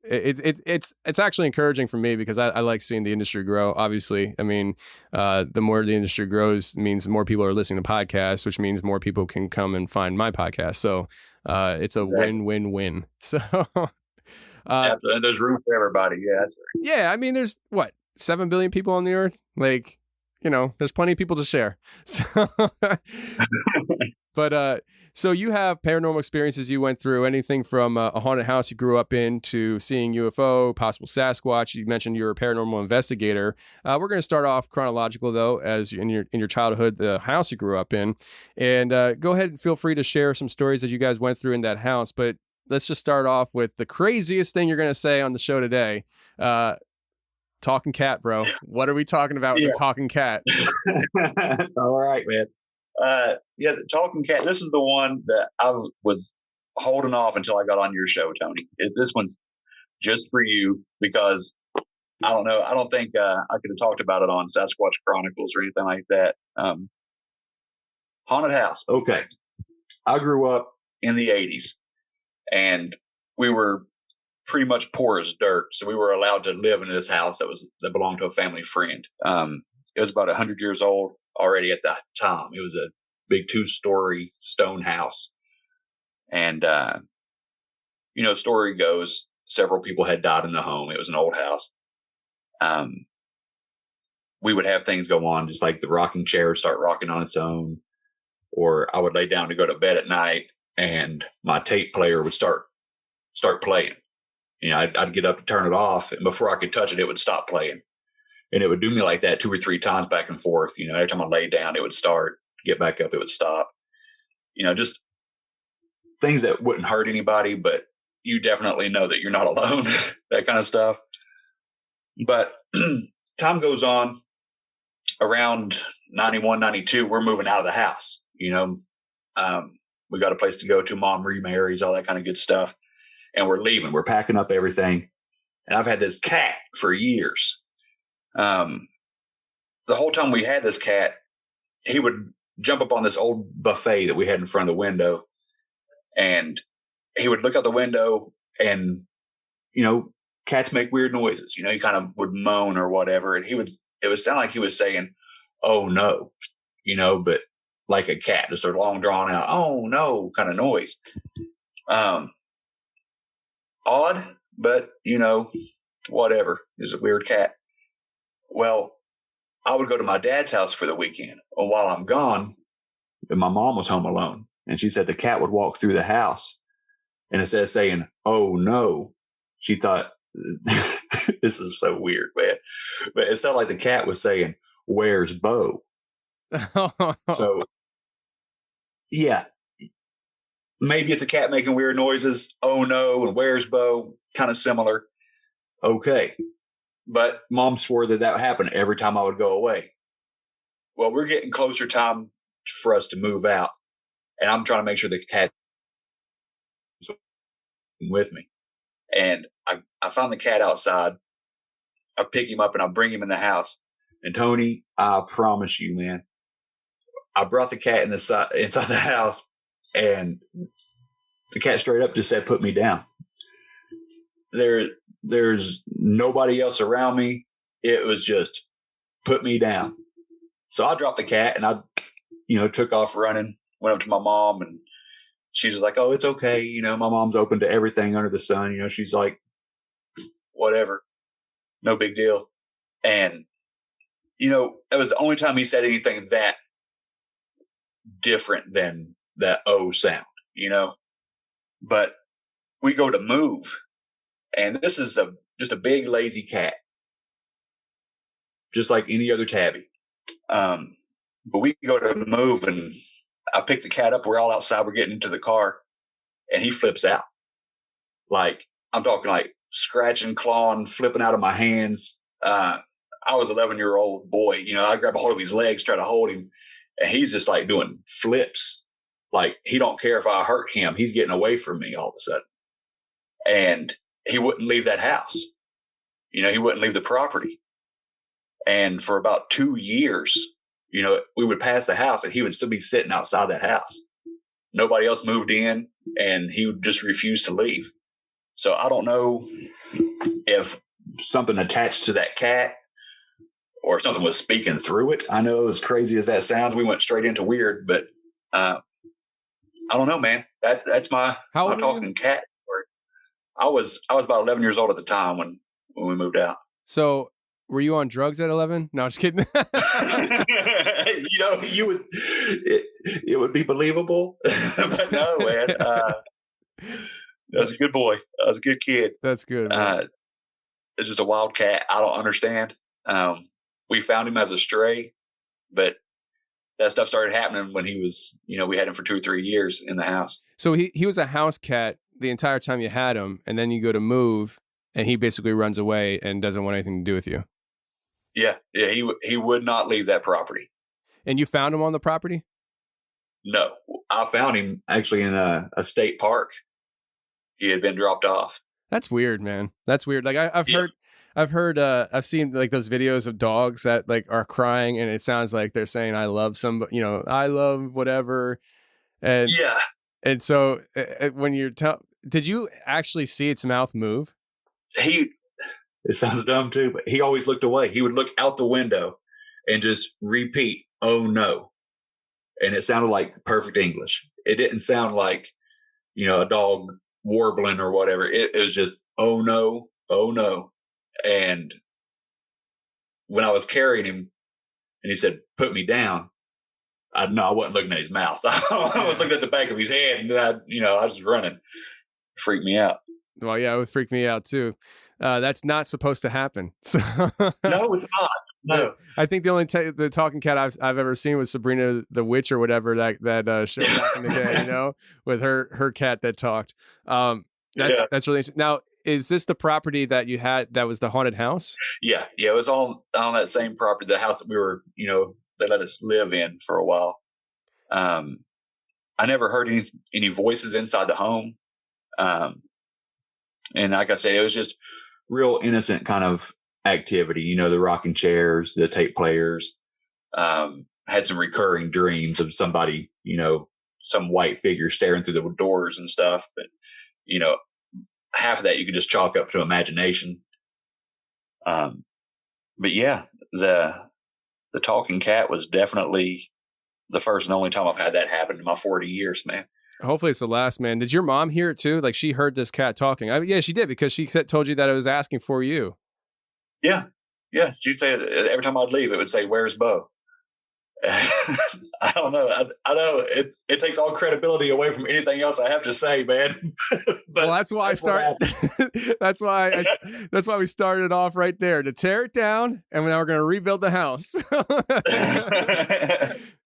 it's actually encouraging for me because I like seeing the industry grow. Obviously, I mean, the more the industry grows means more people are listening to podcasts, which means more people can come and find my podcast. So it's a win-win-win. So there's room for everybody. Yeah, that's right. Yeah, I mean, there's 7 billion people on the earth. There's plenty of people to share. So. But so you have paranormal experiences you went through, anything from a haunted house you grew up in to seeing UFO, possible Sasquatch. You mentioned you're a paranormal investigator. We're going to start off chronological, though, as in your childhood, the house you grew up in. And go ahead and feel free to share some stories that you guys went through in that house. But let's just start off with the craziest thing you're going to say on the show today. Talking cat, bro. What are we talking about with the talking cat? All right, man. The talking cat. This is the one that I was holding off until I got on your show, Tony. This one's just for you because I don't know. I don't think I could have talked about it on Sasquatch Chronicles or anything like that. Haunted house. Okay. I grew up in the 80s and we were pretty much poor as dirt. So we were allowed to live in this house that belonged to a family friend. It was about 100 years old already at the time. It was a big 2-story stone house. And, story goes, several people had died in the home. It was an old house. We would have things go on, just like the rocking chair would start rocking on its own, or I would lay down to go to bed at night and my tape player would start playing. I'd get up to turn it off, and before I could touch it, it would stop playing. And it would do me like that 2 or 3 times back and forth. Every time I lay down, it would start, get back up, it would stop. Just things that wouldn't hurt anybody, but you definitely know that you're not alone, that kind of stuff. But time goes on. Around 91, 92, we're moving out of the house. We got a place to go to. Mom remarries, all that kind of good stuff. And we're leaving. We're packing up everything. And I've had this cat for years. The whole time we had this cat, he would jump up on this old buffet that we had in front of the window, and he would look out the window, and, you know, cats make weird noises. You know, he kind of would moan or whatever, and it would sound like he was saying, "Oh no," you know, but like a cat, just a long drawn out, "Oh no" kind of noise. Odd, but, you know, whatever. It's a weird cat. Well, I would go to my dad's house for the weekend. Well, while I'm gone, my mom was home alone, and she said the cat would walk through the house, and instead of saying, "Oh no," she thought, this is so weird, man. But it sounded like the cat was saying, "Where's Bo?" So, yeah, maybe it's a cat making weird noises. "Oh no," and "Where's Bo?" Kind of similar. Okay. But Mom swore that happened every time I would go away. Well, we're getting closer time for us to move out, and I'm trying to make sure the cat is with me. And I found the cat outside. I pick him up and I bring him in the house. And Tony, I promise you, man, I brought the cat inside the house, and the cat straight up just said, "Put me down." There's nobody else around me. It was just, "Put me down." So I dropped the cat and I, you know, took off running, went up to my mom, and she's just like, "Oh, it's okay. You know, my mom's open to everything under the sun." You know, she's like, "Whatever, no big deal." And, you know, it was the only time he said anything that different than that "oh" sound, you know. But we go to move, and this is just a big lazy cat, just like any other tabby. But we go to move, and I pick the cat up. We're all outside. We're getting into the car, and he flips out. Like, I'm talking like scratching, clawing, flipping out of my hands. I was an 11-year-old boy. You know, I grab a hold of his legs, try to hold him, and he's just like doing flips. Like, he don't care if I hurt him. He's getting away from me all of a sudden. And he wouldn't leave that house. You know, he wouldn't leave the property. And for about 2 years, you know, we would pass the house and he would still be sitting outside that house. Nobody else moved in, and he would just refuse to leave. So I don't know if something attached to that cat or something was speaking through it. I know, as crazy as that sounds, we went straight into weird, but I don't know, man. That's my talking cat. I was about 11 years old at the time when we moved out. So were you on drugs at 11? No, just kidding. You know, it would be believable, but no, man. I was a good boy. I was a good kid. That's good. It's just a wild cat. I don't understand. We found him as a stray, but that stuff started happening when he was, you know, we had him for 2 or 3 years in the house. So he was a house cat the entire time you had him, and then you go to move, and he basically runs away and doesn't want anything to do with you. Yeah. He would not leave that property. And you found him on the property? No, I found him actually in a state park. He had been dropped off. That's weird, man. That's weird. Like I've seen like those videos of dogs that like are crying, and it sounds like they're saying, "I love somebody," you know, "I love whatever." And yeah. And so when you're did you actually see its mouth move? It sounds dumb too, but he always looked away. He would look out the window and just repeat, "Oh no." And it sounded like perfect English. It didn't sound like, you know, a dog warbling or whatever. It was just, "Oh no, oh no." And when I was carrying him and he said, "Put me down," I wasn't looking at his mouth. I was looking at the back of his head, and I was running. It freaked me out. Well, yeah, it would freak me out too. That's not supposed to happen. So no, it's not. No, I think the only the talking cat I've ever seen was Sabrina the Witch or whatever that show back in the day, you know, with her cat that talked. That's really interesting. Now, is this the property that you had that was the haunted house? Yeah. It was on that same property, the house that we were, you know, they let us live in for a while. I never heard any voices inside the home. And like I said, it was just real innocent kind of activity, you know, the rocking chairs, the tape players. Had some recurring dreams of somebody, you know, some white figure staring through the doors and stuff. But, you know, half of that you could just chalk up to imagination. But yeah, the talking cat was definitely the first and only time I've had that happen in my 40 years, man. Hopefully it's the last, man. Did your mom hear it too? Like she heard this cat talking? Yeah, she did, because she told you that it was asking for you. Yeah. She'd say every time I'd leave, it would say, "Where's Bo?" I don't know. I know it takes all credibility away from anything else I have to say, man. Well, that's why that's why we started off right there, to tear it down, and now we're going to rebuild the house.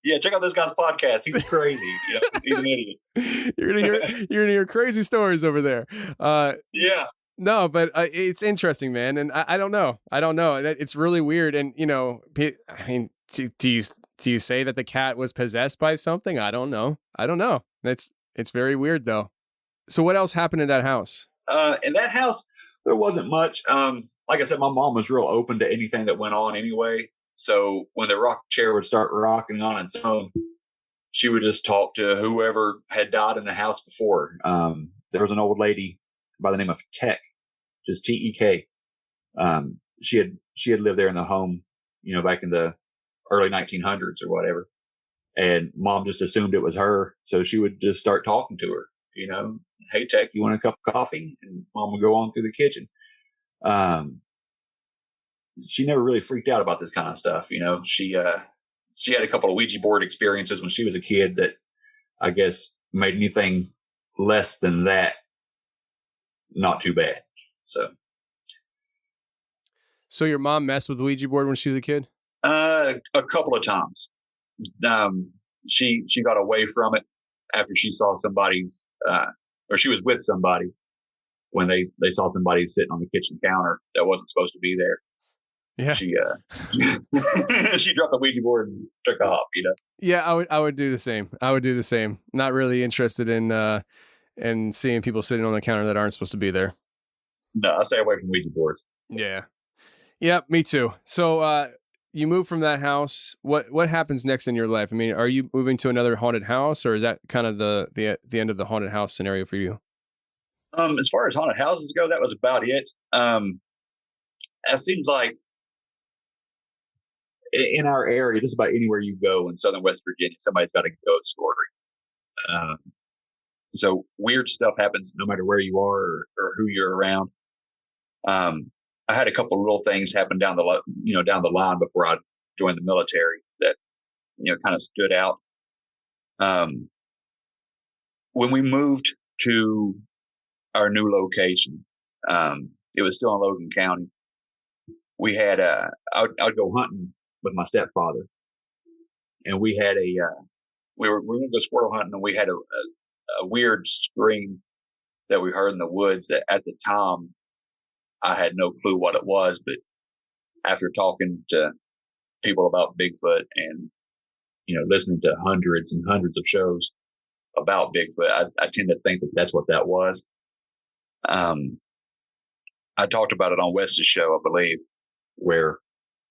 Yeah, check out this guy's podcast. He's crazy. You know, he's an idiot. You're gonna hear crazy stories over there. Yeah. No, but it's interesting, man. And I don't know. It's really weird. And you know, I mean, do you say that the cat was possessed by something? I don't know. It's very weird though. So what else happened in that house? In that house, there wasn't much. Like I said, my mom was real open to anything that went on anyway. So when the rock chair would start rocking on its own, she would just talk to whoever had died in the house before. There was an old lady by the name of Tech, just T-E-K. She had lived there in the home, you know, back in the early 1900s or whatever. And mom just assumed it was her. So she would just start talking to her, you know, "Hey, Tech, you want a cup of coffee?" And mom would go on through the kitchen. She never really freaked out about this kind of stuff. You know, she had a couple of Ouija board experiences when she was a kid that I guess made anything less than that not too bad. So your mom messed with Ouija board when she was a kid? A couple of times. She got away from it after she saw somebody's, or she was with somebody when they saw somebody sitting on the kitchen counter that wasn't supposed to be there. Yeah. She dropped the Ouija board and took off, you know? Yeah, I would do the same. Not really interested in seeing people sitting on the counter that aren't supposed to be there. No, I stay away from Ouija boards. Yeah. Yeah, me too. So, you move from that house. What happens next in your life? I mean, are you moving to another haunted house, or is that kind of the end of the haunted house scenario for you? As far as haunted houses go, that was about it. It seems like in our area, just about anywhere you go in Southern West Virginia, somebody's got a ghost story. So weird stuff happens no matter where you are or who you're around. I had a couple of little things happen down the line before I joined the military that, you know, kind of stood out. When we moved to our new location, it was still in Logan County. We had I'd go hunting with my stepfather, and we had we were going to go squirrel hunting, and we had a weird scream that we heard in the woods that at the time I had no clue what it was, but after talking to people about Bigfoot and, you know, listening to hundreds and hundreds of shows about Bigfoot, I tend to think that that's what that was. I talked about it on Wes's show, I believe, where,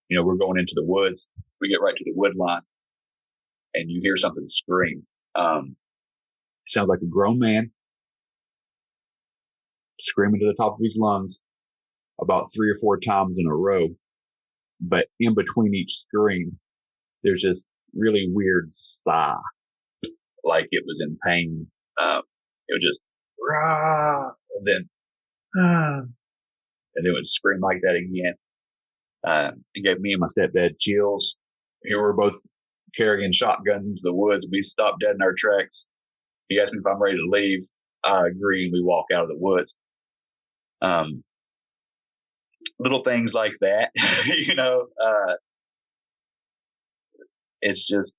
you know, we're going into the woods. We get right to the wood line and you hear something scream. It sounds like a grown man screaming to the top of his lungs about 3 or 4 times in a row. But in between each scream, there's this really weird sigh, like it was in pain. It was just, rah, and then, and then it would scream like that again. It gave me and my stepdad chills. Here we're both carrying shotguns into the woods. We stopped dead in our tracks. He asked me if I'm ready to leave. I agree, and we walk out of the woods. Little things like that, you know, it's just,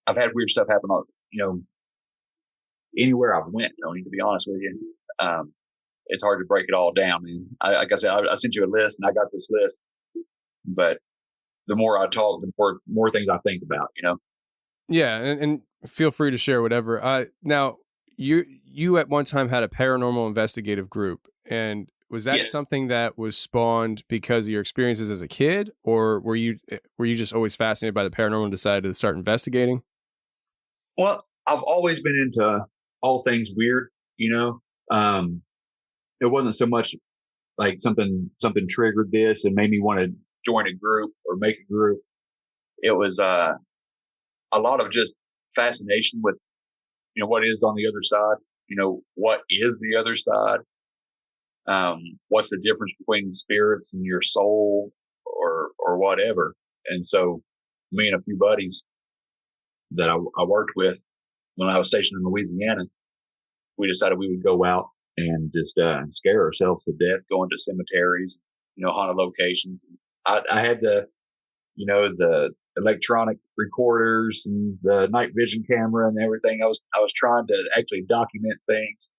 I've had weird stuff happen on, you know, anywhere I've went, Tony, to be honest with you. It's hard to break it all down. I mean, like I said, I sent you a list and I got this list, but the more I talk, the more things I think about, you know? Yeah. And feel free to share whatever. Now you at one time had a paranormal investigative group, and was that Yes. something that was spawned because of your experiences as a kid, or were you just always fascinated by the paranormal and decided to start investigating? Well, I've always been into all things weird, you know. It wasn't so much like something triggered this and made me want to join a group or make a group. It was a lot of just fascination with, you know, what is on the other side. You know, what is the other side? What's the difference between spirits and your soul or whatever? And so me and a few buddies that I worked with when I was stationed in Louisiana, we decided we would go out and just scare ourselves to death, going to cemeteries, you know, haunted locations. I had the electronic recorders and the night vision camera and everything. I was trying to actually document things,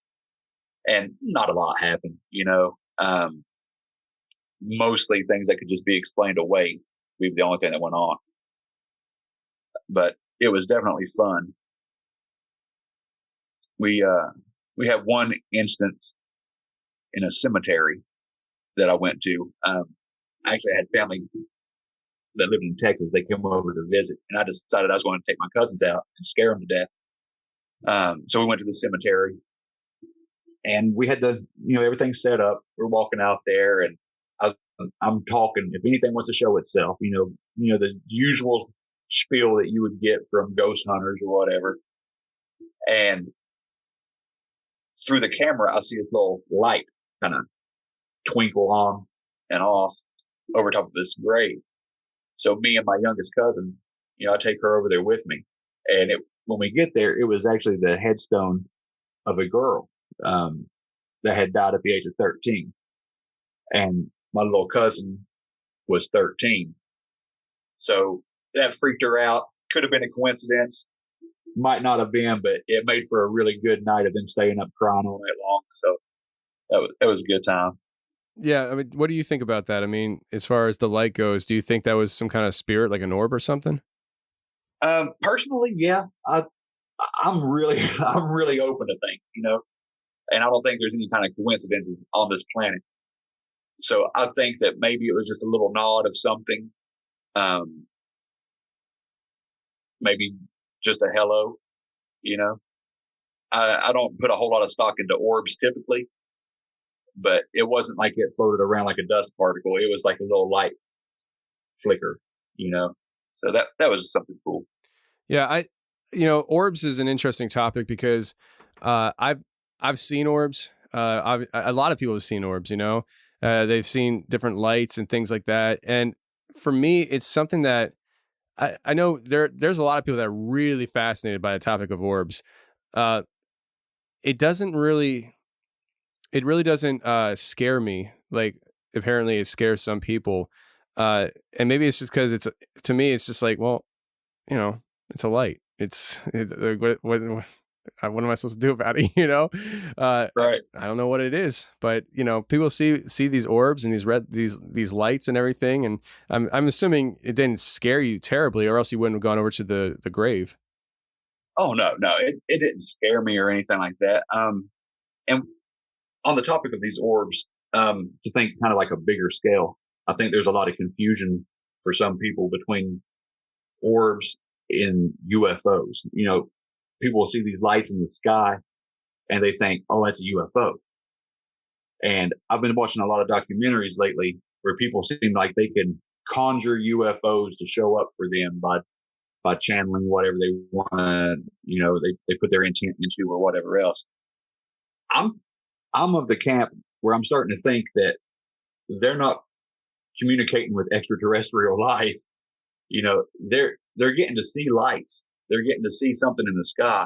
and not a lot happened, you know. Mostly things that could just be explained away. Be the only thing that went on, but it was definitely fun. We had one instance in a cemetery that I went to. I actually had family that lived in Texas. They came over to visit, and I decided I was going to take my cousins out and scare them to death. So we went to the cemetery, and we had everything set up. We're walking out there, and I'm talking. If anything wants to show itself, you know the usual spiel that you would get from ghost hunters or whatever. And through the camera, I see this little light kind of twinkle on and off over top of this grave. So me and my youngest cousin, you know, I take her over there with me. And when we get there, it was actually the headstone of a girl that had died at the age of 13. And my little cousin was 13. So that freaked her out. Could have been a coincidence. Might not have been, but it made for a really good night of them staying up crying all night long. So that was a good time. Yeah, I mean, what do you think about that? I mean, as far as the light goes, do you think that was some kind of spirit, like an orb or something? Personally, yeah. I'm really open to things, you know, and I don't think there's any kind of coincidences on this planet. So I think that maybe it was just a little nod of something. Maybe just a hello, you know. I don't put a whole lot of stock into orbs typically, but it wasn't like it floated around like a dust particle. It was like a little light flicker, you know. So that was something cool. Yeah, orbs is an interesting topic because I've seen orbs. A lot of people have seen orbs, you know. They've seen different lights and things like that. And for me, it's something that I know there's a lot of people that are really fascinated by the topic of orbs. It really doesn't scare me. Like, apparently it scares some people. And maybe it's just because to me, it's just like, well, you know, it's a light. What am I supposed to do about it? You know, right? I don't know what it is, but you know, people see these orbs and these lights and everything, and I'm assuming it didn't scare you terribly, or else you wouldn't have gone over to the grave. Oh no, it didn't scare me or anything like that. And on the topic of these orbs, to think kind of like a bigger scale, I think there's a lot of confusion for some people between orbs and UFOs. You know, people will see these lights in the sky and they think, oh, that's a UFO. And I've been watching a lot of documentaries lately where people seem like they can conjure UFOs to show up for them by channeling whatever they want, you know, they put their intent into or whatever else. I'm of the camp where I'm starting to think that they're not communicating with extraterrestrial life. You know, they're getting to see lights. They're getting to see something in the sky,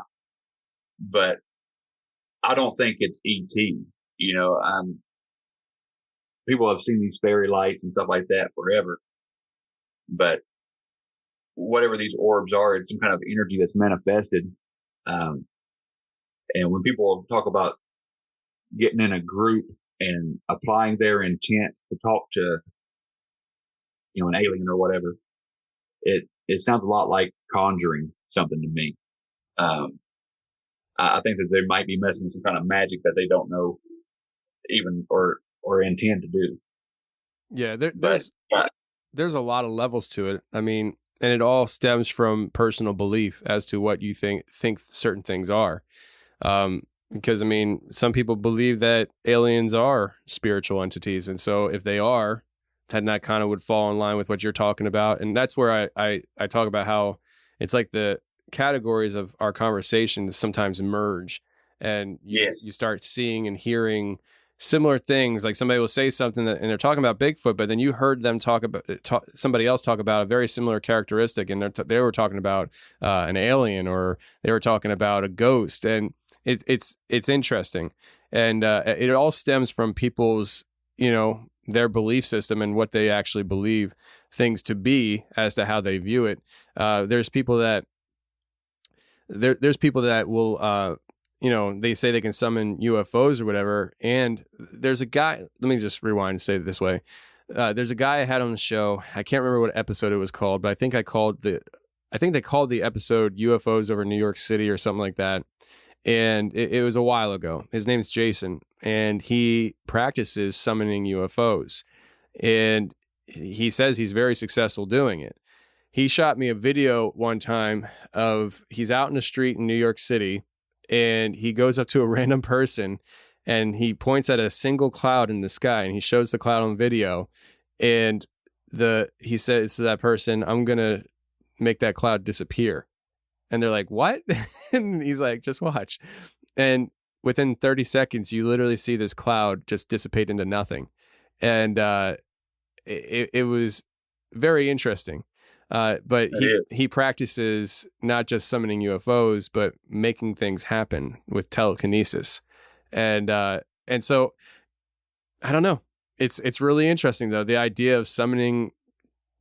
but I don't think it's ET. You know, people have seen these fairy lights and stuff like that forever, but whatever these orbs are, it's some kind of energy that's manifested. And when people talk about getting in a group and applying their intent to talk to, you know, an alien or whatever, it sounds a lot like conjuring something to me. I think that they might be messing with some kind of magic that they don't know even, or or intend to do. Yeah, there's a lot of levels to it. I mean, and it all stems from personal belief as to what you think certain things are. Because I mean, some people believe that aliens are spiritual entities, and so if they are, then that kind of would fall in line with what you're talking about. And that's where I talk about how it's like the categories of our conversations sometimes merge, and you start seeing and hearing similar things. Like somebody will say something and they're talking about Bigfoot, but then you heard them somebody else talk about a very similar characteristic, and they were talking about an alien, or they were talking about a ghost, and it's interesting, and it all stems from people's, their belief system and what they actually believe things to be as to how they view it. There's people that will, they say they can summon UFOs or whatever. And there's a guy, let me just rewind and say it this way. There's a guy I had on the show. I can't remember what episode it was called, but I think they called the episode UFOs over New York City or something like that. And it was a while ago. His name's Jason, and he practices summoning UFOs. And he says he's very successful doing it. He shot me a video one time of he's out in the street in New York City, and he goes up to a random person and he points at a single cloud in the sky, and he shows the cloud on video. And he says to that person, "I'm going to make that cloud disappear." And they're like, "What?" And he's like, "Just watch." And within 30 seconds, you literally see this cloud just dissipate into nothing. And it was very interesting. But he practices not just summoning UFOs, but making things happen with telekinesis. And so I don't know. It's really interesting though. The idea of summoning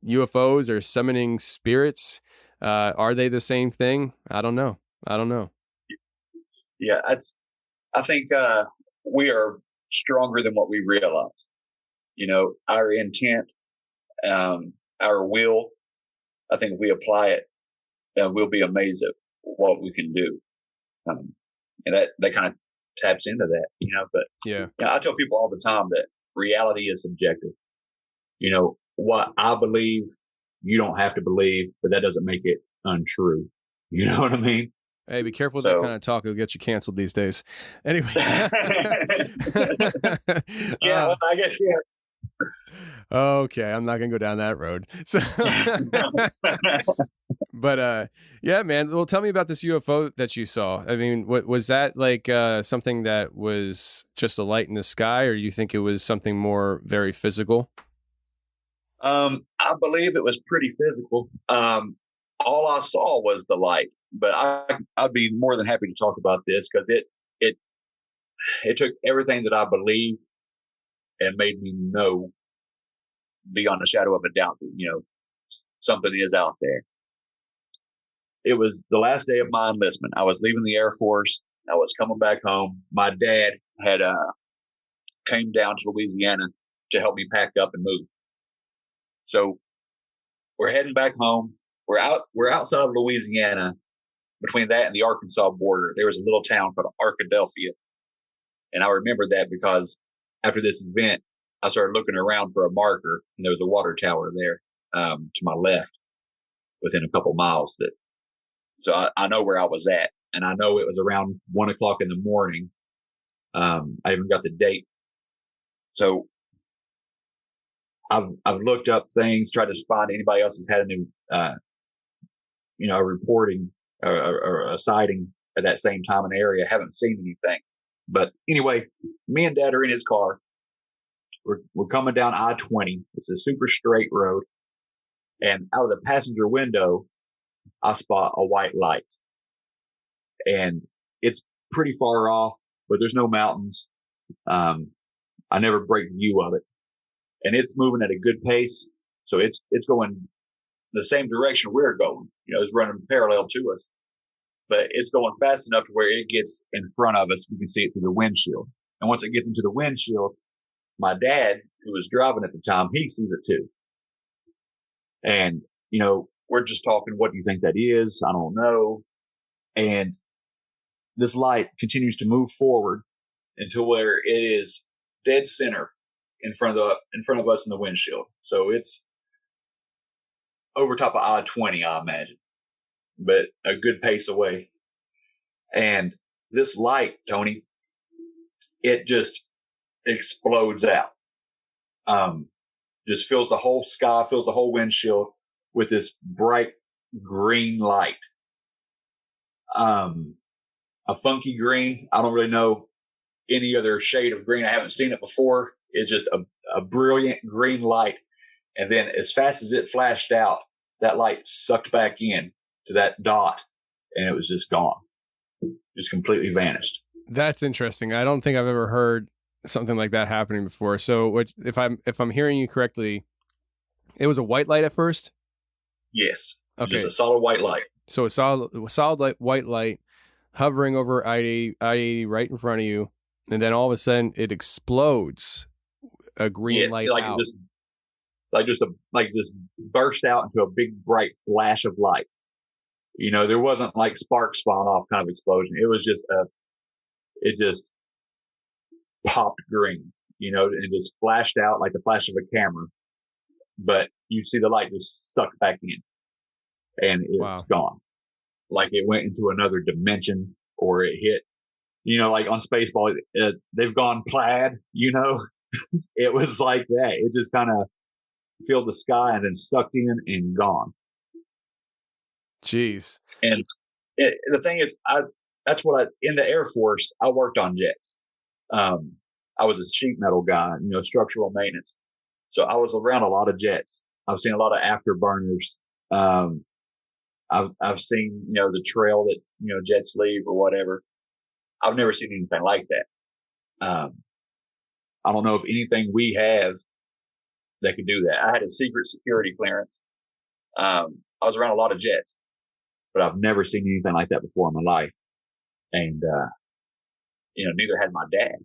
UFOs or summoning spirits, are they the same thing? I don't know. Yeah. I think, we are stronger than what we realize. Our intent, our will, I think if we apply it, we'll be amazed at what we can do. And that kind of taps into that, but I tell people all the time that reality is subjective. What I believe, you don't have to believe, but that doesn't make it untrue. You know what I mean? Hey, be careful with that kind of talk. It'll get you canceled these days. Anyway. Well, I guess, yeah. Okay, I'm not gonna go down that road. So, but yeah, man. Well, tell me about this UFO that you saw. I mean, what was that like? Something that was just a light in the sky, or you think it was something more very physical? I believe it was pretty physical. All I saw was the light, but I'd be more than happy to talk about this because it took everything that I believed and made me know beyond a shadow of a doubt that, something is out there. It was the last day of my enlistment. I was leaving the Air Force. I was coming back home. My dad had came down to Louisiana to help me pack up and move. So we're heading back home. We're outside of Louisiana. Between that and the Arkansas border, there was a little town called Arkadelphia. And I remember that because after this event, I started looking around for a marker, and there was a water tower there to my left within a couple miles. So I know where I was at, and I know it was around 1:00 in the morning. I even got the date. So I've looked up things, tried to find anybody else that's had a new, a reporting or a sighting at that same time in the area. Haven't seen anything. But anyway, me and Dad are in his car. We're coming down I-20. It's a super straight road. And out of the passenger window, I spot a white light. And it's pretty far off, but there's no mountains. I never break view of it. And it's moving at a good pace. So it's going the same direction we're going. It's running parallel to us. But it's going fast enough to where it gets in front of us. We can see it through the windshield. And once it gets into the windshield, my dad, who was driving at the time, he sees it too. And, we're just talking, what do you think that is? I don't know. And this light continues to move forward until where it is dead center in front of us in the windshield. So it's over top of I-20, I imagine, but a good pace away. And this light, Tony, it just explodes out. Just fills the whole sky, fills the whole windshield with this bright green light. A funky green. I don't really know any other shade of green. I haven't seen it before. It's just a brilliant green light. And then as fast as it flashed out, that light sucked back in to that dot, and it was just gone. Just completely vanished. That's interesting. I don't think I've ever heard something like that happening before. So if I'm hearing you correctly, it was a white light at first? Yes. Okay. Just a solid white light. So a solid white light hovering over I-80 right in front of you, and then all of a sudden it explodes a green light out. Just burst out into a big bright flash of light. You know, there wasn't like sparks falling off kind of explosion. It was just it just popped green, you know, and just flashed out like the flash of a camera. But you see the light just sucked back in, and it's gone. Like it went into another dimension, or it hit, you know, like on Spaceball, they've gone plaid, you know. It was like that. It just kind of filled the sky and then sucked in and gone. Jeez. And the thing is, in the Air Force, I worked on jets. I was a sheet metal guy, you know, structural maintenance. So I was around a lot of jets. I've seen a lot of afterburners. I've seen, you know, the trail that, you know, jets leave or whatever. I've never seen anything like that. I don't know if anything we have that could do that. I had a secret security clearance. I was around a lot of jets, but I've never seen anything like that before in my life. And, you know, neither had my dad.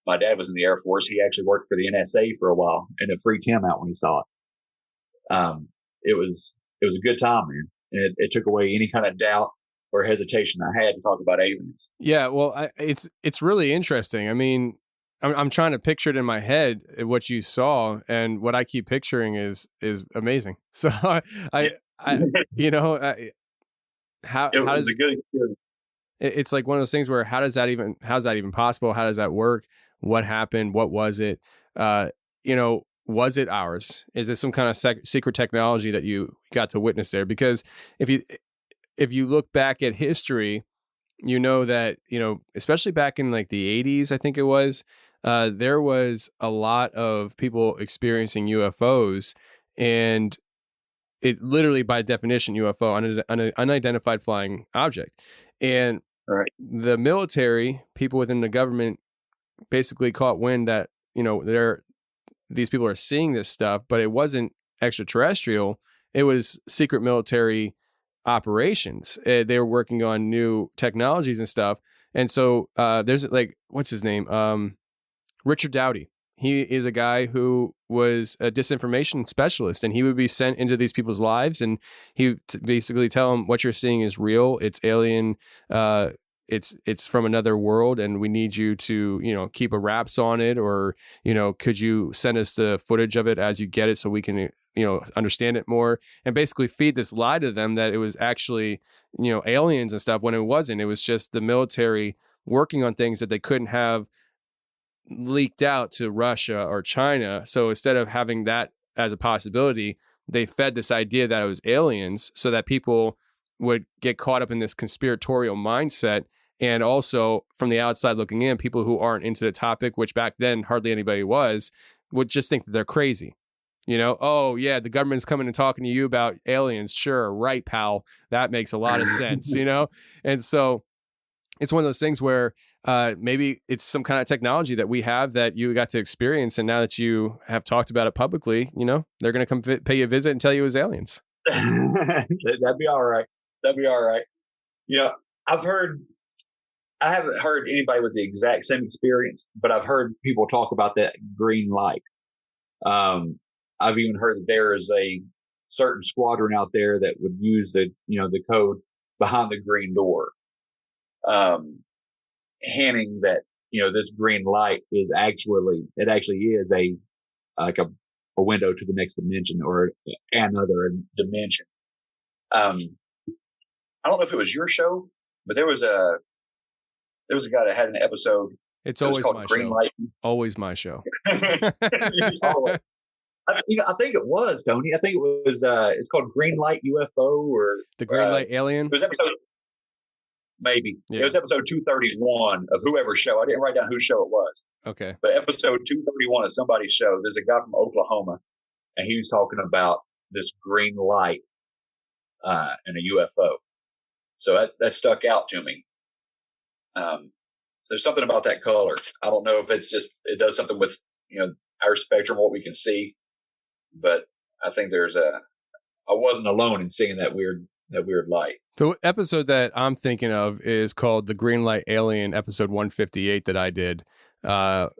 My dad was in the Air Force. He actually worked for the NSA for a while, and it freaked him out when he saw it. It was a good time, man. And it took away any kind of doubt or hesitation I had to talk about aliens. Yeah, well, it's really interesting. I mean, I'm trying to picture it in my head what you saw, and what I keep picturing is amazing. So I you know, how does a good experience. It's like one of those things where how's that even possible? How does that work? What happened? What was it? You know, was it ours? Is it some kind of secret technology that you got to witness there? Because if you look back at history, you know that, you know, especially back in like the 80s, I think it was, there was a lot of people experiencing UFOs, and it literally, by definition, UFO, unidentified flying object. And the military, people within the government, basically caught wind that, you know, these people are seeing this stuff, but it wasn't extraterrestrial. It was secret military operations. They were working on new technologies and stuff. And so there's like, what's his name? Richard Dowdy. He is a guy who was a disinformation specialist, and he would be sent into these people's lives, and he would basically tell them, what you're seeing is real. It's alien. It's from another world, and we need you to, you know, keep a wraps on it, or, you know, could you send us the footage of it as you get it so we can, you know, understand it more, and basically feed this lie to them that it was actually, you know, aliens and stuff, when it wasn't. It was just the military working on things that they couldn't have leaked out to Russia or China. So instead of having that as a possibility, they fed this idea that it was aliens so that people would get caught up in this conspiratorial mindset. And also, from the outside looking in, people who aren't into the topic, which back then hardly anybody was, would just think that they're crazy. You know, oh yeah, the government's coming and talking to you about aliens. Sure, right, pal. That makes a lot of sense, you know? And so it's one of those things where maybe it's some kind of technology that we have that you got to experience, and now that you have talked about it publicly, you know, they're going to come pay you a visit and tell you it was aliens. That'd be all right. That'd be all right. Yeah, I haven't heard anybody with the exact same experience, but I've heard people talk about that green light. I've even heard that there is a certain squadron out there that would use the code behind the green door, hinting that, you know, this green light is actually a like a window to the next dimension or another dimension. I don't know if it was your show, but there was a guy that had an episode. It's always my Green show. Light. Always my show. I think it was, Tony. I think it was. It's called Green Light UFO or the Green Light Alien. It was episode. Maybe it was episode 231 of whoever's show. I didn't write down whose show it was. Okay. But episode 231 of somebody's show. There's a guy from Oklahoma, and he was talking about this green light and a UFO. So that stuck out to me. There's something about that color. I don't know if it's just it does something with our spectrum, what we can see. But I think I wasn't alone in seeing that weird light. The episode that I'm thinking of is called The Green Light Alien, episode 158 that I did,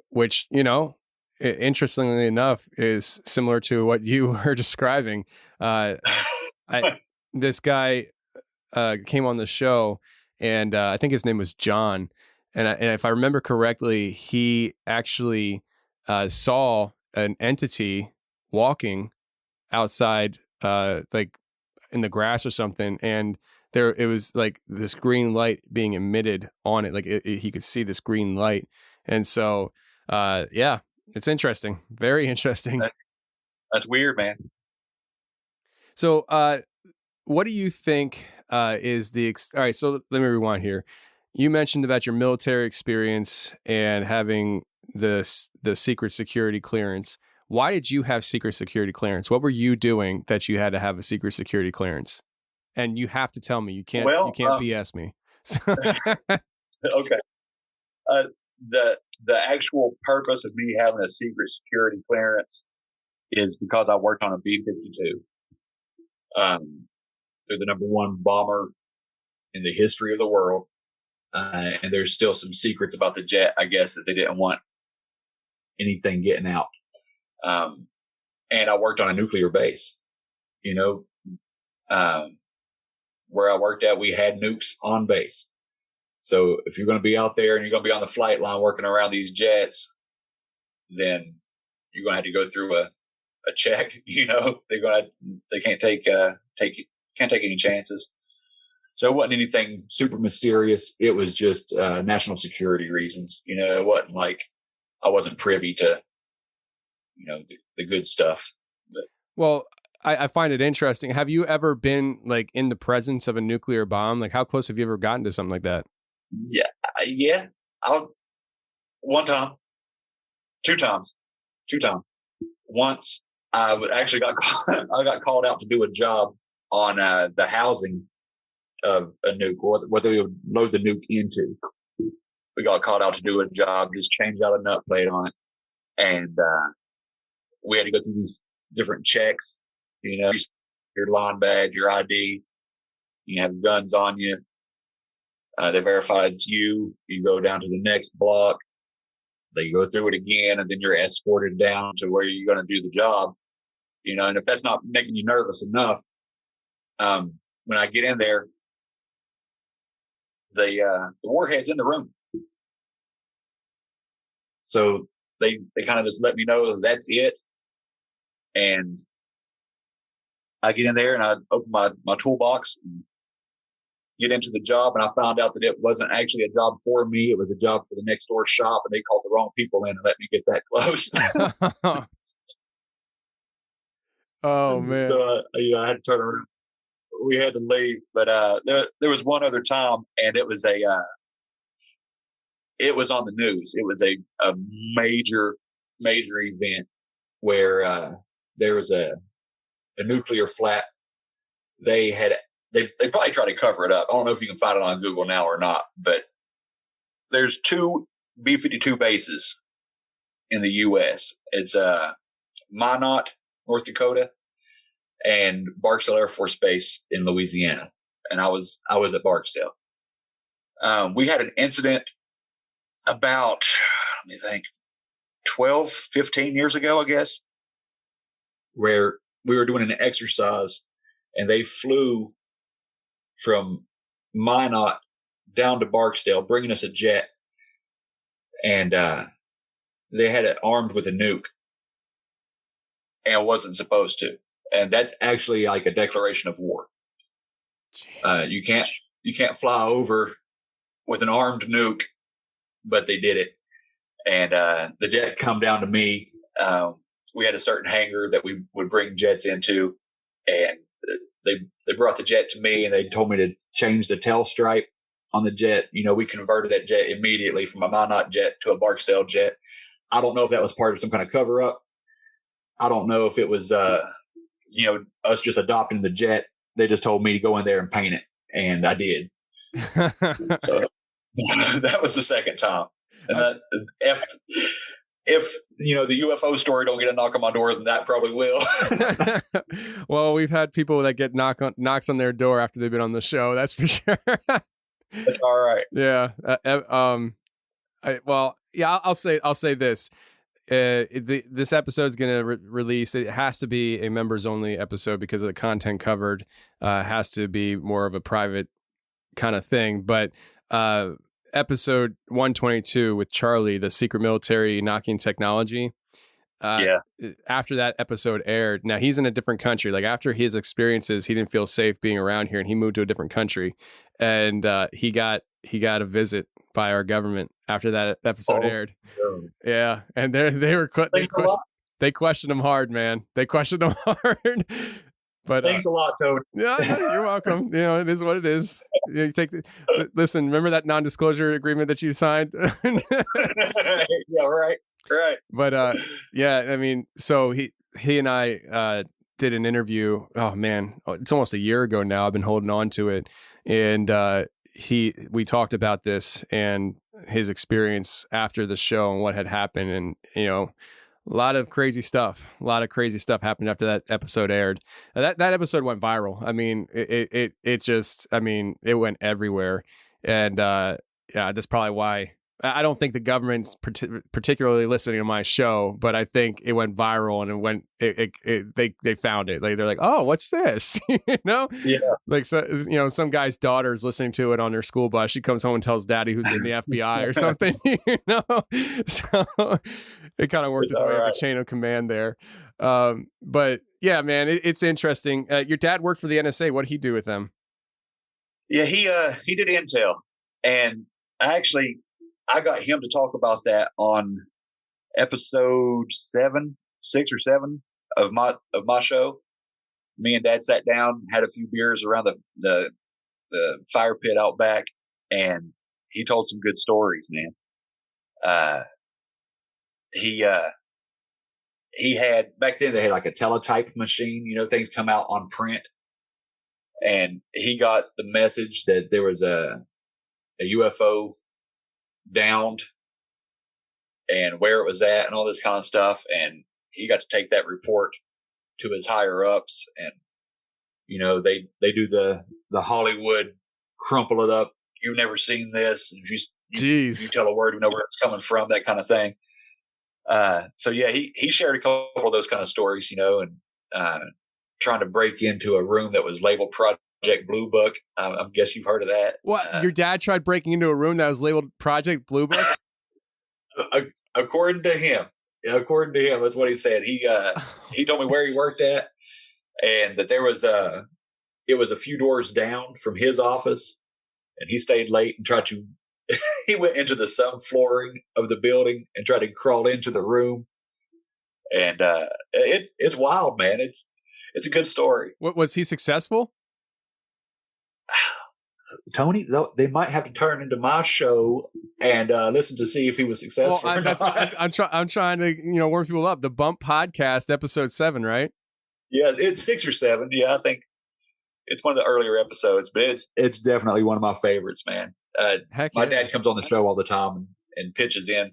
which, interestingly enough, is similar to what you were describing. This guy came on the show, and I think his name was John. And if I remember correctly, he actually saw an entity walking outside, like in the grass or something, and it was like this green light being emitted on it. Like he could see this green light, and so it's interesting, very interesting. That's weird, man. So, what do you think is all right? So let me rewind here. You mentioned about your military experience and having the secret security clearance. Why did you have secret security clearance? What were you doing that you had to have a secret security clearance? And you have to tell me. You can't BS me. Okay. The actual purpose of me having a secret security clearance is because I worked on a B-52. They're the number one bomber in the history of the world. And there's still some secrets about the jet, I guess, that they didn't want anything getting out. And I worked on a nuclear base, where I worked at, we had nukes on base. So if you're going to be out there and you're going to be on the flight line working around these jets, then you're going to have to go through a check. They can't take any chances. So it wasn't anything super mysterious. It was just national security reasons. It wasn't like I wasn't privy to the good stuff. But, well, I find it interesting. Have you ever been like in the presence of a nuclear bomb? Like, how close have you ever gotten to something like that? Yeah. One time, two times. Once I actually got called out to do a job on the housing of a nuke, what they would load the nuke into. We got called out to do a job, just change out a nut plate on it, and we had to go through these different checks. Your line badge, your ID. You have guns on you. They verify it's you. You go down to the next block. They go through it again, and then you're escorted down to where you're going to do the job. And if that's not making you nervous enough, when I get in there, the warhead's in the room. So they kind of just let me know that's it. And I get in there and I open my toolbox and get into the job, and I found out that it wasn't actually a job for me. It was a job for the next door shop, and they called the wrong people in and let me get that close. Oh man. So I had to turn around. We had to leave, but there was one other time, and it was it was on the news. It was a major event where there was a nuclear flat. They probably tried to cover it up. I don't know if you can find it on Google now or not, but there's 2 B-52 bases in the U.S. It's Minot, North Dakota, and Barksdale Air Force Base in Louisiana. And I was at Barksdale. We had an incident about, 12, 15 years ago, I guess, where we were doing an exercise and they flew from Minot down to Barksdale, bringing us a jet. And they had it armed with a nuke. and wasn't supposed to. And that's actually like a declaration of war. You can't fly over with an armed nuke, but they did it. And the jet come down to me. We had a certain hangar that we would bring jets into, and they brought the jet to me, and they told me to change the tail stripe on the jet. You know, we converted that jet immediately from a Minot jet to a Barksdale jet. I don't know if that was part of some kind of cover up. I don't know if it was, us just adopting the jet. They just told me to go in there and paint it, and I did. So that was the second time. And if the UFO story don't get a knock on my door, then that probably will. Well, we've had people that get knocks on their door after they've been on the show. That's for sure. That's all right. Yeah. I'll say this. This episode's going to release. It has to be a members only episode because of the content covered. Has to be more of a private kind of thing. But episode 122 with Charlie, the secret military knocking technology. After that episode aired, now he's in a different country. Like after his experiences, he didn't feel safe being around here, and he moved to a different country. And he got a visit by our government after that episode aired. God. Yeah, and they questioned him hard, man. They questioned him hard. But thanks a lot, Tony. Yeah, you're welcome. It is what it is. You listen. Remember that non-disclosure agreement that you signed? Yeah, right. But I mean, so he and I did an interview. Oh man, it's almost a year ago now. I've been holding on to it, and we talked about this and his experience after the show and what had happened, and a lot of crazy stuff happened after that episode aired. That episode went viral. I mean, it went everywhere. And that's probably why I don't think the government's particularly listening to my show, but I think it went viral and they found it. Like, they're like, oh, what's this? Yeah. Like, so, some guy's daughter is listening to it on her school bus. She comes home and tells daddy who's in the FBI or something, So it kind of worked its way up the chain of command there. But yeah, man, it's interesting. Your dad worked for the NSA. What did he do with them? Yeah, he did intel, and I got him to talk about that on episode 6 or 7 of my show. Me and Dad sat down, had a few beers around the fire pit out back, and he told some good stories, man. He had, back then they had like a teletype machine, things come out on print, and he got the message that there was a UFO downed and where it was at and all this kind of stuff. And he got to take that report to his higher ups, and, they do the Hollywood crumple it up. You've never seen this. If you tell a word, we know where it's coming from, that kind of thing. So yeah, he shared a couple of those kind of stories, and trying to break into a room that was labeled Project Blue Book. I guess you've heard of that. What? Your dad tried breaking into a room that was labeled Project Blue Book? According to him, that's what he said. He told me where he worked at, and that it was a few doors down from his office, and he stayed late and tried to. He went into the subflooring of the building and tried to crawl into the room, and it's wild, man. It's a good story. What, was he successful? Tony, they might have to turn into my show and listen to see if he was successful. Well, I'm trying to warm people up. The Bump Podcast, episode 7, right? Yeah, it's 6 or 7. Yeah, I think it's one of the earlier episodes, but it's definitely one of my favorites, man. My dad comes on the show all the time and pitches in.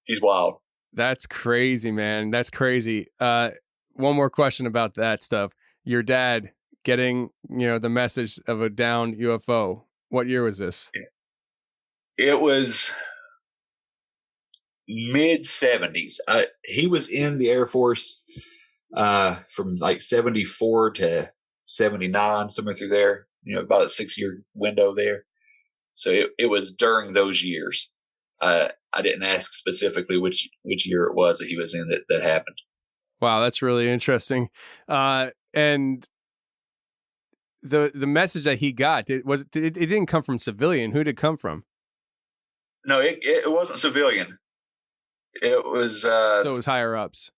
He's wild. That's crazy, man. That's crazy. One more question about that stuff. Your dad getting, the message of a downed UFO. What year was this? It was mid-70s. He was in the Air Force from like 74 to 79, somewhere through there, about a 6-year window there. So it was during those years. I didn't ask specifically which year it was that he was in that happened. Wow, that's really interesting. And the message that he got, it didn't come from civilian. Who did it come from? No, it wasn't civilian. It was so it was higher ups.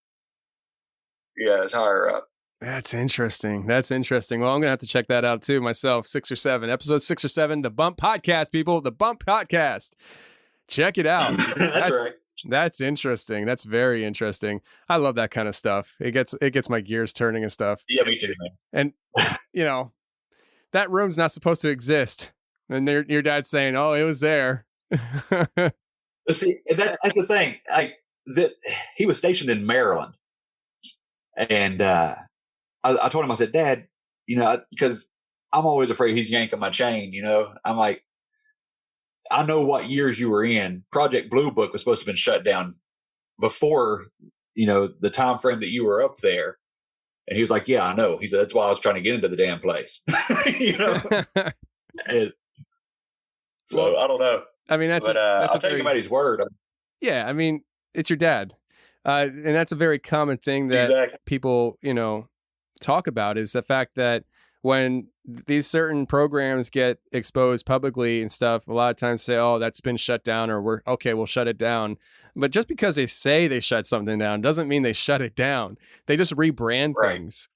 Yeah, it's higher up. That's interesting. Well, I'm gonna have to check that out too myself. 6 or 7, episode 6 or 7, the Bump Podcast, people, the Bump Podcast. Check it out. That's right. That's interesting. That's very interesting. I love that kind of stuff. It gets my gears turning and stuff. Yeah, me too, man. And that room's not supposed to exist. And your dad's saying, "Oh, it was there." See, that's the thing. He was stationed in Maryland, and I told him, I said, "Dad, because I'm always afraid he's yanking my chain. I'm like, I know what years you were in. Project Blue Book was supposed to have been shut down before, the time frame that you were up there." And he was like, "Yeah, I know." He said, "That's why I was trying to get into the damn place." So I don't know. I mean, I'll take him at his word. Yeah, I mean, it's your dad, and that's a very common thing that people, talk about, is the fact that when these certain programs get exposed publicly and stuff, a lot of times say, "Oh, that's been shut down," or we'll shut it down. But just because they say they shut something down doesn't mean they shut it down. They just rebrand things,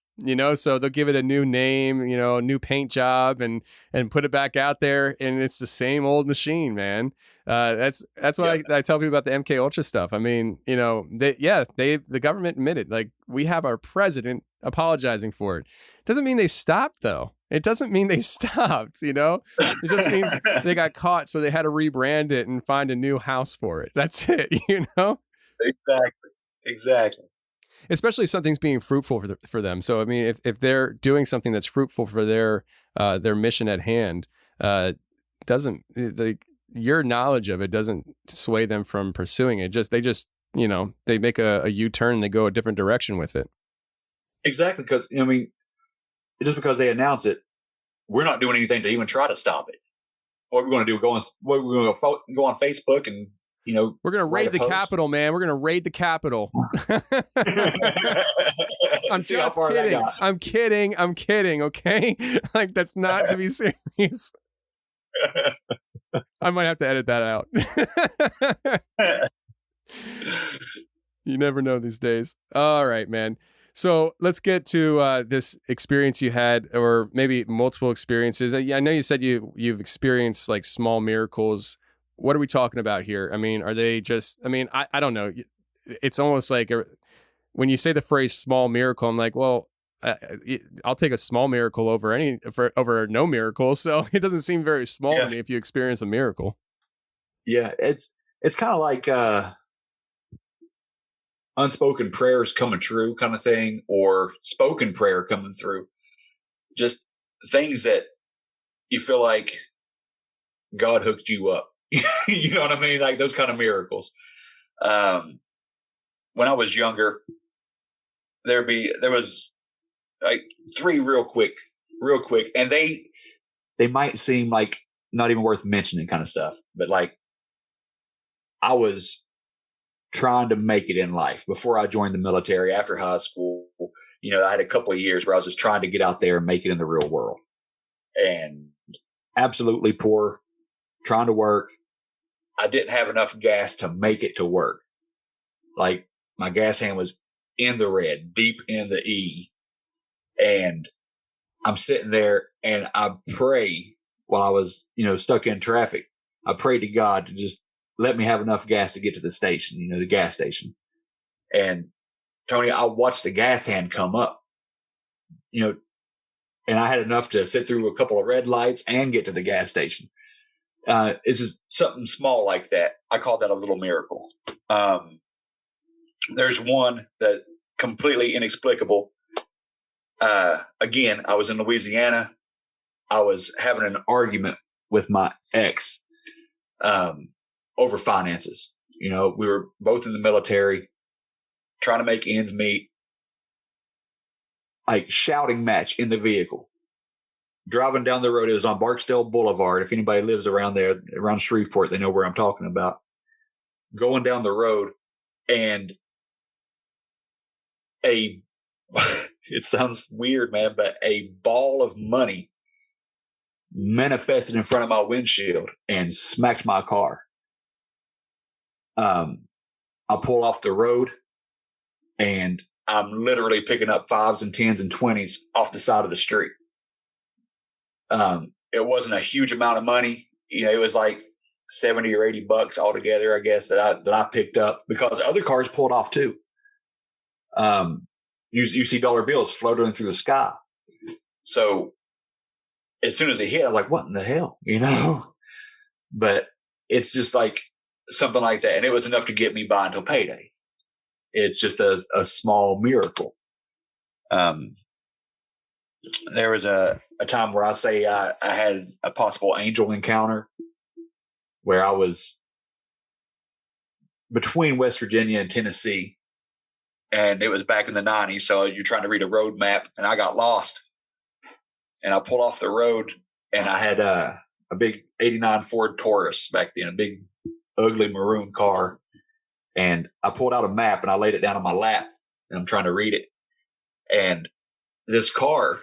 so they'll give it a new name, a new paint job and put it back out there. And it's the same old machine, man. That's what I tell people about the MK Ultra stuff. I mean, the government admitted, like, we have our president apologizing for it. Doesn't mean they stopped, though. It doesn't mean they stopped, It just means they got caught, so they had to rebrand it and find a new house for it. That's it, Exactly. Especially if something's being fruitful for them. So, I mean, if they're doing something that's fruitful for their mission at hand, your knowledge of it doesn't sway them from pursuing it. They make a U-turn and they go a different direction with it. Exactly, because just because they announce it, we're not doing anything to even try to stop it. What we're going to do? Go on Facebook and we're going to raid the Capitol, man. We're going to raid the Capitol. I'm just kidding. I'm kidding. Okay, like, that's not to be serious. I might have to edit that out. You never know these days. All right, man. So let's get to this experience you had, or maybe multiple experiences. I know you said you've experienced, like, small miracles. What are we talking about here? I mean, are they just, I don't know. It's almost like when you say the phrase small miracle, I'm like, well, I'll take a small miracle over no miracle. So it doesn't seem very small to me if you experience a miracle. Yeah, it's kind of like unspoken prayers coming true kind of thing, or spoken prayer coming through. Just things that you feel like God hooked you up. You know what I mean? Like those kind of miracles. When I was younger, there was like 3 real quick, and they might seem like not even worth mentioning kind of stuff, but like I was trying to make it in life before I joined the military. After high school, I had a couple of years where I was just trying to get out there and make it in the real world, and absolutely poor, trying to work. I didn't have enough gas to make it to work. Like, my gas hand was in the red, deep in the E. And I'm sitting there and I pray while I was, stuck in traffic. I prayed to God to just let me have enough gas to get to the station, the gas station. And Tony, I watched the gas hand come up, and I had enough to sit through a couple of red lights and get to the gas station. It's just something small like that. I call that a little miracle. There's one that completely inexplicable. Again, I was in Louisiana. I was having an argument with my ex over finances. We were both in the military, trying to make ends meet. Like, shouting match in the vehicle. Driving down the road, it was on Barksdale Boulevard. If anybody lives around there, around Shreveport, they know where I'm talking about. Going down the road, and it sounds weird, man, but a ball of money manifested in front of my windshield and smacked my car. I pull off the road and I'm literally picking up 5s and 10s and 20s off the side of the street. It wasn't a huge amount of money. You know, it was like $70 or $80 altogether, I guess, that I picked up because other cars pulled off too. You see dollar bills floating through the sky. So as soon as it hit, I'm like, what in the hell? You know? But it's just like something like that. And it was enough to get me by until payday. It's just a small miracle. There was a time where I say I had a possible angel encounter where I was between West Virginia and Tennessee. And it was back in the 90s. So you're trying to read a road map and I got lost. And I pulled off the road and I had a big 89 Ford Taurus back then, a big ugly maroon car. And I pulled out a map and I laid it down on my lap and I'm trying to read it. And this car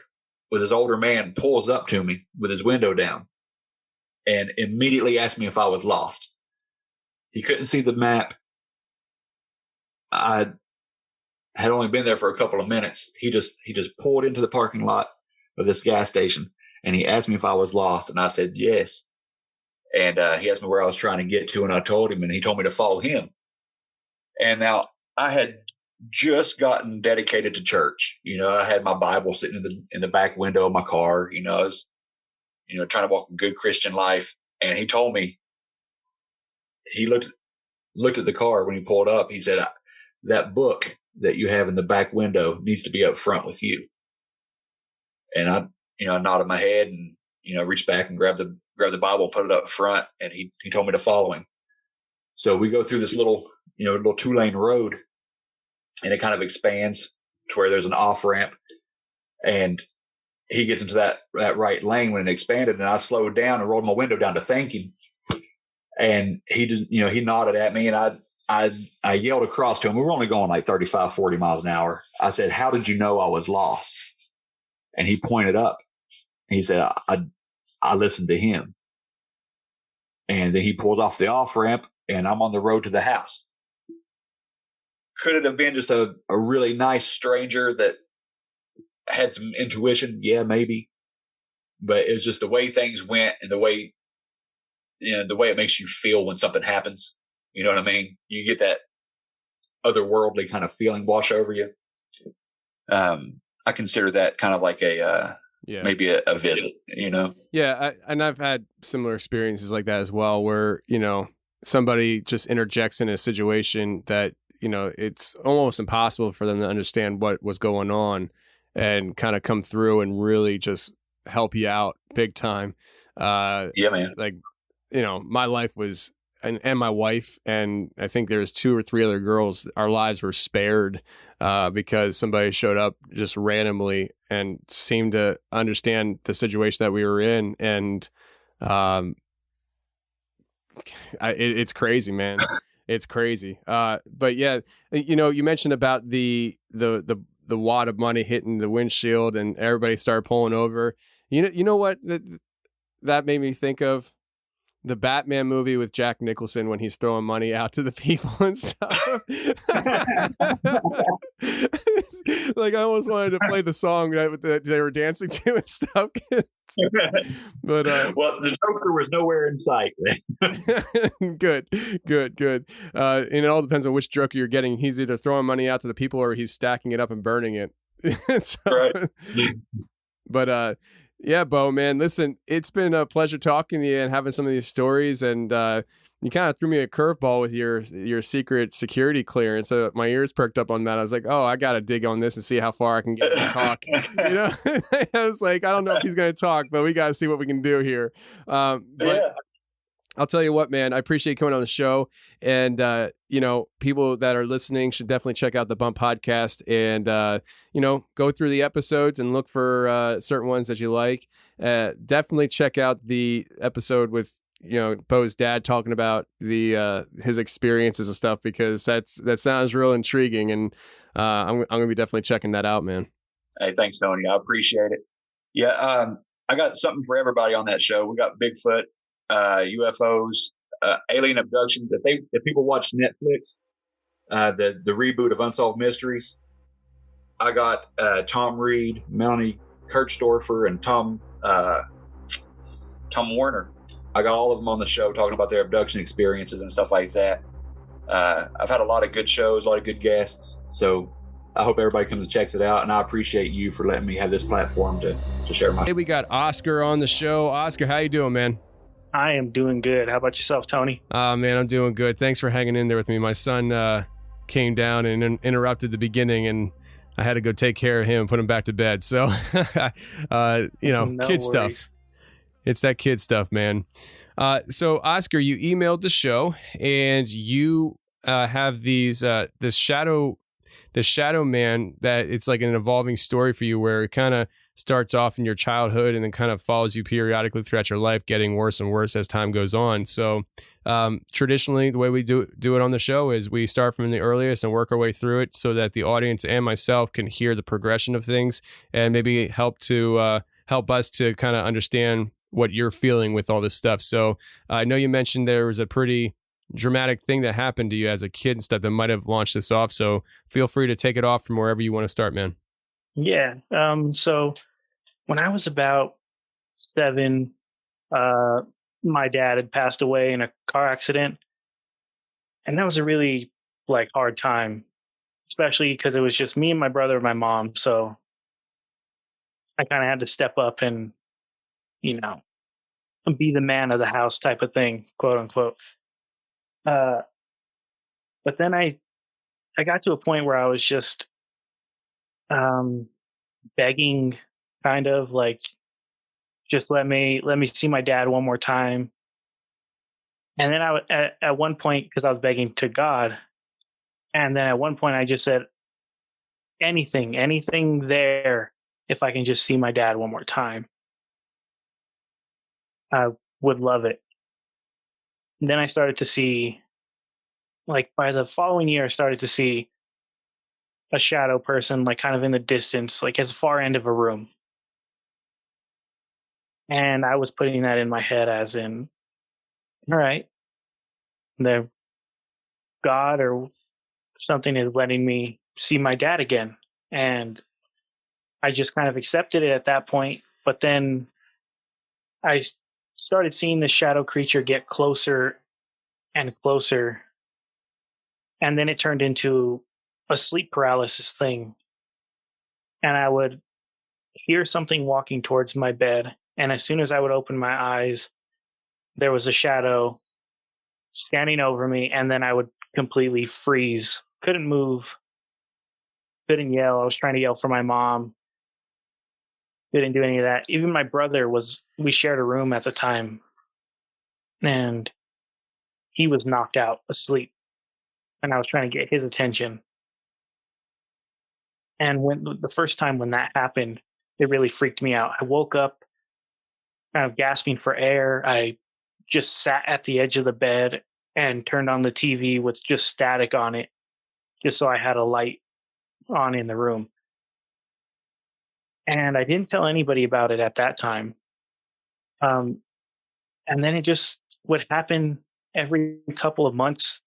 with this older man pulls up to me with his window down and immediately asked me if I was lost. He couldn't see the map. I had only been there for a couple of minutes. He just pulled into the parking lot of this gas station and he asked me if I was lost. And I said, yes. And he asked me where I was trying to get to. And I told him, and he told me to follow him. And now I had just gotten dedicated to church. You know, I had my Bible sitting in the back window of my car. You know, I was, trying to walk a good Christian life. And he told me, he looked at the car when he pulled up. He said, that book that you have in the back window needs to be up front with you. And I nodded my head and, reached back and grabbed the Bible, put it up front. And he told me to follow him. So we go through this little 2-lane road and it kind of expands to where there's an off ramp and he gets into that right lane when it expanded. And I slowed down and rolled my window down to thank him. And he just, he nodded at me and I yelled across to him. We were only going like 35, 40 miles an hour. I said, how did you know I was lost? And he pointed up. He said, I listened to him. And then he pulls off the off ramp and I'm on the road to the house. Could it have been just a really nice stranger that had some intuition? Yeah, maybe. But it was just the way things went and the way it makes you feel when something happens. You know what I mean? You get that otherworldly kind of feeling wash over you. I consider that kind of like maybe a visit, Yeah. And I've had similar experiences like that as well, where, somebody just interjects in a situation that, it's almost impossible for them to understand what was going on and kind of come through and really just help you out big time. Yeah, man. Like, my life was, and my wife, and I think there's 2 or 3 other girls, our lives were spared because somebody showed up just randomly and seemed to understand the situation that we were in. And it's crazy, man. It's crazy. But yeah, you mentioned about the wad of money hitting the windshield and everybody started pulling over. You know what that made me think of? The Batman movie with Jack Nicholson when he's throwing money out to the people and stuff. Like I almost wanted to play the song that they were dancing to and stuff. But well, the Joker was nowhere in sight. Good. And it all depends on which Joker you're getting. He's either throwing money out to the people or he's stacking it up and burning it. Right. But yeah, Bo, man, listen, it's been a pleasure talking to you and having some of these stories. And you kind of threw me a curveball with your secret security clearance. So my ears perked up on that. I was like, oh, I got to dig on this and see how far I can get to talk. I was like, I don't know if he's going to talk, but we got to see what we can do here. But I'll tell you what, man, I appreciate you coming on the show. And, people that are listening should definitely check out the Bump Podcast and, go through the episodes and look for certain ones that you like. Definitely check out the episode with Bo's dad talking about the his experiences and stuff, because that sounds real intriguing, and I'm gonna be definitely checking that out, man. Hey, thanks, Tony. I appreciate it. Yeah, I got something for everybody on that show. We got Bigfoot, UFOs, alien abductions. If people watch Netflix, the reboot of Unsolved Mysteries, I got Tom Reed, Melanie Kirchdorfer, and Tom Warner. I got all of them on the show talking about their abduction experiences and stuff like that. I've had a lot of good shows, a lot of good guests. So I hope everybody comes and checks it out. And I appreciate you for letting me have this platform to share my. Hey, we got Oscar on the show. Oscar, how you doing, man? I am doing good. How about yourself, Tony? Man, I'm doing good. Thanks for hanging in there with me. My son came down and interrupted the beginning, and I had to go take care of him and put him back to bed. So, no kid stuff. It's that kid stuff, man. So, Oscar, you emailed the show, and you have this shadow man that it's like an evolving story for you, where it kind of starts off in your childhood and then kind of follows you periodically throughout your life, getting worse and worse as time goes on. So traditionally, the way we do it on the show is we start from the earliest and work our way through it, so that the audience and myself can hear the progression of things and maybe help us to kind of understand what you're feeling with all this stuff. So I know you mentioned there was a pretty dramatic thing that happened to you as a kid and stuff that might have launched this off. So feel free to take it off from wherever you want to start, man. Yeah. So when I was about 7, my dad had passed away in a car accident. And that was a really hard time, especially because it was just me and my brother and my mom. So I kind of had to step up and, be the man of the house type of thing, quote unquote. But then I got to a point where I was just begging, kind of just let me see my dad one more time. And then at one point, because I was begging to God, and then at one point I just said, anything there, if I can just see my dad one more time, I would love it. And then I started to see, by the following year, I started to see a shadow person, kind of in the distance, as far end of a room. And I was putting that in my head as in, all right, the God or something is letting me see my dad again. And I just kind of accepted it at that point. But then I started seeing the shadow creature get closer and closer. And then it turned into a sleep paralysis thing. And I would hear something walking towards my bed. And as soon as I would open my eyes, there was a shadow standing over me. And then I would completely freeze. Couldn't move. Couldn't yell. I was trying to yell for my mom. Didn't do any of that. Even my brother we shared a room at the time. And he was knocked out asleep. And I was trying to get his attention. And when the first time when that happened, it really freaked me out. I woke up kind of gasping for air. I just sat at the edge of the bed and turned on the TV with just static on it, just so I had a light on in the room. And I didn't tell anybody about it at that time. And then it just would happen every couple of months.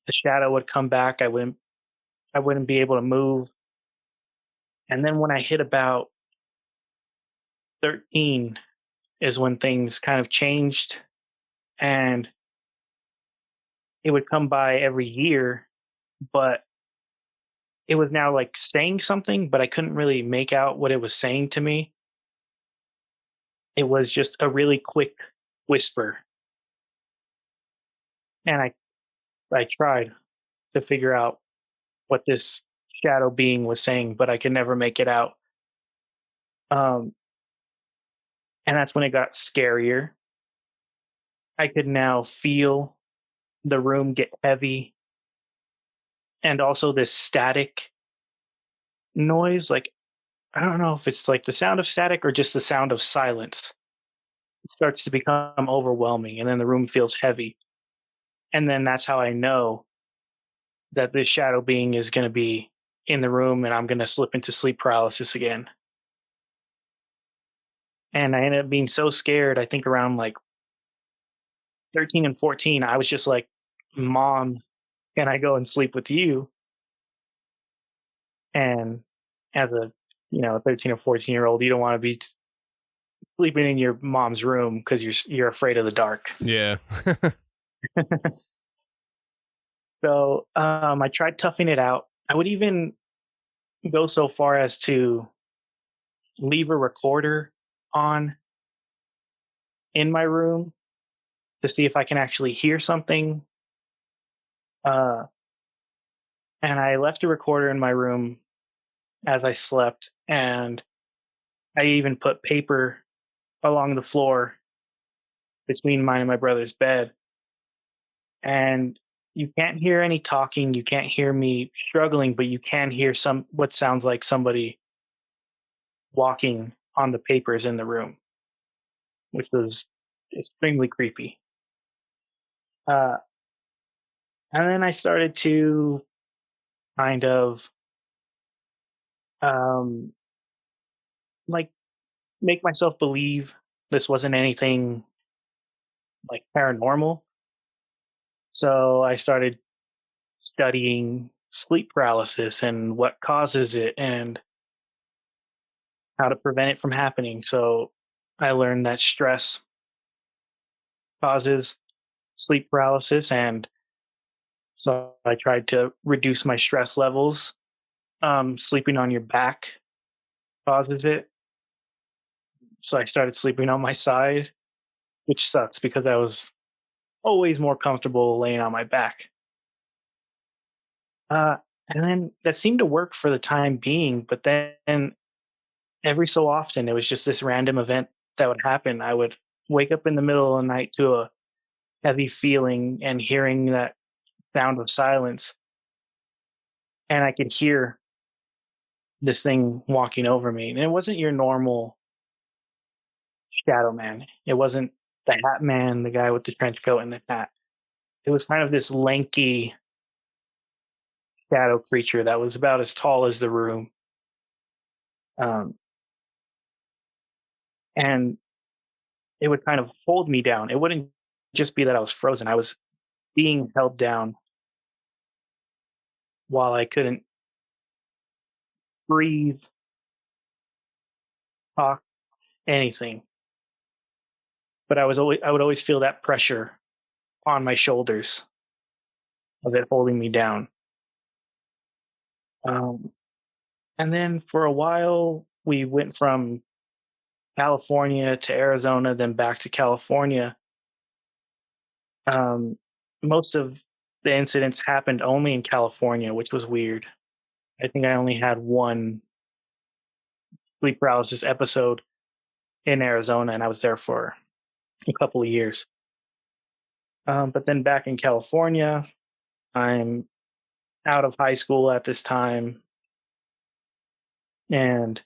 The shadow would come back. I wouldn't be able to move. And then when I hit about 13 is when things kind of changed, and it would come by every year, but it was now saying something, but I couldn't really make out what it was saying to me. It was just a really quick whisper. And I tried to figure out what this shadow being was saying, but I could never make it out. And that's when it got scarier. I could now feel the room get heavy. And also this static noise. I don't know if it's the sound of static or just the sound of silence. starts to become overwhelming, and then the room feels heavy. And then that's how I know that this shadow being is going to be in the room and I'm going to slip into sleep paralysis again. And I ended up being so scared, I think around like 13 and 14, I was just like, Mom, can I go and sleep with you? And as a 13 or 14-year-old, you don't want to be sleeping in your mom's room because you're afraid of the dark. Yeah. So I tried toughing it out. I would even go so far as to leave a recorder on in my room to see if I can actually hear something. And I left a recorder in my room as I slept, and I even put paper along the floor between mine and my brother's bed. And you can't hear any talking, you can't hear me struggling, but you can hear what sounds like somebody walking on the papers in the room, which was extremely creepy. And then I started to kind of like make myself believe this wasn't anything like paranormal. So I started studying sleep paralysis and what causes it and how to prevent it from happening. So I learned that stress causes sleep paralysis, and so I tried to reduce my stress levels. Sleeping on your back causes it. So I started sleeping on my side, which sucks because I was always more comfortable laying on my back. And then that seemed to work for the time being, but then every so often it was just this random event that would happen. I would wake up in the middle of the night to a heavy feeling and hearing that sound of silence, and I could hear this thing walking over me. And it wasn't your normal shadow man. It wasn't the hat man, the guy with the trench coat and the hat. It was kind of this lanky shadow creature that was about as tall as the room. And it would kind of hold me down. It wouldn't just be that I was frozen. I was being held down while I couldn't breathe, talk, anything. But I would always feel that pressure on my shoulders of it holding me down. And then for a while, we went from California to Arizona, then back to California. Most of the incidents happened only in California, which was weird. I think I only had one sleep paralysis episode in Arizona, and I was there for a couple of years. But then back in California, I'm out of high school at this time, and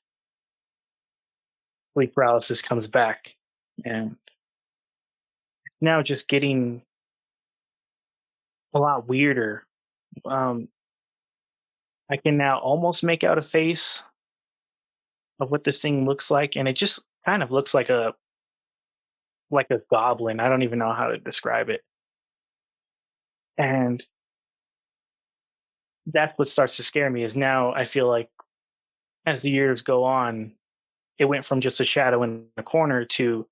sleep paralysis comes back, and it's now just getting a lot weirder. I can now almost make out a face of what this thing looks like, and it just kind of looks like a goblin. I don't even know how to describe it. And that's what starts to scare me, is now I feel like as the years go on, it went from just a shadow in the corner to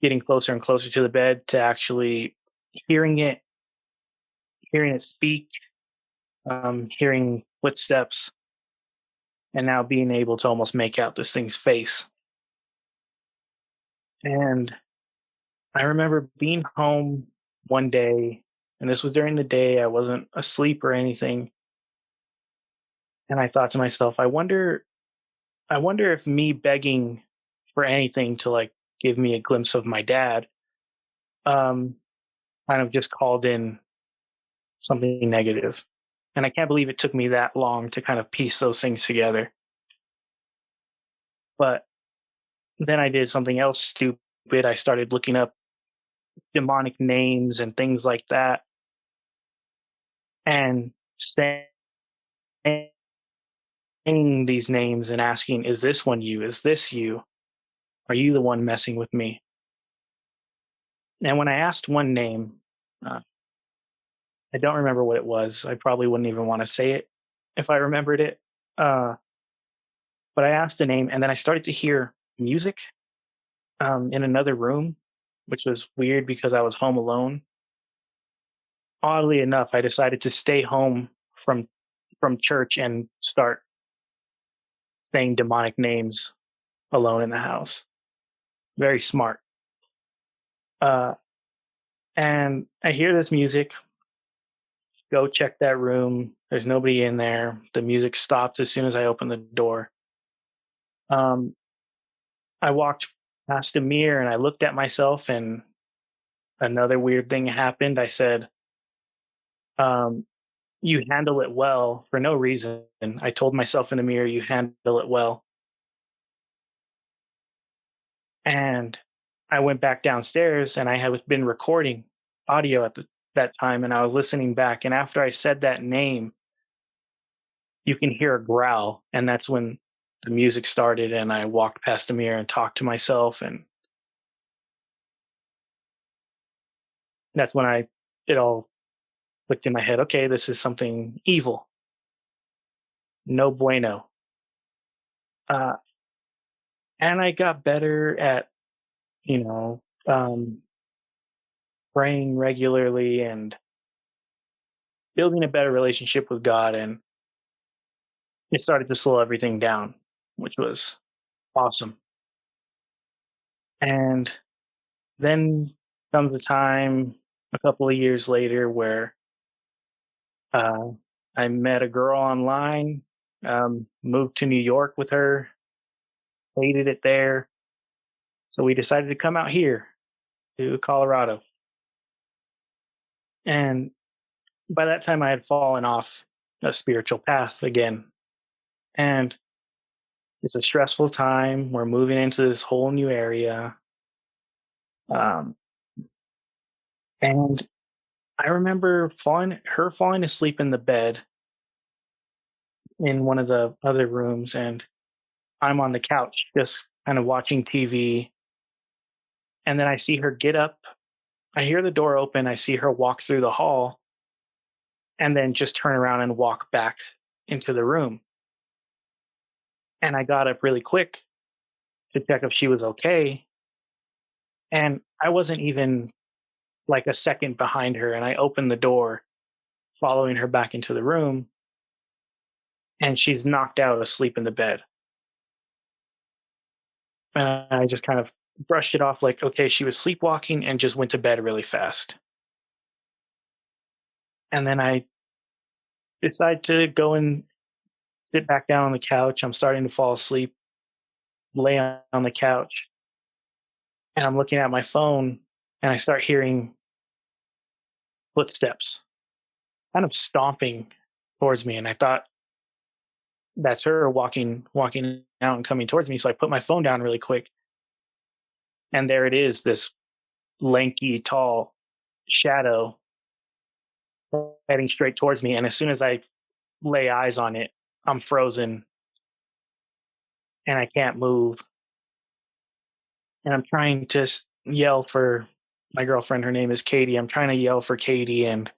getting closer and closer to the bed, to actually hearing it speak, hearing footsteps, and now being able to almost make out this thing's face. And I remember being home one day, and this was during the day, I wasn't asleep or anything. And I thought to myself, I wonder if me begging for anything to like give me a glimpse of my dad, kind of just called in something negative. And I can't believe it took me that long to kind of piece those things together. But then I did something else stupid. stupid. I started looking up demonic names and things like that, and saying these names and asking, is this one you? Is this you? Are you the one messing with me? And when I asked one name, I don't remember what it was. I probably wouldn't even want to say it if I remembered it. But I asked a name, and then I started to hear music in another room, which was weird because I was home alone. Oddly enough, I decided to stay home from church and start saying demonic names alone in the house. Very smart. And I hear this music. Go check that room. There's nobody in there. The music stopped as soon as I opened the door. I walked past a mirror and I looked at myself, and another weird thing happened. I said, you handle it well for no reason. I told myself in the mirror, you handle it well. And I went back downstairs, and I had been recording audio at that time, and I was listening back. And after I said that name, you can hear a growl, and that's when the music started, and I walked past the mirror and talked to myself, and that's when it all clicked in my head. Okay, this is something evil. No bueno. And I got better at, praying regularly and building a better relationship with God, and it started to slow everything down, which was awesome. And then comes a time a couple of years later where I met a girl online, moved to New York with her, hated it there. So we decided to come out here to Colorado. And by that time, I had fallen off a spiritual path again. And it's a stressful time. We're moving into this whole new area. And I remember falling asleep in the bed in one of the other rooms, and I'm on the couch just kind of watching TV. And then I see her get up. I hear the door open. I see her walk through the hall and then just turn around and walk back into the room. And I got up really quick to check if she was okay. And I wasn't even like a second behind her. And I opened the door, following her back into the room. And she's knocked out asleep in the bed. And I just kind of brushed it off like, okay, she was sleepwalking, and just went to bed really fast. And then I decided to go and sit back down on the couch. I'm starting to fall asleep, lay on the couch, and I'm looking at my phone, and I start hearing footsteps kind of stomping towards me. And I thought, that's her walking out and coming towards me. So I put my phone down really quick. And there it is, this lanky, tall shadow heading straight towards me. And as soon as I lay eyes on it, I'm frozen and I can't move. And I'm trying to yell for my girlfriend. Her name is Katie. I'm trying to yell for Katie, and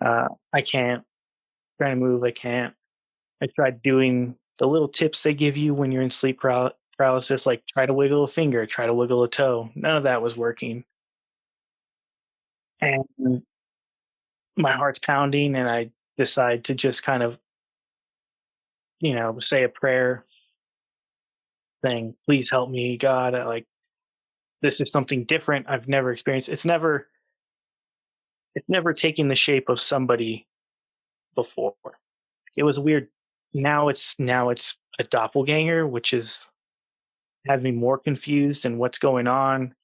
I can't. I'm trying to move, I can't. I tried doing the little tips they give you when you're in sleep paralysis, like try to wiggle a finger, try to wiggle a toe. None of that was working. And my heart's pounding, and I decide to just kind of, say a prayer saying, please help me, God. This is something different I've never experienced. It's never taken the shape of somebody before. It was weird. Now it's a doppelganger, which had me more confused and what's going on.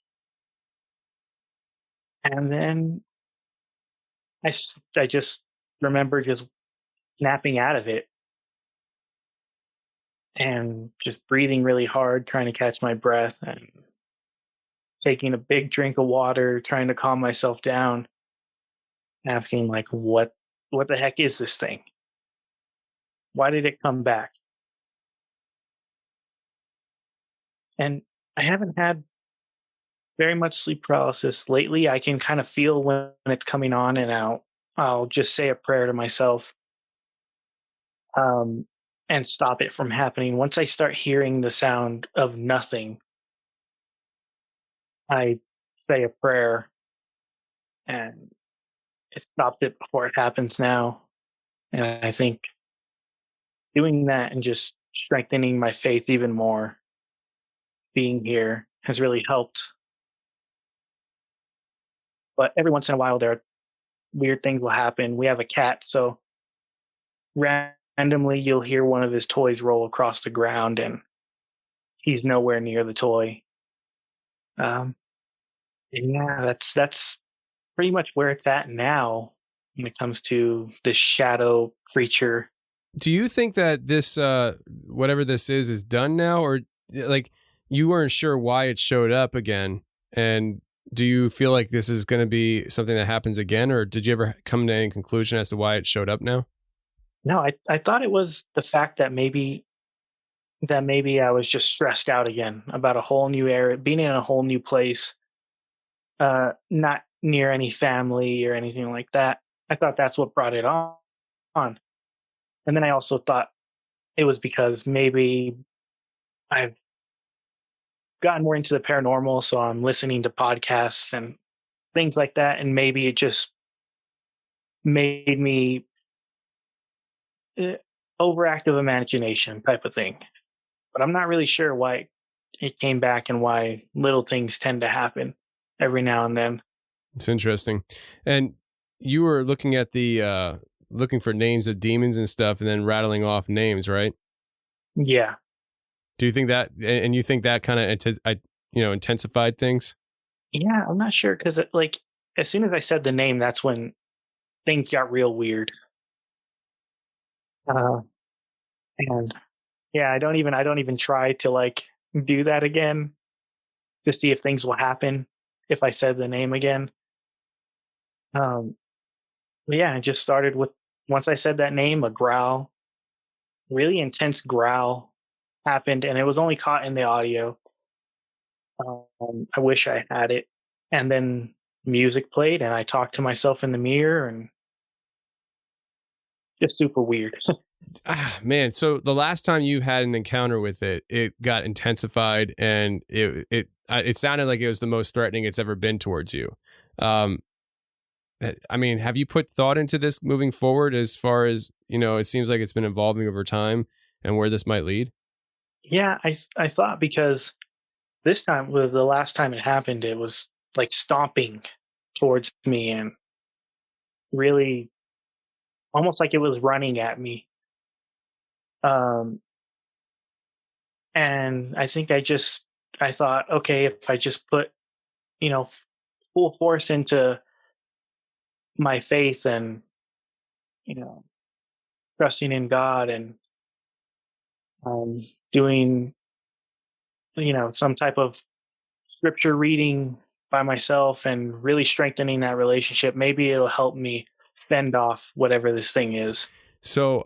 And then I just remember just snapping out of it and just breathing really hard, trying to catch my breath. And taking a big drink of water, trying to calm myself down, asking like, what the heck is this thing? Why did it come back? And I haven't had very much sleep paralysis lately. I can kind of feel when it's coming on, and I'll just say a prayer to myself, and stop it from happening. Once I start hearing the sound of nothing, I say a prayer, and it stops it before it happens now. And I think doing that and just strengthening my faith even more, being here, has really helped. But every once in a while, there are weird things will happen. We have a cat, so randomly you'll hear one of his toys roll across the ground, and he's nowhere near the toy. Yeah, that's pretty much where it's at now when it comes to this shadow creature. Do you think that this, whatever this is done now, or like you weren't sure why it showed up again? And do you feel like this is going to be something that happens again, or did you ever come to any conclusion as to why it showed up now? No, I thought it was the fact that maybe I was just stressed out again about a whole new area, being in a whole new place, not near any family or anything like that. I thought that's what brought it on. And then I also thought it was because maybe I've gotten more into the paranormal, so I'm listening to podcasts and things like that, and maybe it just made me overactive imagination type of thing. But I'm not really sure why it came back and why little things tend to happen every now and then. It's interesting. And you were looking at the looking for names of demons and stuff, and then rattling off names, right? Yeah. Do you think that, and you think that kind of, intensified things? Yeah, I'm not sure, because like as soon as I said the name, that's when things got real weird. And yeah, I don't even try to like do that again to see if things will happen if I said the name again. But yeah, it just started with, once I said that name, a growl, really intense growl happened, and it was only caught in the audio. I wish I had it. And then music played, and I talked to myself in the mirror, and just super weird. Man, so the last time you had an encounter with it, it got intensified, and it sounded like it was the most threatening it's ever been towards you. I mean, have you put thought into this moving forward, as far as, it seems like it's been evolving over time and where this might lead? Yeah, I thought, because this time was the last time it happened, it was like stomping towards me and really almost like it was running at me. And I think I thought, okay, if I just put, full force into my faith and, trusting in God and doing, some type of scripture reading by myself and really strengthening that relationship, maybe it'll help me fend off whatever this thing is. So,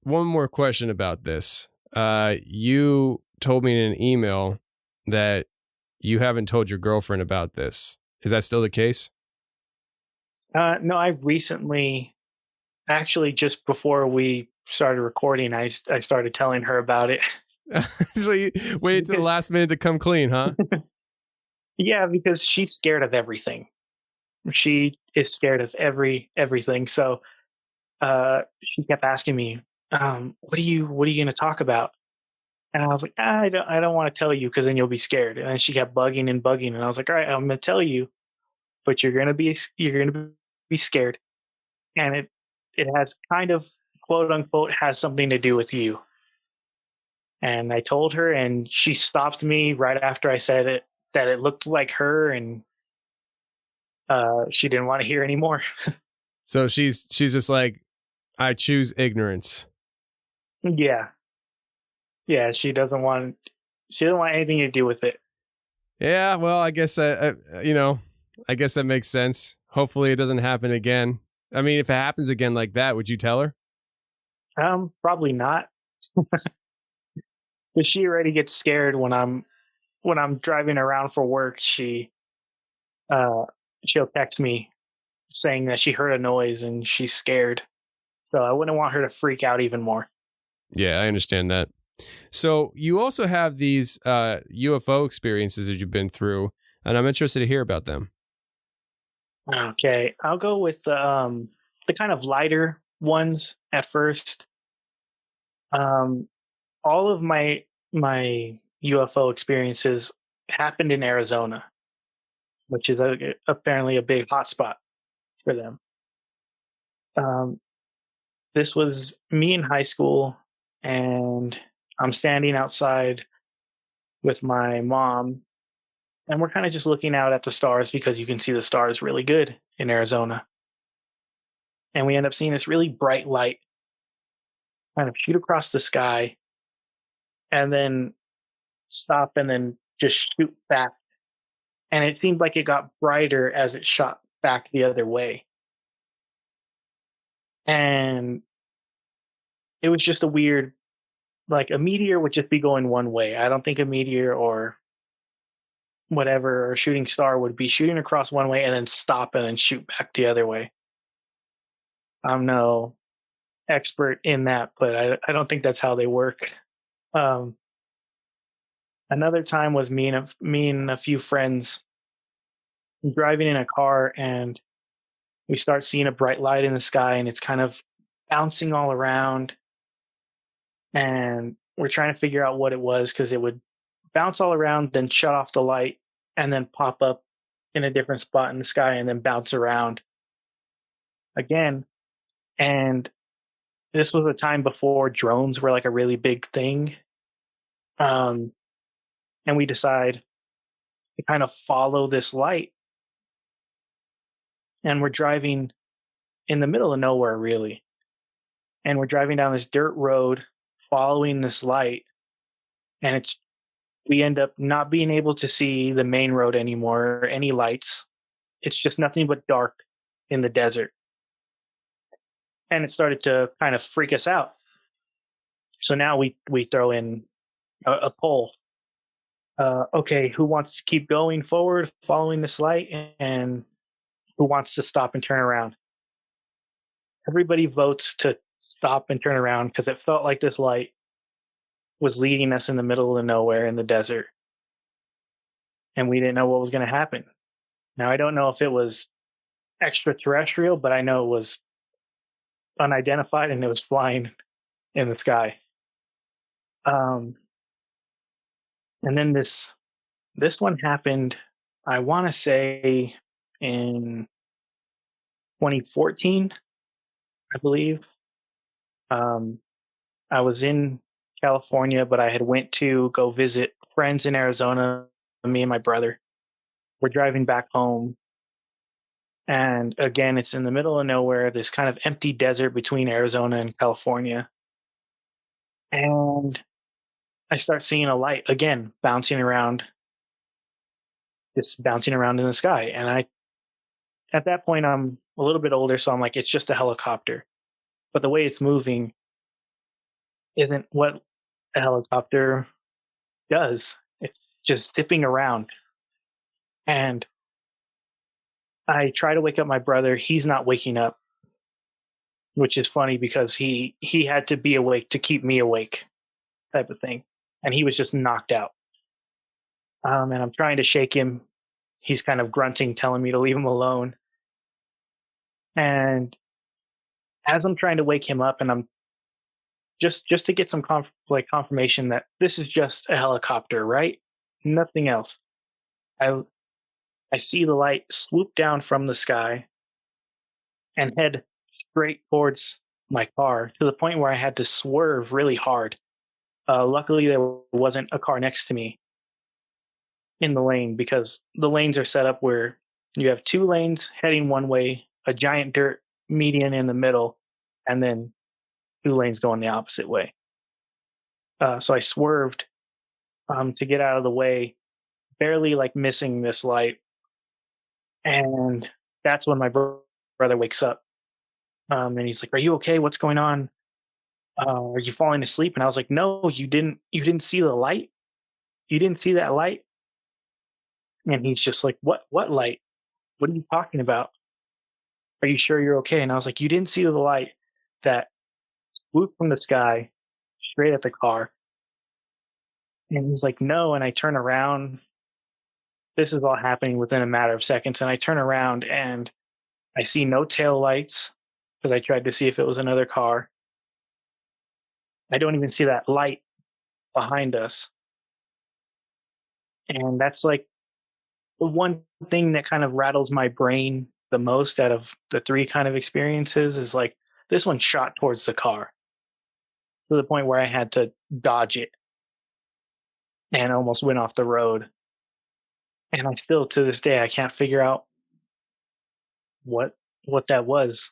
one more question about this. You told me in an email that you haven't told your girlfriend about this. Is that still the case? No, I recently, actually just before we started recording, I started telling her about it. So you waited to the last minute to come clean, huh? Yeah, because she's scared of everything. She is scared of everything. So she kept asking me, what are you going to talk about? And I was like, I don't want to tell you, because then you'll be scared. And then she kept bugging, and I was like, all right, I'm going to tell you, but you're going to be scared. And it has kind of, quote unquote, has something to do with you. And I told her, and she stopped me right after I said it, that it looked like her, and she didn't want to hear anymore. So she's just like, I choose ignorance. Yeah. Yeah, she doesn't want anything to do with it. Yeah, well, I guess I guess that makes sense. Hopefully it doesn't happen again. I mean, if it happens again like that, would you tell her? Probably not. Because she already gets scared when I'm driving around for work. She'll text me saying that she heard a noise and she's scared. So I wouldn't want her to freak out even more. Yeah, I understand that. So you also have these UFO experiences that you've been through, and I'm interested to hear about them. Okay, I'll go with the kind of lighter ones at first. All of my UFO experiences happened in Arizona, which is apparently a big hotspot for them. This was me in high school, and I'm standing outside with my mom, and we're kind of just looking out at the stars because you can see the stars really good in Arizona. And we end up seeing this really bright light kind of shoot across the sky and then stop and then just shoot back. And it seemed like it got brighter as it shot back the other way. And it was just a weird, like a meteor would just be going one way. I don't think a meteor or whatever, or shooting star would be shooting across one way and then stop and then shoot back the other way. I'm no expert in that, but I don't think that's how they work. Another time was me and a few friends driving in a car, and we start seeing a bright light in the sky, and it's kind of bouncing all around. And we're trying to figure out what it was, because it would bounce all around, then shut off the light, and then pop up in a different spot in the sky, and then bounce around again. And this was a time before drones were like a really big thing. And we decide to kind of follow this light. And we're driving in the middle of nowhere, really. And we're driving down this dirt road following this light. And we end up not being able to see the main road anymore, or any lights. It's just nothing but dark in the desert. And it started to kind of freak us out. So now we throw in a poll. Okay, who wants to keep going forward following this light, and who wants to stop and turn around? Everybody votes to stop and turn around, because it felt like this light was leading us in the middle of nowhere in the desert. And we didn't know what was going to happen. Now, I don't know if it was extraterrestrial, but I know it was unidentified and it was flying in the sky. And then this one happened, I want to say in 2014, I believe. I was in California, but I had went to go visit friends in Arizona. Me and my brother were driving back home. And again, it's in the middle of nowhere, this kind of empty desert between Arizona and California. And I start seeing a light again, bouncing around in the sky. And at that point, I'm a little bit older, so I'm like, it's just a helicopter. But the way it's moving isn't what a helicopter does. It's just zipping around. And I try to wake up my brother. He's not waking up, which is funny because he had to be awake to keep me awake, type of thing. And he was just knocked out. And I'm trying to shake him. He's kind of grunting, telling me to leave him alone. And as I'm trying to wake him up, and I'm just to get some confirmation that this is just a helicopter, right? Nothing else. I see the light swoop down from the sky and head straight towards my car, to the point where I had to swerve really hard. Luckily, there wasn't a car next to me in the lane, because the lanes are set up where you have two lanes heading one way, a giant dirt median in the middle, and then two lanes going the opposite way. So I swerved to get out of the way, barely like missing this light. And that's when my brother wakes up. And he's like, "Are you okay? What's going on? Are you falling asleep?" And I was like, "No, you didn't see the light? You didn't see that light?" And he's just like, What light? What are you talking about? Are you sure you're okay?" And I was like, "You didn't see the light that swooped from the sky straight at the car?" And he's like, "No." And I turn around. This is all happening within a matter of seconds. And I turn around and I see no tail lights because I tried to see if it was another car. I don't even see that light behind us. And that's like the one thing that kind of rattles my brain the most out of the three kind of experiences is like this one shot towards the car to the point where I had to dodge it and almost went off the road. And I still, to this day, I can't figure out what that was,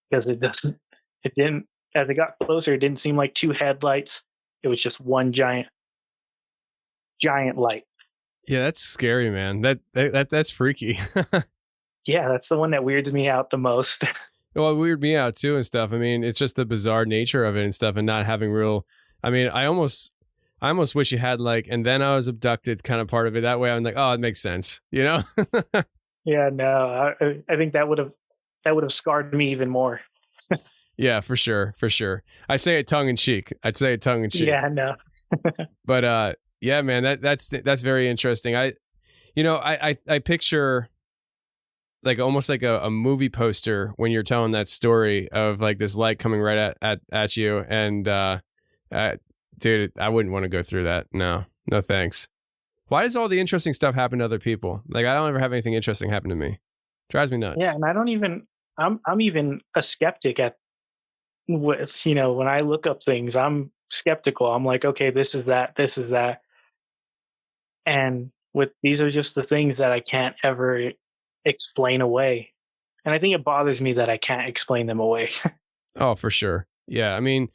because it didn't, as it got closer, it didn't seem like two headlights. It was just one giant light. Yeah, that's scary, man. That's freaky. Yeah, that's the one that weirds me out the most. Well, it weirded me out too and stuff. I mean, it's just the bizarre nature of it and stuff, and not having real. I mean, I almost wish you had like, and then I was abducted kind of part of it. That way, I'm like, oh, it makes sense, you know? Yeah, no, I think that would have scarred me even more. Yeah, for sure. I say it tongue in cheek. I'd say it tongue in cheek. Yeah, no. But yeah, man, that's very interesting. I picture like almost like a movie poster when you're telling that story of like this light coming right at you, and dude, I wouldn't want to go through that. No thanks. Why does all the interesting stuff happen to other people? Like, I don't ever have anything interesting happen to me. Drives me nuts. Yeah, and I don't even. I'm even a skeptic with when I look up things. I'm skeptical. I'm like, okay, this is that, and these are just the things that I can't ever explain away, and I think it bothers me that I can't explain them away. Oh, for sure. Yeah, I mean,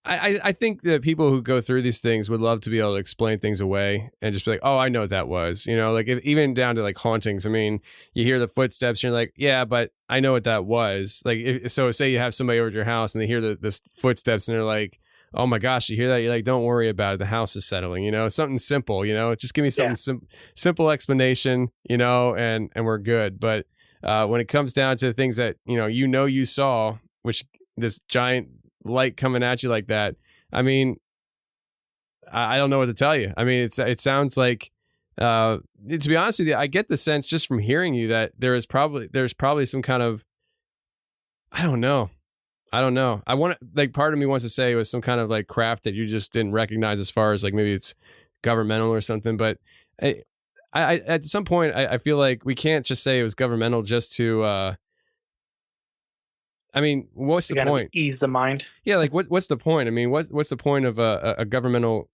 I think that people who go through these things would love to be able to explain things away and just be like, oh, I know what that was. Like even down to like hauntings. I mean, you hear the footsteps and you're like, yeah, but I know what that was. Like, so say you have somebody over at your house and they hear the footsteps and they're like, oh my gosh, you hear that? You're like, don't worry about it. The house is settling, something simple, just give me something simple explanation, and we're good. But when it comes down to things that, you saw, which this giant light coming at you like that, I mean, I don't know what to tell you. I mean, it sounds like, to be honest with you, I get the sense just from hearing you that there's probably some kind of, I don't know. I want to, like, part of me wants to say it was some kind of like craft that you just didn't recognize, as far as like maybe it's governmental or something. But I at some point I feel like we can't just say it was governmental just to. I mean, what's the point? Ease the mind. Yeah, like what's the point? I mean, what's the point of a governmental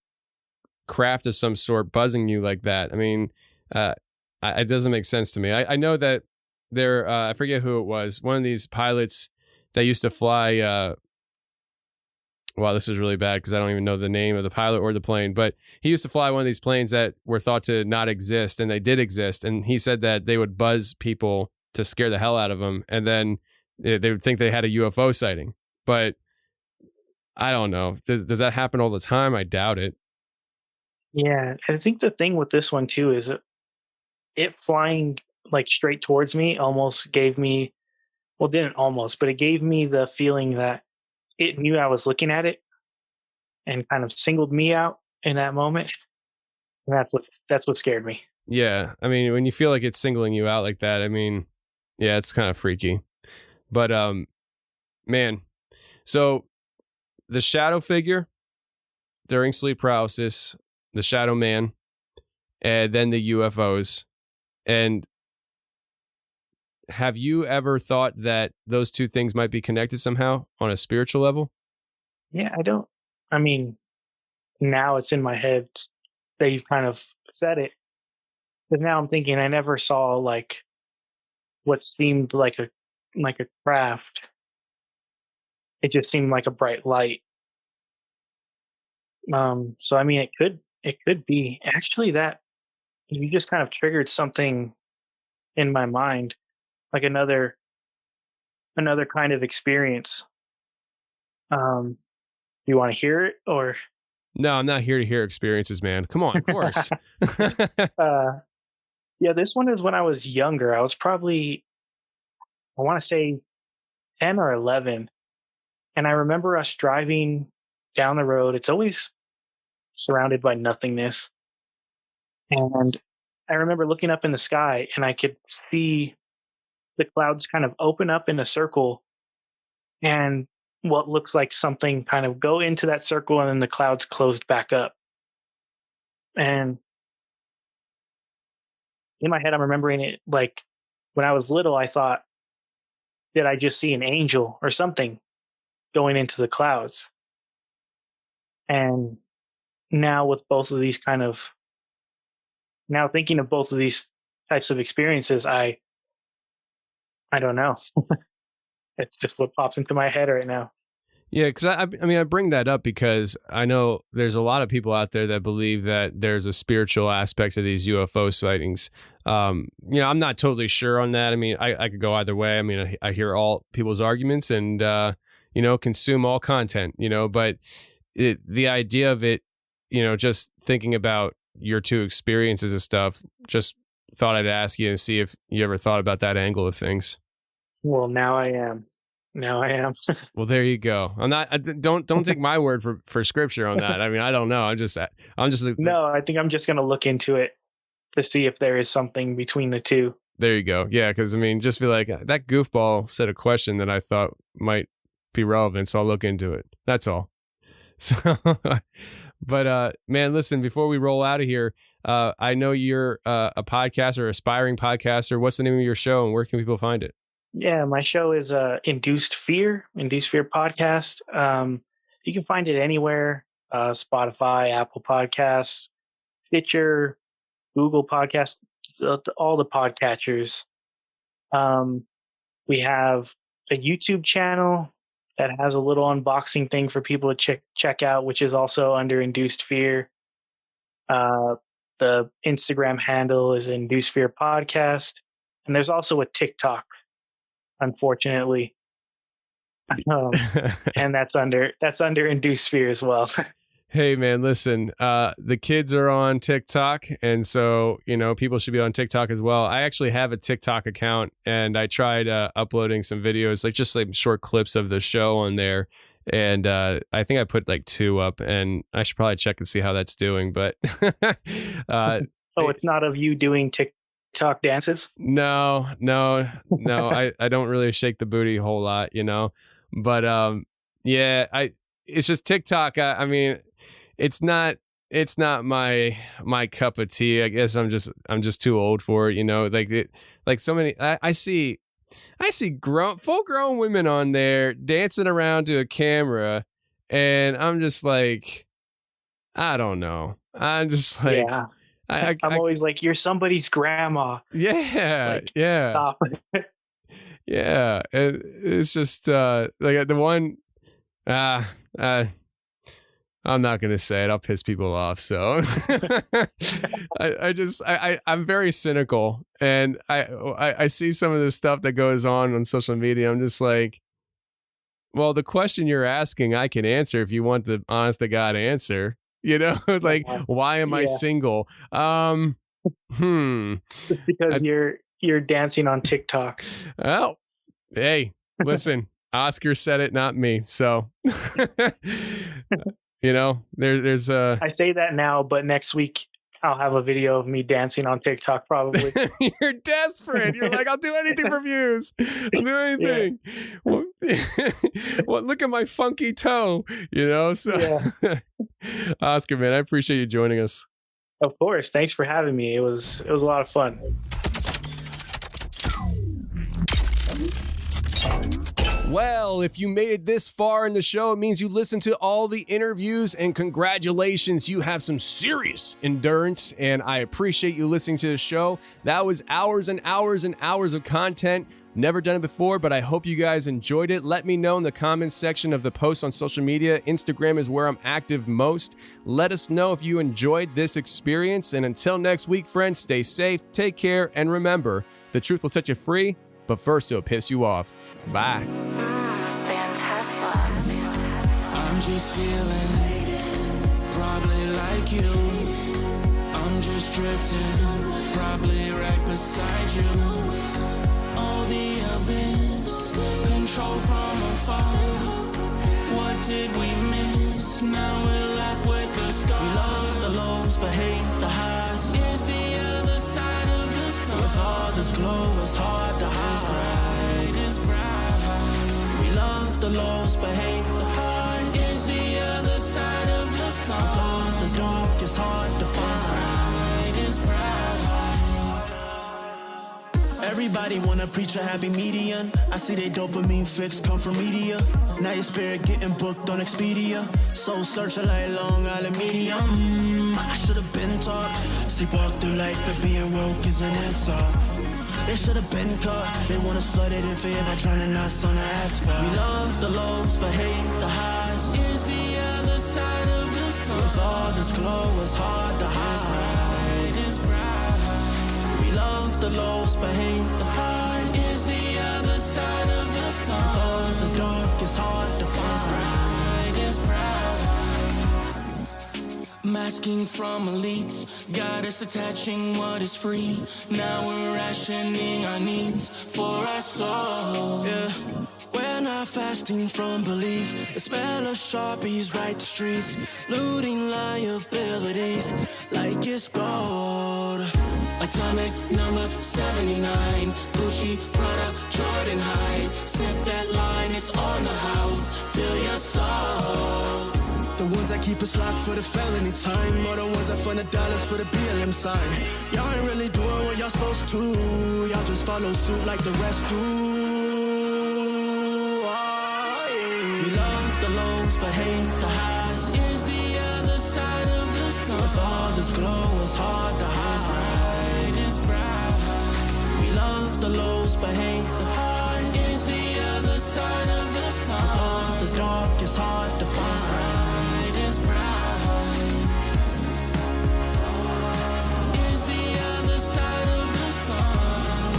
craft of some sort buzzing you like that? I mean, it doesn't make sense to me. I know that there, I forget who it was, one of these pilots that used to fly. Wow, this is really bad because I don't even know the name of the pilot or the plane, but he used to fly one of these planes that were thought to not exist, and they did exist. And he said that they would buzz people to scare the hell out of them, and then they would think they had a UFO sighting. But I don't know. Does that happen all the time? I doubt it. Yeah, I think the thing with this one too is it flying like straight towards me almost gave me, well, didn't almost, but it gave me the feeling that it knew I was looking at it and kind of singled me out in that moment. And that's what scared me. Yeah. I mean, when you feel like it's singling you out like that, I mean, yeah, it's kind of freaky. But, man, so the shadow figure during sleep paralysis, the shadow man, and then the UFOs. And have you ever thought that those two things might be connected somehow on a spiritual level? Yeah, I mean, now it's in my head that you've kind of said it. But now I'm thinking I never saw like what seemed like a craft. It just seemed like a bright light. So I mean, It could be. Actually, that you just kind of triggered something in my mind, like another kind of experience. You want to hear it, or? No, I'm not here to hear experiences, man. Come on, of course. Yeah, this one is when I was younger. I was probably, I want to say 10 or 11. And I remember us driving down the road. It's always surrounded by nothingness. And I remember looking up in the sky and I could see the clouds kind of open up in a circle and what looks like something kind of go into that circle, and then the clouds closed back up. And in my head, I'm remembering it like when I was little, I thought, did I just see an angel or something going into the clouds? And now with both of these now thinking of both of these types of experiences, I don't know. It's just what pops into my head right now. Yeah, because I mean, I bring that up because I know there's a lot of people out there that believe that there's a spiritual aspect to these UFO sightings. I'm not totally sure on that. I mean, I could go either way. I mean, I hear all people's arguments and, consume all content, but the idea of it, just thinking about your two experiences and stuff, just thought I'd ask you and see if you ever thought about that angle of things. Well, now I am. Well, there you go. I'm not. Don't take my word for scripture on that. I mean, I don't know. I'm just. No, I think I'm just going to look into it to see if there is something between the two. There you go. Yeah, because I mean, just be like, that goofball said a question that I thought might be relevant, so I'll look into it. That's all. So, but man, listen. Before we roll out of here, I know you're a podcaster, aspiring podcaster. What's the name of your show, and where can people find it? Yeah, my show is Induced Fear Podcast. You can find it anywhere, Spotify, Apple Podcasts, Stitcher, Google Podcasts, all the podcatchers. We have a YouTube channel that has a little unboxing thing for people to check out, which is also under Induced Fear. The Instagram handle is Induced Fear Podcast. And there's also a TikTok, unfortunately. And that's under Induced Fear as well. Hey man, listen, the kids are on TikTok, and so, people should be on TikTok as well. I actually have a TikTok account, and I tried uploading some videos, just short clips of the show on there. And I think I put 2 up, and I should probably check and see how that's doing. But it's not of you doing TikTok dances? No. I don't really shake the booty a whole lot, But yeah, it's just TikTok. I mean, it's not my cup of tea. I guess I'm just too old for it. So many. I see full grown women on there dancing around to a camera, and I'm just like, I don't know. I'm just like, yeah. I'm always like, you're somebody's grandma. Yeah, yeah, stop. Yeah. It's just the one. I'm not gonna say it. I'll piss people off. So I'm very cynical, and I see some of the stuff that goes on social media. I'm just like, well, the question you're asking, I can answer if you want the honest to God answer. Why am I single? It's because you're dancing on TikTok. Well, hey, listen. Oscar said it, not me. So, there's a. I say that now, but next week I'll have a video of me dancing on TikTok. Probably. You're desperate. You're like, I'll do anything for views. I'll do anything. Yeah. Well, look at my funky toe. So. Yeah. Oscar, man, I appreciate you joining us. Of course. Thanks for having me. It was a lot of fun. Well, if you made it this far in the show, it means you listened to all the interviews, and congratulations, you have some serious endurance, and I appreciate you listening to the show. That was hours and hours and hours of content. Never done it before, but I hope you guys enjoyed it. Let me know in the comments section of the post on social media. Instagram is where I'm active most. Let us know if you enjoyed this experience, and until next week, friends, stay safe, take care, and remember, the truth will set you free, but first it'll piss you off. Bye. I'm just feeling probably like you. I'm just drifting, probably right beside you. Oh, the abyss, control from afar. What did we miss? Now we're left with the scars. We love the lows but hate the highs. Is the other side of the sun. With all this glow, it's hard to hide. It's bright. We love the lows but hate the highs. Is the other side of the sun. With all this dark, it's hard to find. It's bright. Everybody wanna preach a happy median. I see they dopamine fix come from media. Now your spirit getting booked on Expedia. Soul searching like Long Island Medium. I should've been taught. Sleepwalk through life, but being woke is an insult. They should've been caught. They wanna flood it in fear by drowning us on the asphalt. We love the lows, but hate the highs. Is the other side of the sun. With all this glow, it's hard to hide. It's bright. We love the lows, but hate the highs. Is the other side of the sun. With all this dark, it's hard to find. It's bright. Masking from elites, got us attaching what is free. Now we're rationing our needs for our soul. Yeah, we're not fasting from belief. The smell of Sharpies right the streets, looting liabilities like it's gold. Atomic number 79, Gucci, Prada, Jordan High. Sniff that line, it's on the house till you're sold. The ones that keep us locked for the felony time, or the ones that fund the dollars for the BLM sign. Y'all ain't really doing what y'all supposed to. Y'all just follow suit like the rest do. Oh, yeah. We love the lows, but hate the highs. Is the other side of the sun. With all this glow, it's hard to hide. It's bright. We love the lows, but hate the highs. Is the other side of the sun. With all this dark, it's hard to find. It's bright. Is the other side of the sun.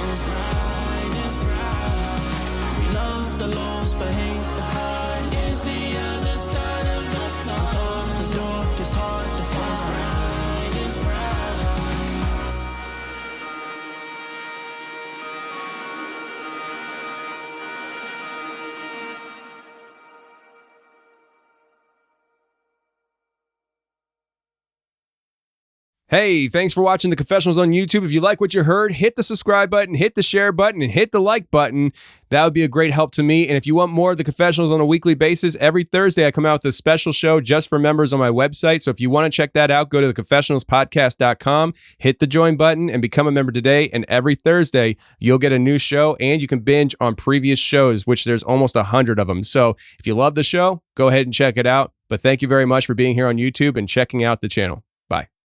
It's bright, it's bright. We love the lows, but hate the high. Is the other side of the sun. With all this dark, it's hard to find. It's bright. Hey, thanks for watching the Confessionals on YouTube. If you like what you heard, hit the subscribe button, hit the share button, and hit the like button. That would be a great help to me. And if you want more of the Confessionals on a weekly basis, every Thursday I come out with a special show just for members on my website. So if you want to check that out, go to theconfessionalspodcast.com, hit the join button, and become a member today. And every Thursday, you'll get a new show, and you can binge on previous shows, which there's almost 100 of them. So if you love the show, go ahead and check it out. But thank you very much for being here on YouTube and checking out the channel.